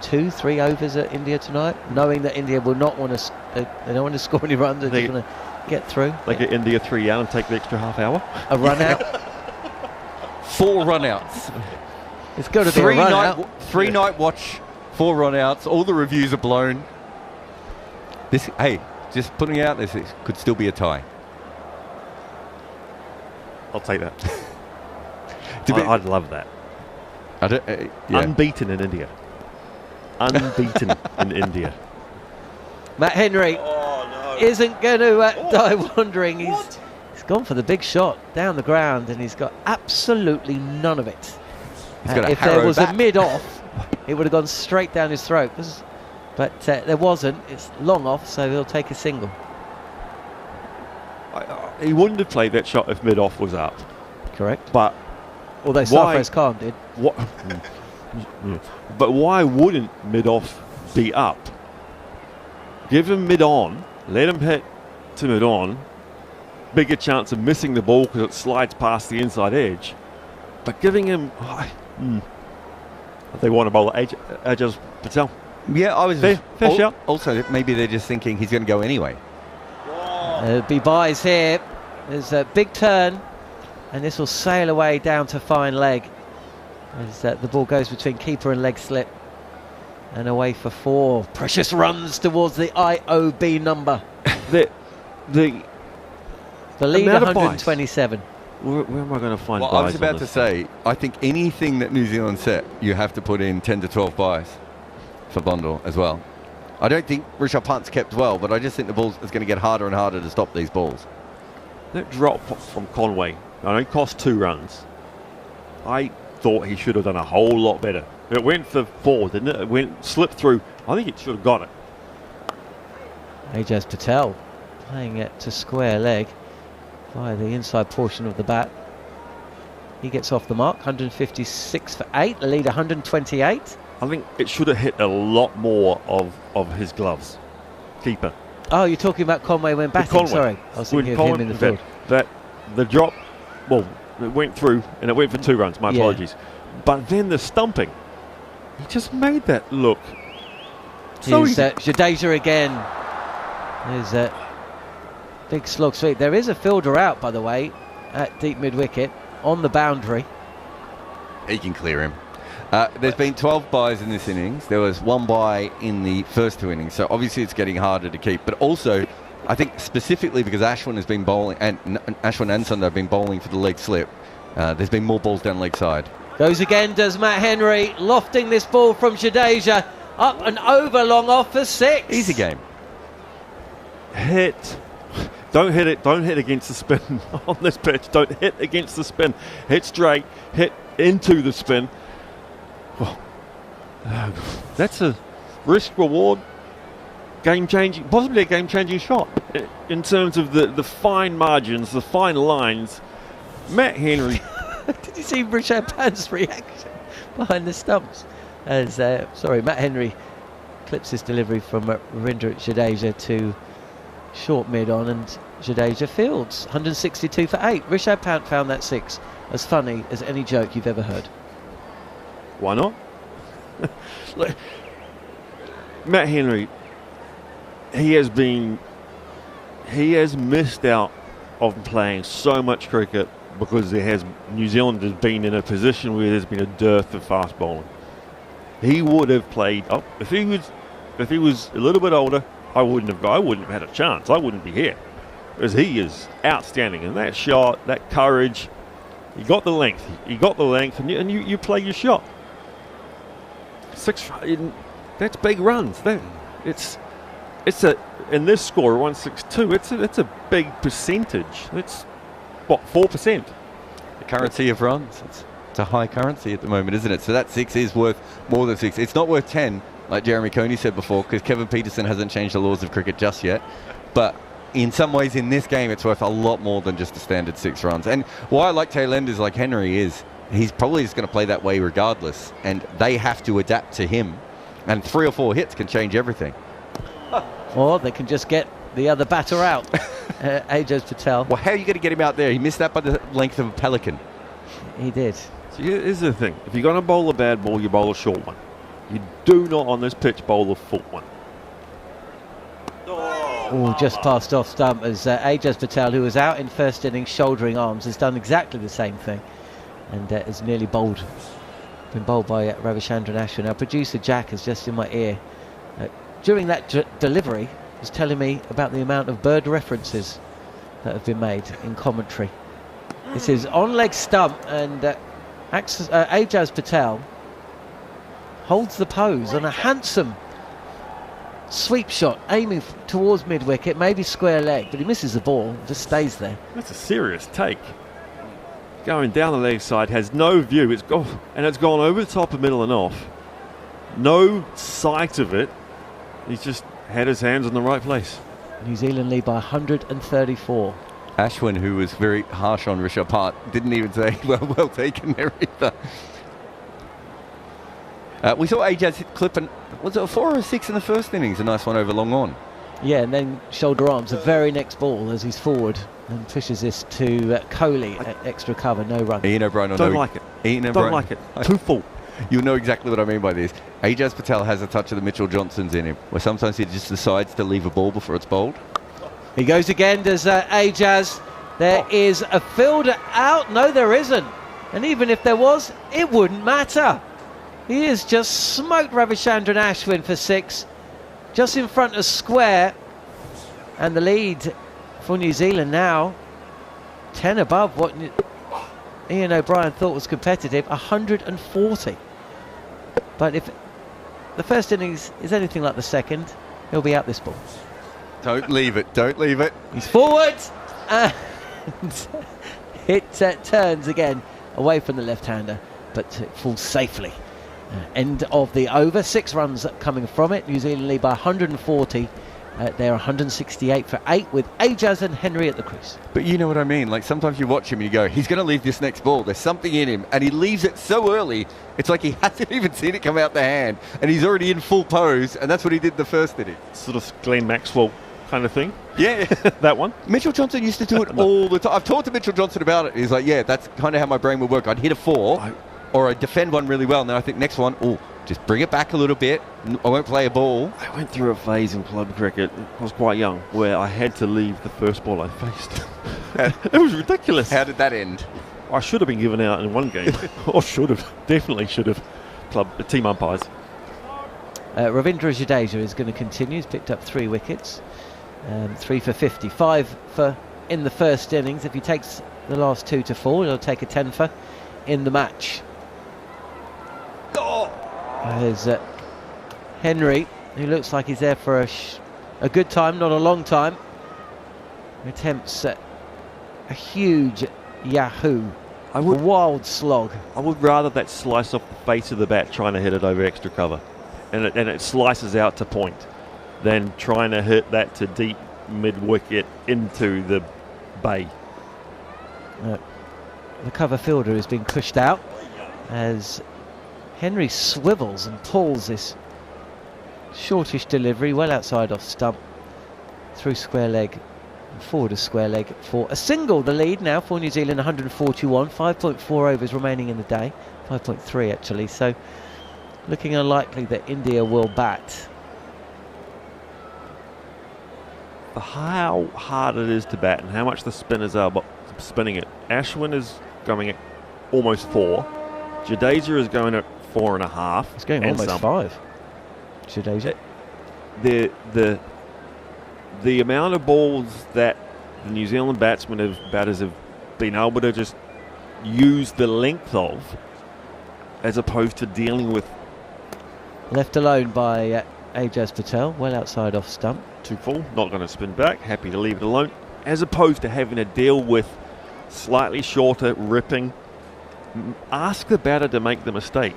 S4: 2-3 overs at India tonight, knowing that India will not want to, they don't want to score any runs, they're just going to get through.
S5: Like at India 3 out and take the extra half hour.
S4: A run out.
S1: 4 run outs.
S4: It's got to be a run out.
S1: 3 night watch, 4 run outs. All the reviews are blown. Just putting out this, it could still be a tie.
S5: I'll take that. I'd love that. Unbeaten in India. Unbeaten in India.
S4: Matt Henry isn't going to die wandering. He's gone for the big shot down the ground, and he's got absolutely none of it. If there was a mid-off, it would have gone straight down his throat. But there wasn't. It's long off, so he'll take a single.
S5: He wouldn't have played that shot if mid-off was up.
S4: Correct.
S5: But
S4: although Sarfraz Khan did.
S5: But why wouldn't mid-off be up? Give him mid-on, let him hit to mid-on, bigger chance of missing the ball because it slides past the inside edge. But giving him... they want to bowl Ajaz Patel.
S1: Yeah, I was...
S5: Fair shout.
S1: Also, maybe they're just thinking he's going to go anyway.
S4: There'll be buys here. There's a big turn, and this will sail away down to fine leg as the ball goes between keeper and leg slip, and away for 4 precious runs towards the IOB number.
S5: The
S4: lead 127.
S5: Where am I going to find buys?
S1: I was about to say, I think anything that New Zealand set, you have to put in 10 to 12 buys for Bundle as well. I don't think Rishabh Pant's kept well, but I just think the ball is going to get harder and harder to stop these balls.
S5: That drop from Conway, I know it cost 2 runs. I thought he should have done a whole lot better. It went for 4, didn't it? It slipped through. I think it should have got it.
S4: Ajaz Patel playing it to square leg via the inside portion of the bat. He gets off the mark, 156 for 8, the lead 128.
S5: I think it should have hit a lot more of his gloves. Keeper.
S4: Oh, you're talking about Conway when batting,
S5: Conway.
S4: Sorry. I was thinking of him in the field.
S5: The drop, well, it went through and it went for 2 runs, my apologies. But then the stumping, he just made that look so easy.
S4: Jadeja again. There's a big slog sweep. There is a fielder out, by the way, at deep mid-wicket on the boundary.
S1: He can clear him. There's been 12 buys in this innings. There was 1 buy in the first 2 innings, so obviously it's getting harder to keep. But also, I think specifically because Ashwin has been bowling, and Ashwin and Sundar have been bowling for the leg slip, there's been more balls down leg side.
S4: Goes again, does Matt Henry, lofting this ball from Jadeja, up and over, long off for 6.
S1: Easy game.
S5: Hit. Don't hit it. Don't hit against the spin on this pitch. Don't hit against the spin. Hit straight. Hit into the spin. Oh, that's a risk-reward, game-changing, possibly a game-changing shot in terms of the fine margins, the fine lines. Matt Henry.
S4: Did you see Rishabh Pant's reaction behind the stumps? As Matt Henry clips his delivery from Ravindra Jadeja to short mid-on, and Jadeja fields 162 for 8. Rishabh Pant found that 6 as funny as any joke you've ever heard.
S5: Why not? Matt Henry, he has missed out on playing so much cricket because New Zealand has been in a position where there's been a dearth of fast bowling. He would have played if he was a little bit older. I wouldn't have had a chance. I wouldn't be here, because he is outstanding in that shot, that courage. He got the length, and you play your shot. 6, that's big runs. It's in this score 162. It's a big percentage. It's what, 4%.
S1: The currency of runs. It's a high currency at the moment, isn't it? So that 6 is worth more than 6. It's not worth 10, like Jeremy Coney said before, because Kevin Peterson hasn't changed the laws of cricket just yet. But in some ways, in this game, it's worth a lot more than just a standard 6 runs. And why I like tailenders like Henry is he's probably just going to play that way regardless, and they have to adapt to him. And 3 or 4 hits can change everything.
S4: Or they can just get the other batter out, Ajaz Patel.
S1: Well, how are you going to get him out there? He missed that by the length of a pelican.
S4: He did.
S5: So here's the thing. If you're going to bowl a bad ball, you bowl a short one. You do not, on this pitch, bowl a full one.
S4: Oh, just passed off stump as Ajaz Patel, who was out in first innings shouldering arms, has done exactly the same thing, and is nearly been bowled by Ravichandran Ashwin. Our producer Jack is just in my ear during that delivery, was telling me about the amount of bird references that have been made in commentary. This is on leg stump, and Ajaz Patel holds the pose on a handsome sweep shot, aiming towards mid-wicket, maybe square leg, but he misses the ball, just stays there.
S5: That's a serious take. Going down the leg side, has no view, it's gone over the top of middle and off. No sight of it. He's just had his hands in the right place.
S4: New Zealand lead by 134.
S1: Ashwin, who was very harsh on Rishabh Pant, didn't even say, well taken there either. We saw Ajaz clip, and was it a 4 or a 6 in the first innings? A nice one over long on.
S4: Yeah, and then shoulder arms the very next ball as he's forward and pushes this to Coney at extra cover, no run.
S1: Ian O'Brien
S5: Don't like it. Don't like it. Too full.
S1: You'll know exactly what I mean by this. Ajaz Patel has a touch of the Mitchell Johnsons in him, where sometimes he just decides to leave a ball before it's bowled.
S4: He goes again, does Ajaz. There is a fielder out. No, there isn't. And even if there was, it wouldn't matter. He has just smoked Ravichandran Ashwin for 6, just in front of square. And the lead for New Zealand now, 10 above what Ian O'Brien thought was competitive, 140. But if the first innings is anything like the second, he'll be out this ball.
S1: Don't leave it. Don't leave it.
S4: He's forward. And it turns again away from the left-hander, but it falls safely. End of the over. 6 runs coming from it. New Zealand lead by 140. They're 168 for 8 with Ajaz and Henry at the crease.
S1: But you know what I mean? Like, sometimes you watch him and you go, he's going to leave this next ball. There's something in him. And he leaves it so early, it's like he hasn't even seen it come out the hand. And he's already in full pose. And that's what he did the first inning.
S5: Sort of Glenn Maxwell kind of thing.
S1: Yeah.
S5: That one.
S1: Mitchell Johnson used to do it all the time. I've talked to Mitchell Johnson about it. He's like, yeah, that's kind of how my brain would work. I'd hit a 4 or I'd defend one really well. And then I think next one, just bring it back a little bit. I won't play a ball.
S5: I went through a phase in club cricket, I was quite young, where I had to leave the first ball I faced. It was ridiculous.
S1: How did that end?
S5: I should have been given out in one game. Or should have. Definitely should have. Team umpires.
S4: Ravindra Jadeja is going to continue. He's picked up 3 wickets. 3 for 50. 5 for in the first innings. If he takes the last 2 to 4, he'll take a 10 for in the match. There's Henry, who looks like he's there for a good time, not a long time. Attempts a huge Yahoo, a wild slog.
S5: I would rather that slice off the face of the bat trying to hit it over extra cover, and it slices out to point, than trying to hit that to deep mid-wicket into the bay.
S4: The cover fielder has been pushed out as Henry swivels and pulls this shortish delivery well outside off stump through square leg and forward of square leg for a single. The lead now for New Zealand, 141, 5.4 overs remaining in the day, 5.3 actually, so looking unlikely that India will bat.
S5: For how hard it is to bat and how much the spinners are spinning it, Ashwin is going at almost 4, Jadeja is going at 4.5.
S4: It's going almost 5. Jadeja.
S5: The amount of balls that the New Zealand batters have been able to just use the length of, as opposed to dealing with.
S4: Left alone by Ajaz Patel, well outside off stump.
S5: Too full, not going to spin back, happy to leave it alone, as opposed to having to deal with slightly shorter ripping. Ask the batter to make the mistake.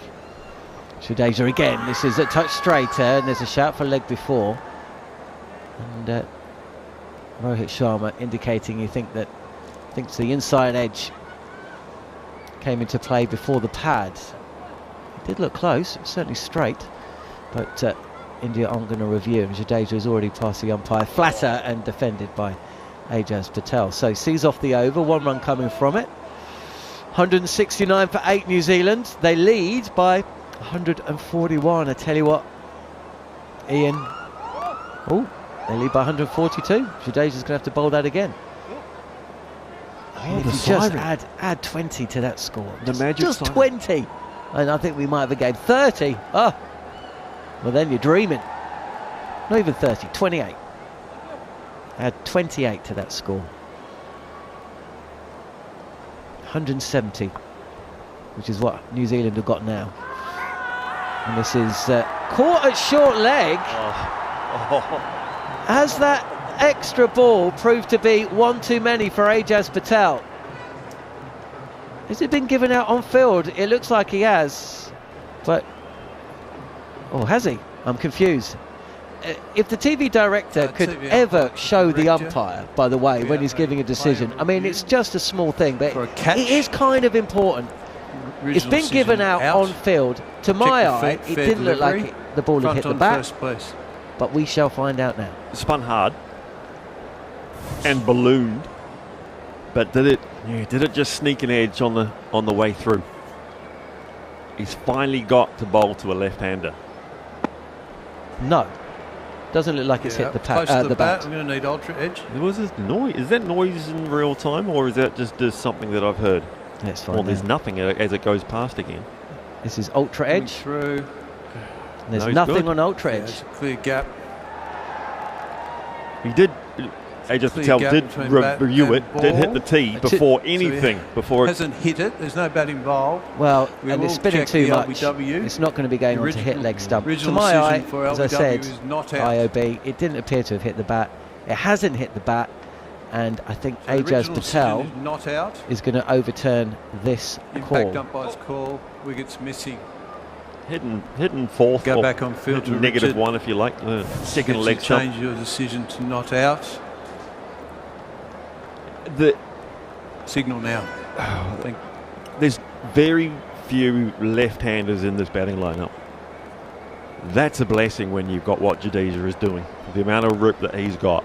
S4: Jadeja again. This is a touch straighter, and there's a shout for leg before. And Rohit Sharma indicating he thinks the inside edge came into play before the pad. It did look close, certainly straight, but India aren't going to review, and Jadeja is already past the umpire, flatter and defended by Ajaz Patel. So sees off the over, 1 run coming from it. 169 for 8 New Zealand. They lead by 141. I tell you what, Ian. They lead by 142. Jadeja's going to have to bowl that again. If you just add 20 to that score.
S5: The magic
S4: just 20. And I think we might have a game. 30. Well, then you're dreaming. Not even 30. 28. Add 28 to that score. 170, which is what New Zealand have got now. And this is caught at short leg. Has that extra ball proved to be one too many for Ajaz Patel? Has it been given out on field? It looks like he has, but has he? I'm confused. If the TV director could ever show the umpire, by the way, when he's giving a decision, I mean, it's just a small thing, but it is kind of important.
S7: Original
S4: been given
S7: decision
S4: out on field. To my eye, it didn't look like the ball had hit the bat.
S7: First place.
S4: But we shall find out now.
S5: Spun hard and ballooned, but did it just sneak an edge on the way through? He's finally got to bowl to a left-hander.
S4: No, doesn't look like it's hit the
S7: close to the
S4: bat.
S7: I'm going to need ultra edge.
S5: There was this noise. Is that noise in real time, or is that just something that I've heard?
S4: Let's find
S5: Well, there's
S4: out.
S5: nothing as it goes past again.
S4: This is ultra edge.
S7: Through.
S4: There's
S5: No,
S4: nothing
S5: good.
S4: on ultra edge.
S7: It's a clear gap.
S5: He did. Ajaz
S7: Clear
S5: Patel
S7: gap
S5: did
S7: between bat
S5: review it.
S7: and
S5: Did hit
S7: ball.
S5: the tee before anything. Before it
S7: Hasn't hit it. There's no bat involved.
S4: Well,
S7: We
S4: and
S7: will
S4: it's spinning
S7: check
S4: too
S7: the
S4: much.
S7: LBW.
S4: It's not going to be going
S7: The
S4: on to hit leg stump. To
S7: original
S4: my eye,
S7: decision for
S4: as I
S7: LBW
S4: said,
S7: is not out.
S4: IOB, it didn't appear to have hit the bat. It hasn't hit the bat, and I think
S7: So the
S4: Ajaz
S7: original
S4: Patel
S7: decision is not out.
S4: is going to overturn this
S7: Impact
S4: call.
S7: umpire's call. Wickets missing.
S5: hitting fourth.
S7: Go
S5: or
S7: back on field to
S5: negative
S7: Richard.
S5: one if you like. The second
S7: Gets
S5: leg
S7: you
S5: stump.
S7: change your decision to not out.
S5: The
S7: signal now.
S5: I think there's very few left-handers in this batting lineup. That's a blessing when you've got what Jadeja is doing. The amount of rip that he's got.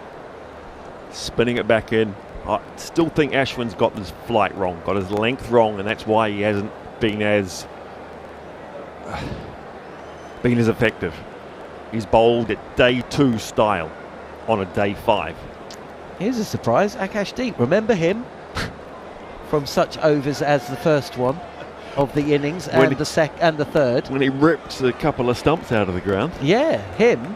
S5: Spinning it back in. I still think Ashwin's got his flight wrong, got his length wrong, and that's why he hasn't been as effective. He's bowled at day 2 style on a day 5.
S4: Here's a surprise, Akashdeep. Remember him from such overs as the first one of the innings and the third.
S5: When he ripped a couple of stumps out of the ground.
S4: Yeah, him.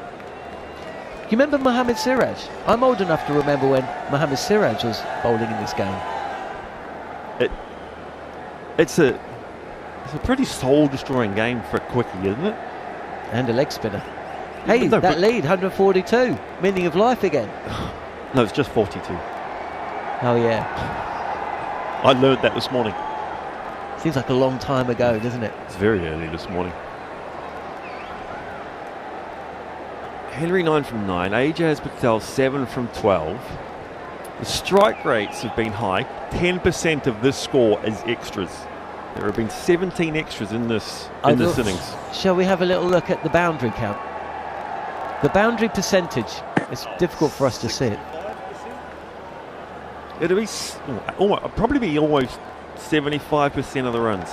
S4: You remember Mohammad Siraj? I'm old enough to remember when Mohammad Siraj was bowling in this game.
S5: It's a pretty soul-destroying game for a quickie, isn't it?
S4: And a leg spinner. Hey, that lead, 142. Meaning of life again.
S5: No, it's just 42.
S4: Oh, yeah.
S5: I learned that this morning.
S4: Seems like a long time ago, doesn't it?
S5: It's very early this morning. Henry 9 from 9. Ajaz Patel 7 from 12. The strike rates have been high. 10% of this score is extras. There have been 17 extras in this innings.
S4: Shall we have a little look at the boundary count? The boundary percentage. It's difficult for us to see it.
S5: It'll be probably be almost 75% of the runs,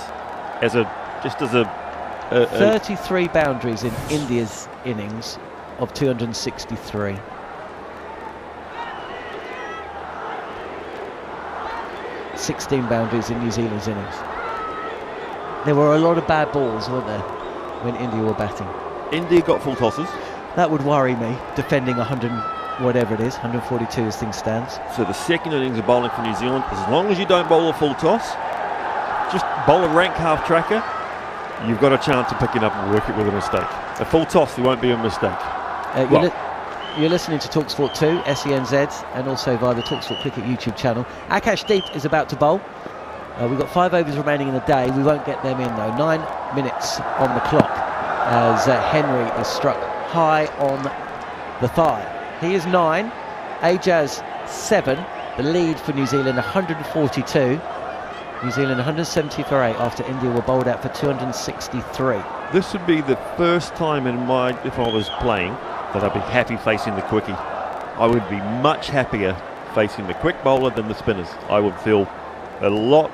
S5: as a
S4: 33 boundaries in India's innings of 263. ...16 boundaries in New Zealand's innings. There were a lot of bad balls, weren't there, when India were batting?
S5: India got full tosses.
S4: That would worry me, defending 100, whatever it is, 142 as things stands.
S5: So the second innings of bowling for New Zealand, as long as you don't bowl a full toss, just bowl a rank half tracker, you've got a chance of picking up a wicket with a mistake. A full toss, there won't be a mistake.
S4: You're listening to talkSPORT 2, SENZ, and also via the talkSPORT Cricket YouTube channel. Akashdeep is about to bowl. We've got 5 overs remaining in the day. We won't get them in though. 9 minutes on the clock as Henry is struck high on the thigh. He is 9, Ajaz 7. The lead for New Zealand 142. New Zealand 170 for 8 after India were bowled out for 263.
S5: This would be the first time if I was playing, that I'd be happy facing the quickie. I would be much happier facing the quick bowler than the spinners. I would feel a lot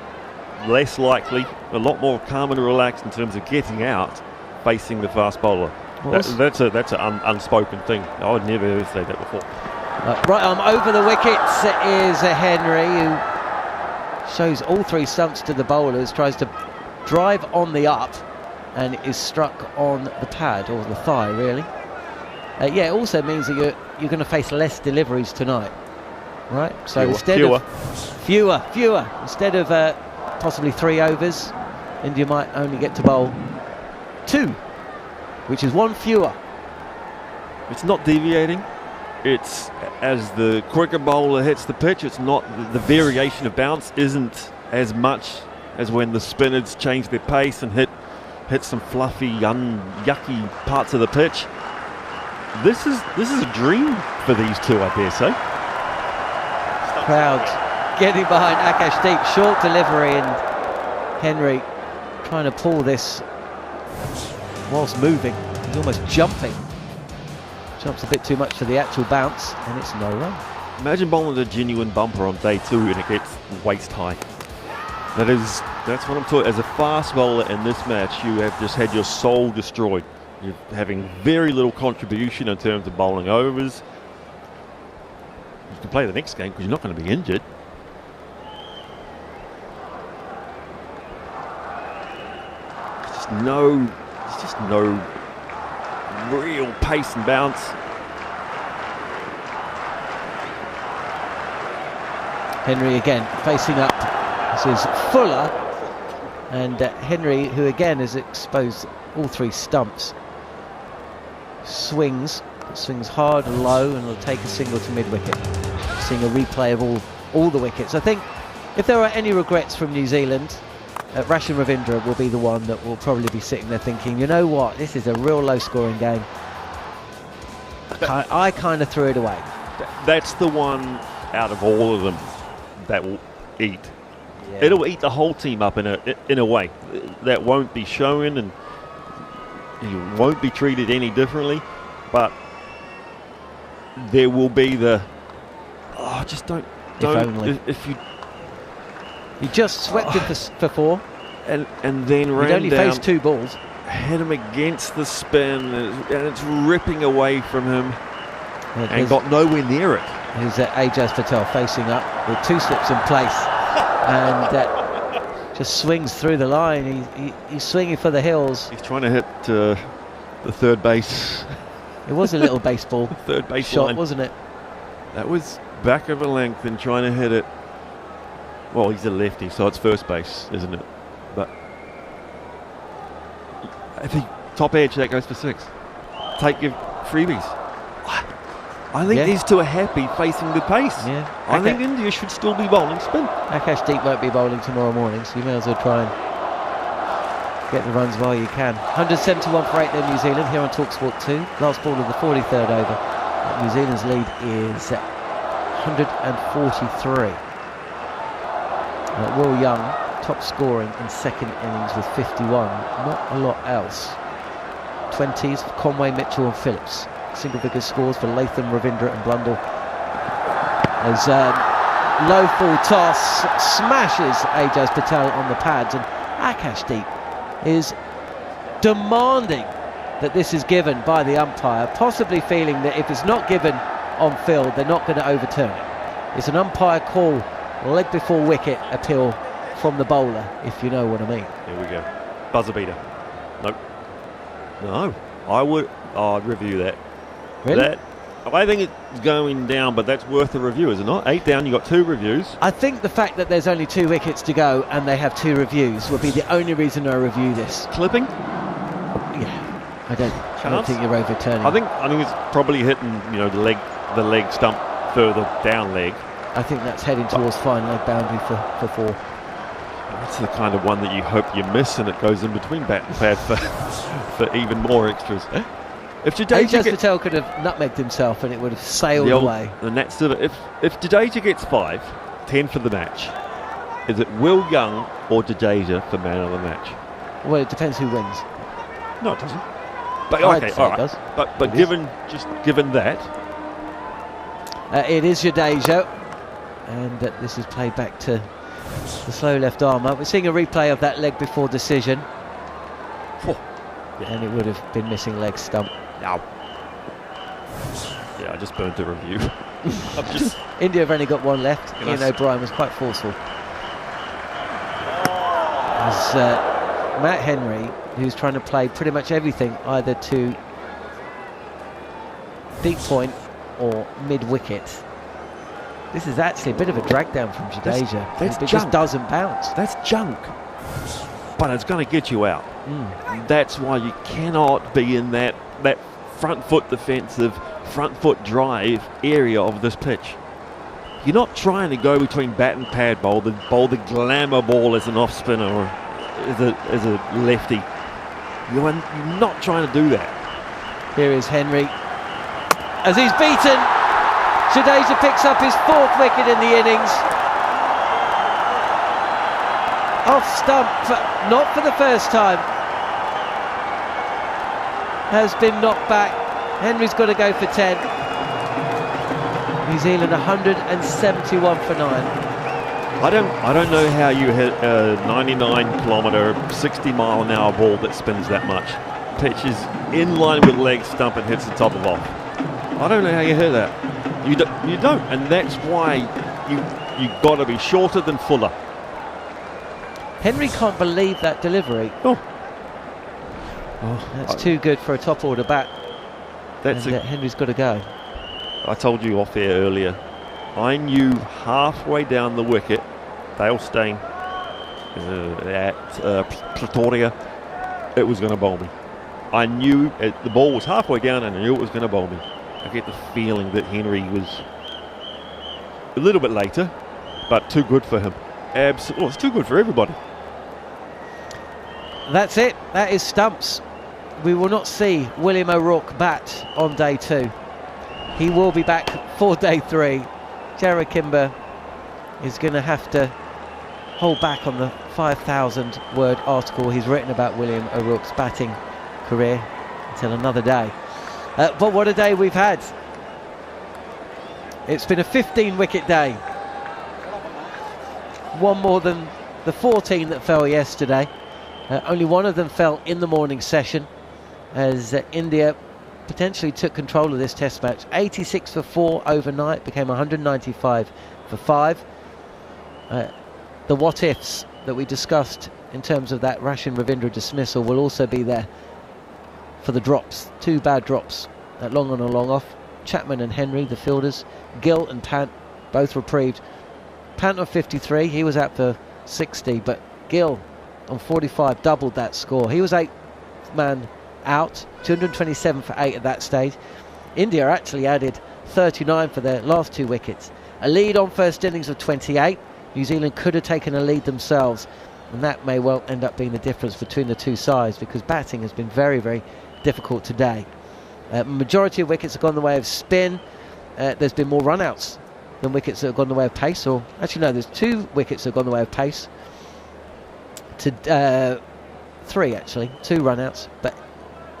S5: less likely, a lot more calm and relaxed in terms of getting out facing the fast bowler. That's an unspoken thing. I would never ever say that before.
S4: Right arm over the wickets is Henry, who shows all 3 stumps to the bowlers, tries to drive on the up and is struck on the pad, or the thigh really. It also means that you're going to face less deliveries tonight, right? So fewer. Instead of possibly 3 overs, India might only get to bowl 2, which is 1 fewer.
S5: It's not deviating. It's as the quicker bowler hits the pitch, it's not the variation of bounce isn't as much as when the spinners change their pace and hit some fluffy, yucky parts of the pitch. This is a dream for these two, I dare say.
S4: Crowd getting behind Akashdeep. Short delivery, and Henry trying to pull this whilst moving. He's almost jumping. Jumps a bit too much for the actual bounce, and it's no run.
S5: Imagine bowling a genuine bumper on day 2 and it gets waist high. That's what I'm talking. As a fast bowler in this match, you have just had your soul destroyed. You're having very little contribution in terms of bowling overs. You can play the next game because you're not going to be injured. There's just no real pace and bounce.
S4: Henry again facing up. This is Fuller, and Henry, who again has exposed all 3 stumps, swings hard and low, and will take a single to mid-wicket. Seeing a replay of all the wickets. I think if there are any regrets from New Zealand, Rishabh Ravindra will be the one that will probably be sitting there thinking, you know what, this is a real low-scoring game. I kind of threw it away.
S5: That's the one out of all of them that will eat. Yeah. It'll eat the whole team up in a way that won't be shown, and you won't be treated any differently. But there will be just don't. If
S4: you just swept him for 4,
S5: and then ran
S4: only
S5: down,
S4: faced 2 balls,
S5: hit him against the spin, and it's ripping away from him, and got nowhere near it.
S4: Here's Ajaz Patel facing up with 2 slips in place, and just swings through the line. He's swinging for the hills.
S5: He's trying to hit the third base.
S4: It was a little baseball
S5: third base
S4: shot,
S5: line,
S4: wasn't it?
S5: That was back of a length and trying to hit it. Well, he's a lefty, so it's first base, isn't it? But if he top edge, that goes for 6. Take your freebies. I think these 2 are happy facing the pace.
S4: Yeah.
S5: I think India should still be bowling spin.
S4: Akash Deep won't be bowling tomorrow morning, so you may as well try and get the runs while you can. 171 for 8 there, New Zealand, here on talkSPORT 2. Last ball of the 43rd over. New Zealand's lead is 143. Will Young, top scoring in second innings with 51. Not a lot else. 20s for Conway, Mitchell and Phillips. Single figure scores for Latham, Ravindra and Blundell. As low full toss smashes Ajaz Patel on the pads, and Akash Deep is demanding that this is given by the umpire, possibly feeling that if it's not given on field, they're not going to overturn it. It's an umpire call, leg before wicket appeal from the bowler, if you know what I mean.
S5: Here we go. Buzzer beater. Nope. No. I'd review that.
S4: Really?
S5: I think it's going down, but that's worth a review, is it not? 8 down, you got 2 reviews.
S4: I think the fact that there's only 2 wickets to go and they have 2 reviews would be the only reason I review this.
S5: Clipping?
S4: Yeah. I don't think you're overturning.
S5: I think it's probably hitting, the leg stump further down leg.
S4: I think that's heading towards fine leg boundary for 4.
S5: That's the kind of one that you hope you miss, and it goes in between bat and pad for even more extras. If
S4: Ajaz Patel could have nutmegged himself and it would have sailed away.
S5: And that's if Jadeja gets 5, 10 for the match, is it Will Young or Jadeja for man of the match?
S4: Well, it depends who wins.
S5: No, it doesn't. But okay, all right. It does. But given that,
S4: it is Jadeja, and this is played back to the slow left armour. We're seeing a replay of that leg before decision. And it would have been missing leg stump.
S5: Now. Yeah, I just burnt the review.
S4: India have only got 1 left. Iain O'Brien was quite forceful. As Matt Henry, who's trying to play pretty much everything, either to deep point or mid-wicket. This is actually a bit of a drag down from Jadeja. It just doesn't bounce.
S5: That's junk. But it's going to get you out. That's why you cannot be in that front foot defensive, front foot drive area of this pitch. You're not trying to go between bat and pad, bowl the glamour ball as an off spinner or as a lefty. You're not trying to do that.
S4: Here is Henry. As he's beaten, Jadeja picks up his 4th wicket in the innings. off stump, not for the first time. Has been knocked back. Henry's got to go for 10. New Zealand 171 for 9.
S5: I don't know how you hit a 99-kilometre, 60-mile-an-hour ball that spins that much. Pitches in line with leg stump and hits the top of off. I don't know how you hit that. You don't, and that's why you got to be shorter than fuller.
S4: Henry can't believe that delivery. That's too good for a top order bat. Henry's got to go.
S5: I told you off air earlier, I knew halfway down the wicket, Dale Steyn at Pretoria, it was going to bowl me. I knew the ball was halfway down and I knew it was going to bowl me. I get the feeling that Henry was a little bit later, but too good for him. Absolutely, it's too good for everybody.
S4: That's it. That is stumps. We will not see William O'Rourke bat on day 2. He will be back for day 3. Jarrod Kimber is going to have to hold back on the 5,000 word article he's written about William O'Rourke's batting career until another day. But what a day we've had. It's been a 15 wicket day. One more than the 14 that fell yesterday. Only one of them fell in the morning session as India potentially took control of this test match. 86 for 4 overnight, became 195 for 5. The what-ifs that we discussed in terms of that Rachin Ravindra dismissal will also be there for the drops. 2 bad drops, that long on and long off. Chapman and Henry, the fielders. Gill and Pant, both reprieved. Pant on 53, he was out for 60, but Gill on 45 doubled that score. He was 8th man out, 227 for 8 at that stage. India actually added 39 for their last 2 wickets. A lead on first innings of 28. New Zealand could have taken a lead themselves, and that may well end up being the difference between the two sides, because batting has been very, very difficult today. Majority of wickets have gone the way of spin. There's been more run-outs than wickets that have gone the way of pace, or actually no, there's 2 wickets that have gone the way of pace to 3 actually, 2 run-outs, but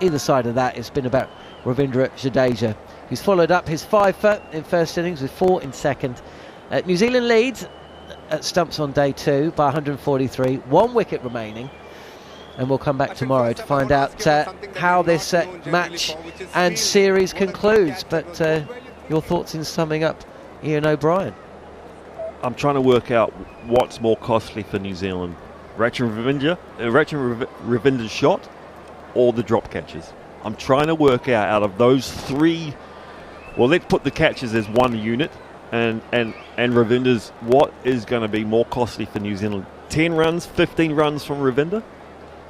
S4: either side of that, it's been about Ravindra Jadeja, who's followed up his 5 in first innings with 4 in second. New Zealand leads at stumps on day 2 by 143, 1 wicket remaining, and we'll come back tomorrow to find out how this match and series concludes. But your thoughts in summing up Iain O'Brien?
S5: I'm trying to work out what's more costly for New Zealand, Rachin Ravindra's shot or the drop catches. I'm trying to work out of those 3, well, let's put the catches as one unit, and Ravindra's, what is going to be more costly for New Zealand? 10 runs, 15 runs from Ravindra,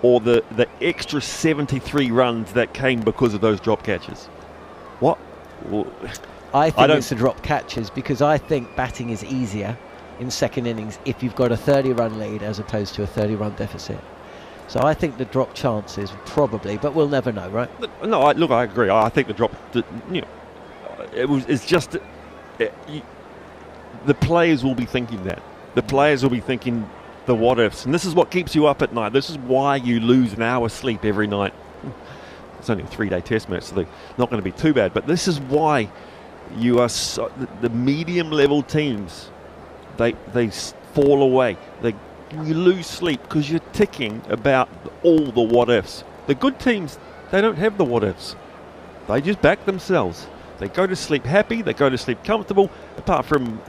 S5: or the extra 73 runs that came because of those drop catches? What? Well,
S4: I think it's the drop catches, because I think batting is easier in second innings if you've got a 30-run lead as opposed to a 30-run deficit. So I think the drop chances probably, but we'll never know, right?
S5: No, I agree. I think the drop, it's just the players will be thinking that. The players will be thinking the what ifs, and this is what keeps you up at night. This is why you lose an hour's sleep every night. It's only a 3-day test match, so they're not going to be too bad. But this is why you are the medium level teams. They fall away. You lose sleep because you're ticking about all the what ifs. The good teams, they don't have the what ifs. They just back themselves. They go to sleep happy. They go to sleep comfortable. Apart from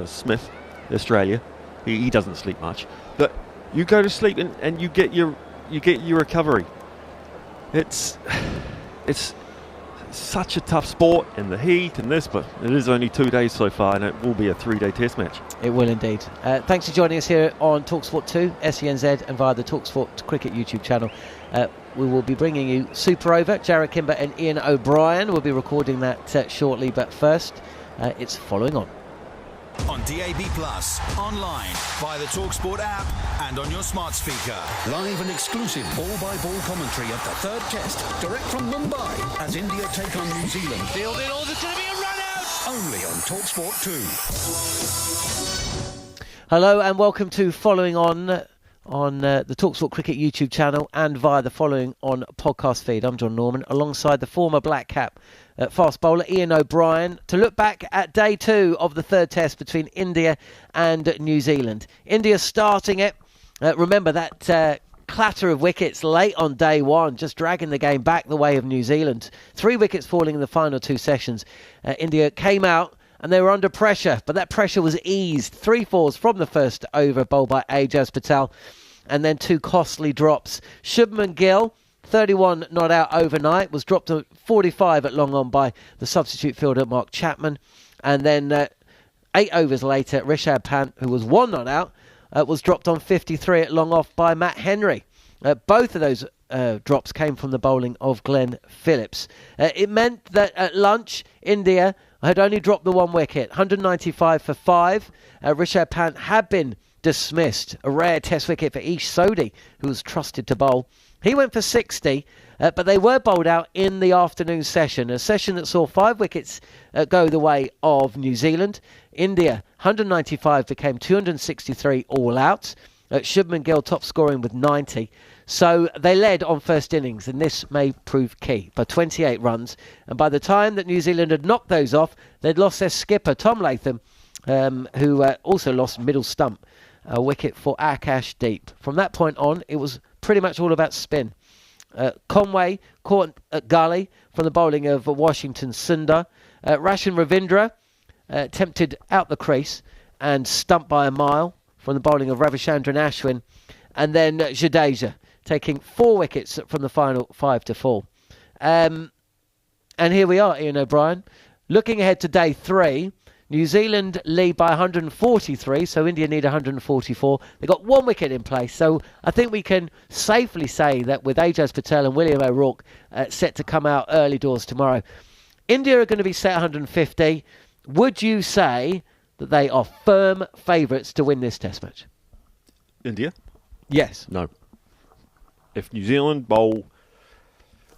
S5: Smith, Australia, he doesn't sleep much. But you go to sleep and you get your recovery. It's such a tough sport in the heat and this, but it is only 2 days so far, and it will be a 3-day test match.
S4: It will indeed. Thanks for joining us here on talkSPORT 2, SENZ, and via the talkSPORT Cricket YouTube channel. We will be bringing you Super Over. Jarrod Kimber and Iain O'Brien will be recording that shortly, but first, it's Following On.
S8: On DAB+, online, via the talkSPORT app, and on your smart speaker.
S11: Live and exclusive ball-by-ball commentary of the third test, direct from Mumbai, as India take on New Zealand.
S12: Fielded, oh, there's going to be a run-out!
S11: Only on talkSPORT 2.
S4: Hello and welcome to Following On. on the talkSPORT Cricket YouTube channel and via the following on podcast feed. I'm Jon Norman, alongside the former black cap fast bowler Iain O'Brien, to look back at day 2 of the third test between India and New Zealand. India starting it. Remember that clatter of wickets late on day 1, just dragging the game back the way of New Zealand. 3 wickets falling in the final 2 sessions. India came out and they were under pressure, but that pressure was eased. 3 fours from the first over, bowled by Ajaz Patel, and then 2 costly drops. Shubman Gill, 31 not out overnight, was dropped to 45 at long on by the substitute fielder Mark Chapman, and then 8 overs later, Rishabh Pant, who was 1 not out, was dropped on 53 at long off by Matt Henry. Both of those drops came from the bowling of Glenn Phillips. It meant that at lunch, India had only dropped the 1 wicket, 195 for 5. Rishabh Pant had been dismissed, a rare test wicket for Ish Sodhi, who was trusted to bowl. He went for 60, but they were bowled out in the afternoon session, a session that saw 5 wickets go the way of New Zealand. India, 195 became 263 all out. Shubman Gill top scoring with 90. So they led on first innings, and this may prove key, by 28 runs. And by the time that New Zealand had knocked those off, they'd lost their skipper, Tom Latham, who also lost middle stump, a wicket for Akash Deep. From that point on, it was pretty much all about spin. Conway caught at gully from the bowling of Washington Sundar. Rashan Ravindra tempted out the crease and stumped by a mile from the bowling of Ravichandran Ashwin. And then Jadeja taking 4 wickets from the final 5 to fall. And here we are, Iain O'Brien. Looking ahead to day 3, New Zealand lead by 143, so India need 144. They got 1 wicket in place, so I think we can safely say that with Ajaz Patel and William O'Rourke set to come out early doors tomorrow, India are going to be set 150. Would you say that they are firm favourites to win this test match?
S5: India?
S4: Yes.
S5: No. If New Zealand bowl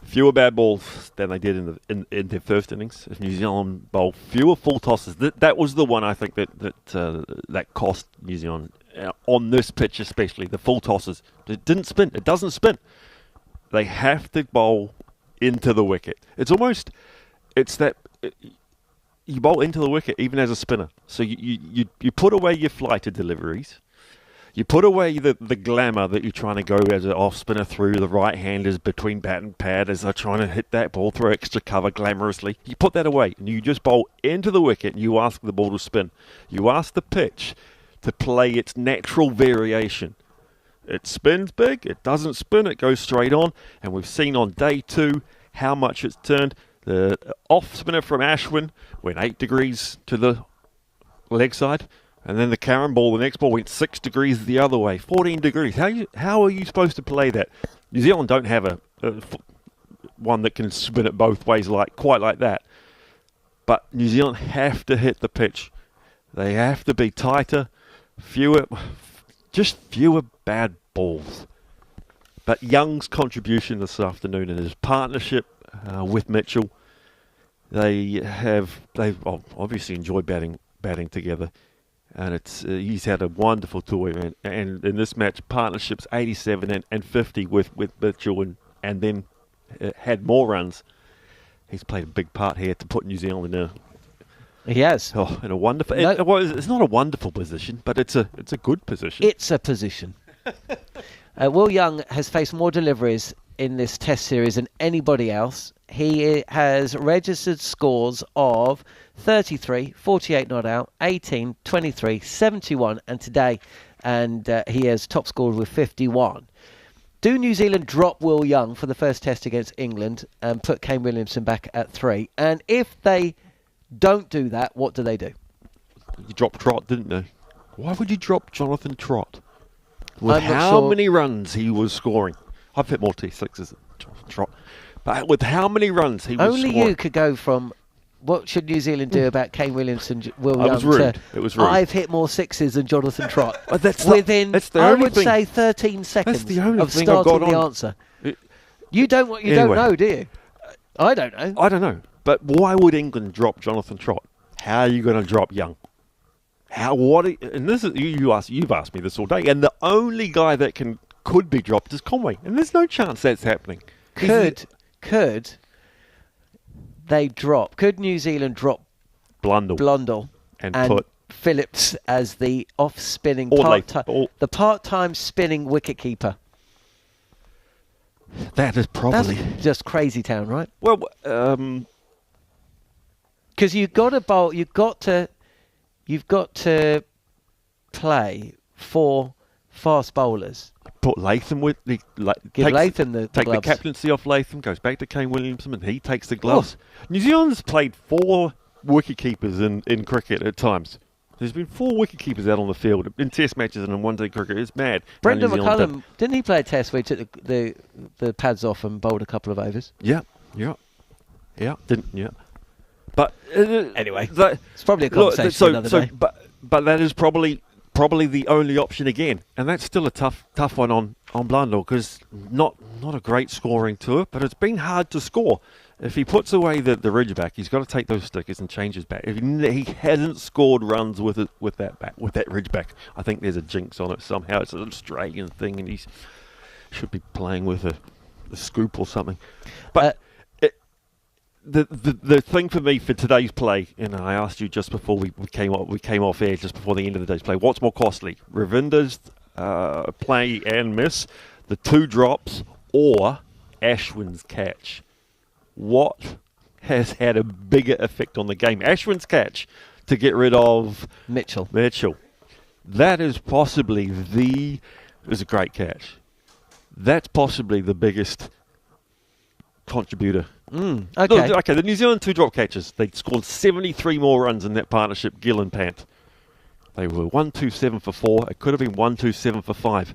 S5: fewer bad balls than they did in their first innings, if New Zealand bowl fewer full tosses, that was the one I think that cost New Zealand on this pitch, especially the full tosses. It didn't spin. It doesn't spin. They have to bowl into the wicket. You bowl into the wicket even as a spinner. So you put away your flighted deliveries. You put away the glamour that you're trying to go as an off-spinner through the right-handers between bat and pad as they're trying to hit that ball through extra cover glamorously. You put that away and you just bowl into the wicket and you ask the ball to spin. You ask the pitch to play its natural variation. It spins big, it doesn't spin, it goes straight on. And we've seen on day 2 how much it's turned. The off-spinner from Ashwin went 8 degrees to the leg side. And then the Karen ball, the next ball went 6 degrees the other way, 14 degrees. How are you supposed to play that? New Zealand don't have a one that can spin it both ways quite like that. But New Zealand have to hit the pitch. They have to be tighter, fewer bad balls. But Young's contribution this afternoon in his partnership with Mitchell, they've obviously enjoyed batting together. And he's had a wonderful tour, and in this match, partnerships 87 and 50 with Mitchell, and then had more runs. He's played a big part here to put New Zealand in in a wonderful. It's not a wonderful position, but it's a good position.
S4: It's a position. Will Young has faced more deliveries in this Test series than anybody else. He has registered scores of 33, 48 not out, 18, 23, 71, and today, and he has top scored with 51. Do New Zealand drop Will Young for the first test against England and put Kane Williamson back at 3? And if they don't do that, what do they do?
S5: You dropped Trott, didn't they? Why would you drop Jonathan Trott? With how many runs he was scoring. I've hit more T6s than Jonathan Trott. But with how many runs he was
S4: scoring. Only you could go from what should New Zealand do about Kane Williamson, Will Young?
S5: It was rude.
S4: I've hit more 6s than Jonathan Trott.
S5: Within,
S4: I would say 13 seconds of starting the answer. You don't know, do you? I don't know.
S5: I don't know. But why would England drop Jonathan Trott? How are you going to drop Young? and this is you've asked me this all day, and the only guy that could be dropped is Coney, and there's no chance that's happening.
S4: Could New Zealand drop Blundell
S5: and put
S4: Phillips as the off-spinning part-time spinning wicket-keeper?
S5: That is probably
S4: That's just crazy town, right?
S5: Well,
S4: because you've got to bowl, you've got to play 4 fast bowlers.
S5: Put Latham with the
S4: Give Latham the
S5: take
S4: gloves.
S5: the captaincy off Latham, goes back to Kane Williamson, and he takes the gloves. New Zealand's played 4 wicket keepers in cricket at times. There's been 4 wicket keepers out on the field in Test matches and in one-day cricket. It's mad.
S4: Brendan McCullum, didn't he play a Test where he took the pads off and bowled a couple of overs?
S5: Yeah. But
S4: anyway, it's probably a conversation another day.
S5: But that is probably the only option again, and that's still a tough one on Blundell, because not a great scoring tour, but it's been hard to score. If he puts away the ridgeback, he's got to take those stickers and change his bat. If he hasn't scored runs with that ridgeback, I think there's a jinx on it somehow. It's an Australian thing, and he should be playing with a scoop or something. But the thing for me for today's play, and I asked you just before we came off air, just before the end of the day's play, what's more costly, Ravinder's play and miss, the 2 drops, or Ashwin's catch? What has had a bigger effect on the game? Ashwin's catch to get rid of
S4: Mitchell.
S5: That is possibly it was a great catch. That's possibly the biggest contributor.
S4: Okay.
S5: The New Zealand 2 drop catches, they scored 73 more runs in that partnership, Gill and Pant. They were 127 for 4. It could have been 127 for 5.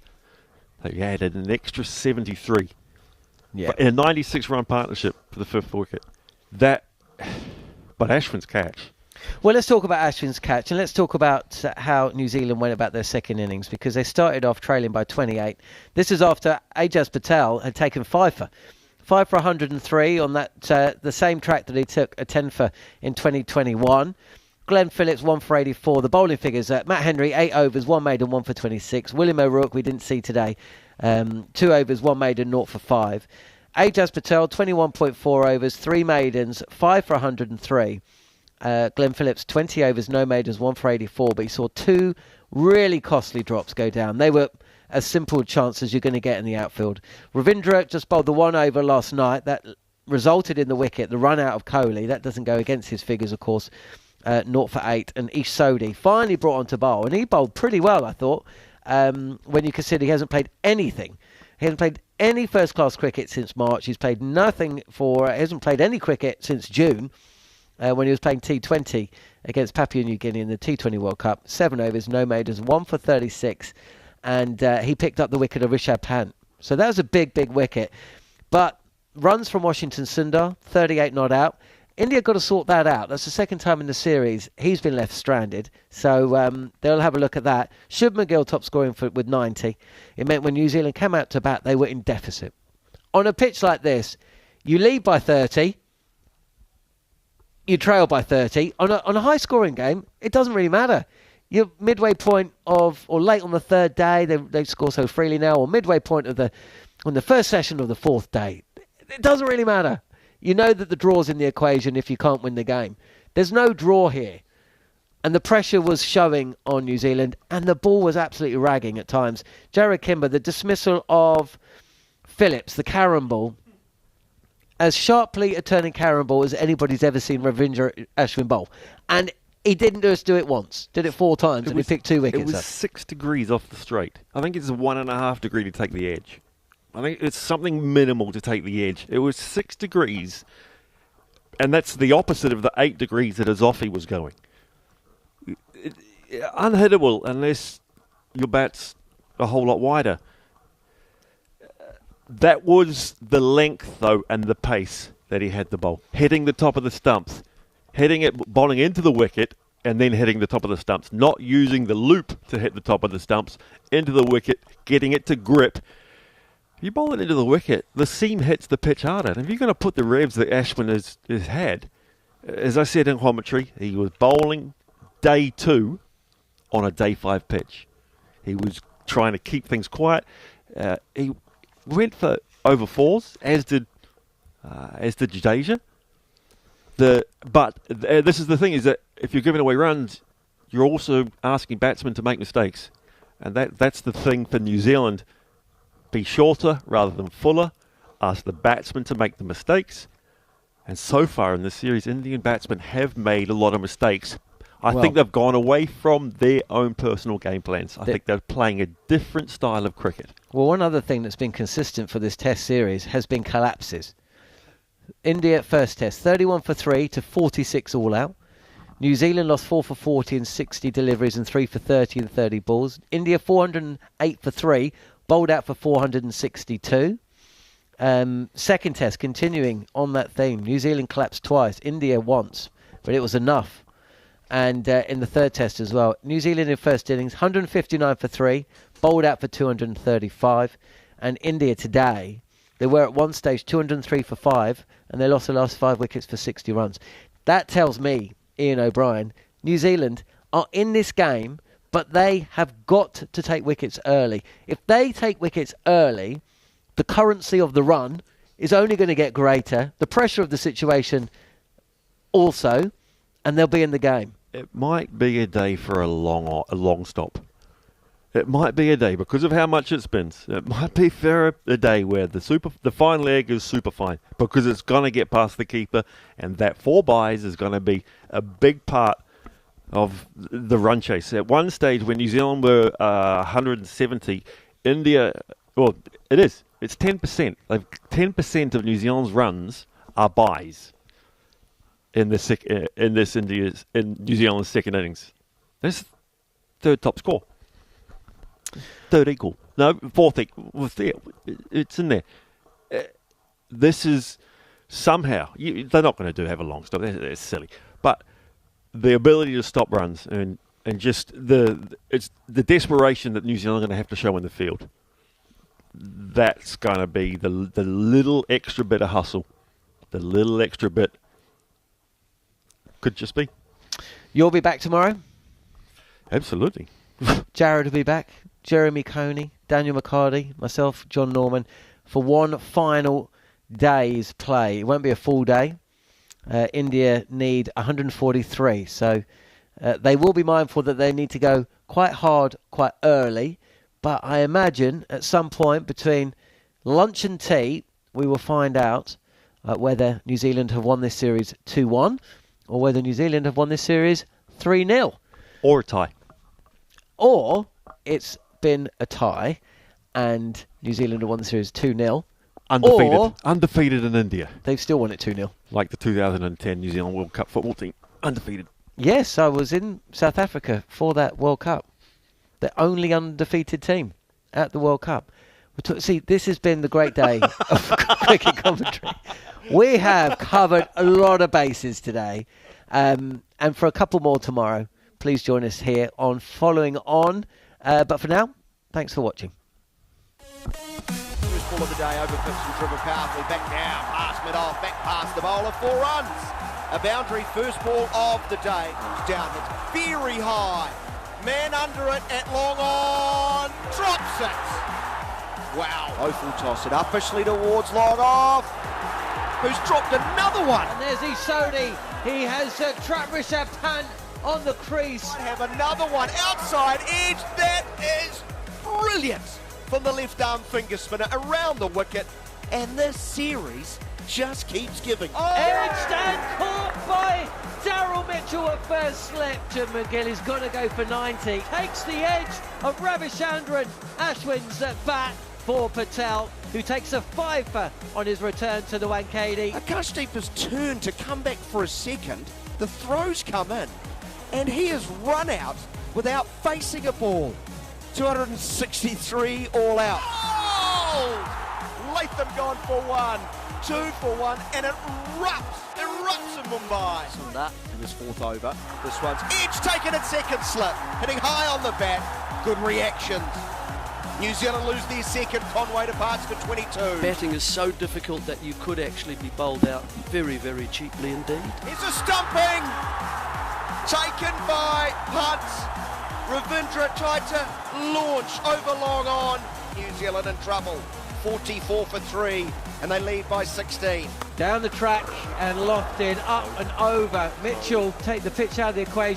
S5: They added an extra 73.
S4: Yeah.
S5: In a 96-run partnership for the 5th wicket. But Ashwin's catch.
S4: Well, let's talk about Ashwin's catch, and let's talk about how New Zealand went about their second innings, because they started off trailing by 28. This is after Ajaz Patel had taken 5 for 103 on that the same track that he took a 10 for in 2021. Glenn Phillips 1 for 84. The bowling figures: Matt Henry 8 overs, 1 maiden, 1 for 26. William O'Rourke we didn't see today, 2 overs, 1 maiden, 0 for 5. Ajaz Patel 21.4 overs, 3 maidens, 5 for 103. Glenn Phillips 20 overs, no maidens, 1 for 84. But he saw 2 really costly drops go down. They were as simple a chance as you're going to get in the outfield. Ravindra just bowled the 1 over last night. That resulted in the wicket, the run out of Coney. That doesn't go against his figures, of course. 0 for 8. And Ish Sodhi finally brought on to bowl. And he bowled pretty well, I thought, when you consider he hasn't played anything. He hasn't played any first-class cricket since March. He's played nothing he hasn't played any cricket since June, when he was playing T20 against Papua New Guinea in the T20 World Cup. 7 overs, no maidens, 1 for 36. And he picked up the wicket of Rishabh Pant. So that was a big, big wicket. But runs from Washington Sundar, 38 not out. India got to sort that out. That's the second time in the series he's been left stranded. So they'll have a look at that. Shubman Gill top scoring with 90. It meant when New Zealand came out to bat, they were in deficit. On a pitch like this, you lead by 30, you trail by 30. On a high-scoring game, it doesn't really matter. You're midway point or late on the 3rd day, they score so freely now, or midway point on the first session of the 4th day. It doesn't really matter. You know that the draw's in the equation if you can't win the game. There's no draw here. And the pressure was showing on New Zealand, and the ball was absolutely ragging at times. Jarrod Kimber, the dismissal of Phillips, the Karen ball, as sharply a turning Karen ball as anybody's ever seen Ravindra Ashwin bowl. And he didn't just do it once. Did it 4 times, and he picked 2 wickets.
S5: It was 6 degrees off the straight. I think it's 1.5 degree to take the edge. I think it's something minimal to take the edge. It was 6 degrees, and that's the opposite of the 8 degrees that his offie was going. Unhittable unless your bat's a whole lot wider. That was the length, though, and the pace that he had the bowl. Hitting the top of the stumps, hitting it, bowling into the wicket, and then hitting the top of the stumps. Not using the loop to hit the top of the stumps, into the wicket, getting it to grip. You bowl it into the wicket, the seam hits the pitch harder. And if you're going to put the revs that Ashwin has had, as I said in commentary, he was bowling day 2 on a day 5 pitch. He was trying to keep things quiet. He went for over 4s, as did Jadeja. But this is the thing, is that if you're giving away runs, you're also asking batsmen to make mistakes. And that's the thing for New Zealand. Be shorter rather than fuller. Ask the batsmen to make the mistakes. And so far in this series, Indian batsmen have made a lot of mistakes. I think they've gone away from their own personal game plans. I think they're playing a different style of cricket.
S4: Well, one other thing that's been consistent for this Test series has been collapses. India first Test, 31 for 3 to 46 all out. New Zealand lost 4 for 40 and 60 deliveries and 3 for 30 and 30 balls. India 408 for 3, bowled out for 462. Second Test, continuing on that theme. New Zealand collapsed twice, India once, but it was enough. And in the third Test as well, New Zealand in first innings, 159 for 3, bowled out for 235. And India today, they were at one stage 203 for 5, and they lost the last 5 wickets for 60 runs. That tells me, Ian O'Brien, New Zealand are in this game, but they have got to take wickets early. If they take wickets early, the currency of the run is only going to get greater, the pressure of the situation also, and they'll be in the game.
S5: It might be a day for a long stop. It might be a day, because of how much it spins, it might be for a day where the fine leg is super fine, because it's going to get past the keeper, and that 4 byes is going to be a big part of the run chase. At one stage when New Zealand were 170, India, well, it is. It's 10%. Like 10% of New Zealand's runs are byes in New Zealand's second innings. That's third top score. Third equal. No, fourth equal. It's in there. This is somehow, they're not going to have a long stop. That's silly. But the ability to stop runs and just it's the desperation that New Zealand are going to have to show in the field. That's going to be the little extra bit of hustle. The little extra bit could just be.
S4: You'll be back tomorrow?
S5: Absolutely.
S4: Jarrod will be back. Jeremy Coney, Daniel McHardy, myself, Jon Norman, for one final day's play. It won't be a full day. India need 143, so they will be mindful that they need to go quite hard, quite early. But I imagine at some point between lunch and tea, we will find out whether New Zealand have won this series 2-1 or whether New Zealand have won this series 3-0.
S5: Or a tie.
S4: Or it's been a tie and New Zealand have won the series 2-0.
S5: Undefeated in India.
S4: They've still won it 2-0.
S5: Like the 2010 New Zealand World Cup football team. Undefeated.
S4: Yes, I was in South Africa for that World Cup. The only undefeated team at the World Cup. See, this has been the great day of cricket commentary. We have covered a lot of bases today. And for a couple more tomorrow, please join us here on Following On. But for now, thanks for watching.
S3: First ball of the day over pitch and driven powerfully. Back down, past mid-off, back past the bowler. 4 runs. A boundary, first ball of the day. Down, it's very high. Man under it at long on. Drops it. Wow. Ophel toss it officially towards long off. Who's dropped another one.
S4: And there's Sodhi. He has trapped Rishabh Pant on the crease.
S3: Might have another one outside edge. That is brilliant from the left arm finger spinner around the wicket. And this series just keeps giving.
S4: Edged and caught by Daryl Mitchell at first slip. Jon McGill is going to go for 90. Takes the edge of Ravichandran Ashwin's bat for Patel, who takes a 5-for on his return to the Wankhede.
S3: Akashdeep has turned to come back for a second. The throws come in, and he has run out without facing a ball. 263 all out. Oh! Latham gone for 1, 2 for 1, and it erupts in Mumbai. Sundar in his 4th over. This one's edge taken at second slip, hitting high on the bat. Good reactions. New Zealand lose their second. Conway departs for 22.
S2: Batting is so difficult that you could actually be bowled out very, very cheaply indeed.
S3: It's a stumping taken by Pant. Ravindra tried to launch over long on. New Zealand in trouble. 44 for 3, and they lead by 16.
S6: Down the track and lofted, up and over. Mitchell take the pitch out of the equation.